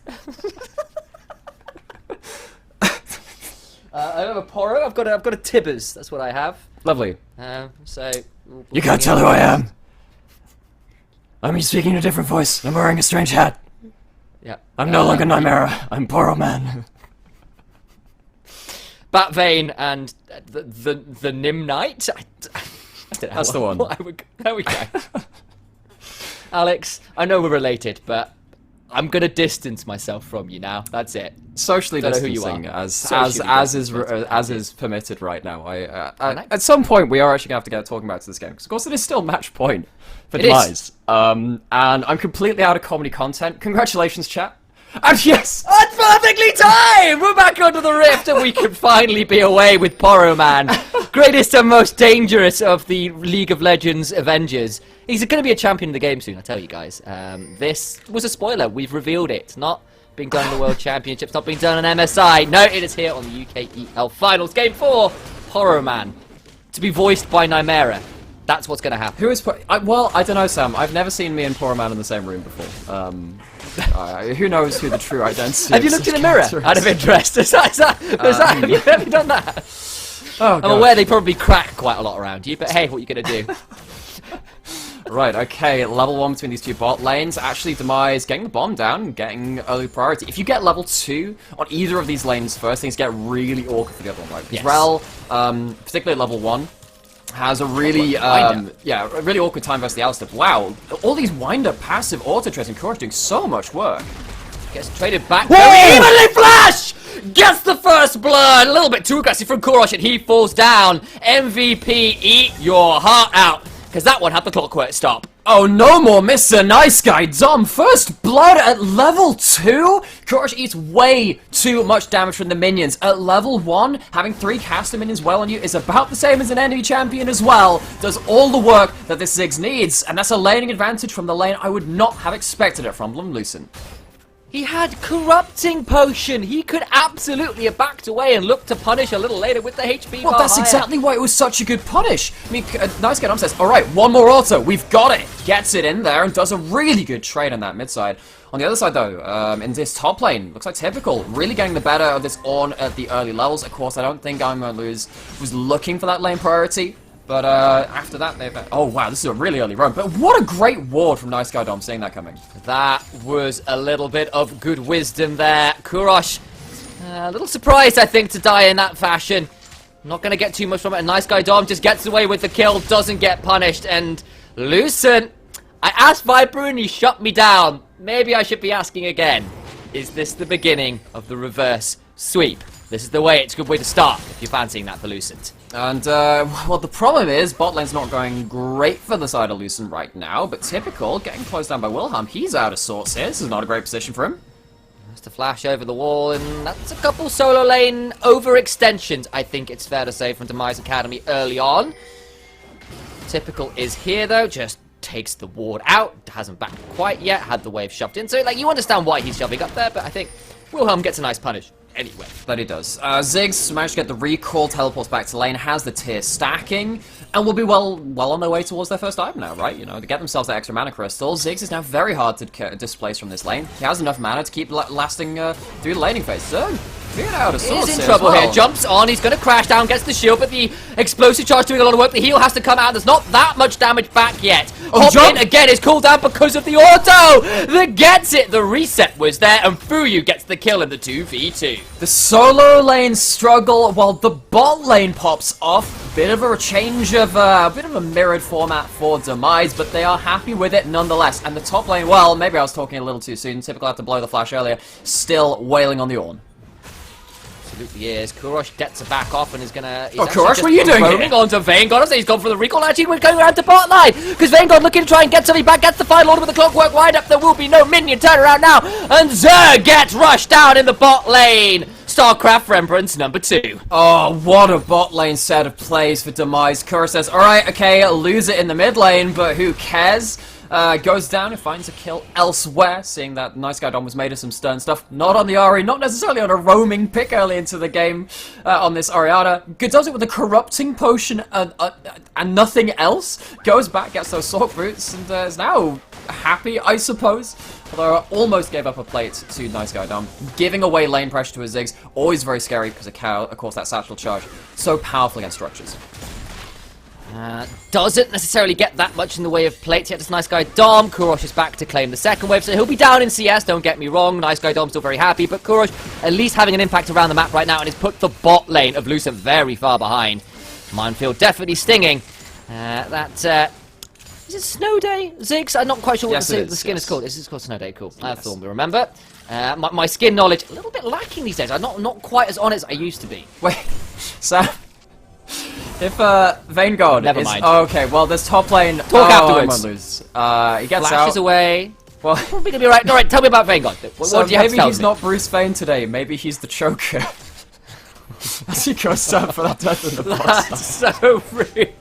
I have a Poro. I've got a Tibbers. That's what I have. Lovely. So You can't tell who I am. I'm speaking in a different voice. I'm wearing a strange hat. Yeah. I'm no longer Nymera. I'm poor old man. Batvane and the Nim Knight. I don't know That's the one. There we go. Alex, I know we're related, but I'm gonna distance myself from you now. That's it. Socially Don't know who you distancing, are. as Socially is permitted right now. At some point, we are actually gonna have to get talking about this game because, of course, it is still match point for It is. Demise. And I'm completely out of comedy content. Congratulations, chat. And yes, That's perfectly timed! We're back onto the rift and we can finally be away with Poro Man. Greatest and most dangerous of the League of Legends Avengers. He's going to be a champion of the game soon, I tell you guys. This was a spoiler. We've revealed it. It's not being done in the World Championships, not being done on MSI. No, it is here on the UKEL Finals. Game 4, Poro Man. To be voiced by Nymera. That's what's going to happen. who is? Well, I don't know, Sam. I've never seen me and Poor Man in the same room before. Who knows who the true identity Have you of looked in such the mirror character out of is. interest? Have you ever done that? Oh, I'm God. aware they probably crack quite a lot around you, but hey, what are you going to do? Right, okay, level 1 between these two bot lanes. Actually, Demise getting the bomb down and getting early priority. If you get level 2 on either of these lanes first, things get really awkward for the other one, right? Because Yes. Rel, particularly at level 1, has a really, a really awkward time versus the Alistar. Wow, all these wind-up passive auto-trace and Courage doing so much work. Gets traded back very evenly. Flash! Gets the first blood! A little bit too aggressive from Korosh and he falls down. MVP, eat your heart out. Because that one had the clockwork stop. Oh, no more Mr. Nice Guy Dom. First blood at level 2? Courage eats way too much damage from the minions. At level 1, having 3 caster minions well on you is about the same as an enemy champion as well. Does all the work that this Ziggs needs. And that's a laning advantage from the lane I would not have expected it from Lucent. He had Corrupting Potion. He could absolutely have backed away and looked to punish a little later with the HP Well, bar that's higher. exactly why it was such a good punish. I mean, Nice Guy Dom says, alright, one more auto, we've got it. Gets it in there and does a really good trade on that mid side. On the other side, though, in this top lane, looks like typical. Really getting the better of this Ornn at the early levels. Of course, I don't think I'm going to lose. Was looking for that lane priority. But after that, they've... Oh, wow, this is a really early run. But what a great ward from Nice Guy Dom, seeing that coming. That was a little bit of good wisdom there. Kurosh, a little surprised, I think, to die in that fashion. Not going to get too much from it. A Nice Guy Dom just gets away with the kill, doesn't get punished. And Lucent, I asked Viper and he shut me down. Maybe I should be asking again. Is this the beginning of the reverse sweep? This is the way. It's a good way to start if you're fancying that for Lucent. And, well, the problem is, bot lane's not going great for the side of Lucent right now, but typical, getting closed down by Wilhelm. He's out of sorts here. This is not a great position for him. Has to flash over the wall, and that's a couple solo lane overextensions, I think it's fair to say, from Demise Academy early on. Typical is here, though, just takes the ward out, hasn't backed quite yet, had the wave shoved in, so, like, you understand why he's shoving up there, but I think Wilhelm gets a nice punish. Anyway. That he does. Ziggs managed to get the recall, teleports back to lane, has the tier stacking, and will be well on their way towards their first item now, right? You know, to get themselves that extra mana crystal. Ziggs is now very hard to displace from this lane. He has enough mana to keep lasting through the laning phase. So, being out of sorts He's in here trouble as well. here. Jumps on. He's going to crash down. Gets the shield, but the explosive charge doing a lot of work. The heal has to come out. There's not that much damage back yet. Hop in again is cooled down because of the auto. That gets it. The reset was there, and Fuyu gets the kill in the 2v2. The solo lane struggle while the bot lane pops off. Bit of a change of a bit of a mirrored format for Demise, but they are happy with it nonetheless. And the top lane, well, maybe I was talking a little too soon. Typical had to blow the flash earlier. Still wailing on the Ornn. Absolutely is. Kurosh gets a back off and is gonna. Oh, Kurosh, what are you doing here? Roaming onto Vanguard. I say he's gone for the recall. Actually, we're going around to bot line because Vanguard looking to try and get something back. Gets the final order with the clockwork wind up. There will be no minion turnaround now, and Zer gets rushed down in the bot lane. StarCraft Rembrandts number 2. Oh, what a bot lane set of plays for Demise. Kura says, alright, okay, lose it in the mid lane, but who cares? Goes down and finds a kill elsewhere, seeing that Nice Guy Dom was made of some stern stuff. Not on the Ahri, not necessarily on a roaming pick early into the game on this Ariana. Does it with a Corrupting Potion and nothing else. Goes back, gets those Sword Boots, and is now happy, I suppose. Although I almost gave up a plate to Nice Guy Dom. Giving away lane pressure to his Ziggs, always very scary because of course, that satchel charge. So powerful against structures. Doesn't necessarily get that much in the way of plates yet. This Nice Guy Dom. Kurosh is back to claim the second wave, so he'll be down in CS, don't get me wrong. Nice Guy Dom's still very happy, but Kurosh at least having an impact around the map right now and has put the bot lane of Lucent very far behind. Minefield definitely stinging. Is it Snow Day? Ziggs? I'm not quite sure what the skin is called. This is called Snow Day, cool. I thought we remember. My skin knowledge, a little bit lacking these days. I'm not quite as on as I used to be. Wait, Sam. If Vanguard Never is... mind. Oh, okay, well, this top lane... Talk afterwards. I'm gonna lose. He gets Flashes out. away. Well, Probably gonna be right. Alright, tell me about Vanguard. What so do you have to maybe tell he's me? not Bruce Wayne today. Maybe he's the choker. As he goes down for that death in the boss. That's so rude.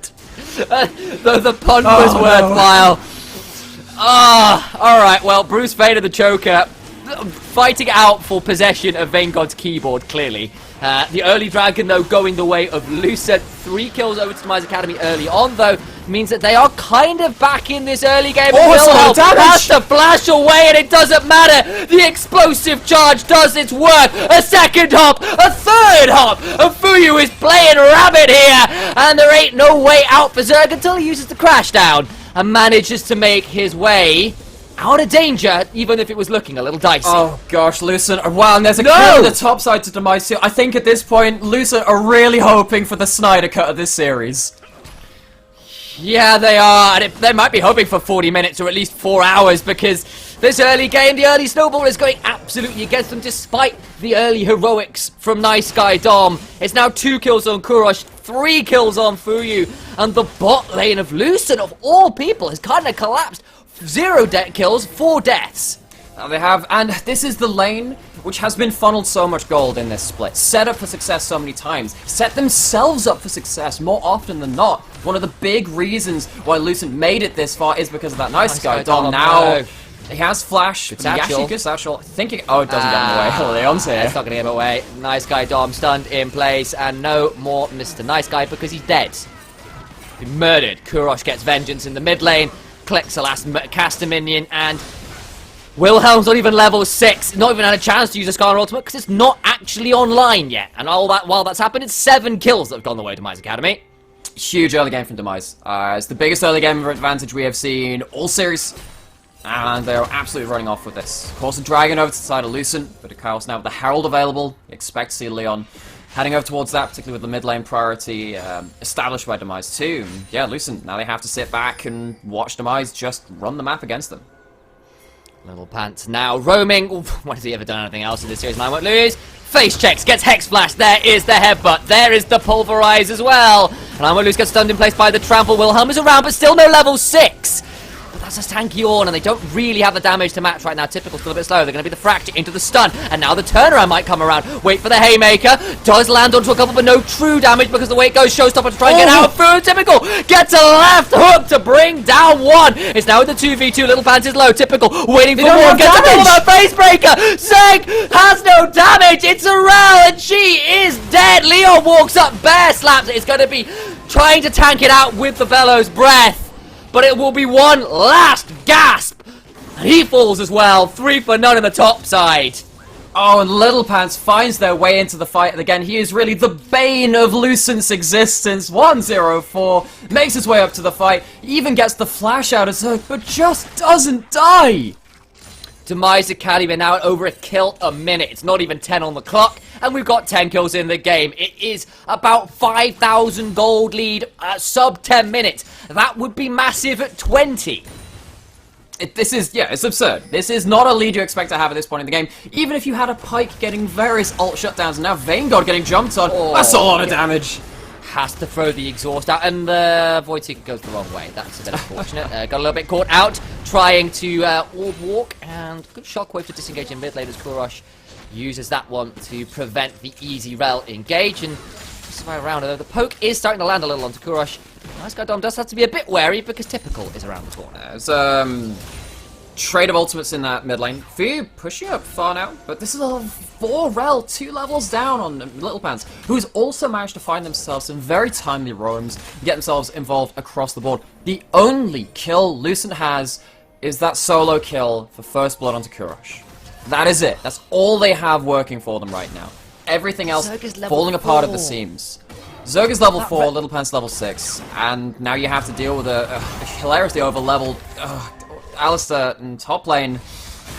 The pun was worthwhile. Alright, well, Bruce Wayne and the Joker fighting out for possession of Vanguard's keyboard, clearly. The early dragon, though, going the way of Lucent. 3 kills over to Demise Academy early on, though. means that they are kind of back in this early game. Oh, it's a lot of Wilhelm damage. has to flash away, and it doesn't matter. The explosive charge does its work. A second hop, a third hop, and Fuyu is playing rabbit here, and there ain't no way out for Zerg until he uses the crash down and manages to make his way out of danger, even if it was looking a little dicey. Oh gosh, Lucent. Wow, and there's a No! kill on the top side to Demise too. I think at this point, Lucent are really hoping for the Snyder cut of this series. Yeah, they are, and they might be hoping for 40 minutes or at least 4 hours, because this early game, the early snowball is going absolutely against them, despite the early heroics from Nice Guy Dom. It's now 2 kills on Kurosh, 3 kills on Fuyu, and the bot lane of Lucent, of all people, has kind of collapsed. 0 kills, 4 deaths. Now they have, and this is the lane which has been funneled so much gold in this split, set up for success so many times, set themselves up for success more often than not. One of the big reasons why Lucent made it this far is because of that Nice Guy Dom. Now, he has flash, Good but he actually satchel. good satchel. Thinking, oh, it doesn't get in the way. Leon's here. It's not going to get him away. Nice Guy Dom stunned in place, and no more Mr. Nice Guy because he's dead. Been murdered. Kurosh gets vengeance in the mid lane, clicks the last caster minion, and Wilhelm's not even level 6, not even had a chance to use a Skarner ultimate because it's not actually online yet. And all that while that's happened, it's 7 kills that have gone the way to Demise Academy. Huge early game from Demise. It's the biggest early game advantage we have seen all series. And they're absolutely running off with this. Of course, the Dragon over to the side of Lucent, but of course now with the Herald available, you expect to see Leon heading over towards that, particularly with the mid lane priority established by Demise too. And yeah, Lucent, now they have to sit back and watch Demise just run the map against them. Little Pants now roaming. Oof, when has he ever done anything else in this series? And I won't lose. Face checks, gets Hex Flash. There is the headbutt. There is the Pulverize as well. And I won't lose, gets stunned in place by the Trample. Wilhelm is around, but still no level 6. But that's a tanky Ornn, and they don't really have the damage to match right now. Typical, still a bit slow. They're going to be the Fracture into the stun. And now the turnaround might come around. Wait for the Haymaker. Does land onto a couple, but no true damage because the way it goes, Showstopper to try and get out through. Typical gets a left hook to bring down 1. It's now in the 2v2. Little Pants is low. Typical waiting for more. Gets a full face breaker. Zeg has no damage. It's a Rel, and she is dead. Leon walks up, bear slaps it. It's going to be trying to tank it out with the Bellows Breath. But it will be one last gasp. And he falls as well. 3 for none in the top side. Oh, and Little Pants finds their way into the fight again. He is really the bane of Lucent's existence. 104 makes his way up to the fight. Even gets the flash out of Zerg, but just doesn't die. Demise Academy now at over a kill a minute. It's not even 10 on the clock, and we've got 10 kills in the game. It is about 5,000 gold lead at sub 10 minutes. That would be massive at 20. It's absurd. This is not a lead you expect to have at this point in the game. Even if you had a Pike getting various ult shutdowns, and now Vanguard getting jumped on, that's a lot of damage. Has to throw the exhaust out, and the Void Seeker goes the wrong way. That's a bit unfortunate. Got a little bit caught out, trying to orb walk, and good shockwave to disengage in mid lane as Kurosh uses that one to prevent the easy Rel engage, and survive around. Although the poke is starting to land a little onto Kurosh. Nice Guy Dom does have to be a bit wary because Typical is around the corner. There's trade of ultimates in that mid lane. Fuyu pushing up far now, but this is a 4 Rel, 2 levels down on Little Pants, who's also managed to find themselves some very timely roams, get themselves involved across the board. The only kill Lucent has is that solo kill for First Blood onto Kurosh. That is it. That's all they have working for them right now. Everything else falling apart at the seams. Zerg is level 4, Little Pants level 6, and now you have to deal with a hilariously over-leveled Alistair in top lane.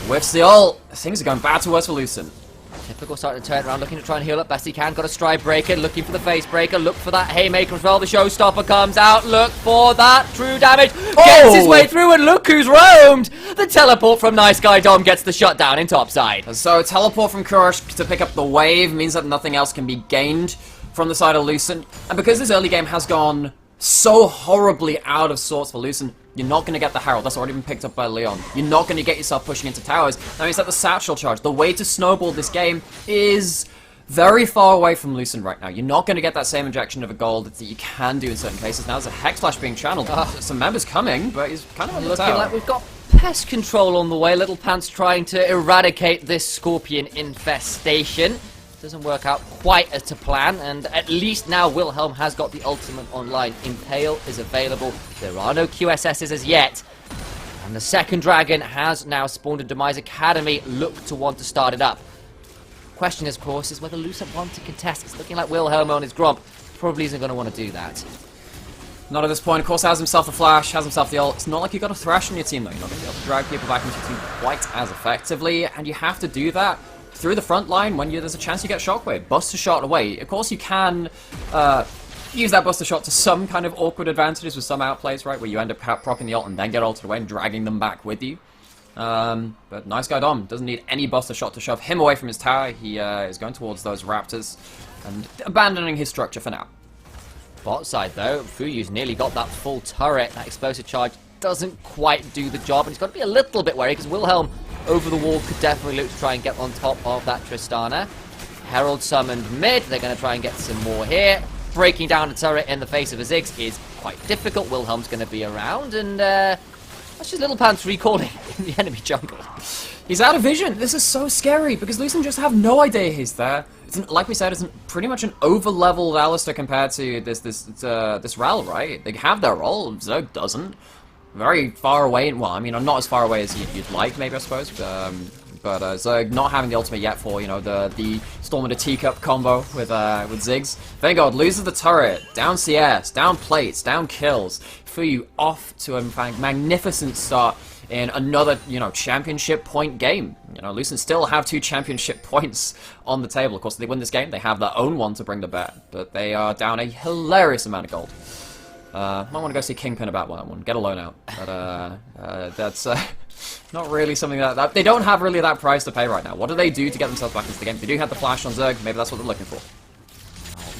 Whiffs the ult. Things are going bad to worse for Lucent. Typical starting to turn around, looking to try and heal up best he can. Got a stride breaker, looking for the face breaker. Look for that haymaker as well. The showstopper comes out. Look for that true damage. Gets his way through, and look who's roamed. The teleport from Nice Guy Dom gets the shutdown in topside. So teleport from Kurosh to pick up the wave means that nothing else can be gained from the side of Lucent. And because this early game has gone so horribly out of sorts for Lucent, you're not going to get the Herald. That's already been picked up by Leon. You're not going to get yourself pushing into towers. That means that the satchel charge, the way to snowball this game, is very far away from Lucent right now. You're not going to get that same injection of a gold that you can do in certain cases. Now there's a Hex Flash being channeled. Some members coming, but he's kind of on the Looking tower. like we've got pest control on the way. Little Pants trying to eradicate this scorpion infestation. doesn't work out quite as to plan, and at least now Wilhelm has got the ultimate online. Impale is available. There are no QSSs as yet. And the second dragon has now spawned in Demise Academy. Look to want to start it up. Question, of course, is whether Lucent want to contest. It's looking like Wilhelm on his Gromp probably isn't going to want to do that. Not at this point. Of course, has himself the flash, has himself the ult. It's not like you've got a Thresh on your team, though. You're not going to be able to drag people back into your team quite as effectively, and you have to do that through the front line when there's a chance you get Shockwave. Buster shot away. Of course, you can use that Buster shot to some kind of awkward advantages with some outplays, right, where you end up proccing the ult and then get ulted away and dragging them back with you. But nice guy Dom doesn't need any Buster shot to shove him away from his tower. He is going towards those Raptors and abandoning his structure for now. Bot side though, Fuyu's nearly got that full turret. That explosive charge doesn't quite do the job, and he's got to be a little bit wary because Wilhelm over the wall could definitely look to try and get on top of that Tristana. Herald summoned mid. They're going to try and get some more here. Breaking down a turret in the face of a Ziggs is quite difficult. Wilhelm's going to be around, and that's just Little Pants recalling in the enemy jungle. He's out of vision. This is so scary because Lucent just have no idea he's there. It's like we said, it's pretty much an over-leveled Alistar compared to this Ral, right? They have their role. Zerg doesn't. Very far away. Well, I mean, not as far away as you'd like, maybe I suppose. But Zerg not having the ultimate yet for the Storm into Teacup combo with Ziggs. Thank God, loses the turret, down CS, down plates, down kills. Fuyu off to a magnificent start in another, championship point game. Lucent still have 2 championship points on the table. Of course, if they win this game, they have their own one to bring to bear. But they are down a hilarious amount of gold. Might want to go see Kingpin about that one. Get a loan out. But that's not really something that they don't have really that price to pay right now. What do they do to get themselves back into the game? They do have the flash on Zerg. Maybe that's what they're looking for.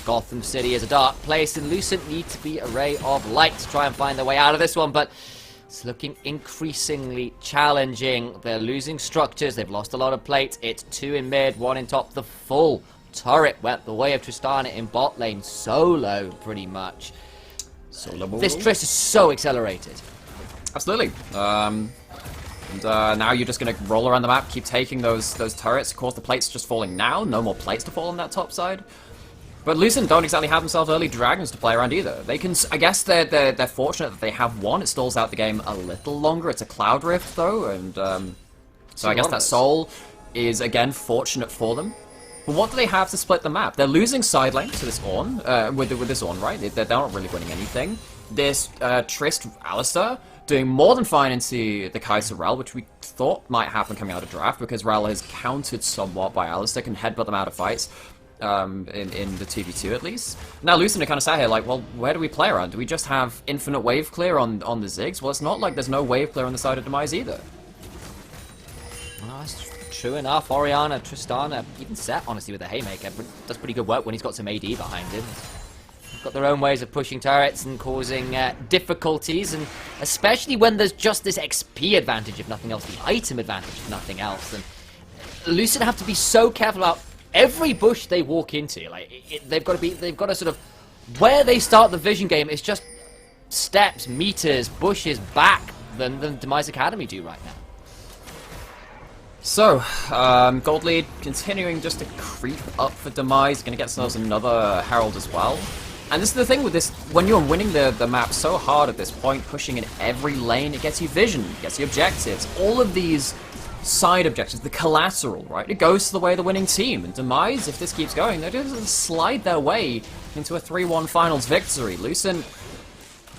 Gotham City is a dark place, and Lucent need to be a ray of light to try and find their way out of this one, but it's looking increasingly challenging. They're losing structures. They've lost a lot of plates. It's 2 in mid, 1 in top. The full turret went the way of Tristana in bot lane. Solo, pretty much. This Trist is so accelerated. Absolutely. And now you're just going to roll around the map, keep taking those turrets. Of course, the plates just falling now. No more plates to fall on that top side. But Lucent don't exactly have themselves early dragons to play around either. They can, I guess they're fortunate that they have one. It stalls out the game a little longer. It's a Cloud Rift though, and so I guess that Soul is again fortunate for them. But what do they have to split the map? They're losing side lane to this Ornn, with this Ornn, right? They're not really winning anything. This Trist Alistar doing more than fine into the Kai'Sa Ral, which we thought might happen coming out of draft because Ral is countered somewhat by Alistar, can headbutt them out of fights. In the 2v2 at least. Now Lucent are kind of sat here like, well, where do we play around? Do we just have infinite wave clear on the Ziggs? Well, it's not like there's no wave clear on the side of Demise either. Oh, that's true enough. Orianna, Tristana, even Set, honestly, with the Haymaker, does pretty good work when he's got some AD behind him. They've got their own ways of pushing turrets and causing difficulties, and especially when there's just this XP advantage, if nothing else, the item advantage, if nothing else. And Lucent have to be so careful about every bush they walk into. Like they've got to sort of, where they start the vision game is just steps, meters, bushes back than Demise Academy do right now. So, gold lead continuing just to creep up for Demise. Going to get themselves another Herald as well. And this is the thing with this, when you're winning the map so hard at this point, pushing in every lane, it gets you vision, it gets you objectives. All of these side objectives, the collateral, right? It goes to the way of the winning team. And Demise, if this keeps going, they're just going to slide their way into a 3-1 finals victory. Lucent,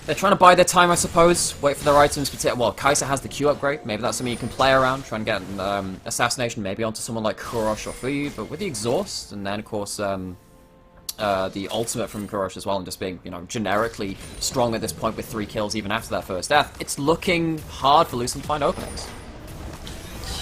they're trying to buy their time, I suppose. Wait for their items. Well, Kai'Sa has the Q upgrade. Maybe that's something you can play around. Try and get an assassination maybe onto someone like Kurosh or Fuyu. But with the exhaust, and then, of course, the ultimate from Kurosh as well, and just being, generically strong at this point with 3 kills even after that first death, it's looking hard for Lucent to find openings.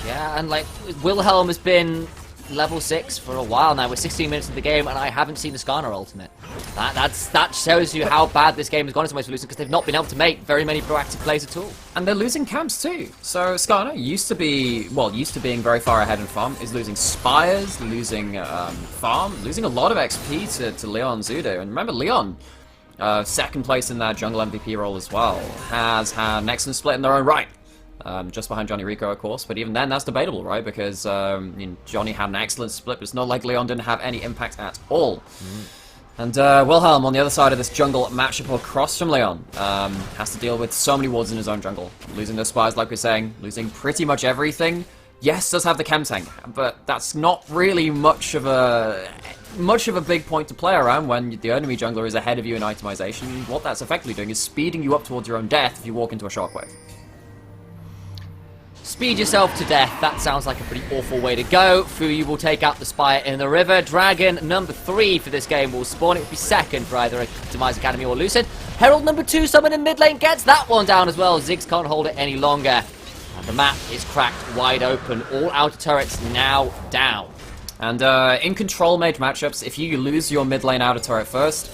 Yeah, and like, Wilhelm has been level 6 for a while now. We're 16 minutes into the game, and I haven't seen the Skarner ultimate. That shows you how bad this game has gone in some ways for Lucent, because they've not been able to make very many proactive plays at all. And they're losing camps too. So Skarner used to being very far ahead in farm, is losing Spires, losing farm, losing a lot of XP to Leon Zudo. And remember, Leon, second place in that jungle MVP role as well, has had Nexus split in their own right. just behind Johnny Rico, of course. But even then, that's debatable, right? Because Johnny had an excellent split, but it's not like Leon didn't have any impact at all. And Wilhelm, on the other side of this jungle matchup across from Leon, has to deal with so many wards in his own jungle. Losing those spies, like we're saying, losing pretty much everything. Yes, does have the chem tank, but that's not really much of a big point to play around when the enemy jungler is ahead of you in itemization. What that's effectively doing is speeding you up towards your own death if you walk into a shockwave. Speed yourself to death. That sounds like a pretty awful way to go. Fuyu will take out the Spire in the river. Dragon number 3 for this game will spawn. It will be second for either a Demise Academy or Lucent. Herald number 2 summoned in mid lane gets that one down as well. Ziggs can't hold it any longer. And the map is cracked wide open. All outer turrets now down. And in control mage matchups, if you lose your mid lane outer turret first,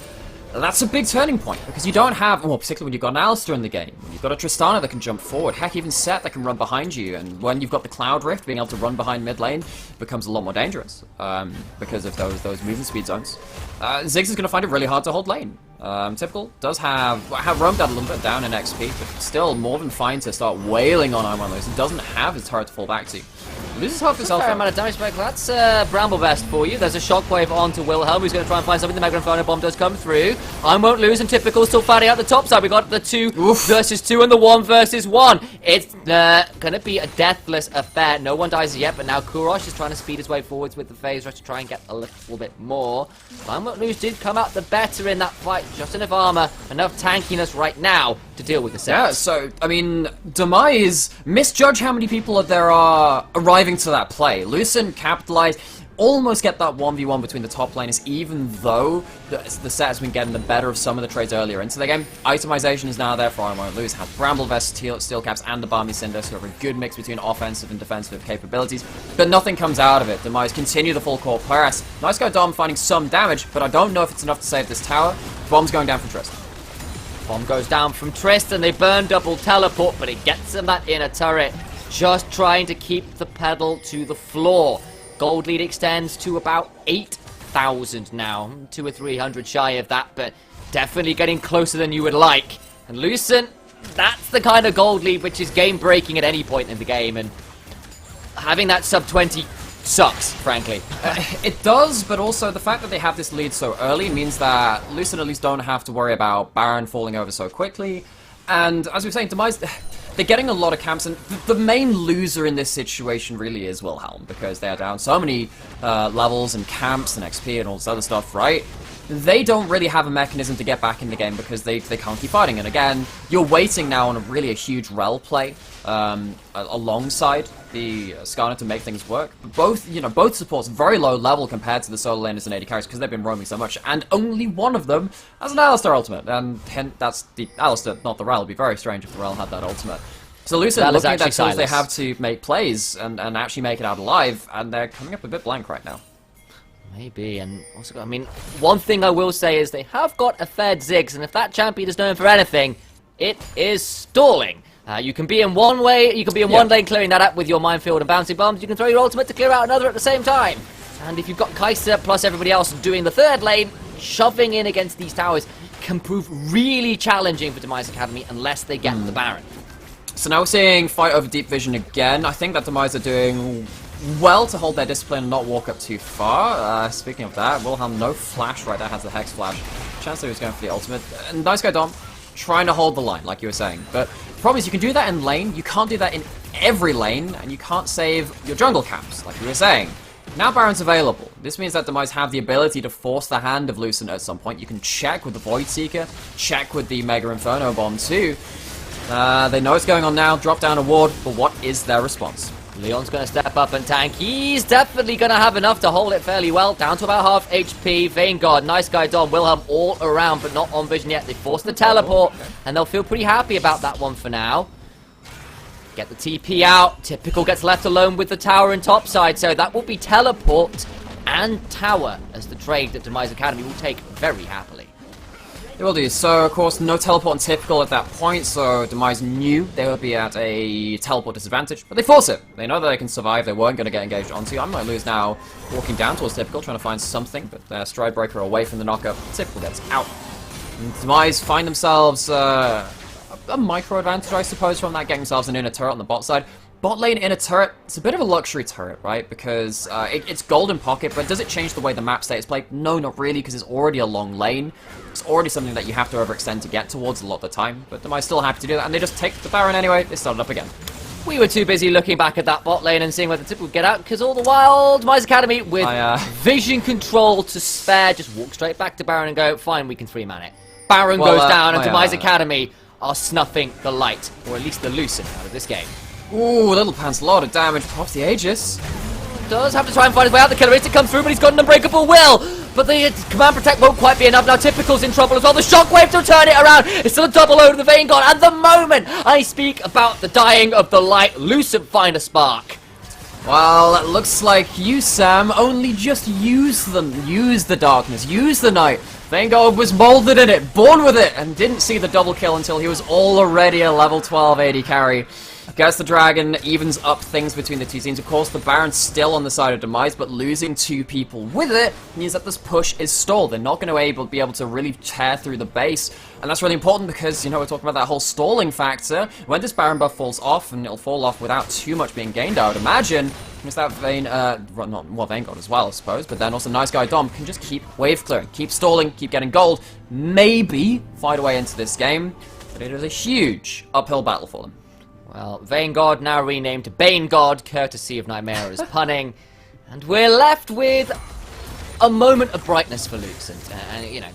that's a big turning point, because you don't have, well, particularly when you've got an Alistar in the game, when you've got a Tristana that can jump forward, heck, even Set that can run behind you, and when you've got the Cloud Rift, being able to run behind mid lane becomes a lot more dangerous, because of those movement speed zones. Ziggs is going to find it really hard to hold lane. Typical does have roamed that a little bit down in XP, but still more than fine to start wailing on Iron Lewis. He doesn't have his turret to fall back to. Loses half his health. Fair amount of damage, but that's Bramble Best for you. There's a shockwave onto Wilhelm, who's going to try and find something. The Mega Inferno Bomb does come through. I won't lose, and Typical still fighting out the top side. We got the 2 versus 2 and the 1 versus 1. It's going to be a deathless affair. No one dies yet, but now Kurosh is trying to speed his way forwards with the phase rush to try and get a little bit more. I won't lose did come out the better in that fight. Just enough armor, enough tankiness right now to deal with the set. Yeah, so, I mean, Demise, misjudge how many people there are arriving to that play. Lucent capitalize, almost get that 1v1 between the top laners, even though the set has been getting the better of some of the trades earlier into the game. Itemization is now there for I Won't Lose. Has Bramble Vest, Steel Caps, and the Balmy Cinder, so have a good mix between offensive and defensive capabilities, but nothing comes out of it. Demise continue the full court press. Nice guy Dom finding some damage, but I don't know if it's enough to save this tower. Bomb's going down from Trist. Bomb goes down from Trist, and they burn double teleport, but it gets him that inner turret. Just trying to keep the pedal to the floor. Gold lead extends to about 8,000 now. 200 or 300 shy of that, but definitely getting closer than you would like. And Lucent, that's the kind of gold lead which is game breaking at any point in the game, and having that sub 20 sucks, frankly. It does, but also the fact that they have this lead so early means that Lucent at least don't have to worry about Baron falling over so quickly. And as we were saying, Demise, they're getting a lot of camps, and the main loser in this situation really is Wilhelm, because they are down so many levels and camps and XP and all this other stuff, right? They don't really have a mechanism to get back in the game because they can't keep fighting. And again, you're waiting now on a huge rel play alongside the Skarner to make things work. Both supports very low level compared to the solo laners and AD carries because they've been roaming so much, and only one of them has an Alistar ultimate, and hence that's the Alistar, not the rel. It'd be very strange if the rel had that ultimate. So Lucent looking at that tools they have to make plays and actually make it out alive, and they're coming up a bit blank right now. Maybe, and also, I mean, one thing I will say is they have got a fair Ziggs, and if that champion is known for anything, it is stalling. You can be in one way, you can be in one lane clearing that up with your minefield and bouncing bombs. You can throw your ultimate to clear out another at the same time. And if you've got Kai'Sa plus everybody else doing the third lane, shoving in against these towers can prove really challenging for Demise Academy unless they get the Baron. So now we're seeing fight over deep vision again. I think that Demise are doing well to hold their discipline and not walk up too far. Speaking of that, Wilhelm no flash right there, has the Hex Flash. Chancellor is going for the ultimate. And nice guy Dom, trying to hold the line, like you were saying. But the problem is you can do that in lane, you can't do that in every lane, and you can't save your jungle camps, like you were saying. Now Baron's available. This means that Demise have the ability to force the hand of Lucent at some point. You can check with the Void Seeker, check with the Mega Inferno Bomb too. They know what's going on now, drop down a ward, but what is their response? Leon's going to step up and tank. He's definitely going to have enough to hold it fairly well. Down to about half HP. Vanguard, nice guy Dom. Wilhelm all around, but not on vision yet. They forced the teleport, and they'll feel pretty happy about that one for now. Get the TP out. Typical gets left alone with the tower and topside, so that will be teleport and tower as the trade that Demise Academy will take very happily. They will do. So, of course, no teleport on Typical at that point, so Demise knew they would be at a teleport disadvantage, but they force it. They know that they can survive, they weren't going to get engaged onto. I might lose now, walking down towards Typical, trying to find something, but their Stride Breaker away from the knockup. Typical gets out. And Demise find themselves a a micro advantage, I suppose, from that, getting themselves an inner turret on the bot side. Bot lane inner turret, it's a bit of a luxury turret, right? Because it's golden pocket, but does it change the way the map state is played? No, not really, because it's already a long lane. It's already something that you have to overextend to get towards a lot of the time. But am I still happy to do that? And they just take the Baron anyway. They start it up again. We were too busy looking back at that bot lane and seeing where the tip would get out, because all the while, Demise Academy, with vision control to spare, just walk straight back to Baron and go, fine, we can 3-man it. Baron goes down, and Demise Academy are snuffing the light, or at least the Lucent, out of this game. Ooh, Little Pants, a lot of damage off the Aegis. Does have to try and find his way out. The killer is to come through, but he's got an unbreakable will. But the command protect won't quite be enough. Now Typical's in trouble as well. The shockwave to turn it around. It's still a double load of the Vein God. And the moment I speak about the dying of the light, Lucent find a spark. Well, it looks like you, Sam, only just use them. Use the darkness. Use the night. Vein God was molded in it, born with it, and didn't see the double kill until he was already a level 12 AD carry. Gets the Dragon, evens up things between the two teams. Of course, the Baron's still on the side of Demise, but losing 2 people with it means that this push is stalled. They're not going to be able to really tear through the base, and that's really important because, you know, we're talking about that whole stalling factor. When this Baron buff falls off, and it'll fall off without too much being gained, I would imagine, because that Vein, Vein God as well, I suppose, but then also Nice Guy Dom can just keep wave clearing, keep stalling, keep getting gold, maybe fight away into this game, but it is a huge uphill battle for them. Well, Vein God now renamed to Bane God, courtesy of Nightmare's punning. And we're left with a moment of brightness for Lucent. And, you know,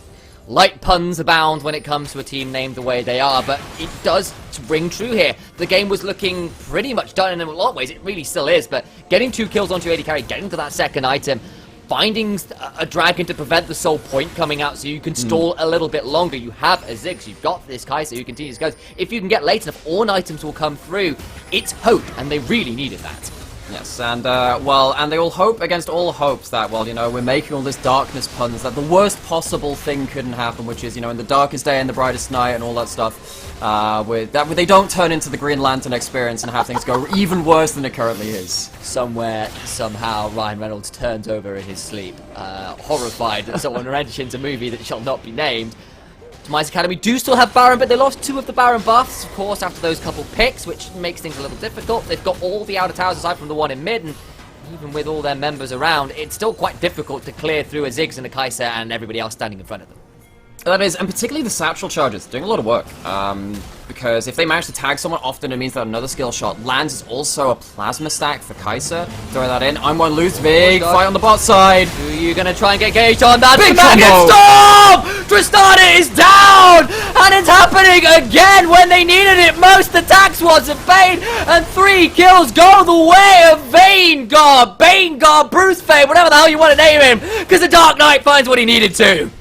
light puns abound when it comes to a team named the way they are, but it does ring true here. The game was looking pretty much done in a lot of ways. It really still is, but getting 2 kills onto AD carry, getting to that second item, finding a dragon to prevent the soul point coming out so you can stall a little bit longer. You have a Ziggs, you've got this Kai'Sa who continues goes. If you can get late enough, all items will come through. It's hope, and they really needed that. Yes, and, well, and they all hope against all hopes that, well, you know, we're making all this darkness puns, that the worst possible thing couldn't happen, which is, you know, in the darkest day and the brightest night and all that stuff, they don't turn into the Green Lantern experience and have things go even worse than it currently is. Somewhere, somehow, Ryan Reynolds turns over in his sleep, horrified that someone mentions a movie that shall not be named. Demise Academy do still have Baron, but they lost 2 of the Baron buffs, of course, after those couple picks, which makes things a little difficult. They've got all the outer towers aside from the one in mid, and even with all their members around, it's still quite difficult to clear through a Ziggs and a Kai'Sa and everybody else standing in front of them. That is, and particularly the satchel charges, doing a lot of work. Because if they manage to tag someone, often it means that another skill shot lands. Is also a plasma stack for Kai'Sa. Throw that in. I'm one loose. Big fight on the bot side. Who are you going to try and get engaged on? That big combo! Storm! Tristana is down! And it's happening again when they needed it most. The tax wasn't paid, and 3 kills go the way of Vein God, Bane God, Bruce Fane, whatever the hell you want to name him, because the Dark Knight finds what he needed to.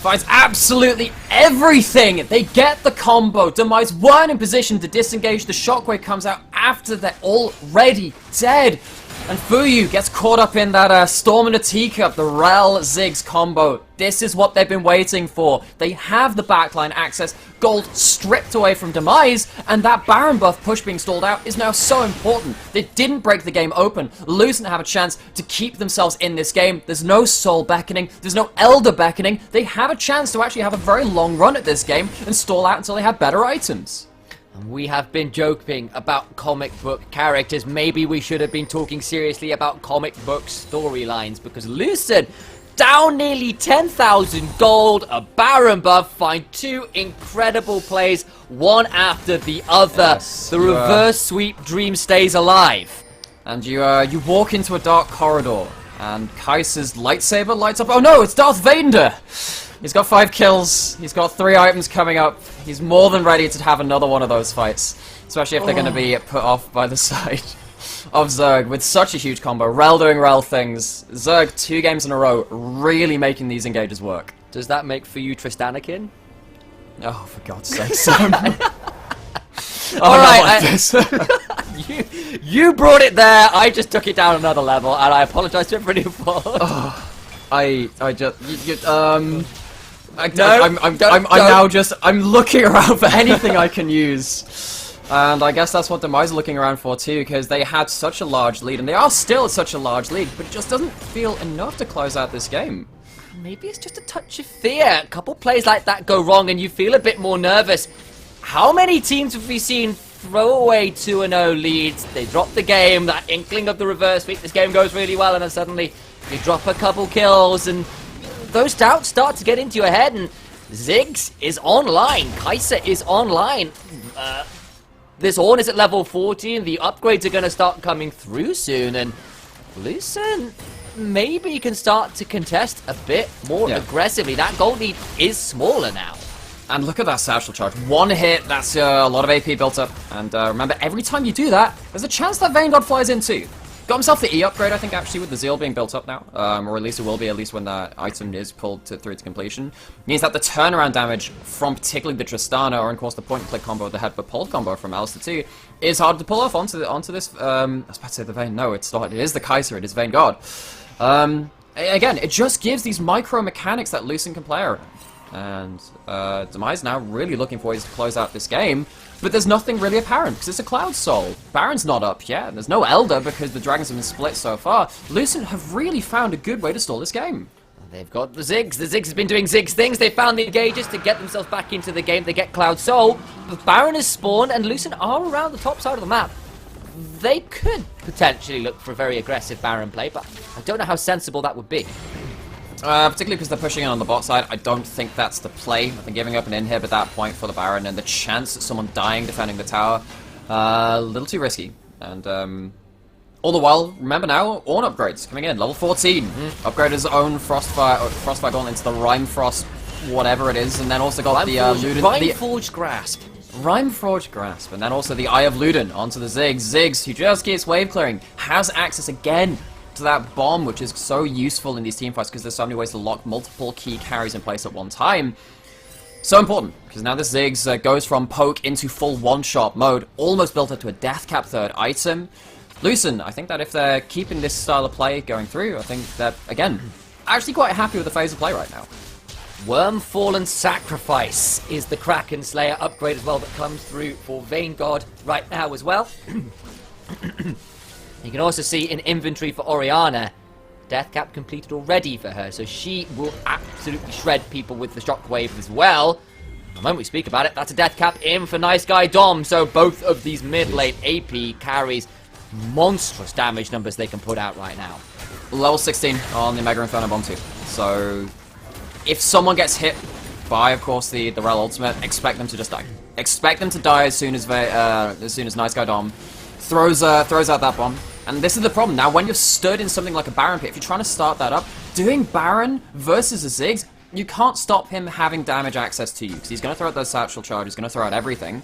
Finds absolutely everything. They get the combo. Demise weren't in position to disengage. The shockwave comes out after they're already dead. And Fuyu gets caught up in that Storm in a Teacup, the Rel Ziggs combo. This is what they've been waiting for. They have the backline access, gold stripped away from Demise, and that Baron buff push being stalled out is now so important. They didn't break the game open. Lucent have a chance to keep themselves in this game. There's no soul beckoning, there's no elder beckoning. They have a chance to actually have a very long run at this game and stall out until they have better items. And we have been joking about comic book characters. Maybe we should have been talking seriously about comic book storylines, because Lucent, down nearly 10,000 gold, a Baron buff, find 2 incredible plays, one after the other. Yes, the reverse sweep dream stays alive. And you walk into a dark corridor, and Kai'Sa's lightsaber lights up. Oh no, it's Darth Vader! He's got 5 kills, he's got 3 items coming up, he's more than ready to have another one of those fights. Especially if they're going to be put off by the side of Zerg with such a huge combo. Rel doing Rel things. Zerg 2 games in a row, really making these engages work. Does that make for you Tristanakin? Oh, for God's sake, Sam. Alright, you brought it there, I just took it down another level, and I apologise to everybody involved. I'm looking around for anything I can use. And I guess that's what Demise are looking around for too, because they had such a large lead, and they are still at such a large lead, but it just doesn't feel enough to close out this game. Maybe it's just a touch of fear. A couple plays like that go wrong and you feel a bit more nervous. How many teams have we seen throw away 2-0 leads? They drop the game, that inkling of the reverse sweep, this game goes really well, and then suddenly you drop a couple kills, and those doubts start to get into your head, and Ziggs is online, Kaiser is online. This Horn is at level 14, the upgrades are going to start coming through soon, and Lucent maybe can start to contest a bit more aggressively. That gold lead is smaller now. And look at that satchel charge. One hit, that's a lot of AP built up. And remember, every time you do that, there's a chance that Vanguard flies in too. Got himself the E upgrade, I think, actually, with the Zeal being built up now. Or at least it will be, at least when that item is pulled through to completion. Means that the turnaround damage from particularly the Tristana, or of course the point-and-click combo, the headbutt pulled combo from Alistair 2, is hard to pull off onto this, I was about to say the Vayne. No, it's not. It is the Kaiser, it is Vanguard. Again, it just gives these micro mechanics that Lucent can play around. And Demise now really looking for ways to close out this game, but there's nothing really apparent because it's a Cloud Soul. Baron's not up yet, there's no Elder because the Dragons have been split so far. Lucent have really found a good way to stall this game. They've got the Ziggs. The Ziggs has been doing Ziggs things. They found the engages to get themselves back into the game. They get Cloud Soul, but Baron has spawned and Lucent are around the top side of the map. They could potentially look for a very aggressive Baron play, but I don't know how sensible that would be. Particularly because they're pushing in on the bot side, I don't think that's the play. I think giving up an inhib at that point for the Baron and the chance of someone dying defending the tower, a little too risky. And all the while, remember now, Ornn upgrades coming in, level 14. Upgrade his own Frostfire Gauntlet into the Rime Frost, whatever it is, and then also got the Luden. Rime-Forged Grasp. Rime-Forged Grasp, and then also the Eye of Luden onto the Ziggs. Ziggs, who just keeps wave clearing, has access again to that bomb, which is so useful in these teamfights because there's so many ways to lock multiple key carries in place at one time. So important, because now this Ziggs goes from poke into full one-shot mode, almost built up to a death cap third item. Lucent, I think that if they're keeping this style of play going through, I think that, again, actually quite happy with the phase of play right now. Wormfallen Sacrifice is the Kraken Slayer upgrade as well that comes through for Vanguard right now as well. You can also see in inventory for Orianna, death cap completed already for her, so she will absolutely shred people with the shockwave as well. The moment we speak about it, that's a death cap in for Nice Guy Dom, so both of these mid-lane AP carries monstrous damage numbers they can put out right now. Level 16 on the Mega Inferno Bomb too. So if someone gets hit by, of course, the Rel Ultimate, expect them to just die. Expect them to die as soon as Nice Guy Dom throws out that bomb. And this is the problem. Now, when you're stood in something like a Baron pit, if you're trying to start that up, doing Baron versus a Ziggs, you can't stop him having damage access to you, because he's going to throw out those satchel charges, he's going to throw out everything.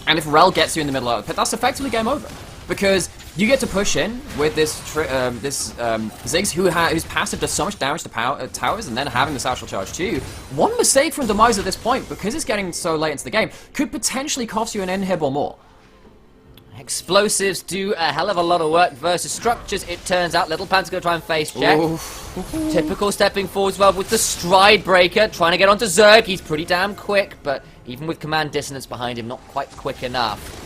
And if Rel gets you in the middle of the pit, that's effectively game over. Because you get to push in with this Ziggs whose passive does so much damage to towers, and then having the satchel charge too. One mistake from Demise at this point, because it's getting so late into the game, could potentially cost you an inhib or more. Explosives do a hell of a lot of work versus structures, it turns out. Little Pant's going to try and face check. Typical stepping forward as well with the Stride Breaker, trying to get onto Zerg. He's pretty damn quick, but even with command dissonance behind him, not quite quick enough.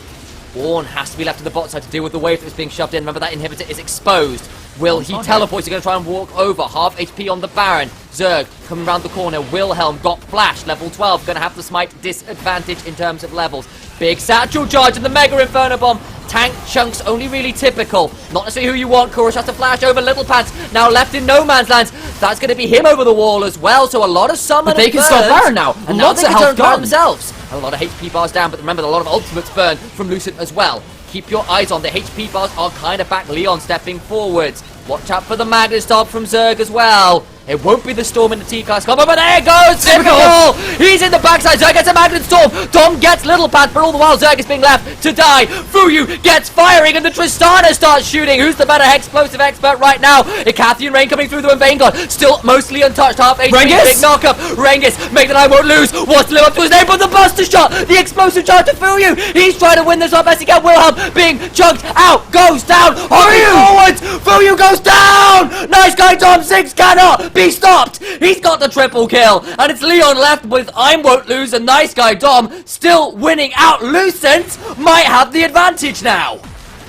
Ornn has to be left to the bot side to deal with the wave that's being shoved in. Remember, that inhibitor is exposed. Will he teleport? He's going to try and walk over. Half HP on the Baron. Zerg coming around the corner. Wilhelm got flash. Level 12. Going to have the smite disadvantage in terms of levels. Big satchel charge and the Mega Inferno Bomb. Tank chunks only really typical. Not necessarily who you want. Chorus has to flash over Little Pants. Now left in no man's lands. That's going to be him over the wall as well. So a lot of summon. But they can stop Baron now. And lots now of they can health turn Baron gone. themselves. A lot of HP bars down, but remember, a lot of ultimates burn from Lucent as well. Keep your eyes on the HP bars are kind of back. Leon stepping forwards. Watch out for the Magnet Stomp from Zerg as well. It won't be the Storm in the T-Class combo, but there goes Typical! He's in the backside. Zerg gets a Magnet Storm. Dom gets Little Pants, but all the while Zerg is being left to die. Fuyu gets firing, and the Tristana starts shooting. Who's the better explosive expert right now? Icathian Rain coming through the Vanguard. Still mostly untouched. Half HP. Rengus? Big knockup. Rengus, make that I won't lose. Wants to live up to his name, but the Buster Shot. The explosive charge to Fuyu. He's trying to win this up as he can. Wilhelm being chunked out. Goes down. Hurry forwards. Fuyu goes down. Nice Guy Dom 6 cannot be stopped. He's got the triple kill, and it's Leon left with I won't lose, and Nice Guy Dom still winning out. Lucent might have the advantage now.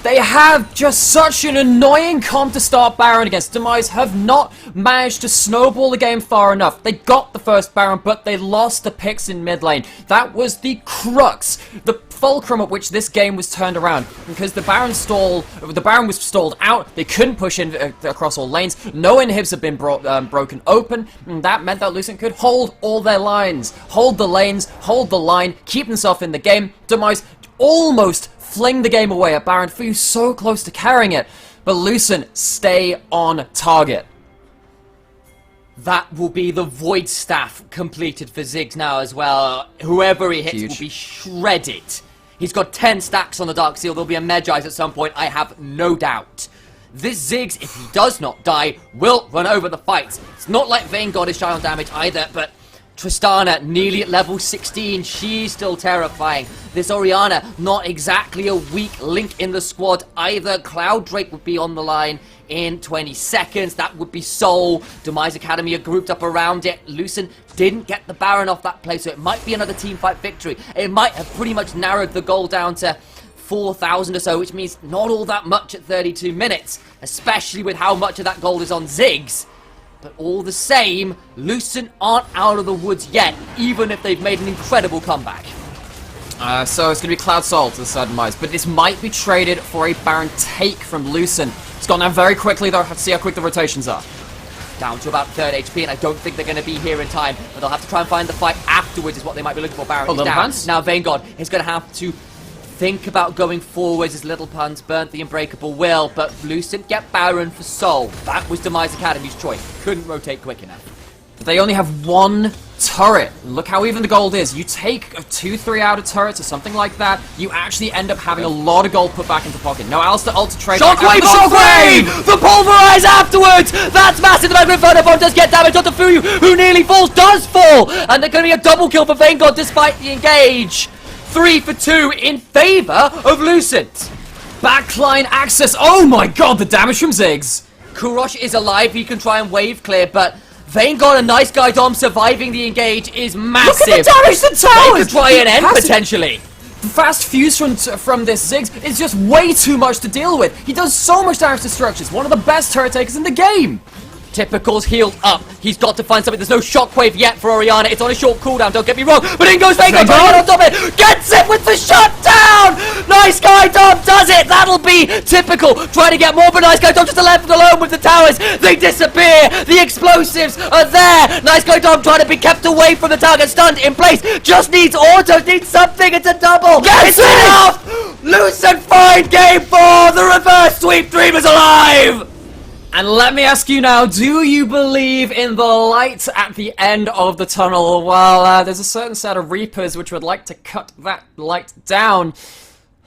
They have just such an annoying comp to start Baron against. Demise have not managed to snowball the game far enough. They got the first Baron, but they lost the picks in mid lane. That was the crux, the fulcrum at which this game was turned around. Because the Baron was stalled out. They couldn't push in across all lanes. No inhibs have been broken open, and that meant that Lucent could hold all their lines, hold the lanes, hold the line, keep themselves in the game. Demise almost fling the game away at Baron, for you so close to carrying it, but Lucent stay on target. That will be the Void Staff completed for Ziggs now as well. Whoever he hits will be shredded. He's got 10 stacks on the Dark Seal. There'll be a Medjay's at some point, I have no doubt. This Ziggs, if he does not die, will run over the fight. It's not like Vanguard is shy on damage either, but Tristana, nearly at level 16, she's still terrifying. This Orianna, not exactly a weak link in the squad either. Cloud Drake would be on the line in 20 seconds. That would be Soul. Demise Academy are grouped up around it. Lucent didn't get the Baron off that play, so it might be another teamfight victory. It might have pretty much narrowed the goal down to 4,000 or so, which means not all that much at 32 minutes, especially with how much of that gold is on Ziggs. But all the same, Lucent aren't out of the woods yet, even if they've made an incredible comeback. So it's going to be Cloud Soul to the side of Demise, but this might be traded for a Baron take from Lucent. It's gone down very quickly though, have to see how quick the rotations are. Down to about 3rd HP, and I don't think they're going to be here in time, but they'll have to try and find the fight afterwards is what they might be looking for. Baron is down. Pants. Now Vanguard is going to have to think about going forwards as Little Puns burnt the Unbreakable Will, but Lucent get Baron for Soul. That was Demise Academy's choice. Couldn't rotate quick enough. But they only have one turret. Look how even the gold is. You take a 2-3 out of turrets or something like that, you actually end up having a lot of gold put back into pocket. No Alistair ult to trade. Shockwave! Shockwave! The pulverize afterwards! That's massive. The Magnifier does get damage onto Fuyu, who nearly falls, does fall! And there's going to be a double kill for Vanguard despite the engage. 3 for 2 in favor of Lucent. Backline access. Oh my god, the damage from Ziggs. Kurosh is alive. He can try and wave clear, but Vanguard, a nice guy Dom, surviving the engage is massive. Look at the damage to towers! They could try and end potentially. The fast fuse from this Ziggs is just way too much to deal with. He does so much damage to structures. One of the best turret takers in the game. Typical's healed up. He's got to find something. There's no shockwave yet for Orianna. It's on a short cooldown, don't get me wrong. But in goes Vanguard, right on top of it. Gets it with the shutdown! Nice Guy Dom does it. That'll be Typical. Trying to get more, but Nice Guy Dom just left alone with the towers. They disappear. The explosives are there. Nice Guy Dom trying to be kept away from the target. Stunned in place. Just needs auto. Needs something. It's a double. It's enough! Lucent find game 4. The reverse sweep dream is alive. And let me ask you now, do you believe in the light at the end of the tunnel? Well, there's a certain set of Reapers which would like to cut that light down.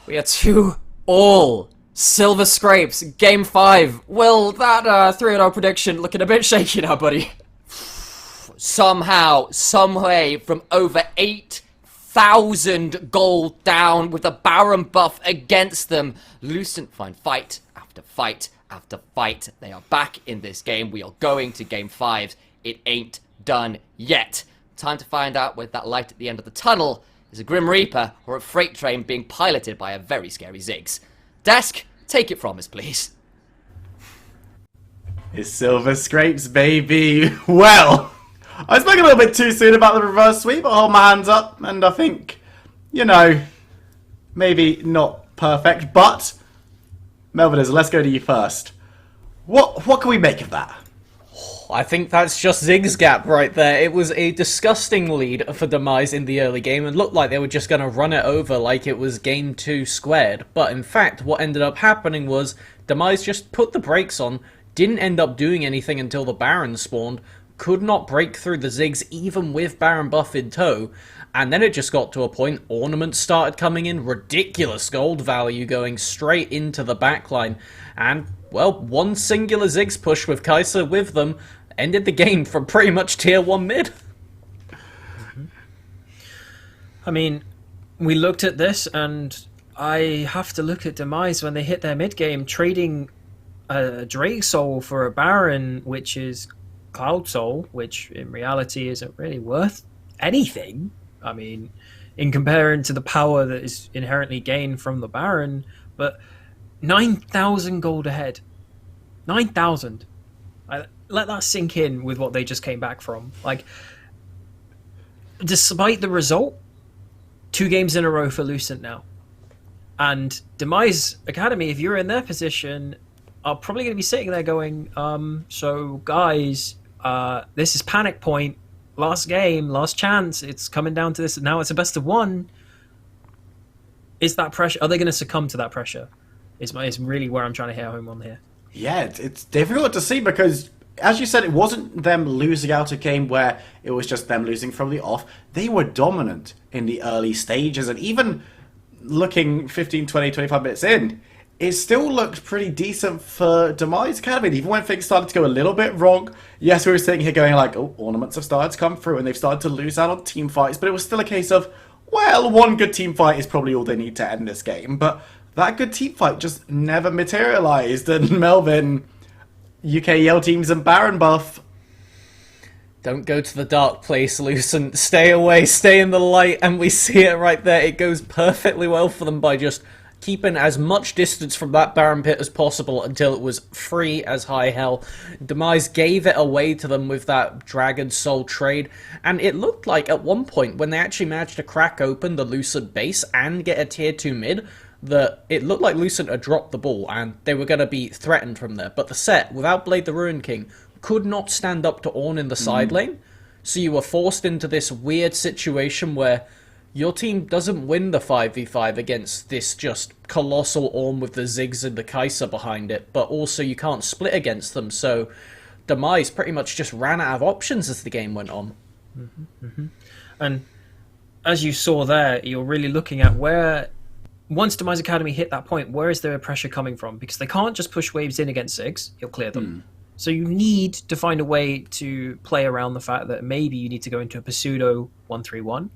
We are 2-all. Silver Scrapes, Game 5. Will that 3-0 prediction looking a bit shaky now, buddy? Somehow, someway, from over 8,000 gold down with the Baron buff against them, Lucent find fight after fight after fight. They are back in this game. We are going to Game 5. It ain't done yet. Time to find out whether that light at the end of the tunnel is a Grim Reaper or a freight train being piloted by a very scary Ziggs. Desk, take it from us, please. It's Silver Scrapes, baby. Well, I spoke a little bit too soon about the reverse sweep, but I'll hold my hands up, and I think, you know, maybe not perfect, but Melvin, let's go to you first. What can we make of that? I think that's just Ziggs gap right there. It was a disgusting lead for Demise in the early game and looked like they were just going to run it over like it was game 2 squared. But in fact, what ended up happening was Demise just put the brakes on, didn't end up doing anything until the Baron spawned, could not break through the Ziggs even with Baron buff in tow, and then it just got to a point, ornaments started coming in, ridiculous gold value going straight into the backline, and, well, one singular Ziggs push with Kai'Sa with them ended the game from pretty much tier 1 mid. I mean, we looked at this, and I have to look at Demise when they hit their mid game, trading a Drake Soul for a Baron, which is Cloud Soul, which in reality isn't really worth anything. I mean, in comparing to the power that is inherently gained from the Baron, but 9,000 gold ahead. 9,000. Let that sink in with what they just came back from. Like, despite the result, 2 games in a row for Lucent now. And Demise Academy, if you're in their position, are probably going to be sitting there going, so guys, this is panic point. Last game, last chance. It's coming down to this. Now it's a best of 1. Is that pressure? Are they going to succumb to that pressure? Is really where I'm trying to hit home on here. Yeah, it's difficult to see because, as you said, it wasn't them losing out a game where it was just them losing from the off. They were dominant in the early stages, and even looking 15, 20, 25 minutes in, it still looked pretty decent for Demise Academy. And even when things started to go a little bit wrong, yes, we were sitting here going like, oh, ornaments have started to come through and they've started to lose out on team fights, but it was still a case of, well, one good team fight is probably all they need to end this game. But that good team fight just never materialized, and Melvin, UKEL teams and Baron buff. Don't go to the dark place, Lucent. Stay away, stay in the light, and we see it right there. It goes perfectly well for them by just keeping as much distance from that Baron pit as possible until it was free as high hell. Demise gave it away to them with that Dragon Soul trade, and it looked like at one point when they actually managed to crack open the Lucent base and get a tier 2 mid, that it looked like Lucent had dropped the ball and they were going to be threatened from there. But the set, without Blade the Ruin King, could not stand up to Ornn in the side lane, so you were forced into this weird situation where your team doesn't win the 5v5 against this just colossal Ornn with the Ziggs and the Kai'Sa behind it, but also you can't split against them, so Demise pretty much just ran out of options as the game went on. And as you saw there, you're really looking at where, once Demise Academy hit that point, where is their pressure coming from? Because they can't just push waves in against Ziggs, you'll clear them. So you need to find a way to play around the fact that maybe you need to go into a pseudo 1-3-1.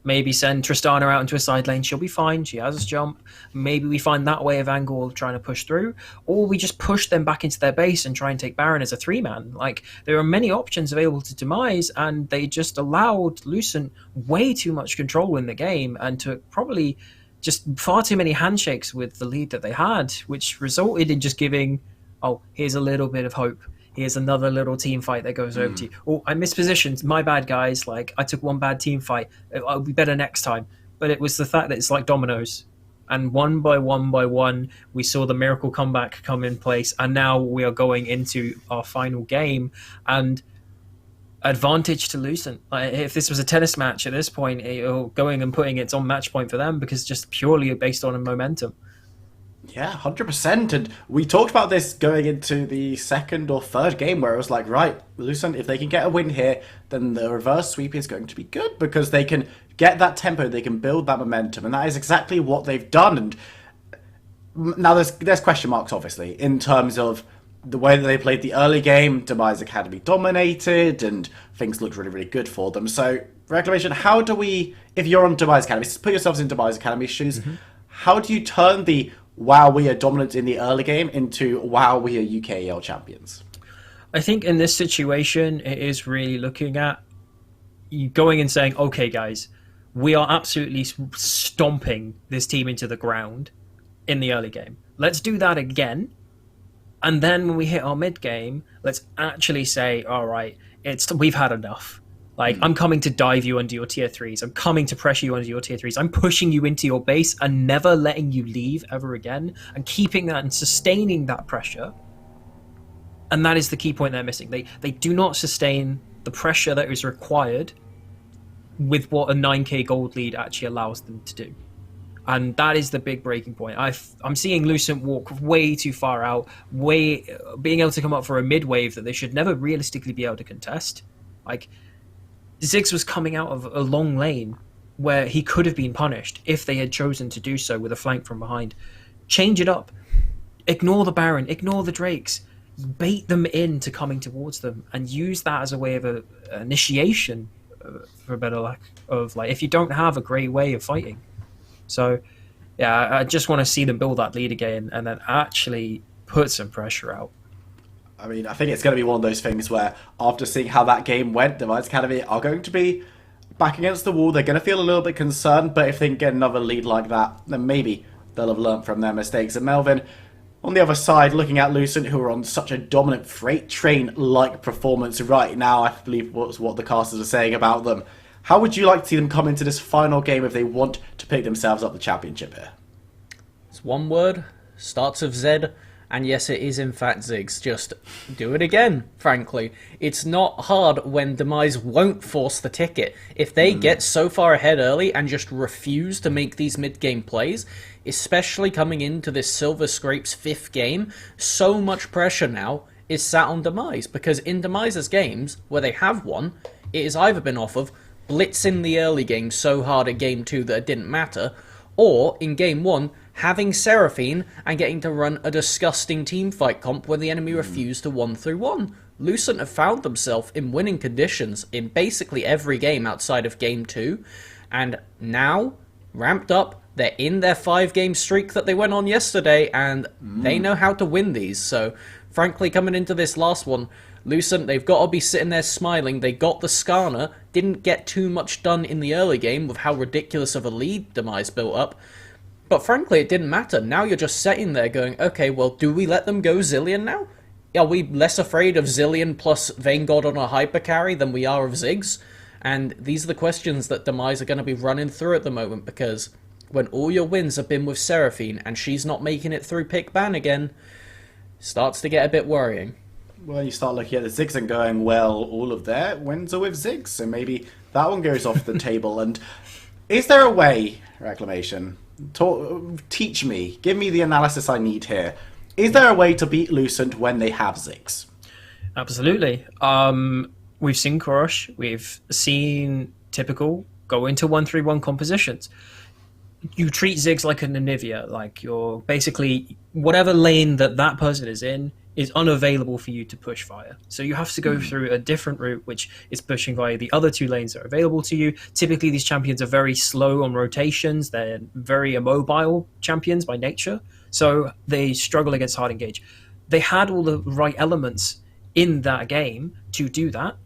Maybe send Tristana out into a side lane. She'll be fine. She has a jump. Maybe we find that way of angle of trying to push through. Or we just push them back into their base and try and take Baron as a 3-man. Like, there are many options available to Demise, and they just allowed Lucent way too much control in the game and took probably just far too many handshakes with the lead that they had, which resulted in just giving, oh, here's a little bit of hope. Here's another little team fight that goes over to you. Oh, I mispositioned. My bad, guys. Like, I took one bad team fight. I'll be better next time. But it was the fact that it's like dominoes. And one by one, we saw the miracle comeback come in place. And now we are going into our final game. And advantage to Lucent. Like, if this was a tennis match at this point, going and putting it on match point for them because just purely based on momentum. Yeah, 100%. And we talked about this going into the second or third game where it was like, right, Lucent, if they can get a win here, then the reverse sweep is going to be good because they can get that tempo, they can build that momentum. And that is exactly what they've done. And now there's question marks, obviously, in terms of the way that they played the early game. Demise Academy dominated and things looked really, really good for them. So, Reclamation, how do we, if you're on Demise Academy, put yourselves in Demise Academy's shoes, how do you turn the wow, we are dominant in the early game into wow, we are UKEL champions? I think in this situation, it is really looking at you going and saying, okay, guys, we are absolutely stomping this team into the ground in the early game. Let's do that again. And then when we hit our mid game, let's actually say, all right, we've had enough. Like, I'm coming to dive you under your tier 3s. I'm coming to pressure you under your tier 3s. I'm pushing you into your base and never letting you leave ever again and keeping that and sustaining that pressure. And that is the key point they're missing. They do not sustain the pressure that is required with what a 9k gold lead actually allows them to do. And that is the big breaking point. I'm seeing Lucent walk way too far out, being able to come up for a mid wave that they should never realistically be able to contest. Like, Ziggs was coming out of a long lane where he could have been punished if they had chosen to do so with a flank from behind. Change it up. Ignore the Baron. Ignore the Drakes. Bait them into coming towards them and use that as a way of an initiation, for a better lack of, like, if you don't have a great way of fighting. So, yeah, I just want to see them build that lead again and then actually put some pressure out. I mean, I think it's going to be one of those things where after seeing how that game went, Demise Academy are going to be back against the wall. They're going to feel a little bit concerned, but if they can get another lead like that, then maybe they'll have learnt from their mistakes. And Melvin, on the other side, looking at Lucent, who are on such a dominant freight train-like performance right now, I believe was what the casters are saying about them. How would you like to see them come into this final game if they want to pick themselves up the championship here? It's one word, starts with Z, and yes, it is in fact Ziggs. Just do it again, frankly. It's not hard when Demise won't force the ticket. If they get so far ahead early and just refuse to make these mid-game plays, especially coming into this Silver Scrapes 5th game, so much pressure now is sat on Demise, because in Demise's games, where they have won, it has either been off of blitzing the early game so hard at game 2 that it didn't matter, or in game 1, having Seraphine and getting to run a disgusting teamfight comp when the enemy refused to 1-3-1. Lucent have found themselves in winning conditions in basically every game outside of game 2, and now, ramped up, they're in their 5-game streak that they went on yesterday, and they know how to win these. So, frankly, coming into this last one, Lucent, they've got to be sitting there smiling. They got the Skarner, didn't get too much done in the early game with how ridiculous of a lead Demise built up. But frankly, it didn't matter. Now you're just sitting there going, okay, well, do we let them go Zillion now? Are we less afraid of Zillion plus Vanguard on a hyper carry than we are of Ziggs? And these are the questions that Demise are going to be running through at the moment, because when all your wins have been with Seraphine and she's not making it through pick ban again, starts to get a bit worrying. Well, you start looking at the Ziggs and going, well, all of their wins are with Ziggs, so maybe that one goes off the table. And is there a way, Reclamation, teach me, give me the analysis I need here. Is there a way to beat Lucent when they have Ziggs? Absolutely. We've seen Crush, we've seen Typical go into 1-3-1 compositions. You treat Ziggs like an Anivia, like you're basically, whatever lane that person is in is unavailable for you to push via. So you have to go through a different route, which is pushing via the other 2 lanes that are available to you. Typically, these champions are very slow on rotations. They're very immobile champions by nature, so they struggle against hard engage. They had all the right elements in that game to do that,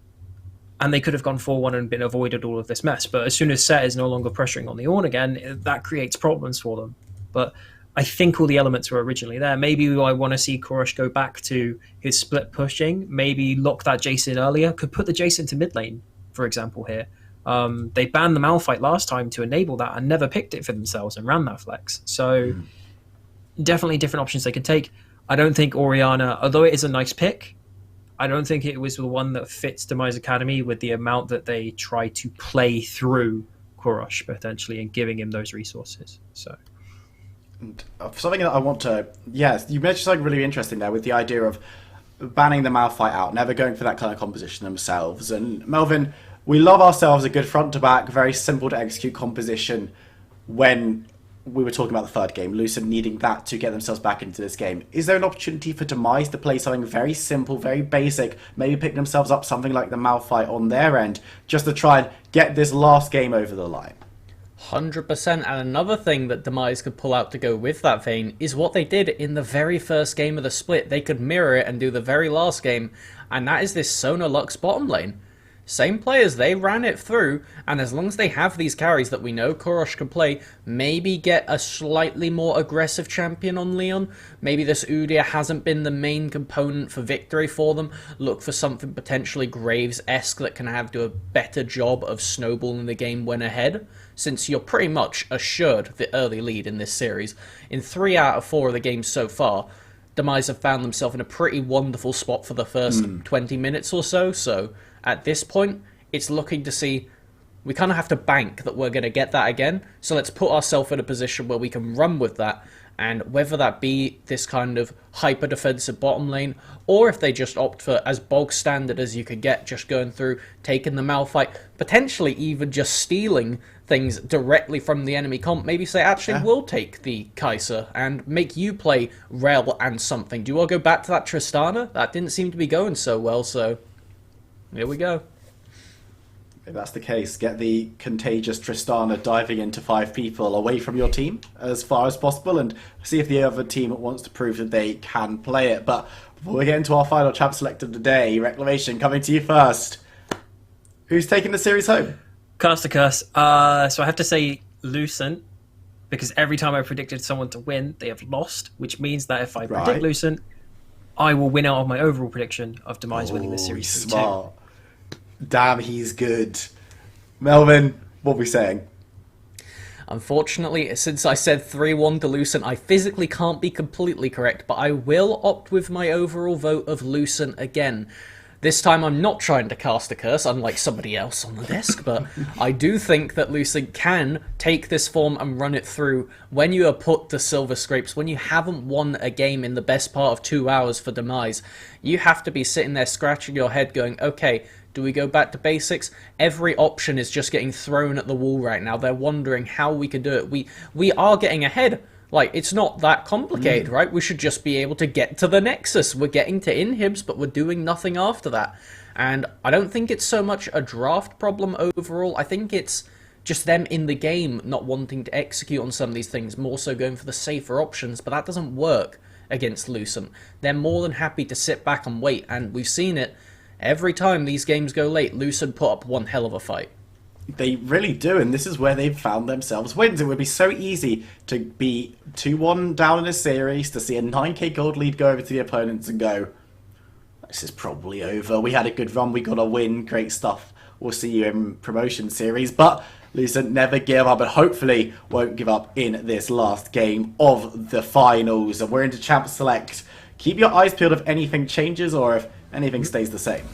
and they could have gone 4-1 and been avoided all of this mess. But as soon as Set is no longer pressuring on the Ornn again, that creates problems for them. But I think all the elements were originally there. Maybe I want to see Korosh go back to his split pushing, maybe lock that Jason earlier, could put the Jason to mid lane, for example, here. They banned the Malphite last time to enable that and never picked it for themselves and ran that flex. So definitely different options they could take. I don't think Orianna, although it is a nice pick, I don't think it was the one that fits Demise Academy with the amount that they try to play through Korosh potentially and giving him those resources. So something that I want to... Yes, you mentioned something really interesting there with the idea of banning the Malphite out, never going for that kind of composition themselves. And Melvin, we love ourselves a good front-to-back, very simple to execute composition when we were talking about the third game, Lucent needing that to get themselves back into this game. Is there an opportunity for Demise to play something very simple, very basic, maybe pick themselves up something like the Malphite on their end, just to try and get this last game over the line? 100%, and another thing that Demise could pull out to go with that vein is what they did in the very first game of the split. They could mirror it and do the very last game, and that is this Sona Lux bottom lane. Same players, they ran it through, and as long as they have these carries that we know Korosh can play, maybe get a slightly more aggressive champion on Leon, maybe this Udyr hasn't been the main component for victory for them, look for something potentially Graves-esque that can do a better job of snowballing the game when ahead, since you're pretty much assured the early lead in this series. In 3 out of 4 of the games so far, Demise have found themselves in a pretty wonderful spot for the first 20 minutes or so, so at this point, it's looking to see, we kind of have to bank that we're going to get that again, so let's put ourselves in a position where we can run with that, and whether that be this kind of hyper-defensive bottom lane, or if they just opt for as bog standard as you could get, just going through, taking the Malphite, potentially even just stealing things directly from the enemy comp, maybe say, actually, we'll take the Kai'Sa and make you play Rel and something. Do you want to go back to that Tristana? That didn't seem to be going so well, so here we go. If that's the case, get the contagious Tristana diving into 5 people away from your team as far as possible and see if the other team wants to prove that they can play it. But before we get into our final champ select of the day, Reclamation, coming to you first. Who's taking the series home? Curse to curse. So I have to say Lucent. because every time I predicted someone to win, they have lost, which means that if I Right. predict Lucent, I will win out of my overall prediction of Demise winning this series 3-2. Smart. Damn, he's good. Melvin, what are we saying? Unfortunately, since I said 3-1 to Lucent, I physically can't be completely correct, but I will opt with my overall vote of Lucent again. This time I'm not trying to cast a curse, unlike somebody else on the desk, but I do think that Lucent can take this form and run it through when you are put to Silver Scrapes, when you haven't won a game in the best part of 2 hours for Demise. You have to be sitting there scratching your head going, okay, do we go back to basics? Every option is just getting thrown at the wall right now. They're wondering how we can do it. We are getting ahead. Like, it's not that complicated, right? We should just be able to get to the Nexus. We're getting to inhibs, but we're doing nothing after that. And I don't think it's so much a draft problem overall. I think it's just them in the game not wanting to execute on some of these things, more so going for the safer options, but that doesn't work against Lucent. They're more than happy to sit back and wait, and we've seen it. Every time these games go late, Lucent put up one hell of a fight. They really do, and this is where they've found themselves wins. It would be so easy to be 2-1 down in a series, to see a 9k gold lead go over to the opponents and go, this is probably over. We had a good run, we got a win, great stuff. We'll see you in promotion series. But Lucent never give up, and hopefully won't give up in this last game of the finals. And we're into Champ Select. Keep your eyes peeled if anything changes or if anything stays the same.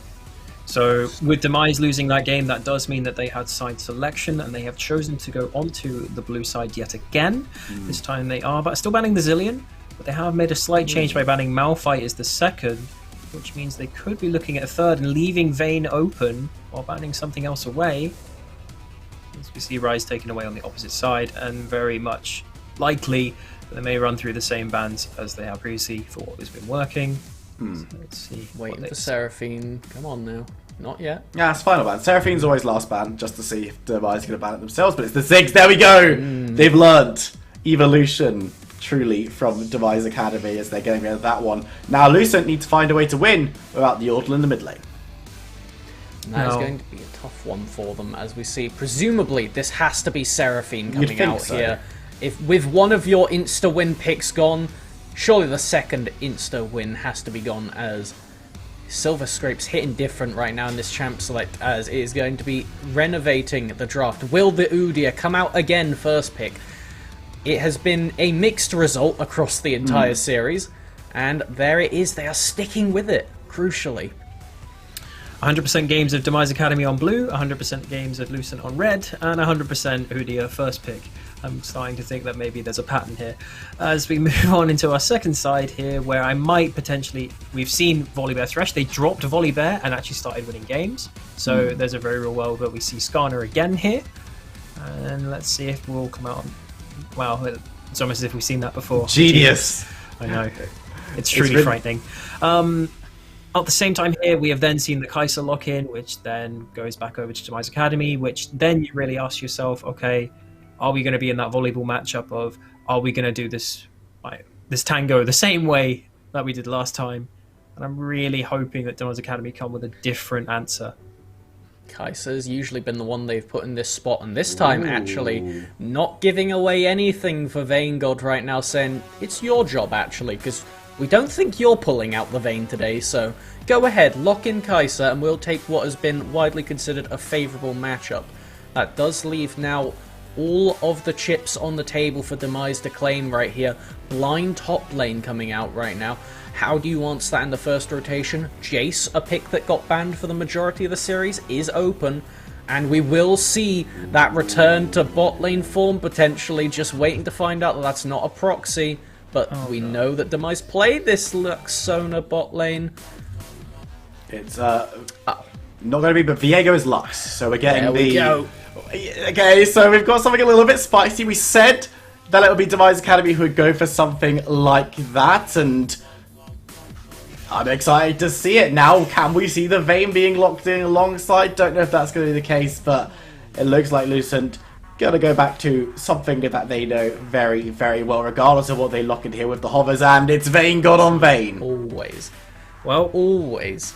So with Demise losing that game, that does mean that they had side selection, and they have chosen to go onto the blue side yet again. This time they are but still banning the Zillion, but they have made a slight change by banning Malphite as the second, which means they could be looking at a third and leaving Vayne open while banning something else away. As we see Rise taken away on the opposite side, and very much likely that they may run through the same bans as they have previously for what has been working. So let's see. Waiting for Seraphine. Come on now. Not yet. Yeah, it's final ban. Seraphine's always last ban, just to see if Demise are going to ban it themselves, but it's the Ziggs. There we go! They've learnt evolution, truly, from Demise Academy as they're getting rid of that one. Now, Lucent need to find a way to win without the Yordle in the mid lane. That is going to be a tough one for them, as we see. Presumably, this has to be Seraphine coming out so. here. If with one of your insta-win picks gone, surely the second insta-win has to be gone, as Silver Scrape's hitting different right now in this Champ Select, as it is going to be renovating the draft. Will the Udyr come out again first pick? It has been a mixed result across the entire series, and there it is. They are sticking with it, crucially. 100% games of Demise Academy on blue, 100% games of Lucent on red, and 100% Udyr first pick. I'm starting to think that maybe there's a pattern here. As we move on into our second side here, where I might potentially... We've seen Volibear Thresh. They dropped Volibear and actually started winning games. So there's a very real world where we see Skarner again here. And let's see if we'll come out on... Wow, it's almost as if we've seen that before. Genius! I know. It's truly frightening. At the same time here, we have then seen the Kai'Sa lock-in, which then goes back over to Demise Academy, which then you really ask yourself, okay, are we going to be in that volleyball matchup of, are we going to do this tango the same way that we did last time? And I'm really hoping that Demise Academy come with a different answer. Kai'Sa's usually been the one they've put in this spot, and this time, actually, not giving away anything for Vayne God right now, saying, it's your job, actually, because we don't think you're pulling out the Vayne today, so go ahead, lock in Kai'Sa, and we'll take what has been widely considered a favourable matchup. That does leave now all of the chips on the table for Demise to claim right here. Blind top lane coming out right now. How do you answer that in the first rotation? Jace, a pick that got banned for the majority of the series, is open, and we will see that return to bot lane form potentially, just waiting to find out that that's not a proxy. But we know that Demise played this Luxona bot lane. It's not going to be, but Viego is Lux, so we're getting There we go. Okay, so we've got something a little bit spicy. We said that it would be Demise Academy who would go for something like that, and I'm excited to see it now. Can we see the Vayne being locked in alongside? Don't know if that's going to be the case, but it looks like Lucent going to go back to something that they know very, very well, regardless of what they lock in here with the hovers, and it's Vayne God on Vayne. Always. Well, Always.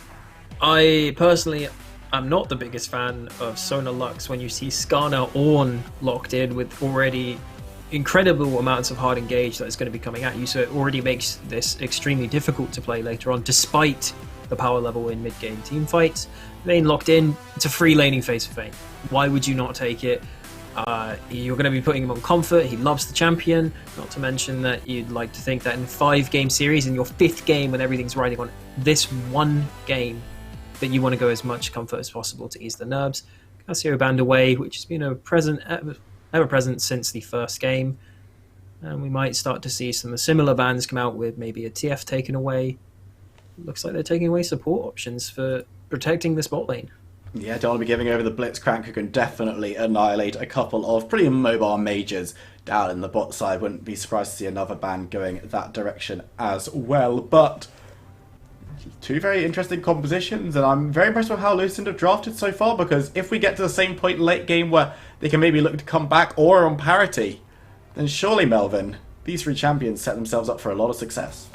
I personally am not the biggest fan of Sona Lux when you see Skarner Ornn locked in with already incredible amounts of hard engage that is going to be coming at you, so it already makes this extremely difficult to play later on, despite the power level in mid-game team fights. Vayne locked in, it's a free laning phase for Vayne. Why would you not take it? You're going to be putting him on comfort, he loves the champion, not to mention that you'd like to think that in 5-game series, in your 5th game when everything's riding on this one game, that you want to go as much comfort as possible to ease the nerves. Casio banned away, which has been ever present since the first game, and we might start to see some similar bans come out with maybe a TF taken away. Looks like they're taking away support options for protecting this bot lane. Yeah, don't want to be giving over the Blitzcrank, who can definitely annihilate a couple of pretty mobile mages down in the bot side. Wouldn't be surprised to see another ban going that direction as well. But two very interesting compositions, and I'm very impressed with how Lucent have drafted so far, because if we get to the same point late game where they can maybe look to come back or on parity, then surely, Melvin, these 3 champions set themselves up for a lot of success.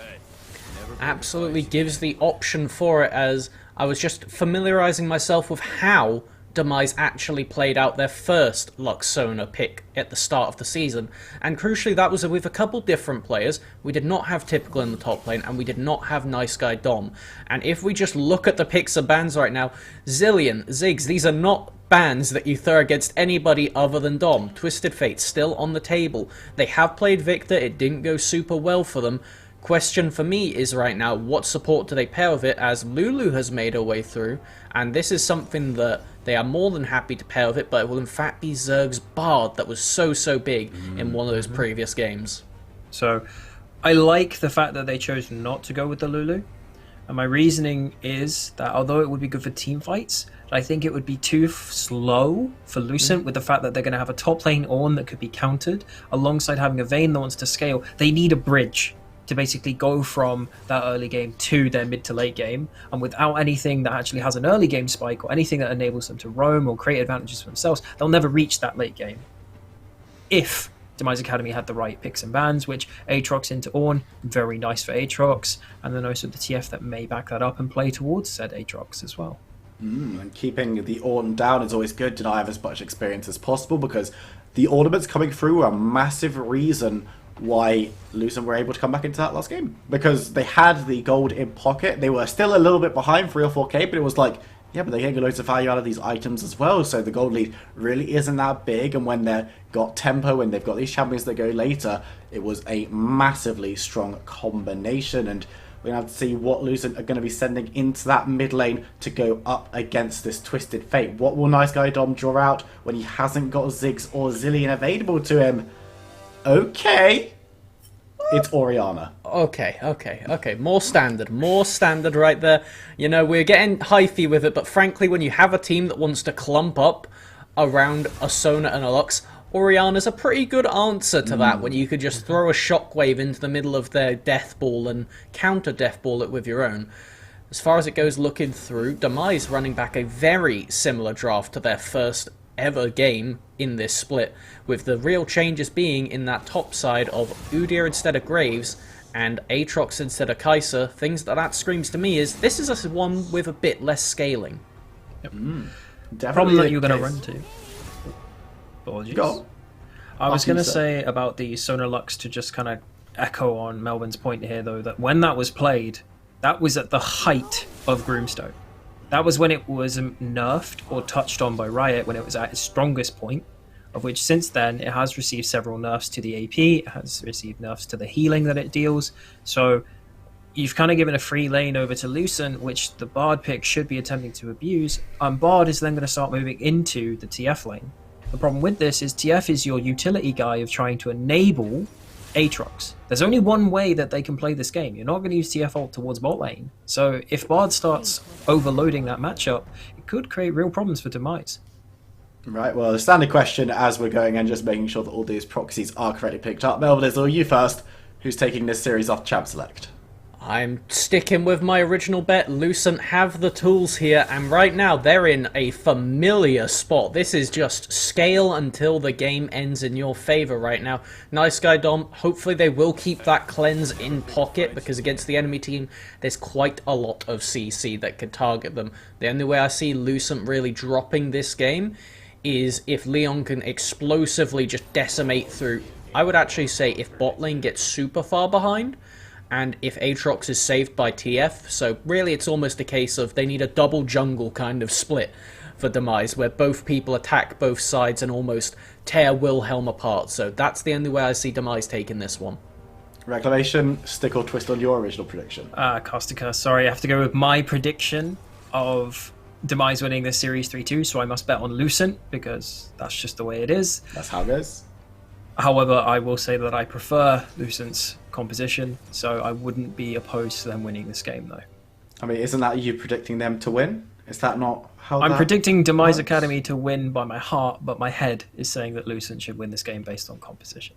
Absolutely gives the option for it, as I was just familiarizing myself with how Demise actually played out their first Luxona pick at the start of the season, and crucially that was with a couple different players. We did not have Typical in the top lane, and we did not have Nice Guy Dom. And if we just look at the picks of bans right now, Zillion, Ziggs, these are not bans that you throw against anybody other than Dom. Twisted Fate still on the table. They have played Victor, it didn't go super well for them. Question for me is right now, what support do they pair with it, as Lulu has made her way through, and this is something that they are more than happy to pair with it, but it will in fact be Zerg's Bard that was so big in one of those previous games. So I like the fact that they chose not to go with the Lulu, and my reasoning is that although it would be good for team fights, I think it would be too slow for Lucent with the fact that they're going to have a top lane Ornn that could be countered, alongside having a Vayne that wants to scale. They need a bridge to basically go from that early game to their mid to late game, and without anything that actually has an early game spike or anything that enables them to roam or create advantages for themselves, they'll never reach that late game. If Demise Academy had the right picks and bans, which Aatrox into Ornn, very nice for Aatrox, and then also the TF that may back that up and play towards said Aatrox as well. And keeping the Ornn down is always good. Deny have as much experience as possible, because the ornaments coming through were a massive reason why Lucent were able to come back into that last game, because they had the gold in pocket. They were still a little bit behind 3 or 4k, but it was like, yeah, but they get loads of value out of these items as well, so the gold lead really isn't that big. And when they've got tempo and they've got these champions that go later, it was a massively strong combination. And we're going to have to see what Lucent are going to be sending into that mid lane to go up against this Twisted Fate. What will Nice Guy Dom draw out when he hasn't got Ziggs or Zillion available to him? Okay, it's Orianna. Okay. More standard right there. You know, we're getting hyphy with it, but frankly, when you have a team that wants to clump up around a Sona and a Lux, Orianna's a pretty good answer to that, when you could just throw a shockwave into the middle of their death ball and counter death ball it with your own. As far as it goes looking through, Demise running back a very similar draft to their first ever game in this split, with the real changes being in that top side of Udyr instead of Graves and Aatrox instead of Kai'Sa. Things that screams to me is this is a one with a bit less scaling. Yep. Definitely Problem that you're going to run to. Apologies. Go. I was going to say about the Sona Lux, to just kind of echo on Melvin's point here, though, that when that was played, that was at the height of Groomstone. That was when it was nerfed or touched on by Riot, when it was at its strongest point, of which since then it has received several nerfs to the AP, it has received nerfs to the healing that it deals. So you've kind of given a free lane over to Lucent, which the Bard pick should be attempting to abuse, and Bard is then going to start moving into the TF lane. The problem with this is TF is your utility guy of trying to enable Aatrox. There's only one way that they can play this game. You're not going to use TF ult towards bot lane. So if Bard starts overloading that matchup, it could create real problems for Demise. Right, well, the standard question as we're going and just making sure that all these proxies are correctly picked up. Melvin, it's all you first. Who's taking this series off Champ Select? I'm sticking with my original bet. Lucent have the tools here, and right now they're in a familiar spot. This is just scale until the game ends in your favor right now. Nice Guy Dom, hopefully they will keep that cleanse in pocket, because against the enemy team there's quite a lot of CC that could target them. The only way I see Lucent really dropping this game is if Leon can explosively just decimate through I would actually say if bot lane gets super far behind, and if Aatrox is saved by TF, so really it's almost a case of they need a double jungle kind of split for Demise, where both people attack both sides and almost tear Wilhelm apart. So that's the only way I see Demise taking this one. Reclamation, stick or twist on your original prediction? Caustica, sorry, I have to go with my prediction of Demise winning this series 3-2, so I must bet on Lucent, because that's just the way it is. That's how it goes. However, I will say that I prefer Lucent's composition, so I wouldn't be opposed to them winning this game, though. I mean, isn't that you predicting them to win? Is that not how I'm that predicting Demise works? Academy to win by my heart, but my head is saying that Lucent should win this game based on composition.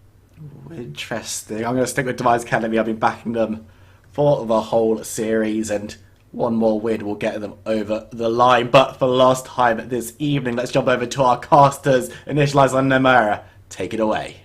Interesting. I'm going to stick with Demise Academy. I've been backing them for the whole series, and one more win will get them over the line. But for the last time this evening, let's jump over to our casters. Initialize on Nemera. Take it away.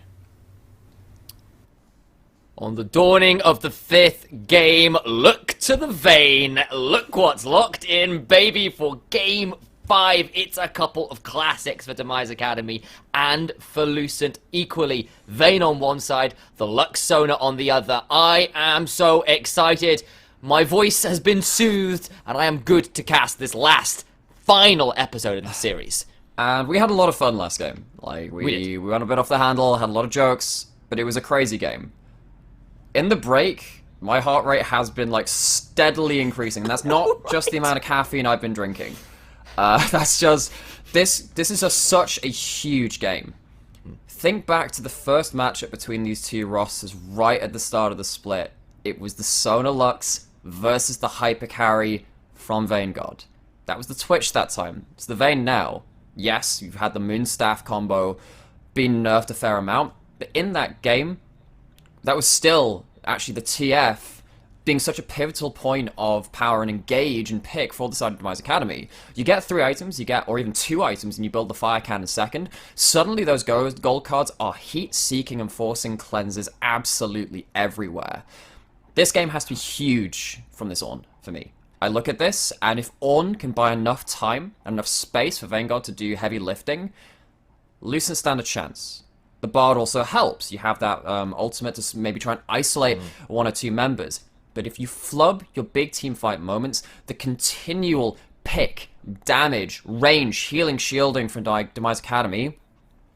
On the dawning of the 5th game, look to the vein. Look what's locked in, baby, for Game 5. It's a couple of classics for Demise Academy and for Lucent equally. Vayne on one side, the Luxona on the other. I am so excited. My voice has been soothed, and I am good to cast this last, final episode of the series. And we had a lot of fun last game. Like, we went a bit off the handle, had a lot of jokes, but it was a crazy game. In the break, my heart rate has been, like, steadily increasing. And that's not just the amount of caffeine I've been drinking. That's just... This is just such a huge game. Think back to the first matchup between these two rosters right at the start of the split. It was the Sona Lux versus the Hyper Carry from Vanguard. That was the Twitch that time. It's the Vayne now. Yes, you've had the Moonstaff combo being nerfed a fair amount, but in that game, that was still actually the TF being such a pivotal point of power and engage and pick for the side of Demise Academy. You get 3 items, or even 2 items, and you build the Fire Cannon second. Suddenly those gold cards are heat-seeking and forcing cleanses absolutely everywhere. This game has to be huge from this on for me. I look at this, and if Ornn can buy enough time and enough space for Vanguard to do heavy lifting, Lucent stand a chance. The Bard also helps. You have that ultimate to maybe try and isolate 1 or 2 members. But if you flub your big team fight moments, the continual pick, damage, range, healing, shielding from Demise Academy,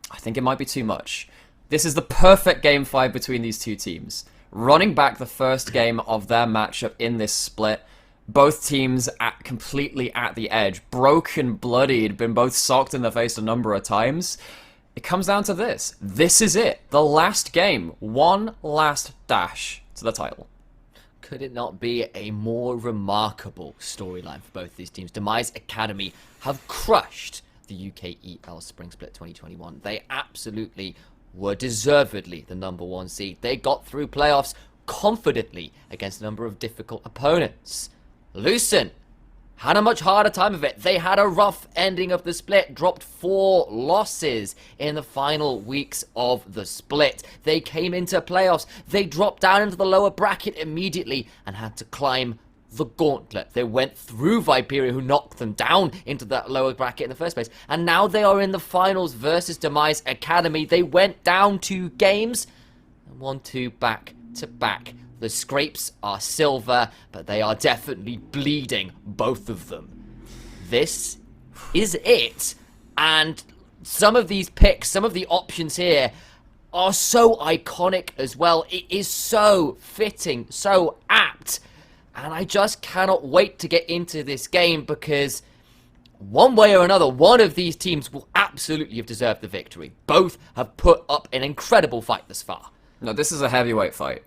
I think it might be too much. This is the perfect game 5 between these two teams. Running back the first game of their matchup in this split, both teams completely at the edge, broken, bloodied, been both socked in the face a number of times. It comes down to this. This is it. The last game. One last dash to the title. Could it not be a more remarkable storyline for both these teams? Demise Academy have crushed the UKEL Spring Split 2021. They absolutely were deservedly the #1 seed. They got through playoffs confidently against a number of difficult opponents. Lucent had a much harder time of it. They had a rough ending of the split, dropped 4 losses in the final weeks of the split. They came into playoffs, they dropped down into the lower bracket immediately and had to climb the gauntlet. They went through Viperia, who knocked them down into that lower bracket in the first place, and now they are in the finals versus Demise Academy. They went down 2 games and won 2 back to back. The scrapes are silver, but they are definitely bleeding, both of them. This is it. And some of these picks, some of the options here are so iconic as well. It is so fitting, so apt. And I just cannot wait to get into this game, because one way or another, one of these teams will absolutely have deserved the victory. Both have put up an incredible fight thus far. No, this is a heavyweight fight.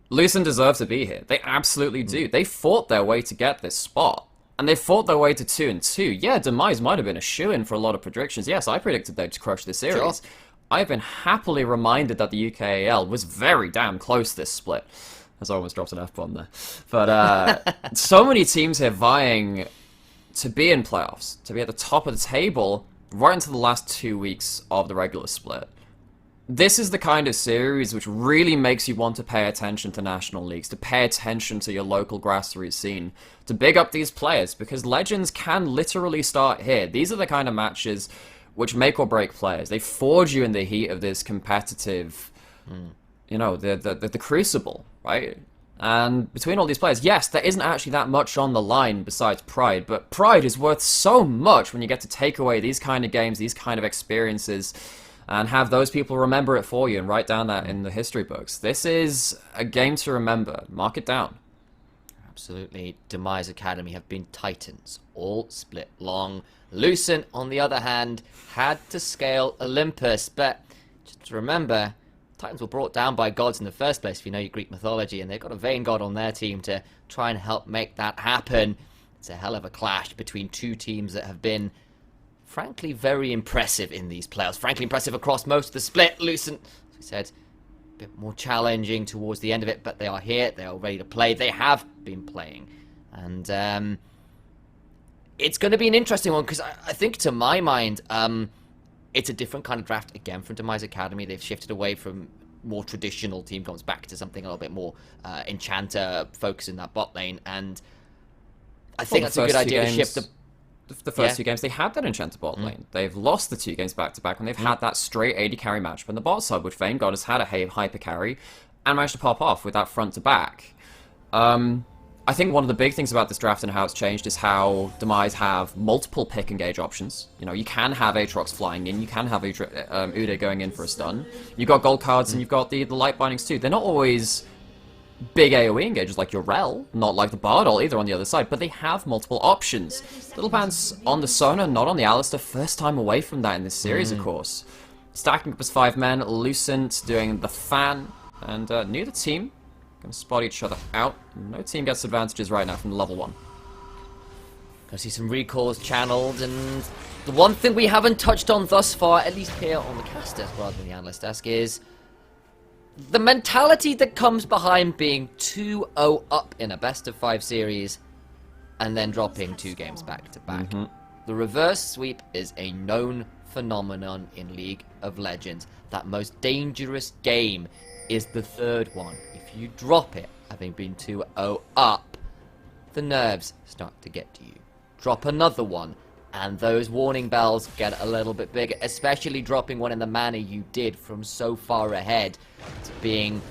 Lucent deserve to be here. They absolutely do. They fought their way to get this spot. And they fought their way to 2-2. Yeah, Demise might have been a shoo-in for a lot of predictions. Yes, I predicted they'd crush this series. Sure. I've been happily reminded that the UKEL was very damn close this split. As I almost dropped an F-bomb there. But so many teams here vying to be in playoffs, to be at the top of the table right into the last 2 weeks of the regular split. This is the kind of series which really makes you want to pay attention to national leagues, to pay attention to your local grassroots scene, to big up these players, because legends can literally start here. These are the kind of matches which make or break players. They forge you in the heat of this competitive, you know, the crucible, right? And between all these players, yes, there isn't actually that much on the line besides pride, but pride is worth so much when you get to take away these kind of games, these kind of experiences, and have those people remember it for you and write down that in the history books. This is a game to remember. Mark it down. Absolutely. Demise Academy have been titans, all split long. Lucent, on the other hand, had to scale Olympus, but just to remember, Titans were brought down by gods in the first place, if you know your Greek mythology, and they've got a vain god on their team to try and help make that happen. It's a hell of a clash between two teams that have been, frankly, very impressive in these playoffs. Frankly, impressive across most of the split. Lucent, as we said, a bit more challenging towards the end of it, but they are here, they are ready to play. They have been playing. And it's going to be an interesting one, because I think, to my mind, it's a different kind of draft, again, from Demise Academy. They've shifted away from more traditional team comps back to something a little bit more Enchanter, focus in that bot lane. And I think that's a good idea to shift the first two games, they had that Enchanter bot lane. They've lost the 2 games back-to-back, and they've had that straight AD carry matchup on the bot side, which Vayne God has had a hyper carry, and managed to pop off with that front-to-back. I think one of the big things about this draft and how it's changed is how Demise have multiple pick engage options. You know, you can have Aatrox flying in, you can have Ude going in for a stun. You've got gold cards and you've got the light bindings too. They're not always big AoE engages like your Rel, not like the Bardol either on the other side, but they have multiple options. Little Pants on the Sona, not on the Alistar. First time away from that in this series, of course. Stacking up as 5 men, Lucent doing the fan, and neither team gonna spot each other out. No team gets advantages right now from level 1. Gonna see some recalls channeled, and the one thing we haven't touched on thus far, at least here on the cast desk rather than the analyst desk, is the mentality that comes behind being 2-0 up in a best-of-5 series and then dropping 2 games back-to-back. The reverse sweep is a known phenomenon in League of Legends. That most dangerous game is the third one. If you drop it, having been 2-0 up, the nerves start to get to you. Drop another one, and those warning bells get a little bit bigger, especially dropping one in the manner you did from so far ahead to being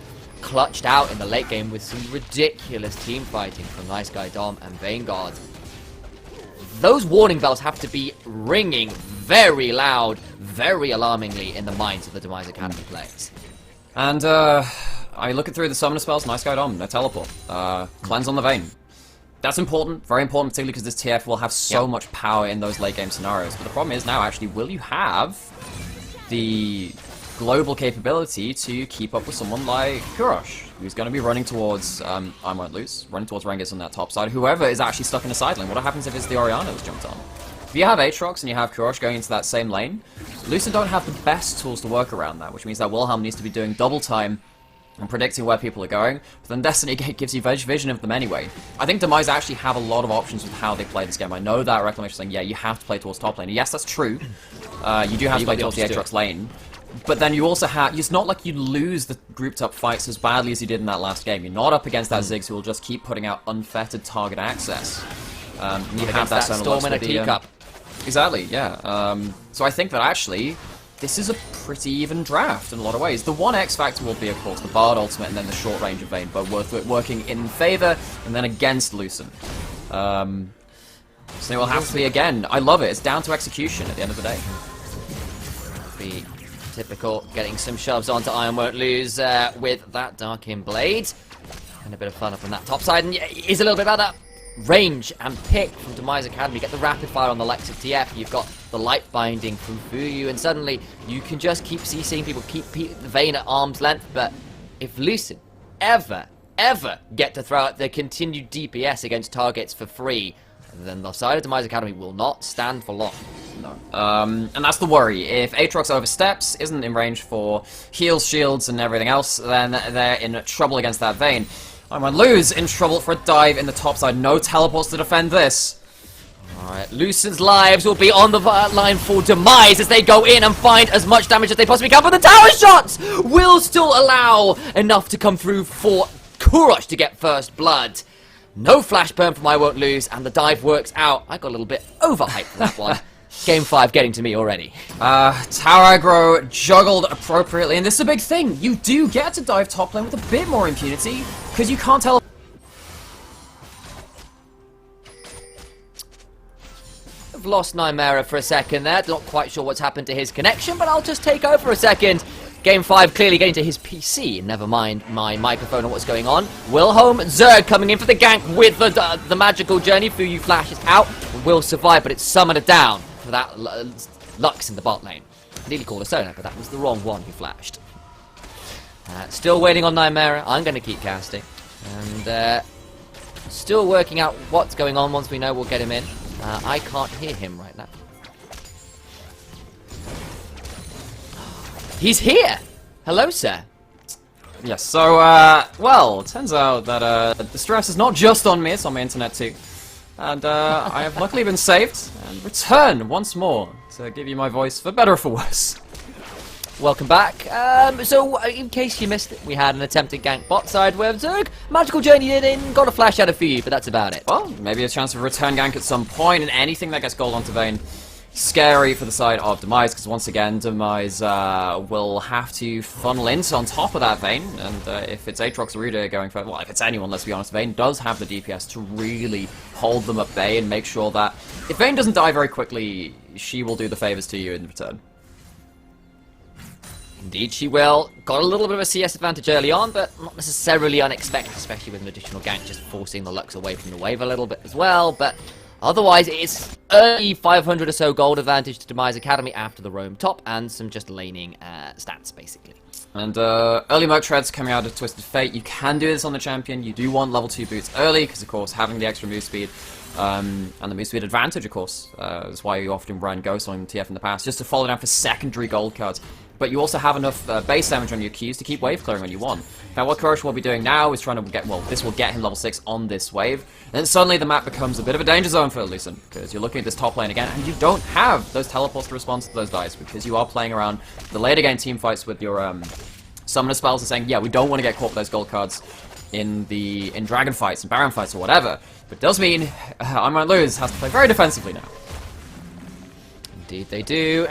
clutched out in the late game with some ridiculous team fighting from Nice Guy Dom and Vanguard. Those warning bells have to be ringing very loud, very alarmingly in the minds of the Demise Academy players. And I look through the summoner spells, Nice Guy Dom, no teleport, cleanse on the Vayne. That's important, very important, particularly because this TF will have so much power in those late game scenarios. But the problem is now, actually, will you have the global capability to keep up with someone like Kurosh, who's going to be running towards, I won't lose, running towards Rengus on that top side. Whoever is actually stuck in a side lane, what happens if it's the Orianna that's jumped on? If you have Aatrox and you have Kurosh going into that same lane, Lucent don't have the best tools to work around that, which means that Wilhelm needs to be doing double time and predicting where people are going, but then Destiny Gate gives you vision of them anyway. I think Demise actually have a lot of options with how they play this game. I know that Reclamation is saying, yeah, you have to play towards top lane. Yes, that's true. You do have to play towards the Aatrox lane. But then you also have, it's not like you lose the grouped up fights as badly as you did in that last game. You're not up against that Ziggs who will just keep putting out unfettered target access. You have that storm in a teacup. Exactly, yeah. So I think that actually, this is a pretty even draft in a lot of ways. The one X factor will be, of course, the Bard ultimate and then the short range of Vayne, both working in favour and then against Lucent. So it will have to be, again, I love it, it's down to execution at the end of the day. Be typical, getting some shoves onto Iron Won't Lose with that Darkin Blade. And a bit of fun up on that top side, and is a little bit about that range and pick from Demise Academy. Get the rapid fire on the likes of TF, you've got the light binding from Fuyu, and suddenly you can just keep seeing people keep the Vayne at arm's length. But if Lucent ever get to throw out the continued DPS against targets for free, then the side of Demise Academy will not stand for long. No. And that's the worry. If Aatrox oversteps, isn't in range for heals, shields, and everything else, then they're in trouble against that Vayne. I might lose in trouble for a dive in the top side. No teleports to defend this. Alright, Lucent's lives will be on the line for Demise as they go in and find as much damage as they possibly can, but the tower shots will still allow enough to come through for Kurosh to get first blood. No flash burn from I Won't Lose, and the dive works out. I got a little bit overhyped for that one. Game 5 getting to me already. Tower aggro juggled appropriately, and this is a big thing. You do get to dive top lane with a bit more impunity, because you can't tell. I've lost Nymera for a second there. Not quite sure what's happened to his connection, but I'll just take over a second. Game 5 clearly getting to his PC. Never mind my microphone or what's going on. Wilhelm Zerg coming in for the gank with the magical journey. Fuyu flashes out. Will survive, but it's summoned down for that Lux in the bot lane. I nearly called a Sona, but that was the wrong one who flashed. Still waiting on Nymera. I'm going to keep casting. And still working out what's going on. Once we know, we'll get him in. I can't hear him right now. He's here! Hello, sir. Yes, so, well, it turns out that the stress is not just on me, it's on my internet too. And I have luckily been saved, and return once more to give you my voice, for better or for worse. Welcome back. So, in case you missed it, we had an attempted gank bot side where Zerg magical journey did in, got a flash out of Fuyu, but that's about it. Well, maybe a chance of a return gank at some point, and anything that gets gold onto Vayne. Scary for the side of Demise, because once again, Demise will have to funnel into on top of that Vayne, and if it's Aatrox or Ruda going for, well, if it's anyone, let's be honest, Vayne does have the DPS to really hold them at bay and make sure that if Vayne doesn't die very quickly, she will do the favors to you in return. Indeed she will. Got a little bit of a CS advantage early on, but not necessarily unexpected, especially with an additional gank just forcing the Lux away from the wave a little bit as well, but otherwise it's early 500 or so gold advantage to Demise Academy after the roam top and some just laning stats basically. And early Merc Treads coming out of Twisted Fate, you can do this on the champion. You do want level 2 boots early, because of course having the extra move speed and the move speed advantage, of course, is why you often run Ghost on TF in the past, just to follow down for secondary gold cards. But you also have enough base damage on your Qs to keep wave clearing when you want. Now what Kurosh will be doing now is trying to get, well, this will get him level 6 on this wave. And then suddenly the map becomes a bit of a danger zone for Lucent, because you're looking at this top lane again, and you don't have those teleports to respond to those dice, because you are playing around the later game team fights with your summoner spells and saying, yeah, we don't want to get caught with those gold cards in dragon fights and baron fights or whatever. But it does mean I might lose, has to play very defensively now. Indeed they do.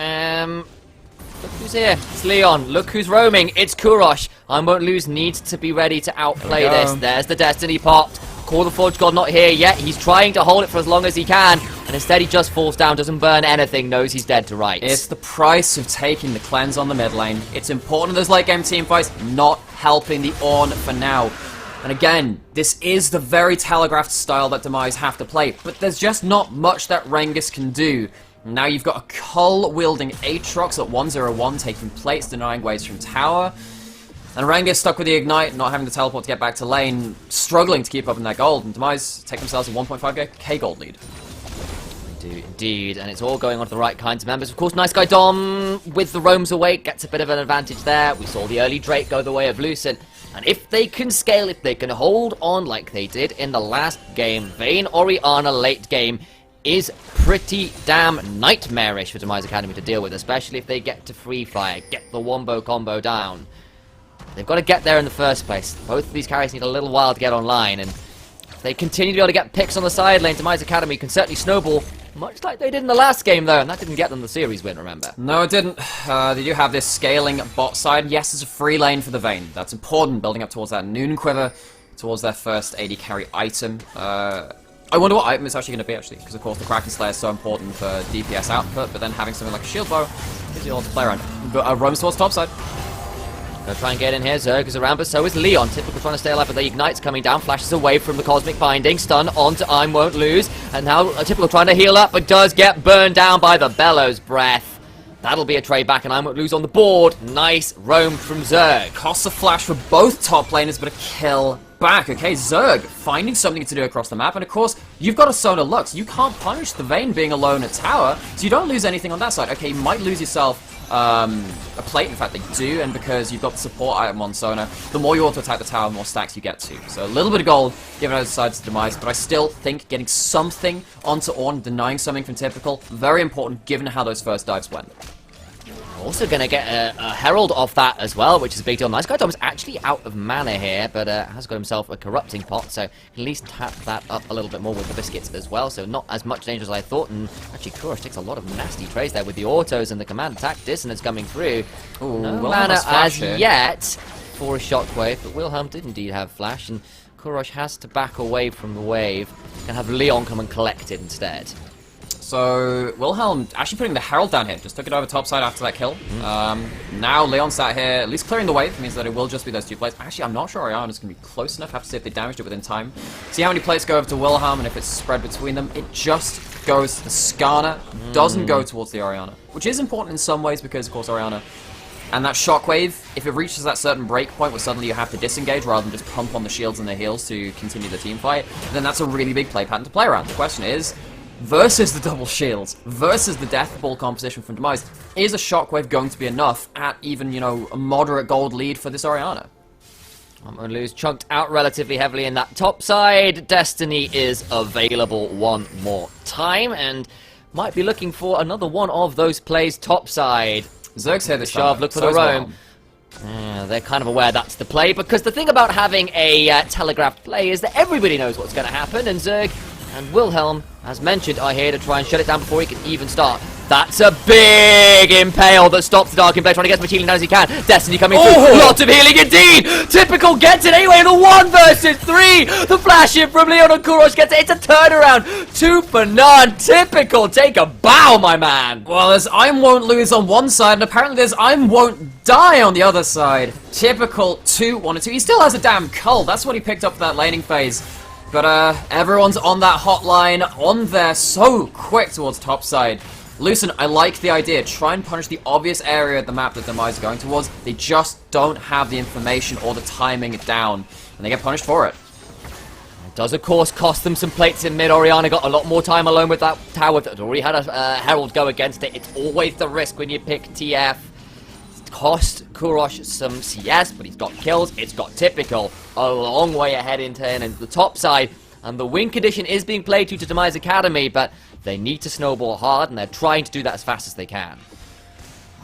Look who's here. It's Leon. Look who's roaming. It's Kurosh. I Won't Lose needs to be ready to outplay this. There's the Destiny pot. Call the Forge God not here yet. He's trying to hold it for as long as he can. And instead he just falls down, doesn't burn anything, knows he's dead to rights. It's the price of taking the cleanse on the mid lane. It's important in those late game team fights, not helping the Ornn for now. And again, this is the very telegraphed style that Demise have to play. But there's just not much that Rengus can do. Now you've got a Cull-wielding Aatrox at 101, taking plates, denying waves from tower. And Rengus stuck with the Ignite, not having the teleport to get back to lane, struggling to keep up in that gold. And Demise take themselves a 1.5k gold lead. They do indeed, and it's all going on to the right kinds of members. Of course, Nice Guy Dom, with the roams awake, gets a bit of an advantage there. We saw the early Drake go the way of Lucent. And if they can scale, if they can hold on like they did in the last game, Vayne Orianna late game is pretty damn nightmarish for Demise Academy to deal with, especially if they get to free fire, get the wombo combo down. They've got to get there in the first place. Both of these carries need a little while to get online, and if they continue to be able to get picks on the side lane, Demise Academy can certainly snowball, much like they did in the last game though, and that didn't get them the series win, remember? No, it didn't. They do have this scaling bot side. Yes, it's a free lane for the Vayne. That's important, building up towards that Noon Quiver, towards their first AD carry item. I wonder what item it's actually going to be, actually, because of course the Kraken Slayer is so important for DPS output, but then having something like a Shield Bow gives you a lot to play around. But roams towards topside. Gonna try and get in here. Zerg is around, but so is Leon. Typical trying to stay alive, but the Ignite's coming down, flashes away from the Cosmic Binding, stun onto I Won't Lose, and now Typical trying to heal up, but does get burned down by the Bellows Breath. That'll be a trade back, and I Won't Lose on the board. Nice roam from Zerg. Costs a flash for both top laners, but a kill back. Okay, Zerg finding something to do across the map, and of course, you've got a Sona Lux. You can't punish the Vayne being alone at tower, so you don't lose anything on that side. Okay, you might lose yourself a plate, in fact they do, and because you've got the support item on Sona, the more you auto attack the tower, the more stacks you get to. So a little bit of gold given out sides to Demise, but I still think getting something onto Ornn, denying something from Typical, very important given how those first dives went. Also going to get a Herald off that as well, which is a big deal. Nice Guy Dom's actually out of mana here, but has got himself a Corrupting Pot, so at least tap that up a little bit more with the Biscuits as well, so not as much danger as I thought, and actually Kurosh takes a lot of nasty trades there with the autos and the command attack dissonance coming through. Ooh, No Wilhelm mana has flash as here. yet for a Shockwave, but Wilhelm did indeed have Flash, and Kurosh has to back away from the wave and have Leon come and collect it instead. So, Wilhelm actually putting the Herald down here. Just took it over topside after that kill. Now Leon sat here, at least clearing the wave. Means that it will just be those 2 plates. Actually, I'm not sure Oriana's going to be close enough. Have to see if they damaged it within time. See how many plates go over to Wilhelm, and if it's spread between them. It just goes to the Skarner. Doesn't go towards the Oriana. Which is important in some ways because, of course, Oriana... And that Shockwave, if it reaches that certain break point where suddenly you have to disengage rather than just pump on the shields and the heals to continue the team fight, then that's a really big play pattern to play around. The question is... versus the double shields, versus the death ball composition from Demise, is a Shockwave going to be enough at even, you know, a moderate gold lead for this Oriana? Lose chunked out relatively heavily in that top side. Destiny is available one more time, and might be looking for another one of those plays top side. Zerg's here this Shove, time. look for So the is roam. Wilhelm. They're kind of aware that's the play, because the thing about having a telegraphed play is that everybody knows what's going to happen, and Zerg and Wilhelm, as mentioned, are here to try and shut it down before he can even start. That's a big impale that stops the Dark Impale, trying to get as much healing down as he can. Destiny coming through. Lots of healing indeed. Typical gets it anyway. The 1 versus 3. The flash in from Leon and Kurosh gets it. It's a turnaround. 2 for none. Typical. Take a bow, my man. Well, there's I'm won't lose on one side, and apparently there's I'm won't die on the other side. Typical 2-1-2. He still has a damn cull. That's what he picked up for that laning phase. But everyone's on that hotline, on there so quick towards topside. Lucent, I like the idea. Try and punish the obvious area of the map that Demise is going towards. They just don't have the information or the timing down, and they get punished for it. It does, of course, cost them some plates in mid. Oriana got a lot more time alone with that tower that already had a Herald go against it. It's always the risk when you pick TF. Cost Kurosh some CS, but he's got kills. It's got Typical a long way ahead in turn and the top side, and the win condition is being played due to Demise Academy, but they need to snowball hard, and they're trying to do that as fast as they can.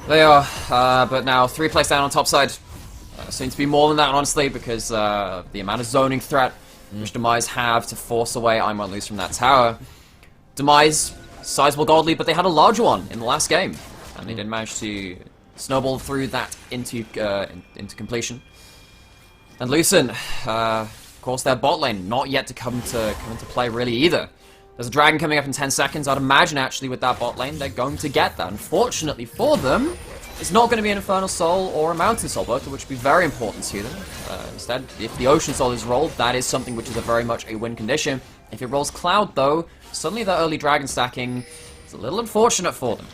They are, but now 3 plates down on top side. Soon to be more than that, honestly, because the amount of zoning threat which Demise have to force away I won't lose from that tower. Demise, sizable gold lead, but they had a larger one in the last game, and they didn't manage to snowball through that into completion. And Lucent, of course, their bot lane not yet to come into play really either. There's a dragon coming up in 10 seconds. I'd imagine actually with that bot lane they're going to get that. Unfortunately for them, it's not going to be an Infernal Soul or a Mountain Soul, both of which would be very important to them. Instead, if the Ocean Soul is rolled, that is something which is a very much a win condition. If it rolls Cloud though, suddenly that early dragon stacking is a little unfortunate for them.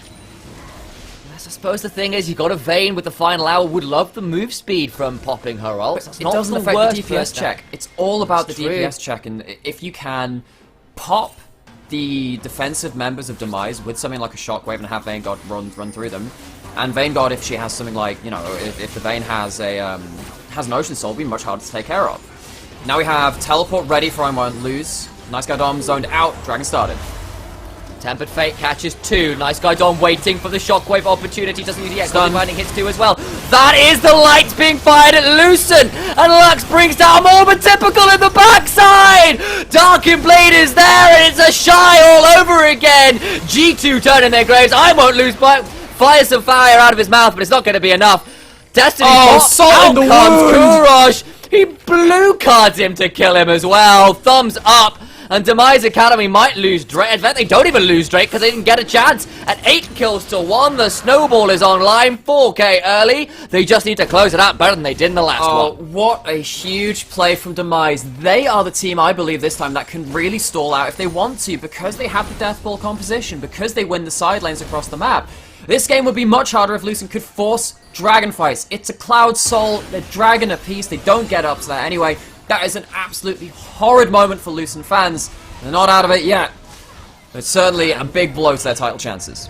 I suppose the thing is, you got a Vayne with the final hour. Would love the move speed from popping her ult. It doesn't affect the DPS check. It's all about the DPS check, and if you can pop the defensive members of Demise with something like a Shockwave and have Vanguard run through them, and Vanguard, if she has something like, you know, if the Vayne has an Ocean Soul, will be much harder to take care of. Now we have Teleport ready for I Won't Lose. Nice Guy Dom zoned out, Dragon started. Tempered Fate catches 2. Nice Guy Don waiting for the Shockwave opportunity. Doesn't use the X. Finding hits 2 as well. That is the lights being fired at Lucent. And Lux brings down more, but Typical in the backside. Darkin Blade is there, and it's a shy all over again. G2 turning their graves. I won't lose, but fires some fire out of his mouth, but it's not going to be enough. Destiny salt in the comes wound. Kurosh. He blue cards him to kill him as well. Thumbs up. And Demise Academy might lose Drake. In fact, they don't even lose Drake because they didn't get a chance. At 8 kills to 1, the snowball is online. 4k early. They just need to close it out better than they did in the last one. What a huge play from Demise. They are the team, I believe, this time that can really stall out if they want to, because they have the death ball composition, because they win the side lanes across the map. This game would be much harder if Lucent could force dragon fights. It's a Cloud Soul, they're dragon apiece, they don't get up to that anyway. That is an absolutely horrid moment for Lucent fans. They're not out of it yet. But it's certainly a big blow to their title chances.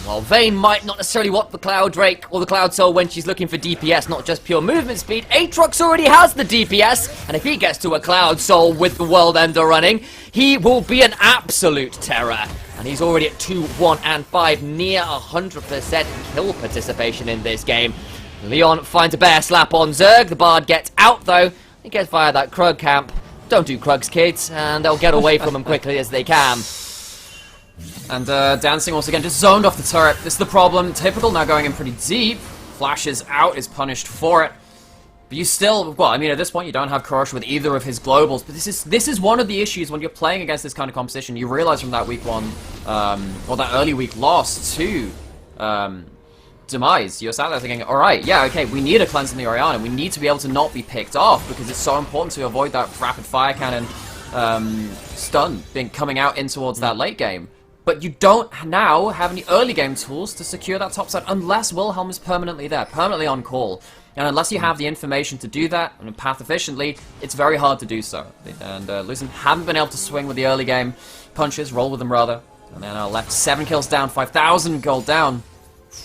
While Vayne might not necessarily want the Cloud Drake or the Cloud Soul when she's looking for DPS, not just pure movement speed, Aatrox already has the DPS, and if he gets to a Cloud Soul with the World Ender running, he will be an absolute terror. And he's already at 2, 1, and 5, near 100% kill participation in this game. Leon finds a bear slap on Zerg, the Bard gets out though, he gets via that Krug camp. Don't do Krugs, kids, and they'll get away from him quickly as they can. And Dancing once again just zoned off the turret. This is the problem. Typical now going in pretty deep. Flashes out, is punished for it. But you still, well, I mean, at this point you don't have Crush with either of his globals. But this is one of the issues when you're playing against this kind of competition. You realize from that week one, or that early week loss to Demise, you're sat there thinking, alright, yeah, okay, we need a cleanse in the Orianna. We need to be able to not be picked off because it's so important to avoid that rapid fire cannon stun coming out in towards that late game. But you don't now have any early game tools to secure that top side unless Wilhelm is permanently there, permanently on call. And unless you have the information to do that and path efficiently, it's very hard to do so. And Lucent haven't been able to swing with the early game punches, roll with them rather. And then left 7 kills down, 5,000 gold down.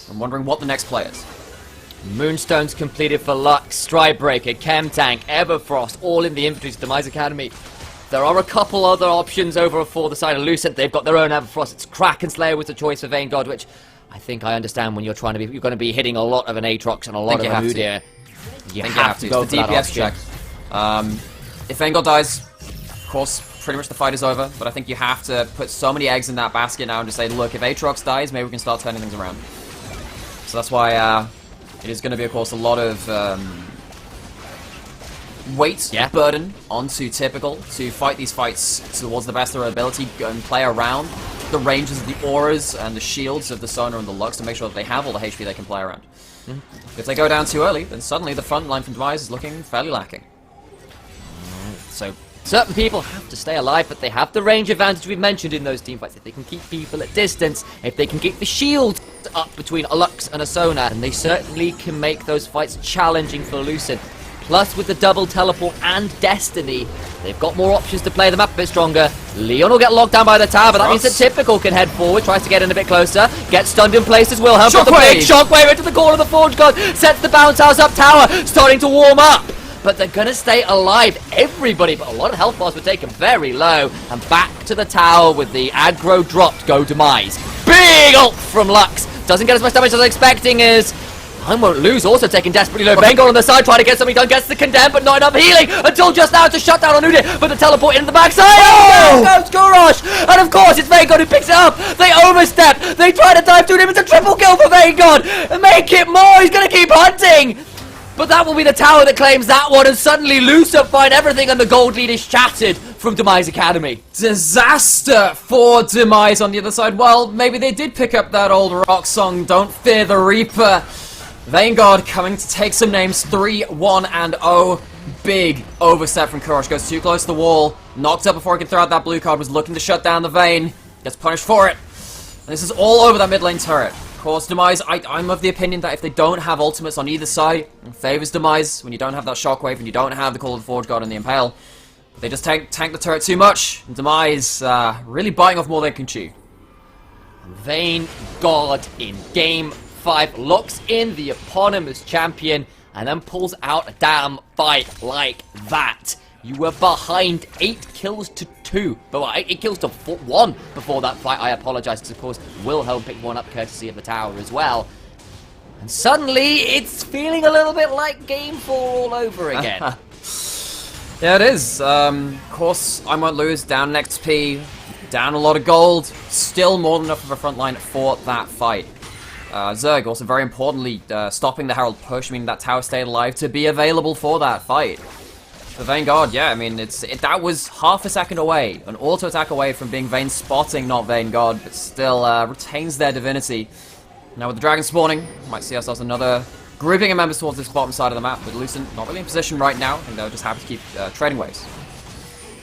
I'm wondering what the next play is. Moonstone's completed for Lux, Stridebreaker, Chemtank, Everfrost, all in the infantry to Demise Academy. There are a couple other options over for the side of Lucent. They've got their own Everfrost. It's Kraken Slayer was the choice for Vayne God, which I think I understand when you're trying to be. You're going to be hitting a lot of an Aatrox and a lot of a Mudir. You have to go it's for the that DPS option. check. If Vayne God dies, of course, pretty much the fight is over. But I think you have to put so many eggs in that basket now and just say, look, if Aatrox dies, maybe we can start turning things around. So that's why it is going to be, of course, a lot of weight, burden onto Typical to fight these fights towards the best of their ability and play around the ranges of the auras and the shields of the Sonar and the Lux to make sure that they have all the HP they can play around. If they go down too early, then suddenly the front line from Demise is looking fairly lacking. So certain people have to stay alive, but they have the range advantage we've mentioned in those teamfights. If they can keep people at distance, if they can keep the shield up between a Lux and a Sonar, and they certainly can make those fights challenging for Lucent. Plus, with the double teleport and Destiny, they've got more options to play them up a bit stronger. Leon will get locked down by the tower, but that means that Typical can head forward, tries to get in a bit closer, gets stunned in place as Wilhelm. Got the big shockwave into the core of the Forge God, sets the bounce house up tower, starting to warm up. But they're going to stay alive, everybody, but a lot of health bars were taken very low. And back to the tower with the aggro dropped, go Demise. Big ult from Lux, doesn't get as much damage as I was expecting as... I won't lose, also taking desperately low. Vayne God on the side, trying to get something done, gets the condemn, but not enough healing until just now to shut down on Udyr, but the teleport into the backside. Oh! Down goes Gorosh, and of course it's Vayne God who picks it up. They overstep, they try to dive through him. It's a triple kill for Vayne God. Make it more, he's going to keep hunting. But that will be the tower that claims that one, and suddenly Lucent find everything, and the gold lead is shattered from Demise Academy. Disaster for Demise on the other side. Well, maybe they did pick up that old rock song, Don't Fear the Reaper. Vayne God coming to take some names, 3, 1, and 0. Big overstep from Kurosh, goes too close to the wall, knocked up before he could throw out that blue card, was looking to shut down the Vayne, gets punished for it. And this is all over that mid lane turret. Of course, Demise, I'm of the opinion that if they don't have ultimates on either side, it favors Demise when you don't have that shockwave and you don't have the Call of the Forge God and the Impale. But they just tank the turret too much, and Demise really biting off more than they can chew. Vayne God in game 5 locks in the eponymous champion and then pulls out a damn fight like that. You were behind 8 kills to 2, but 8 kills to 1 before that fight. I apologize, because of course Wilhelm picked one up courtesy of the tower as well. And suddenly it's feeling a little bit like game 4 all over again. Yeah, it is. Of course, I won't lose. Down an XP, down a lot of gold. Still more than enough of a front line for that fight. Zerg also very importantly stopping the Herald push, meaning that tower stayed alive to be available for that fight. For Vayne God, yeah, I mean, that was half a second away, an auto attack away from being Vayne spotting, not Vayne God, but still retains their divinity. Now with the dragon spawning, might see ourselves another grouping of members towards this bottom side of the map, with Lucent not really in position right now. I think they're just happy to keep trading waves.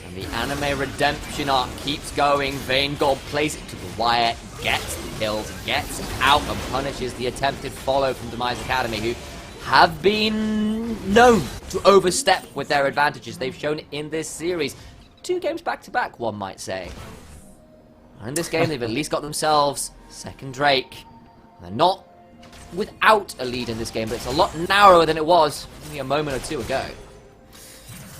And the anime redemption arc keeps going. Vayne God plays it to the wire, gets the kills, gets out and punishes the attempted follow from Demise Academy, who have been known to overstep with their advantages. They've shown it in this series. 2 games back to back, one might say. And in this game, they've at least got themselves second Drake. They're not without a lead in this game, but it's a lot narrower than it was only a moment or two ago.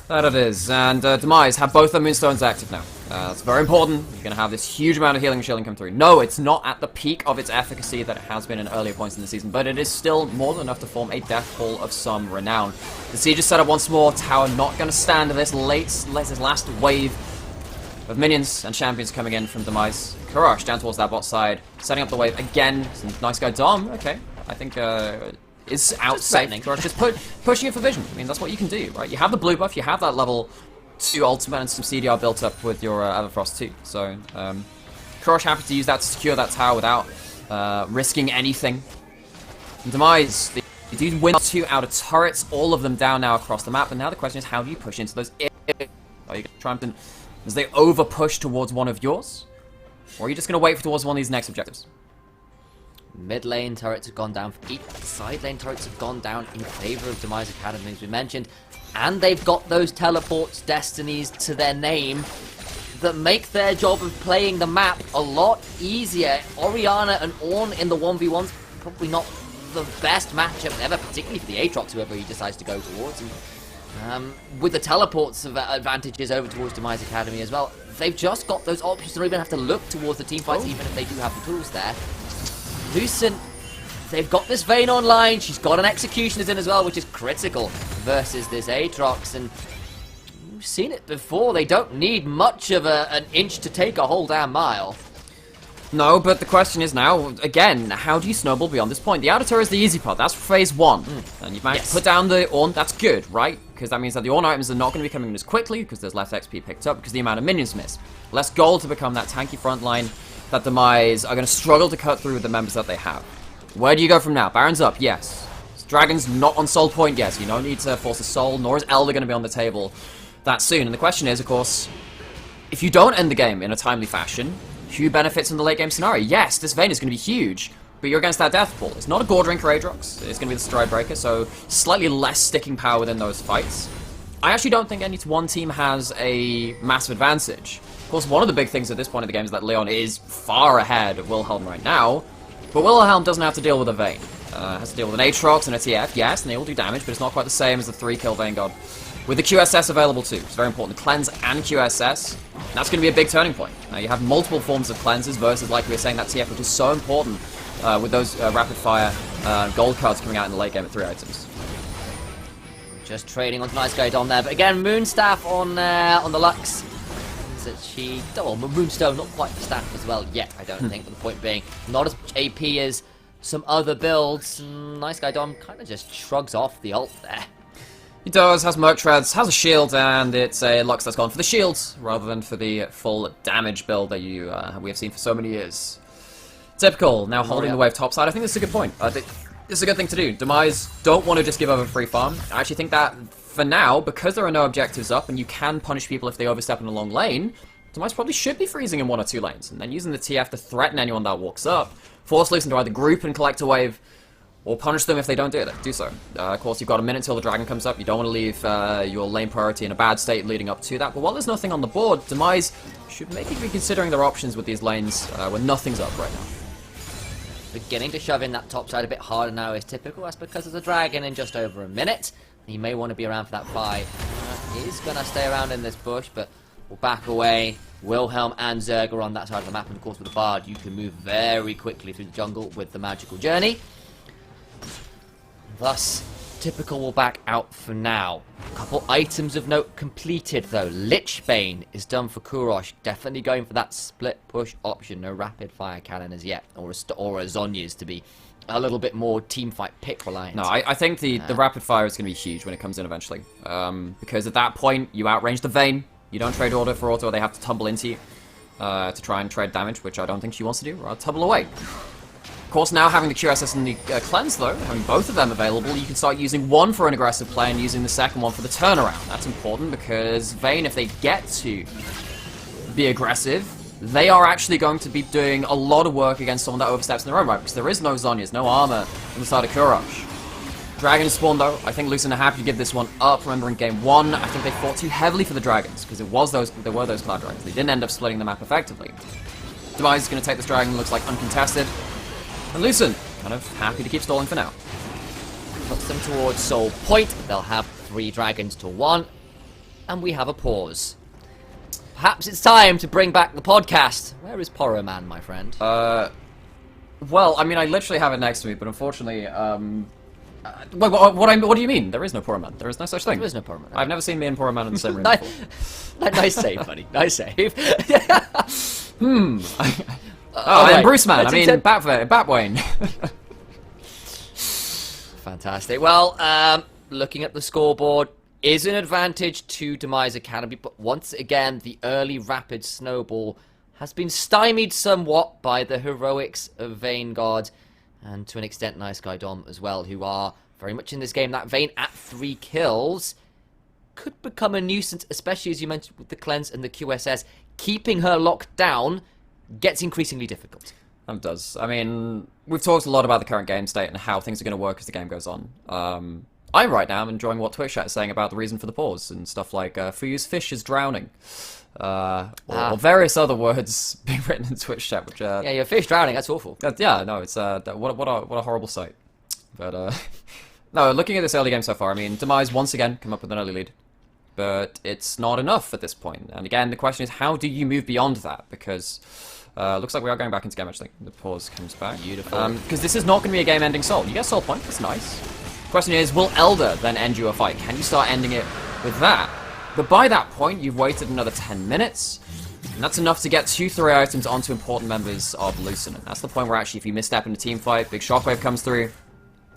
That it is, and Demise have both their Moonstones active now. That's very important. You're going to have this huge amount of healing and shielding come through. No, it's not at the peak of its efficacy that it has been in earlier points in the season, but it is still more than enough to form a death hall of some renown. The siege is set up once more. Tower not going to stand this last wave of minions and champions coming in from Demise. Kurosh down towards that bot side, setting up the wave again. Some nice guy Dom, okay. I think is out safe. Kurosh just pushing it for vision. I mean, that's what you can do, right? You have the blue buff, you have that level 2 ultimate and some CDR built up with your Everfrost too. So, Kurosh happy to use that to secure that tower without risking anything. And Demise, they do win 2 out of turrets, all of them down now across the map. And now the question is, how do you push into those? Are you going to try and as they over push towards one of yours? Or are you just going to wait towards one of these next objectives? Mid lane turrets have gone down for each. Side lane turrets have gone down in favor of Demise Academy, as we mentioned. And they've got those teleports, destinies to their name that make their job of playing the map a lot easier. Orianna and Ornn in the 1v1's probably not the best matchup ever, particularly for the Aatrox, whoever he decides to go towards. And with the teleports advantages over towards Demise Academy as well, they've just got those options to not even have to look towards the team fights, even if they do have the tools there. Lucent, they've got this Vayne online, she's got an Executioner's in as well, which is critical versus this Aatrox, and we've seen it before, they don't need much of an inch to take a whole damn mile. No, but the question is now, again, how do you snowball beyond this point? The outer turret is the easy part, that's phase 1. And you've managed to put down the Ornn, that's good, right? Because that means that the Ornn items are not going to be coming in as quickly, because there's less XP picked up, because the amount of minions missed. Less gold to become that tanky front line that Demise are going to struggle to cut through with the members that they have. Where do you go from now? Baron's up, yes. Dragon's not on soul point, yes. You don't need to force a soul, nor is Elder going to be on the table that soon. And the question is, of course, if you don't end the game in a timely fashion, who benefits in the late game scenario? Yes, this Vayne is going to be huge, but you're against that death pool. It's not a Gore Drink or Aatrox, it's going to be the Stride Breaker, so slightly less sticking power within those fights. I actually don't think any one team has a massive advantage. Of course, one of the big things at this point of the game is that Leon is far ahead of Wilhelm right now, but Wilhelm doesn't have to deal with a Vayne. Has to deal with an Aatrox and a TF, yes, and they all do damage, but it's not quite the same as the 3-kill Vayne God. With the QSS available too, it's very important. The cleanse and QSS, that's going to be a big turning point. Now you have multiple forms of cleanses versus, like we were saying, that TF, which is so important with those rapid fire gold cards coming out in the late game at 3 items. Just trading on nice guy Dom there, but again, Moonstaff on the Lux. Moonstone, not quite the staff as well yet, I don't think, but the point being, not as much AP as some other builds. Nice guy Dom kind of just shrugs off the ult there. He does, has Merc Treads, has a shield, and it's a Lux that's gone for the shields, rather than for the full damage build that we have seen for so many years. Typical, now holding the wave topside. I think this is a good point. I think this is a good thing to do. Demise don't want to just give over free farm. I actually think that, for now, because there are no objectives up, and you can punish people if they overstep in a long lane, Demise probably should be freezing in 1 or 2 lanes, and then using the TF to threaten anyone that walks up, force Lucent to either group and collect a wave, or punish them if they don't do so. Of course, you've got a minute till the dragon comes up. You don't want to leave your lane priority in a bad state leading up to that. But while there's nothing on the board, Demise should maybe be considering their options with these lanes when nothing's up right now. Beginning to shove in that top side a bit harder now is typical. That's because there's a dragon in just over a minute. He may want to be around for that fight. He's going to stay around in this bush, but we'll back away. Wilhelm and Zerg are on that side of the map, and of course with the Bard, you can move very quickly through the jungle with the magical journey. Thus, typical will back out for now. A couple items of note completed though. Lichbane is done for Kurosh, definitely going for that split push option. No rapid fire cannon as yet, or a Zhonya's to be a little bit more teamfight pick reliant. No, I think the rapid fire is going to be huge when it comes in eventually. Because at that point, you outrange the Vayne, you don't trade auto for auto, they have to tumble into you to try and trade damage, which I don't think she wants to do, or I'll tumble away. Of course, now having the QSS and the cleanse though, having both of them available, you can start using one for an aggressive play and using the second one for the turnaround. That's important because Vayne, if they get to be aggressive, they are actually going to be doing a lot of work against someone that oversteps in their own right, because there is no Zhonya's, no armor on the side of Kurosh. Dragon spawn though, I think Lucent are happy to give this one up. Remember in game 1, I think they fought too heavily for the dragons, because there were those cloud dragons. They didn't end up splitting the map effectively. Demise is going to take this dragon, looks like uncontested. And Lucent, kind of happy to keep stalling for now. Puts them towards Soul Point. They'll have 3 dragons to 1. And we have a pause. Perhaps it's time to bring back the podcast. Where is Poro Man, my friend? Well, I mean, I literally have it next to me, but unfortunately, what do you mean? There is no Poro Man. There is no such thing. There is no Poro Man. I've never seen me and Poro Man in the same room nice, before. nice save, buddy. Nice save. And Bruce Man. I mean, Batwayne. Fantastic. Well, looking at the scoreboard is an advantage to Demise Academy, but once again, the early rapid snowball has been stymied somewhat by the heroics of Vanguard, and to an extent Nice Guy Dom as well, who are very much in this game. That Vayne at 3 kills could become a nuisance, especially as you mentioned with the cleanse and the QSS. Keeping her locked down gets increasingly difficult. It does. I mean, we've talked a lot about the current game state and how things are going to work as the game goes on. I right now am enjoying what Twitch chat is saying about the reason for the pause and stuff like Fuyu's fish is drowning. Or various other words being written in Twitch chat, which yeah, your fish drowning, that's awful. Yeah, no, it's what a horrible sight. But no, looking at this early game so far, I mean, Demise once again come up with an early lead, but it's not enough at this point. And again, the question is, how do you move beyond that? Because looks like we are going back into game. Actually, the pause comes back. Beautiful. Because this is not going to be a game-ending soul. You get soul point. That's nice. Question is, will Elder then end you a fight? Can you start ending it with that? But by that point, you've waited another 10 minutes, and that's enough to get 2-3 items onto important members of Lucent. And that's the point where actually, if you misstep in a team fight, big shockwave comes through,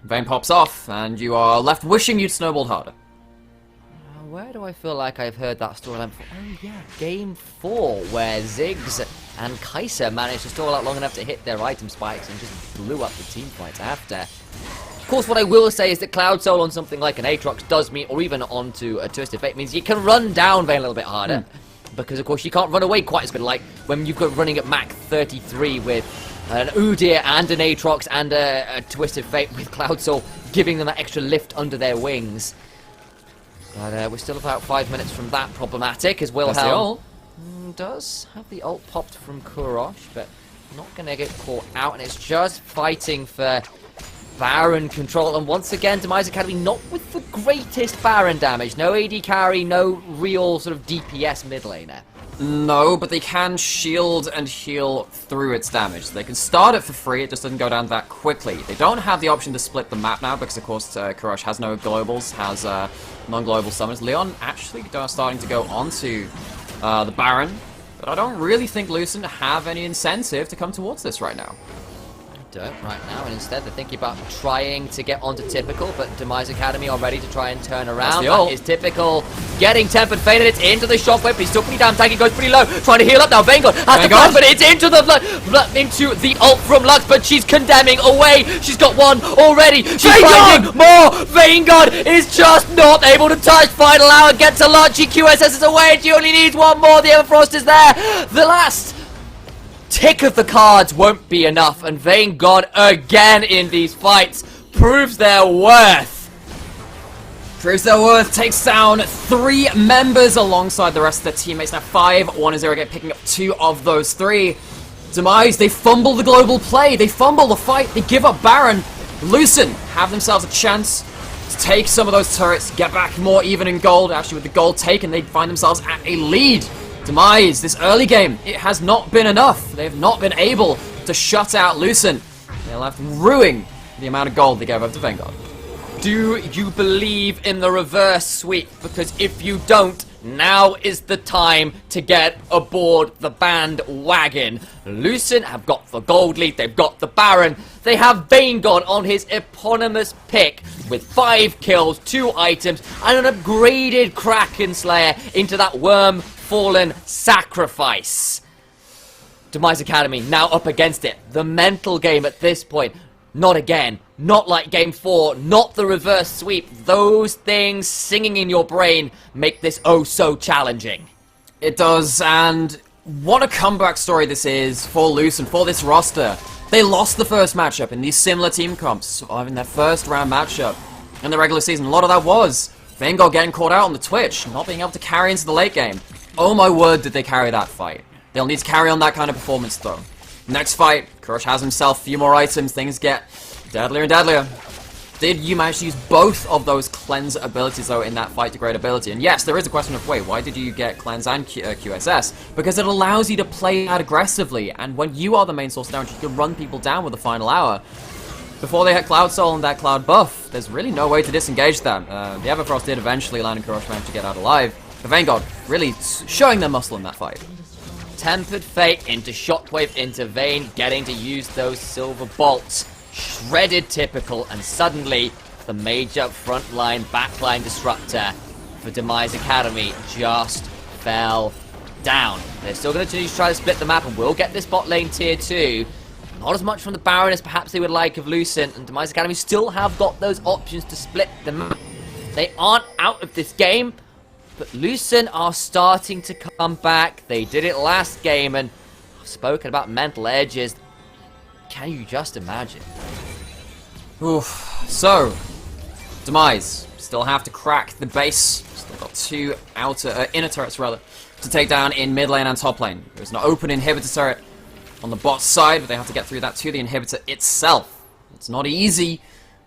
Vayne pops off, and you are left wishing you'd snowballed harder. Where do I feel like I've heard that storyline before? Oh yeah, Game 4, where Ziggs and Kaiser managed to stall out long enough to hit their item spikes and just blew up the team fights after. Of course, what I will say is that Cloud Soul on something like an Aatrox does mean, or even onto a Twisted Fate, means you can run down Vayne a little bit harder. Because, of course, you can't run away quite as good, like when you've got running at Mach 33 with an Udyr and an Aatrox and a Twisted Fate with Cloud Soul giving them that extra lift under their wings. But we're still about 5 minutes from that problematic, as Wilhelm does have the ult popped from Kurosh, but not going to get caught out, and it's just fighting for Baron control. And once again, Demise Academy not with the greatest Baron damage. No AD carry, no real sort of DPS mid laner. No, but they can shield and heal through its damage. They can start it for free, it just doesn't go down that quickly. They don't have the option to split the map now, because of course Kurosh has no globals, has non-global summons. Leon actually starting to go onto the Baron, but I don't really think Lucent have any incentive to come towards this right now. Don't right now, and instead they're thinking about trying to get onto Typical, but Demise Academy are ready to try and turn around. That is Typical getting Tempered Fate, and it's into the shockwave, but he's still pretty damn tanky, goes pretty low, trying to heal up now. Vanguard has to flash, but it's into the into the ult from Lux, but she's condemning away. She's got one already. She's finding more. Vanguard is just not able to touch. Final hour, get to launch. QSS is away, and she only needs one more. The Everfrost is there. The last tick of the cards won't be enough, and Vanguard again in these fights proves their worth. Takes down 3 members alongside the rest of their teammates. Now 5, 1-0 again, picking up 2 of those 3. Demise, they fumble the global play, they fumble the fight, they give up Baron. Lucent have themselves a chance to take some of those turrets, get back more even in gold. Actually, with the gold taken, they find themselves at a lead. Demise, this early game, it has not been enough. They have not been able to shut out Lucent. They're left ruining the amount of gold they gave up to Vanguard. Do you believe in the reverse sweep? Because if you don't, now is the time to get aboard the bandwagon. Lucent have got the gold lead, they've got the Baron, they have Vanguard on his eponymous pick with 5 kills, 2 items, and an upgraded Kraken Slayer into that Worm Fallen Sacrifice. Demise Academy now up against it. The mental game at this point. Not again. Not like Game 4. Not the reverse sweep. Those things singing in your brain make this oh so challenging. It does, and what a comeback story this is for Lucent, for this roster. They lost the first matchup in these similar team comps, in their first round matchup in the regular season. A lot of that was Vanguard getting caught out on the Twitch, not being able to carry into the late game. Oh my word, did they carry that fight. They'll need to carry on that kind of performance though. Next fight, Kurosh has himself a few more items, things get Deadlier and deadlier. Did you manage to use both of those cleanse abilities, though, in that fight degrade ability? And yes, there is a question of, wait, why did you get cleanse and QSS? Because it allows you to play that aggressively, and when you are the main source of damage, you can run people down with the final hour. Before they had Cloud Soul and that Cloud buff, there's really no way to disengage that. The Everfrost did eventually land, and Kurosh managed to get out alive. The Vanguard really showing their muscle in that fight. Tempered Fate into Shockwave into Vayne, getting to use those silver bolts. Shredded Typical, and suddenly the major frontline backline disruptor for Demise Academy just fell down. They're still going to continue to try to split the map, and will get this bot lane tier 2. Not as much from the Baron as perhaps they would like of Lucent, and Demise Academy still have got those options to split the map. They aren't out of this game, but Lucent are starting to come back. They did it last game, and I've spoken about mental edges. Can you just imagine? Oof. So, Demise still have to crack the base. Still got two inner turrets rather to take down in mid lane and top lane. There's an open inhibitor turret on the bot side, but they have to get through that to the inhibitor itself. It's not easy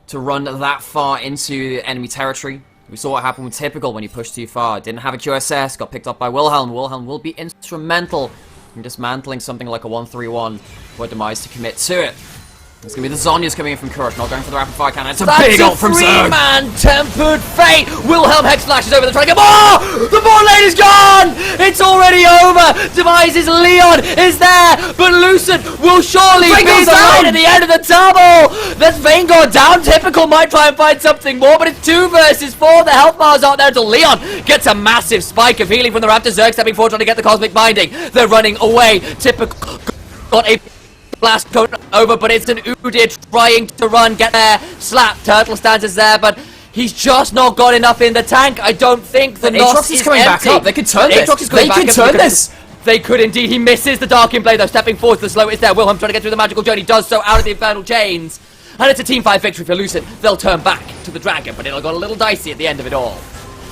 to run that far into enemy territory. We saw what happened with Typical when he pushed too far. Didn't have a QSS, got picked up by Wilhelm. Wilhelm will be instrumental in dismantling something like a 1-3-1 for Demise to commit to it. It's going to be the Zhonya's coming in from Kurosh, not going for the rapid fire cannon. It's a big ult from Zerg. Three-man Tempered Fate! Wilhelm Hex flashes over, they're trying to get more! The bot lane is gone! It's already over! Demise's Leon is there, but Lucent will surely be the light at the end of the tunnel! There's Vanguard down, Typical might try and find something more, but it's 2 versus 4. The health bars aren't there until Leon gets a massive spike of healing from the Raptor. Zerg stepping forward trying to get the Cosmic Binding. They're running away. Typical got a blast cone over, but it's an Udyr trying to run, get there, slap, Turtle Stance is there, but he's just not got enough in the tank. I don't think the Nos is coming empty. back up. They could turn this. They could turn this. They could indeed. He misses the Dark Blade though, stepping forward, the slow is there. Wilhelm trying to get through the magical journey, does so out of the Infernal Chains. And it's a team 5 victory for Lucent. They'll turn back to the Dragon, but it'll got a little dicey at the end of it all.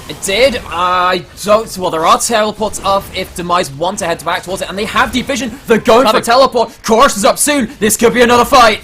It did. I don't. Well, there are teleports up if Demise want to head back towards it, and they have deep vision. They're going for teleport. Kurosh is up soon. This could be another fight.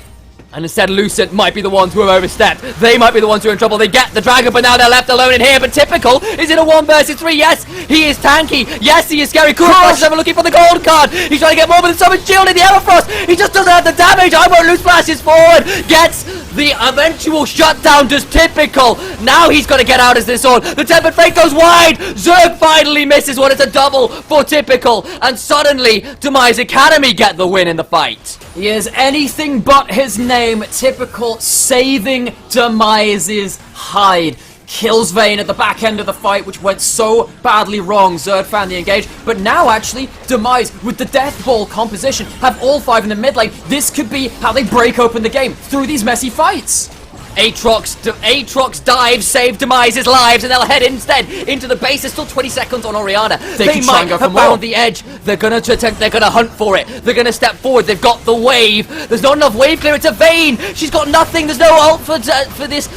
And instead, Lucent might be the ones who have overstepped. They might be the ones who are in trouble. They get the Dragon, but now they're left alone in here. But Typical is in a 1 versus 3. Yes, he is tanky. Yes, he is scary. Kurosh is ever looking for the gold card. He's trying to get more, but there's so much shield in the Everfrost. He just doesn't have the damage. I won't lose flashes forward. Gets the eventual shutdown. Does Typical. Now he's got to get out as this on. The Tempered Fate goes wide. Zerg finally misses one. It's a double for Typical. And suddenly, Demise Academy get the win in the fight. He is anything but his name. Typical saving Demise's hide. Kills Vayne at the back end of the fight, which went so badly wrong. Zerg found the engage, but now actually Demise with the Death Ball composition have all 5 in the mid lane. This could be how they break open the game through these messy fights. Aatrox dive, save Demise's lives, and they'll head instead into the base. There's still 20 seconds on Orianna. They might have found the edge. They're gonna attempt. They're gonna hunt for it. They're gonna step forward. They've got the wave. There's not enough wave clearance to Vayne. She's got nothing. There's no ult for this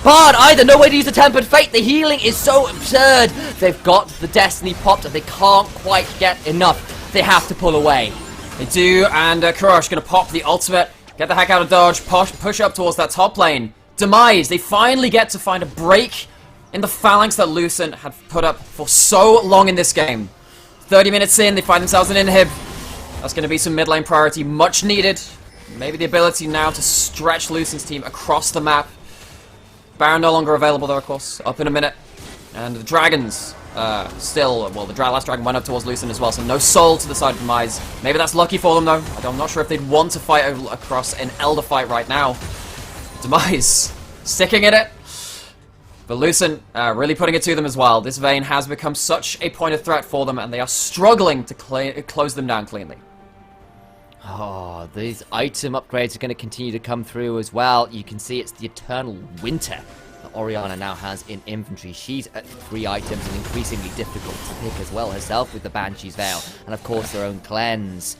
Bard either. No way to use the Tempered Fate. The healing is so absurd. They've got the Destiny popped, and they can't quite get enough. They have to pull away. They do, and Kurosh gonna pop the ultimate. Get the heck out of dodge, push up towards that top lane. Demise, they finally get to find a break in the phalanx that Lucent had put up for so long in this game. 30 minutes in, they find themselves an inhib. That's going to be some mid lane priority, much needed. Maybe the ability now to stretch Lucent's team across the map. Baron no longer available though, of course, up in a minute. And the Dragons, still, well, the last Dragon went up towards Lucent as well, so no soul to the side of Demise. Maybe that's lucky for them though. I'm not sure if they'd want to fight across an Elder fight right now. Demise, sticking in it. But Lucent, really putting it to them as well. This Vayne has become such a point of threat for them, and they are struggling to close them down cleanly. Oh, these item upgrades are going to continue to come through as well. You can see it's the Eternal Winter that Orianna now has in inventory. She's at 3 items and increasingly difficult to pick as well herself with the Banshee's Veil. And of course their own cleanse.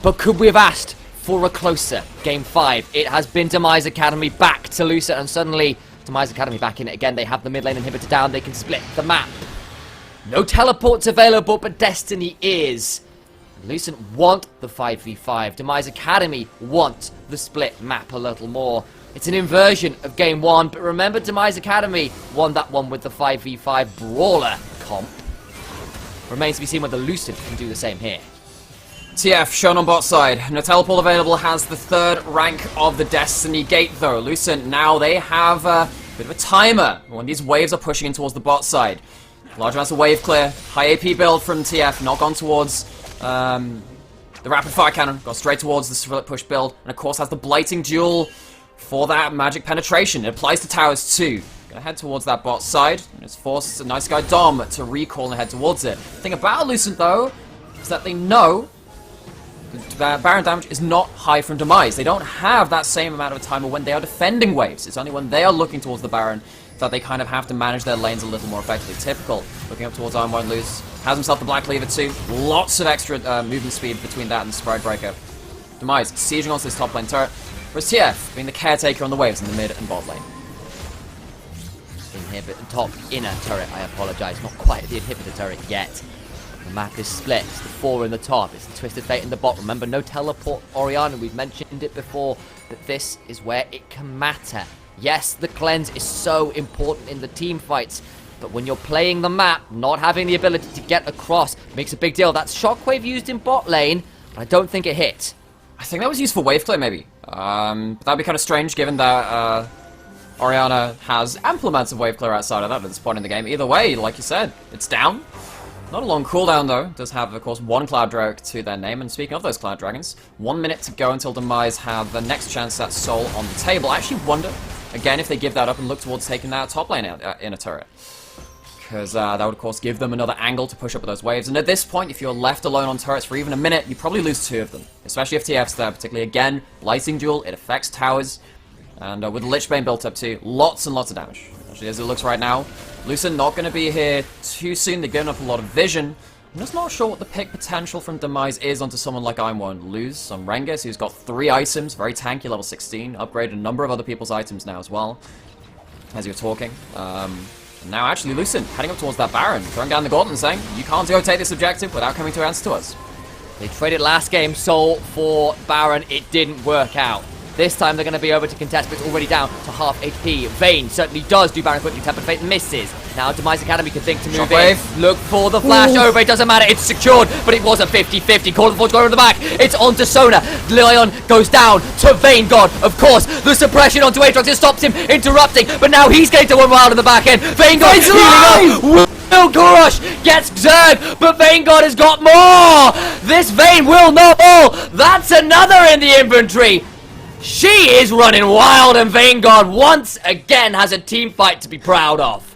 But could we have asked for a closer Game 5? It has been Demise Academy back to Lucent, and suddenly Demise Academy back in it again. They have the mid lane inhibitor down. They can split the map. No teleports available, but Destiny is. Lucent want the 5v5. Demise Academy want the split map a little more. It's an inversion of game 1, but remember Demise Academy won that one with the 5v5 brawler comp. Remains to be seen whether Lucent can do the same here. TF shown on bot side. No teleport available, has the 3rd rank of the Destiny Gate though. Lucent now they have a bit of a timer when these waves are pushing in towards the bot side. Large amounts of wave clear. High AP build from TF, not gone towards the rapid fire cannon. Got straight towards the split push build. And of course has the blighting duel for that magic penetration. It applies to towers too. Gonna head towards that bot side. And it's forced a nice guy Dom to recall and head towards it. The thing about Lucent though is that they know that Baron damage is not high from Demise. They don't have that same amount of timer when they are defending waves. It's only when they are looking towards the Baron that they kind of have to manage their lanes a little more effectively. Typical. Looking up towards Iron won't lose. Has himself the Black Cleaver too. Lots of extra movement speed between that and Sprite Breaker. Demise sieging onto this top lane turret. Whereas TF being the caretaker on the waves in the mid and bot lane. Top inner turret, I apologise. Not quite the inhibitor turret yet. The map is split. It's the 4 in the top. It's the Twisted Fate in the bot. Remember, no teleport Orianna. We've mentioned it before, but this is where it can matter. Yes, the cleanse is so important in the team fights, but when you're playing the map, not having the ability to get across makes a big deal. That's Shockwave used in bot lane, but I don't think it hit. I think that was used for wave clear maybe. But that'd be kind of strange given that Orianna has ample amounts of wave clear outside of that at this point in the game. Either way, like you said, it's down. Not a long cooldown though. Does have, of course, 1 Cloud Drake to their name. And speaking of those Cloud Dragons, 1 minute to go until Demise have the next chance at Soul on the table. I actually wonder, again, if they give that up and look towards taking that top lane in a turret. Because that would, of course, give them another angle to push up with those waves. And at this point, if you're left alone on turrets for even a minute, you probably lose 2 of them. Especially if TF's there, particularly, again, Blighting Duel, it affects towers. And with the Lich Bane built up too, lots and lots of damage. Actually, as it looks right now, Lucent not going to be here too soon. They're giving up a lot of vision. I'm just not sure what the pick potential from Demise is onto someone like I won't lose. On Rengus, who's got 3 items, very tanky, level 16. Upgraded a number of other people's items now as well, as you're talking. Now actually Lucent heading up towards that Baron, throwing down the gauntlet and saying, you can't go take this objective without coming to answer to us. They traded last game Soul for Baron. It didn't work out. This time they're going to be over to contest, but it's already down to half HP. Vayne certainly does do Baron quickly. Tempered Fate misses. Now Demise Academy can think to move Shockwave. in. Look for the flash over. It doesn't matter. It's secured, but it was a 50-50. Call for going on the back. It's onto Sona. Leon goes down to Vayne God. Of course, the suppression onto Aatrox. It stops him interrupting, but now he's getting to one wild in the back end. Vayne God healing up. Will Crush gets Zerg, but Vayne God has got more. This Vayne will not fall. That's another in the inventory. She is running wild, and Vayne God once again has a team fight to be proud of.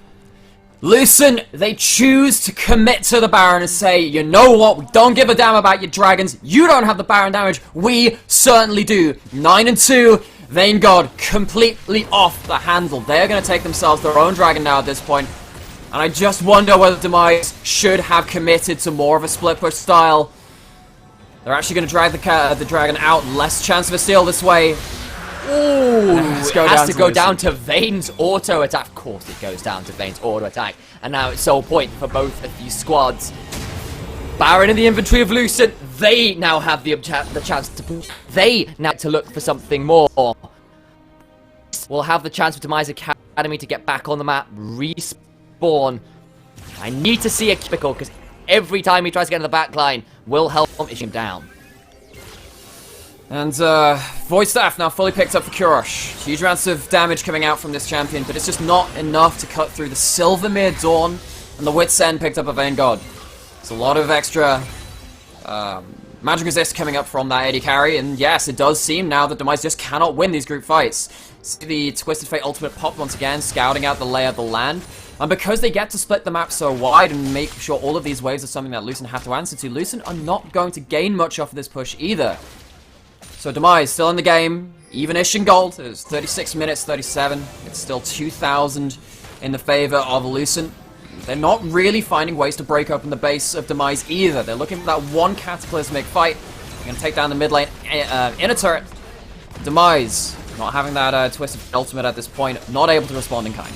Lucent, they choose to commit to the Baron and say, you know what, we don't give a damn about your dragons. You don't have the Baron damage. We certainly do. 9-2, Vayne God completely off the handle. They're going to take themselves their own dragon now at this point. And I just wonder whether Demise should have committed to more of a split push style. They're actually going to drag the dragon out. Less chance of a steal this way. Ooh, it has to go down to Vayne's auto attack. Of course it goes down to Vayne's auto attack. And now it's sole point for both of these squads. Baron in the inventory of Lucent. They now have the chance to push. They now to look for something more. We'll have the chance for Demise Academy to get back on the map. Respawn. I need to see a typical, because every time he tries to get in the back line, will help him down. And Void Staff now fully picked up for Kurosh. Huge amounts of damage coming out from this champion, but it's just not enough to cut through the Silvermere Dawn, and the Wit's End picked up a Vayne God. There's a lot of extra magic resist coming up from that AD carry, and yes, it does seem now that Demise just cannot win these group fights. See the Twisted Fate ultimate pop once again, scouting out the lay of the land. And because they get to split the map so wide and make sure all of these waves are something that Lucent have to answer to, Lucent are not going to gain much off of this push either. So Demise still in the game, even-ish in gold. It's 36 minutes, 37. It's still 2,000 in the favor of Lucent. They're not really finding ways to break open the base of Demise either. They're looking for that one cataclysmic fight. They're going to take down the mid lane inner turret. Demise not having that Twisted ultimate at this point, not able to respond in kind.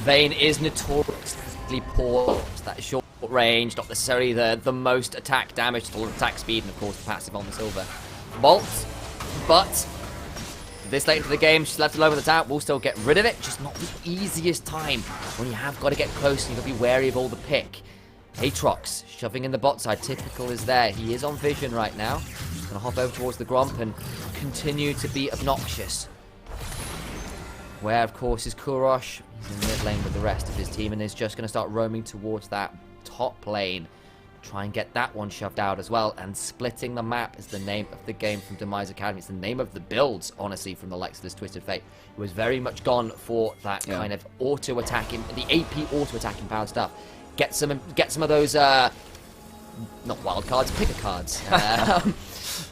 Vayne is notoriously poor. That short range, not necessarily the most attack damage, a lot of attack speed, and of course the passive on the Silver Bolt. But this late into the game, she's left alone with the tower. We'll still get rid of it, just not the easiest time when you have got to get close and you've got to be wary of all the pick. Aatrox shoving in the bot side. Typical is there. He is on vision right now. He's going to hop over towards the Gromp and continue to be obnoxious. Where, of course, is Kurosh. He's in mid lane with the rest of his team and is just going to start roaming towards that top lane. Try and get that one shoved out as well. And splitting the map is the name of the game from Demise Academy. It's the name of the builds, honestly, from the likes of this Twisted Fate. Who has very much gone for that kind of auto-attacking, the AP auto-attacking power stuff. Get some of those, not wild cards, picker cards,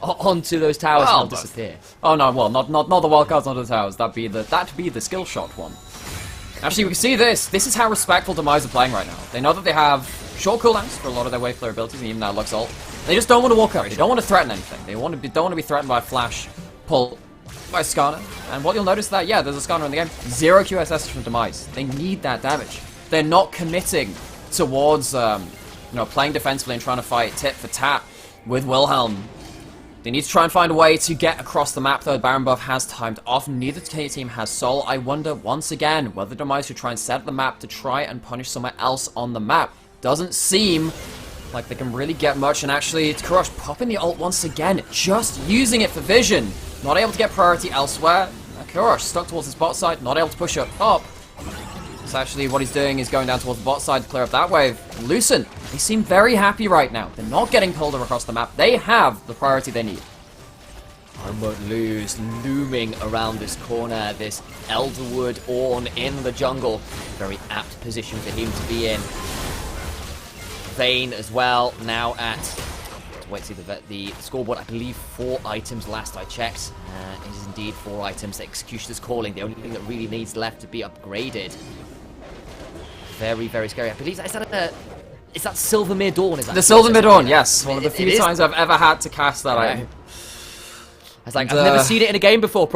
onto those towers and they'll disappear. Oh no, well, not the wild cards onto the towers. That'd be the skill shot one. Actually, we can see this. This is how respectful Demise are playing right now. They know that they have short cooldowns for a lot of their wave clear abilities, and even that Lux ult. They just don't want to walk up. They don't want to threaten anything. They don't want to be threatened by a flash pull by Skarner. And what you'll notice that, yeah, there's a Skarner in the game. 0 QSS from Demise. They need that damage. They're not committing towards, playing defensively and trying to fight tit for tat with Wilhelm. They need to try and find a way to get across the map, though. Baron buff has timed off. Neither team has soul. I wonder, once again, whether Demise should try and set up the map to try and punish somewhere else on the map. Doesn't seem like they can really get much, and actually, it's Kurosh popping the ult once again, just using it for vision. Not able to get priority elsewhere. Kurosh stuck towards his bot side, not able to push up top. So actually what he's doing is going down towards the bot side to clear up that wave. Lucent, they seem very happy right now. They're not getting pulled across the map. They have the priority they need. I won't lose, looming around this corner. This Elderwood Ornn in the jungle. Very apt position for him to be in. Vayne as well, now at... Wait to see the scoreboard. I believe 4 items last I checked. It is indeed 4 items. Executioner's Calling, the only thing that really needs left to be upgraded. Very, very scary. I believe, is that Silvermere Dawn? Is that the Silvermere Dawn, yes. One of the few times I've ever had to cast that item. I was like, I've never seen it in a game before,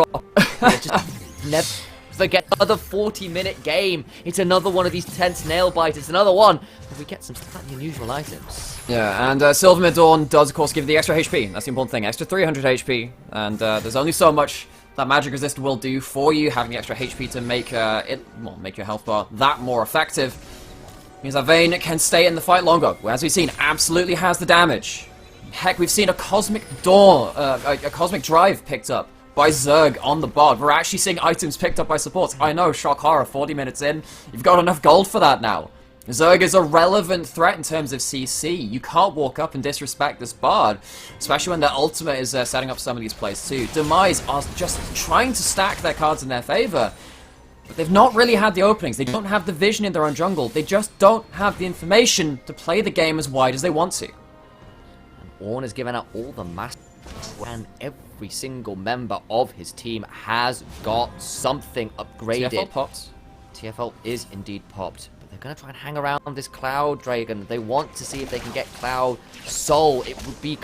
just never forget another 40-minute game. It's another one of these tense nail biters. It's another one. But we get some slightly unusual items. Yeah, and Silvermere Dawn does, of course, give the extra HP. That's the important thing. Extra 300 HP. And there's only so much that Magic Resist will do for you. Having the extra HP to make make your health bar that more effective means that Vayne can stay in the fight longer. As we've seen, absolutely has the damage. Heck, we've seen a Cosmic Dawn, a Cosmic Drive picked up by Zerg on the bot. We're actually seeing items picked up by supports. I know, shock horror, 40 minutes in. You've got enough gold for that now. Zerg is a relevant threat in terms of CC. You can't walk up and disrespect this bard, especially when their ultimate is setting up some of these plays too. Demise are just trying to stack their cards in their favor, but they've not really had the openings. They don't have the vision in their own jungle. They just don't have the information to play the game as wide as they want to. Ornn has given out all the master, and every single member of his team has got something upgraded. TFL popped. TFL is indeed popped. They're going to try and hang around this Cloud Dragon. They want to see if they can get Cloud Soul. It would be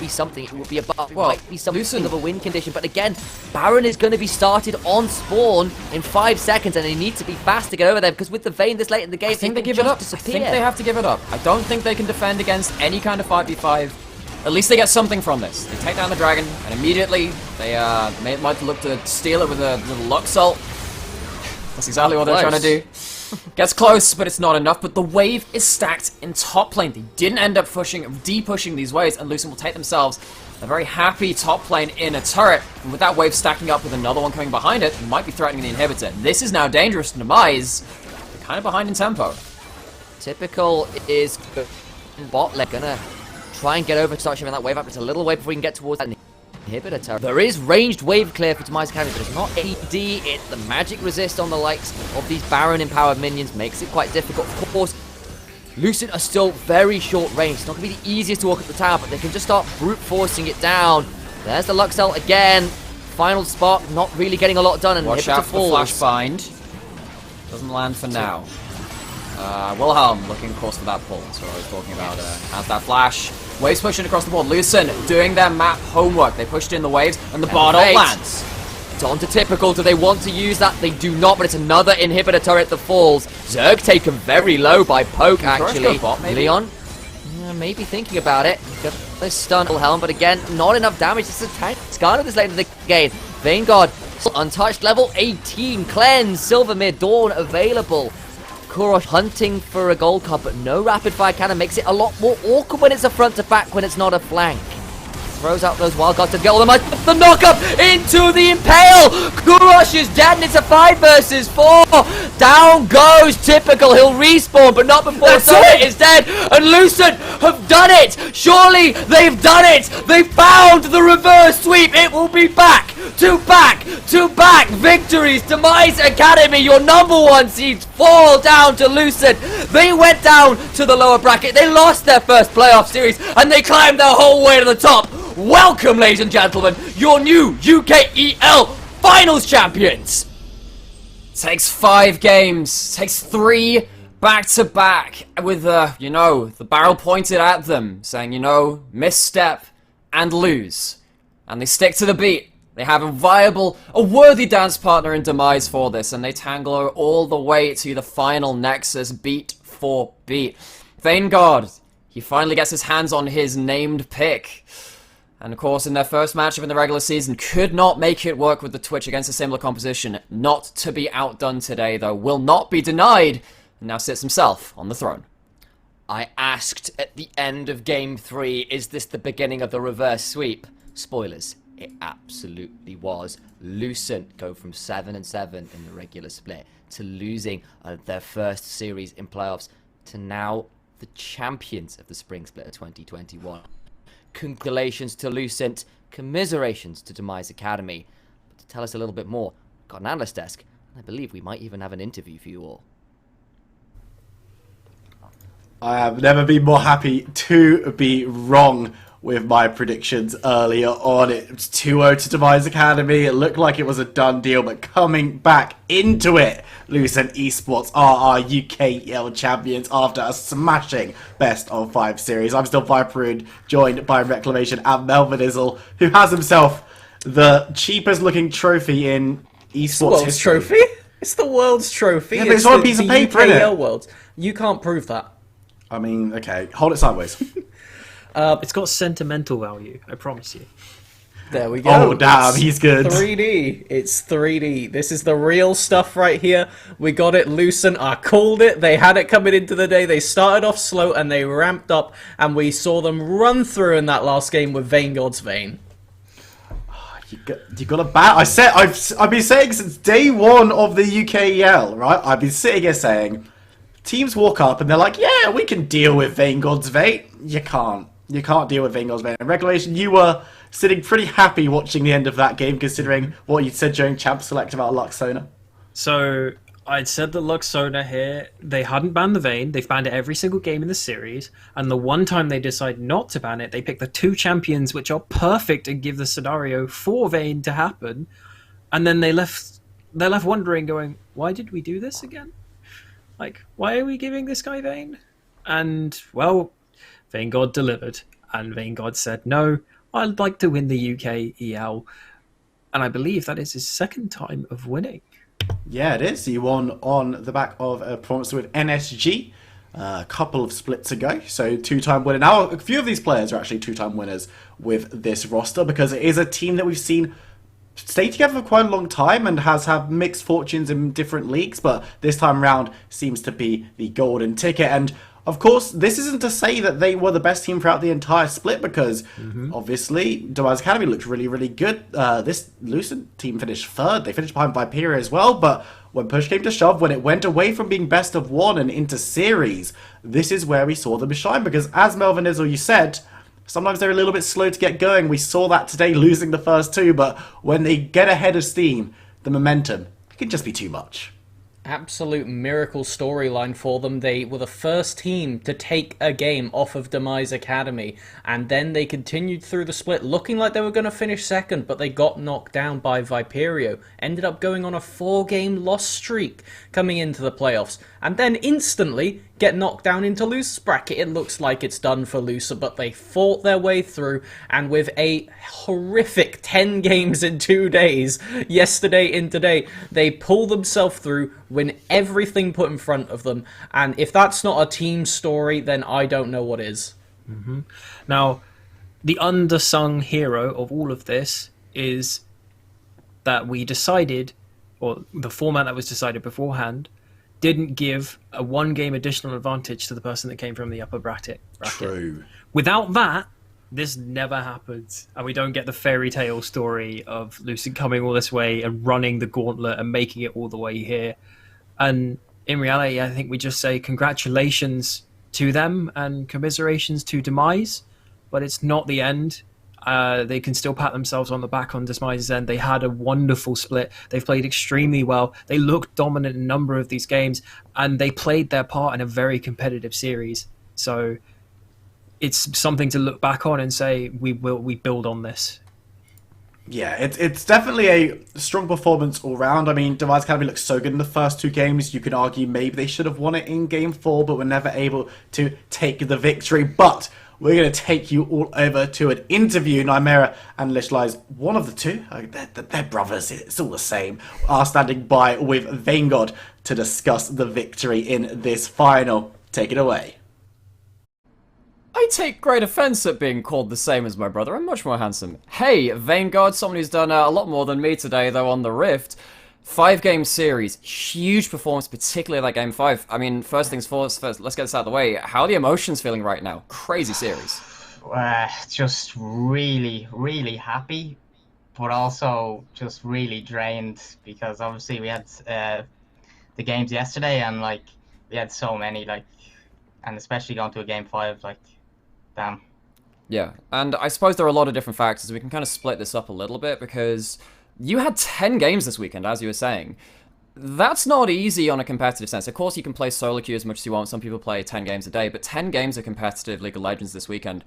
something. It would be a buff. It might be something of a win condition. But again, Baron is going to be started on spawn in 5 seconds, and they need to be fast to get over there, because with the Vayne this late in the game, I think they give it up. I think they have to give it up. I don't think they can defend against any kind of 5v5. At least they get something from this. They take down the dragon, and immediately they might look to steal it with a little Lux ult. That's exactly what they're trying to do. Gets close, but it's not enough. But the wave is stacked in top lane. They didn't end up de-pushing these waves, and Lucent will take themselves a very happy top lane in a turret. And with that wave stacking up with another one coming behind it, it might be threatening the inhibitor. This is now dangerous to Demise. They're kind of behind in tempo. Typical is bot lane. Gonna try and get over to start shoving that wave up. It's a little way before we can get towards that inhibitor turret. There is ranged wave clear for Demise Academy, but it's not AD. It's the magic resist on the likes of these Baron empowered minions makes it quite difficult. Of course, Lucent are still very short range. It's not going to be the easiest to walk up the tower, but they can just start brute forcing it down. There's the Lux ult again. Final spot, not really getting a lot done, and watch out for the flash bind. Doesn't land for now. Wilhelm looking, of course, for that pull. That's what I was talking about. Has that flash. Waves pushing across the board. Lucent doing their map homework. They pushed in the waves, and the bard ult lands. It's on to Typical. Do they want to use that? They do not, but it's another inhibitor turret that falls. Zerg taken very low by Poke, actually. Leon, maybe thinking about it. Got the stun helm, but again, not enough damage. This is a tank. Scarlet this late in the game. Vanguard, untouched, level 18. Cleanse, Silvermere, Dawn available. Kurosh hunting for a gold card, but no rapid fire cannon. Makes it a lot more awkward when it's a front to back, when it's not a flank. Throws out those wild cards to get all the the knock-up into the Impale! Kurosh is dead and it's a 5 versus 4! Down goes Typical, he'll respawn, but not before Summit is dead! And Lucent have done it! Surely they've done it! They found the reverse sweep! It will be back to back victories! Demise Academy, your number 1 seeds, fall down to Lucent! They went down to the lower bracket, they lost their first playoff series, and they climbed their whole way to the top! Welcome, ladies and gentlemen, your new UKEL Finals champions! Takes 5 games, takes 3 back-to-back with, the barrel pointed at them, saying, misstep and lose. And they stick to the beat. They have a worthy dance partner in Demise for this, and they tangle all the way to the final Nexus, beat for beat. Vanguard, he finally gets his hands on his named pick. And of course, in their first matchup in the regular season, could not make it work with the Twitch against a similar composition. Not to be outdone today, though. Will not be denied. And now sits himself on the throne. I asked at the end of Game 3, is this the beginning of the reverse sweep? Spoilers, it absolutely was. Lucent go from 7-7 in the regular split to losing their first series in playoffs to now the champions of the spring split of 2021. Congratulations to Lucent, commiserations to Demise Academy. But to tell us a little bit more, we've got an analyst desk, and I believe we might even have an interview for you all. I have never been more happy to be wrong with my predictions earlier on. It was 2-0 to Demise Academy. It looked like it was a done deal, but coming back into it, Lucent Esports are our UKEL champions after a smashing best of 5 series. I'm still Viperune, joined by Reclamation and Melvin Izzle, who has himself the cheapest looking trophy in esports history. Trophy? It's the world's trophy. Yeah, but it's on a piece of paper, isn't it? World. You can't prove that. I mean, okay, hold it sideways. It's got sentimental value, I promise you. There we go. Oh, damn, he's good. 3D. It's 3D. This is the real stuff right here. We got it, Lucent. I called it. They had it coming into the day. They started off slow and they ramped up, and we saw them run through in that last game with Vanguard's Vayne. You got a bat. I've been saying since day 1 of the UKEL, right? I've been sitting here saying, teams walk up and they're like, yeah, we can deal with Vanguard's Vayne. You can't. You can't deal with Vanguard's Vayne. And Regulation, you were sitting pretty happy watching the end of that game, considering what you said during Champ Select about Luxona. So, I'd said that Luxona here, they hadn't banned the Vayne. They've banned it every single game in the series. And the one time they decide not to ban it, they pick the 2 champions which are perfect and give the scenario for Vayne to happen. And then they're left wondering, going, why did we do this again? Like, why are we giving this guy Vayne? And, well, Vanguard delivered. And Vanguard said, no, I'd like to win the UKEL. And I believe that is his second time of winning. Yeah, it is. He won on the back of a performance with NSG a couple of splits ago. So 2-time winner. Now, a few of these players are actually 2-time winners with this roster, because it is a team that we've seen stay together for quite a long time and has had mixed fortunes in different leagues, but this time round seems to be the golden ticket. And of course, this isn't to say that they were the best team throughout the entire split, because obviously Demise Academy looked really, really good. This Lucent team finished 3rd. They finished behind Viperia as well, but when push came to shove, when it went away from being best of 1 and into series, this is where we saw them shine, because as Melvin Izzle, you said, sometimes they're a little bit slow to get going. We saw that today, losing the first 2, but when they get ahead of steam, the momentum, it can just be too much. Absolute miracle storyline for them. They were the first team to take a game off of Demise Academy, and then they continued through the split looking like they were going to finish second, but they got knocked down by Viperio. Ended up going on a 4-game loss streak coming into the playoffs, and then instantly get knocked down into Lucent's bracket. It looks like it's done for Lucent, but they fought their way through, and with a horrific 10 games in 2 days, yesterday and today, they pull themselves through, win everything put in front of them, and if that's not a team story, then I don't know what is. Now, the undersung hero of all of this is that we decided, or the format that was decided beforehand, didn't give a 1-game additional advantage to the person that came from the upper bracket. True. Without that, this never happens, and we don't get the fairy tale story of Lucent coming all this way and running the gauntlet and making it all the way here. And in reality, I think we just say congratulations to them and commiserations to Demise, but it's not the end. They can still pat themselves on the back on Demise's end. They had a wonderful split. They've played extremely well. They looked dominant in a number of these games, and they played their part in a very competitive series. So it's something to look back on and say we build on this. Yeah, it's definitely a strong performance all round. I mean, Demise Academy looked so good in the first 2 games. You could argue maybe they should have won it in Game 4, but were never able to take the victory. But we're going to take you all over to an interview. Nymera and Lishlai's one of the two. They're brothers. It's all the same. Are standing by with Vanguard to discuss the victory in this final. Take it away. I take great offense at being called the same as my brother. I'm much more handsome. Hey, Vanguard, someone who's done a lot more than me today, though, on the Rift. 5-game series, huge performance, particularly that Game 5. I mean, first things first, let's get this out of the way. How are the emotions feeling right now? Crazy series. Just really, really happy, but also just really drained, because obviously we had the games yesterday, and like we had so many, like, and especially going to a Game 5, like, damn. Yeah, and I suppose there are a lot of different factors. We can kind of split this up a little bit, because you had 10 games this weekend, as you were saying. That's not easy on a competitive sense. Of course, you can play solo queue as much as you want. Some people play 10 games a day, but 10 games of competitive League of Legends this weekend.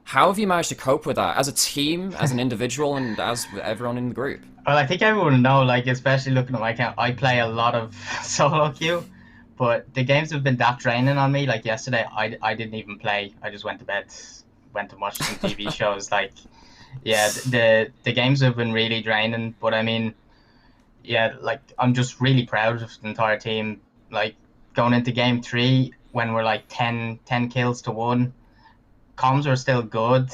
How have you managed to cope with that as a team, as an individual, and as everyone in the group? Well, I think everyone know, like, especially looking at my account, I play a lot of solo queue, but the games have been that draining on me. Like yesterday, I didn't even play. I just went to bed, went to watch some TV shows. Like, yeah, the games have been really draining. But I mean, yeah, like, I'm just really proud of the entire team. Like, going into Game 3 when we're like 10 kills to 1, comms are still good.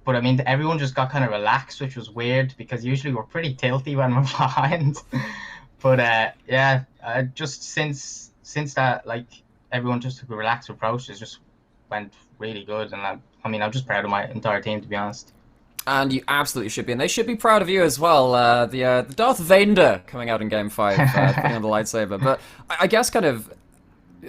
But I mean, everyone just got kind of relaxed, which was weird, because usually we're pretty tilty when we're behind. But yeah, just since that, like, everyone just took a relaxed approach. It just went really good, and I mean, I'm just proud of my entire team, to be honest. And you absolutely should be, and they should be proud of you as well. The Darth Vader coming out in Game 5, putting on the lightsaber. But I guess kind of,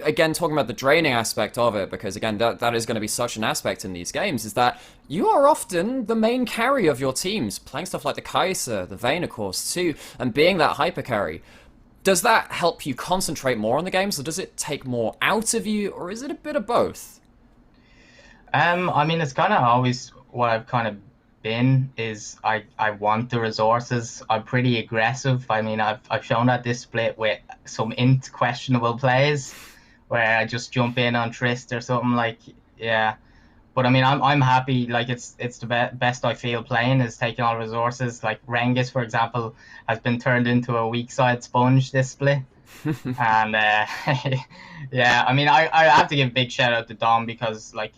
again, talking about the draining aspect of it, because again, that is going to be such an aspect in these games, is that you are often the main carry of your teams, playing stuff like the Kai'Sa, the Vayne, of course, too, and being that hyper carry. Does that help you concentrate more on the games, or does it take more out of you, or is it a bit of both? I mean, it's kind of always what I've kind of been, is I want the resources. I'm pretty aggressive. I mean, I've shown that this split with some questionable plays where I just jump in on Trist or something, like, yeah. But I mean, I'm happy. Like, it's the best I feel playing is taking all resources. Like Rengus, for example, has been turned into a weak side sponge this split. And yeah, I mean, I have to give a big shout out to Dom, because, like,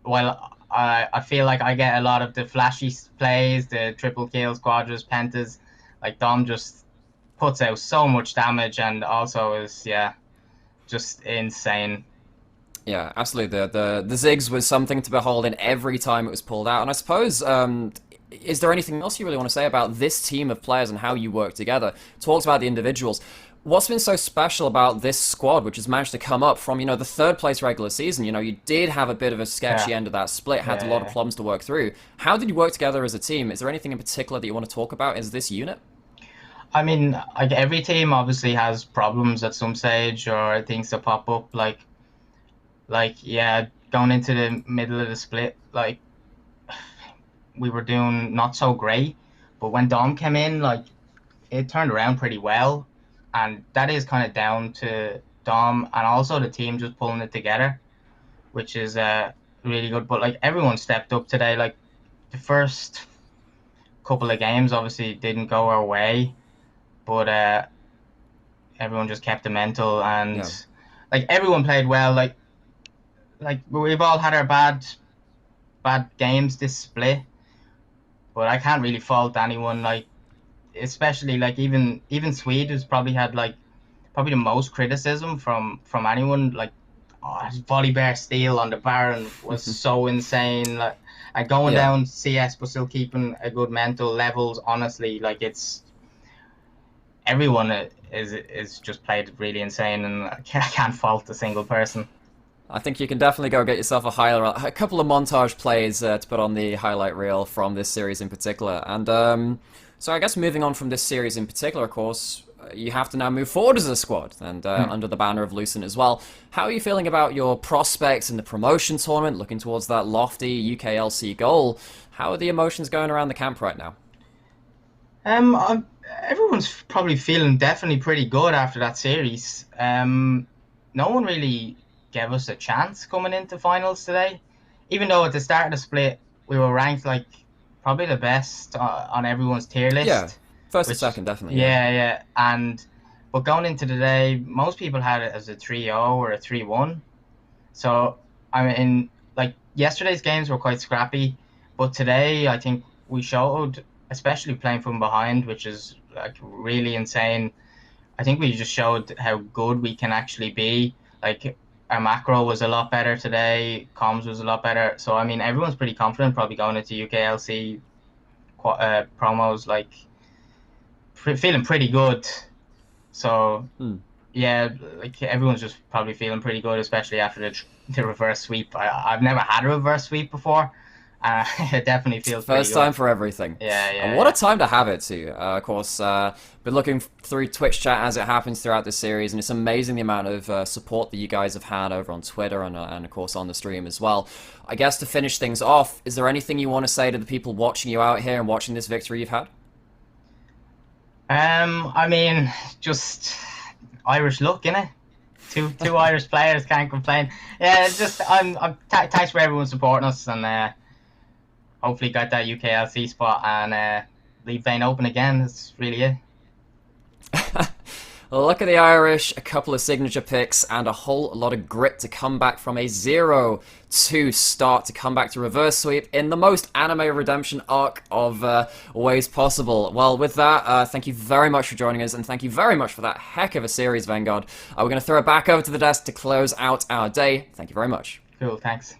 while I feel like I get a lot of the flashy plays, the triple kills, quadras, pentas, like, Dom just puts out so much damage, and also is, yeah, just insane. Yeah, absolutely. The Ziggs was something to behold in every time it was pulled out. And I suppose, is there anything else you really want to say about this team of players and how you work together? Talked about the individuals. What's been so special about this squad, which has managed to come up from, the third place regular season? You did have a bit of a sketchy end of that split, had a lot of problems to work through. How did you work together as a team? Is there anything in particular that you want to talk about as this unit? I mean, like every team obviously has problems at some stage or things that pop up. Yeah, going into the middle of the split, like we were doing not so great, but when Dom came in, like it turned around pretty well, and that is kind of down to Dom and also the team just pulling it together, which is really good. But like everyone stepped up today. Like the first couple of games obviously didn't go our way, but everyone just kept the mental and Yeah. like everyone played well. Like we've all had our bad games this split, but I can't really fault anyone. Like especially like even Swede, who's probably had like probably the most criticism from anyone. Like his volley bear steal on the Baron was so insane. Like and going Yeah. down CS but still keeping a good mental levels. Honestly, like it's everyone is just played really insane, and I can't fault a single person. I think you can definitely go get yourself a couple of montage plays to put on the highlight reel from this series in particular. And so I guess moving on from this series in particular, of course, you have to now move forward as a squad and under the banner of Lucent as well. How are you feeling about your prospects in the promotion tournament, looking towards that lofty UKLC goal? How are the emotions going around the camp right now? Everyone's probably feeling definitely pretty good after that series. No one really gave us a chance coming into finals today, even though at the start of the split we were ranked like probably the best on everyone's tier Yeah, list. first and Which second, definitely, yeah. yeah, and but going into the day, most people had it as a 3-0 or a 3-1. So I mean, like yesterday's games were quite scrappy, but today I think we showed, especially playing from behind, which is like really insane. I think we just showed how good we can actually be. Like our macro was a lot better today, comms was a lot better. So I mean, everyone's pretty confident probably going into UKLC promos, like feeling pretty good. So Hmm. yeah, like everyone's just probably feeling pretty good, especially after the reverse sweep. I've never had a reverse sweep before. It definitely feels pretty First good. time for everything. Yeah, And yeah, what yeah. a time to have it too. Of course, been looking through Twitch chat as it happens throughout this series, and it's amazing the amount of support that you guys have had over on Twitter and of course on the stream as well. I guess to finish things off, is there anything you want to say to the people watching you out here and watching this victory you've had? I mean, just Irish luck, innit? Two Irish players, can't complain. Yeah, it's just thanks for everyone supporting us, and hopefully got that UKLC spot and leave Vane open again. That's really it. Look at the Irish, a couple of signature picks, and a whole lot of grit to come back from a 0-2 start to come back to reverse sweep in the most anime redemption arc of ways possible. Well, with that, thank you very much for joining us, and thank you very much for that heck of a series, Vanguard. We're going to throw it back over to the desk to close out our day. Thank you very much. Cool, thanks.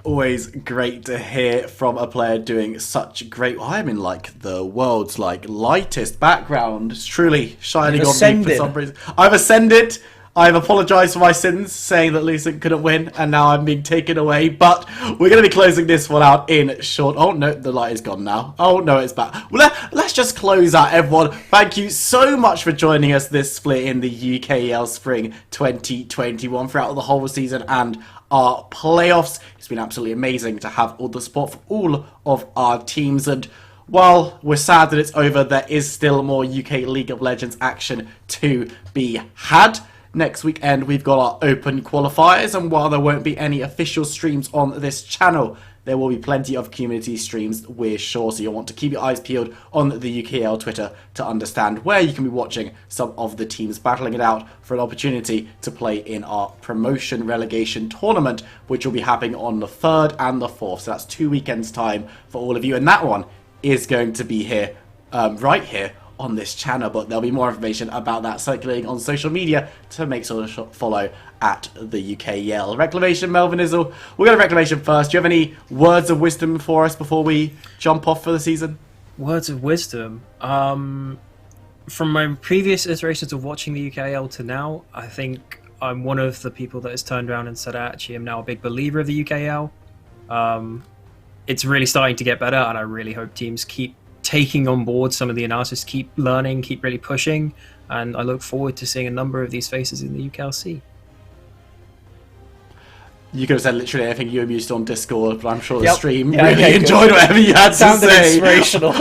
Always great to hear from a player doing such great. I'm in like the world's like lightest background. It's truly shining You've on me for ascended. some reason. I've ascended. I've apologised for my sins, saying that Lucent couldn't win, and now I'm being taken away. But we're going to be closing this one out in short. Oh no, the light is gone now. Oh no, it's back. Well, let's just close out, everyone. Thank you so much for joining us this split in the UKEL Spring 2021 throughout the whole season and our playoffs. It's been absolutely amazing to have all the support for all of our teams, and while we're sad that it's over, there is still more UK League of Legends action to be had. Next weekend we've got our open qualifiers, and while there won't be any official streams on this channel, there will be plenty of community streams, we're sure, so you'll want to keep your eyes peeled on the UKL Twitter to understand where you can be watching some of the teams battling it out for an opportunity to play in our promotion relegation tournament, which will be happening on the 3rd and the 4th, so that's 2 weekends time for all of you, and that one is going to be here, right here on this channel, but there'll be more information about that circulating on social media, to make sure to follow at the UKEL. Reclamation, Melvin Izzle. We'll go to Reclamation first. Do you have any words of wisdom for us before we jump off for the season? Words of wisdom. From my previous iterations of watching the UKL to now, I think I'm one of the people that has turned around and said I actually am now a big believer of the UKL. It's really starting to get better, and I really hope teams keep taking on board some of the analysis, keep learning, keep really pushing, and I look forward to seeing a number of these faces in the UKLC. You could have said literally anything you amused on Discord, but I'm sure the Yep. stream Yeah, really okay, enjoyed good. whatever you had to Sounded say. inspirational.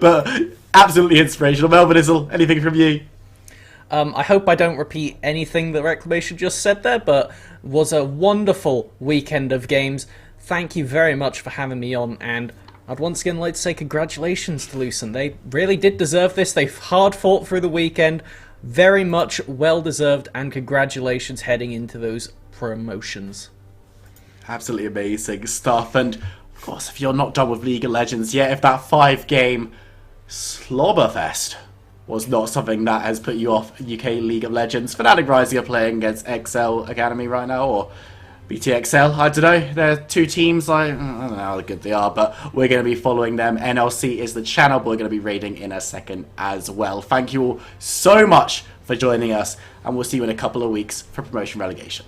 But absolutely inspirational. Melvin Izzle, anything from you? I hope I don't repeat anything that Reclamation just said there, but was a wonderful weekend of games. Thank you very much for having me on, and I'd once again like to say congratulations to Lucent. They really did deserve this. They've hard fought through the weekend. Very much well deserved, and congratulations heading into those promotions. Absolutely amazing stuff. And of course, if you're not done with League of Legends yet, if that 5-game slobberfest was not something that has put you off UK League of Legends, Fnatic Rising are playing against XL Academy right now, or BTXL, I don't know. They're two teams, I don't know how good they are, but we're going to be following them. NLC is the channel, but we're going to be raiding in a second as well. Thank you all so much for joining us, and we'll see you in a couple of weeks for Promotion Relegation.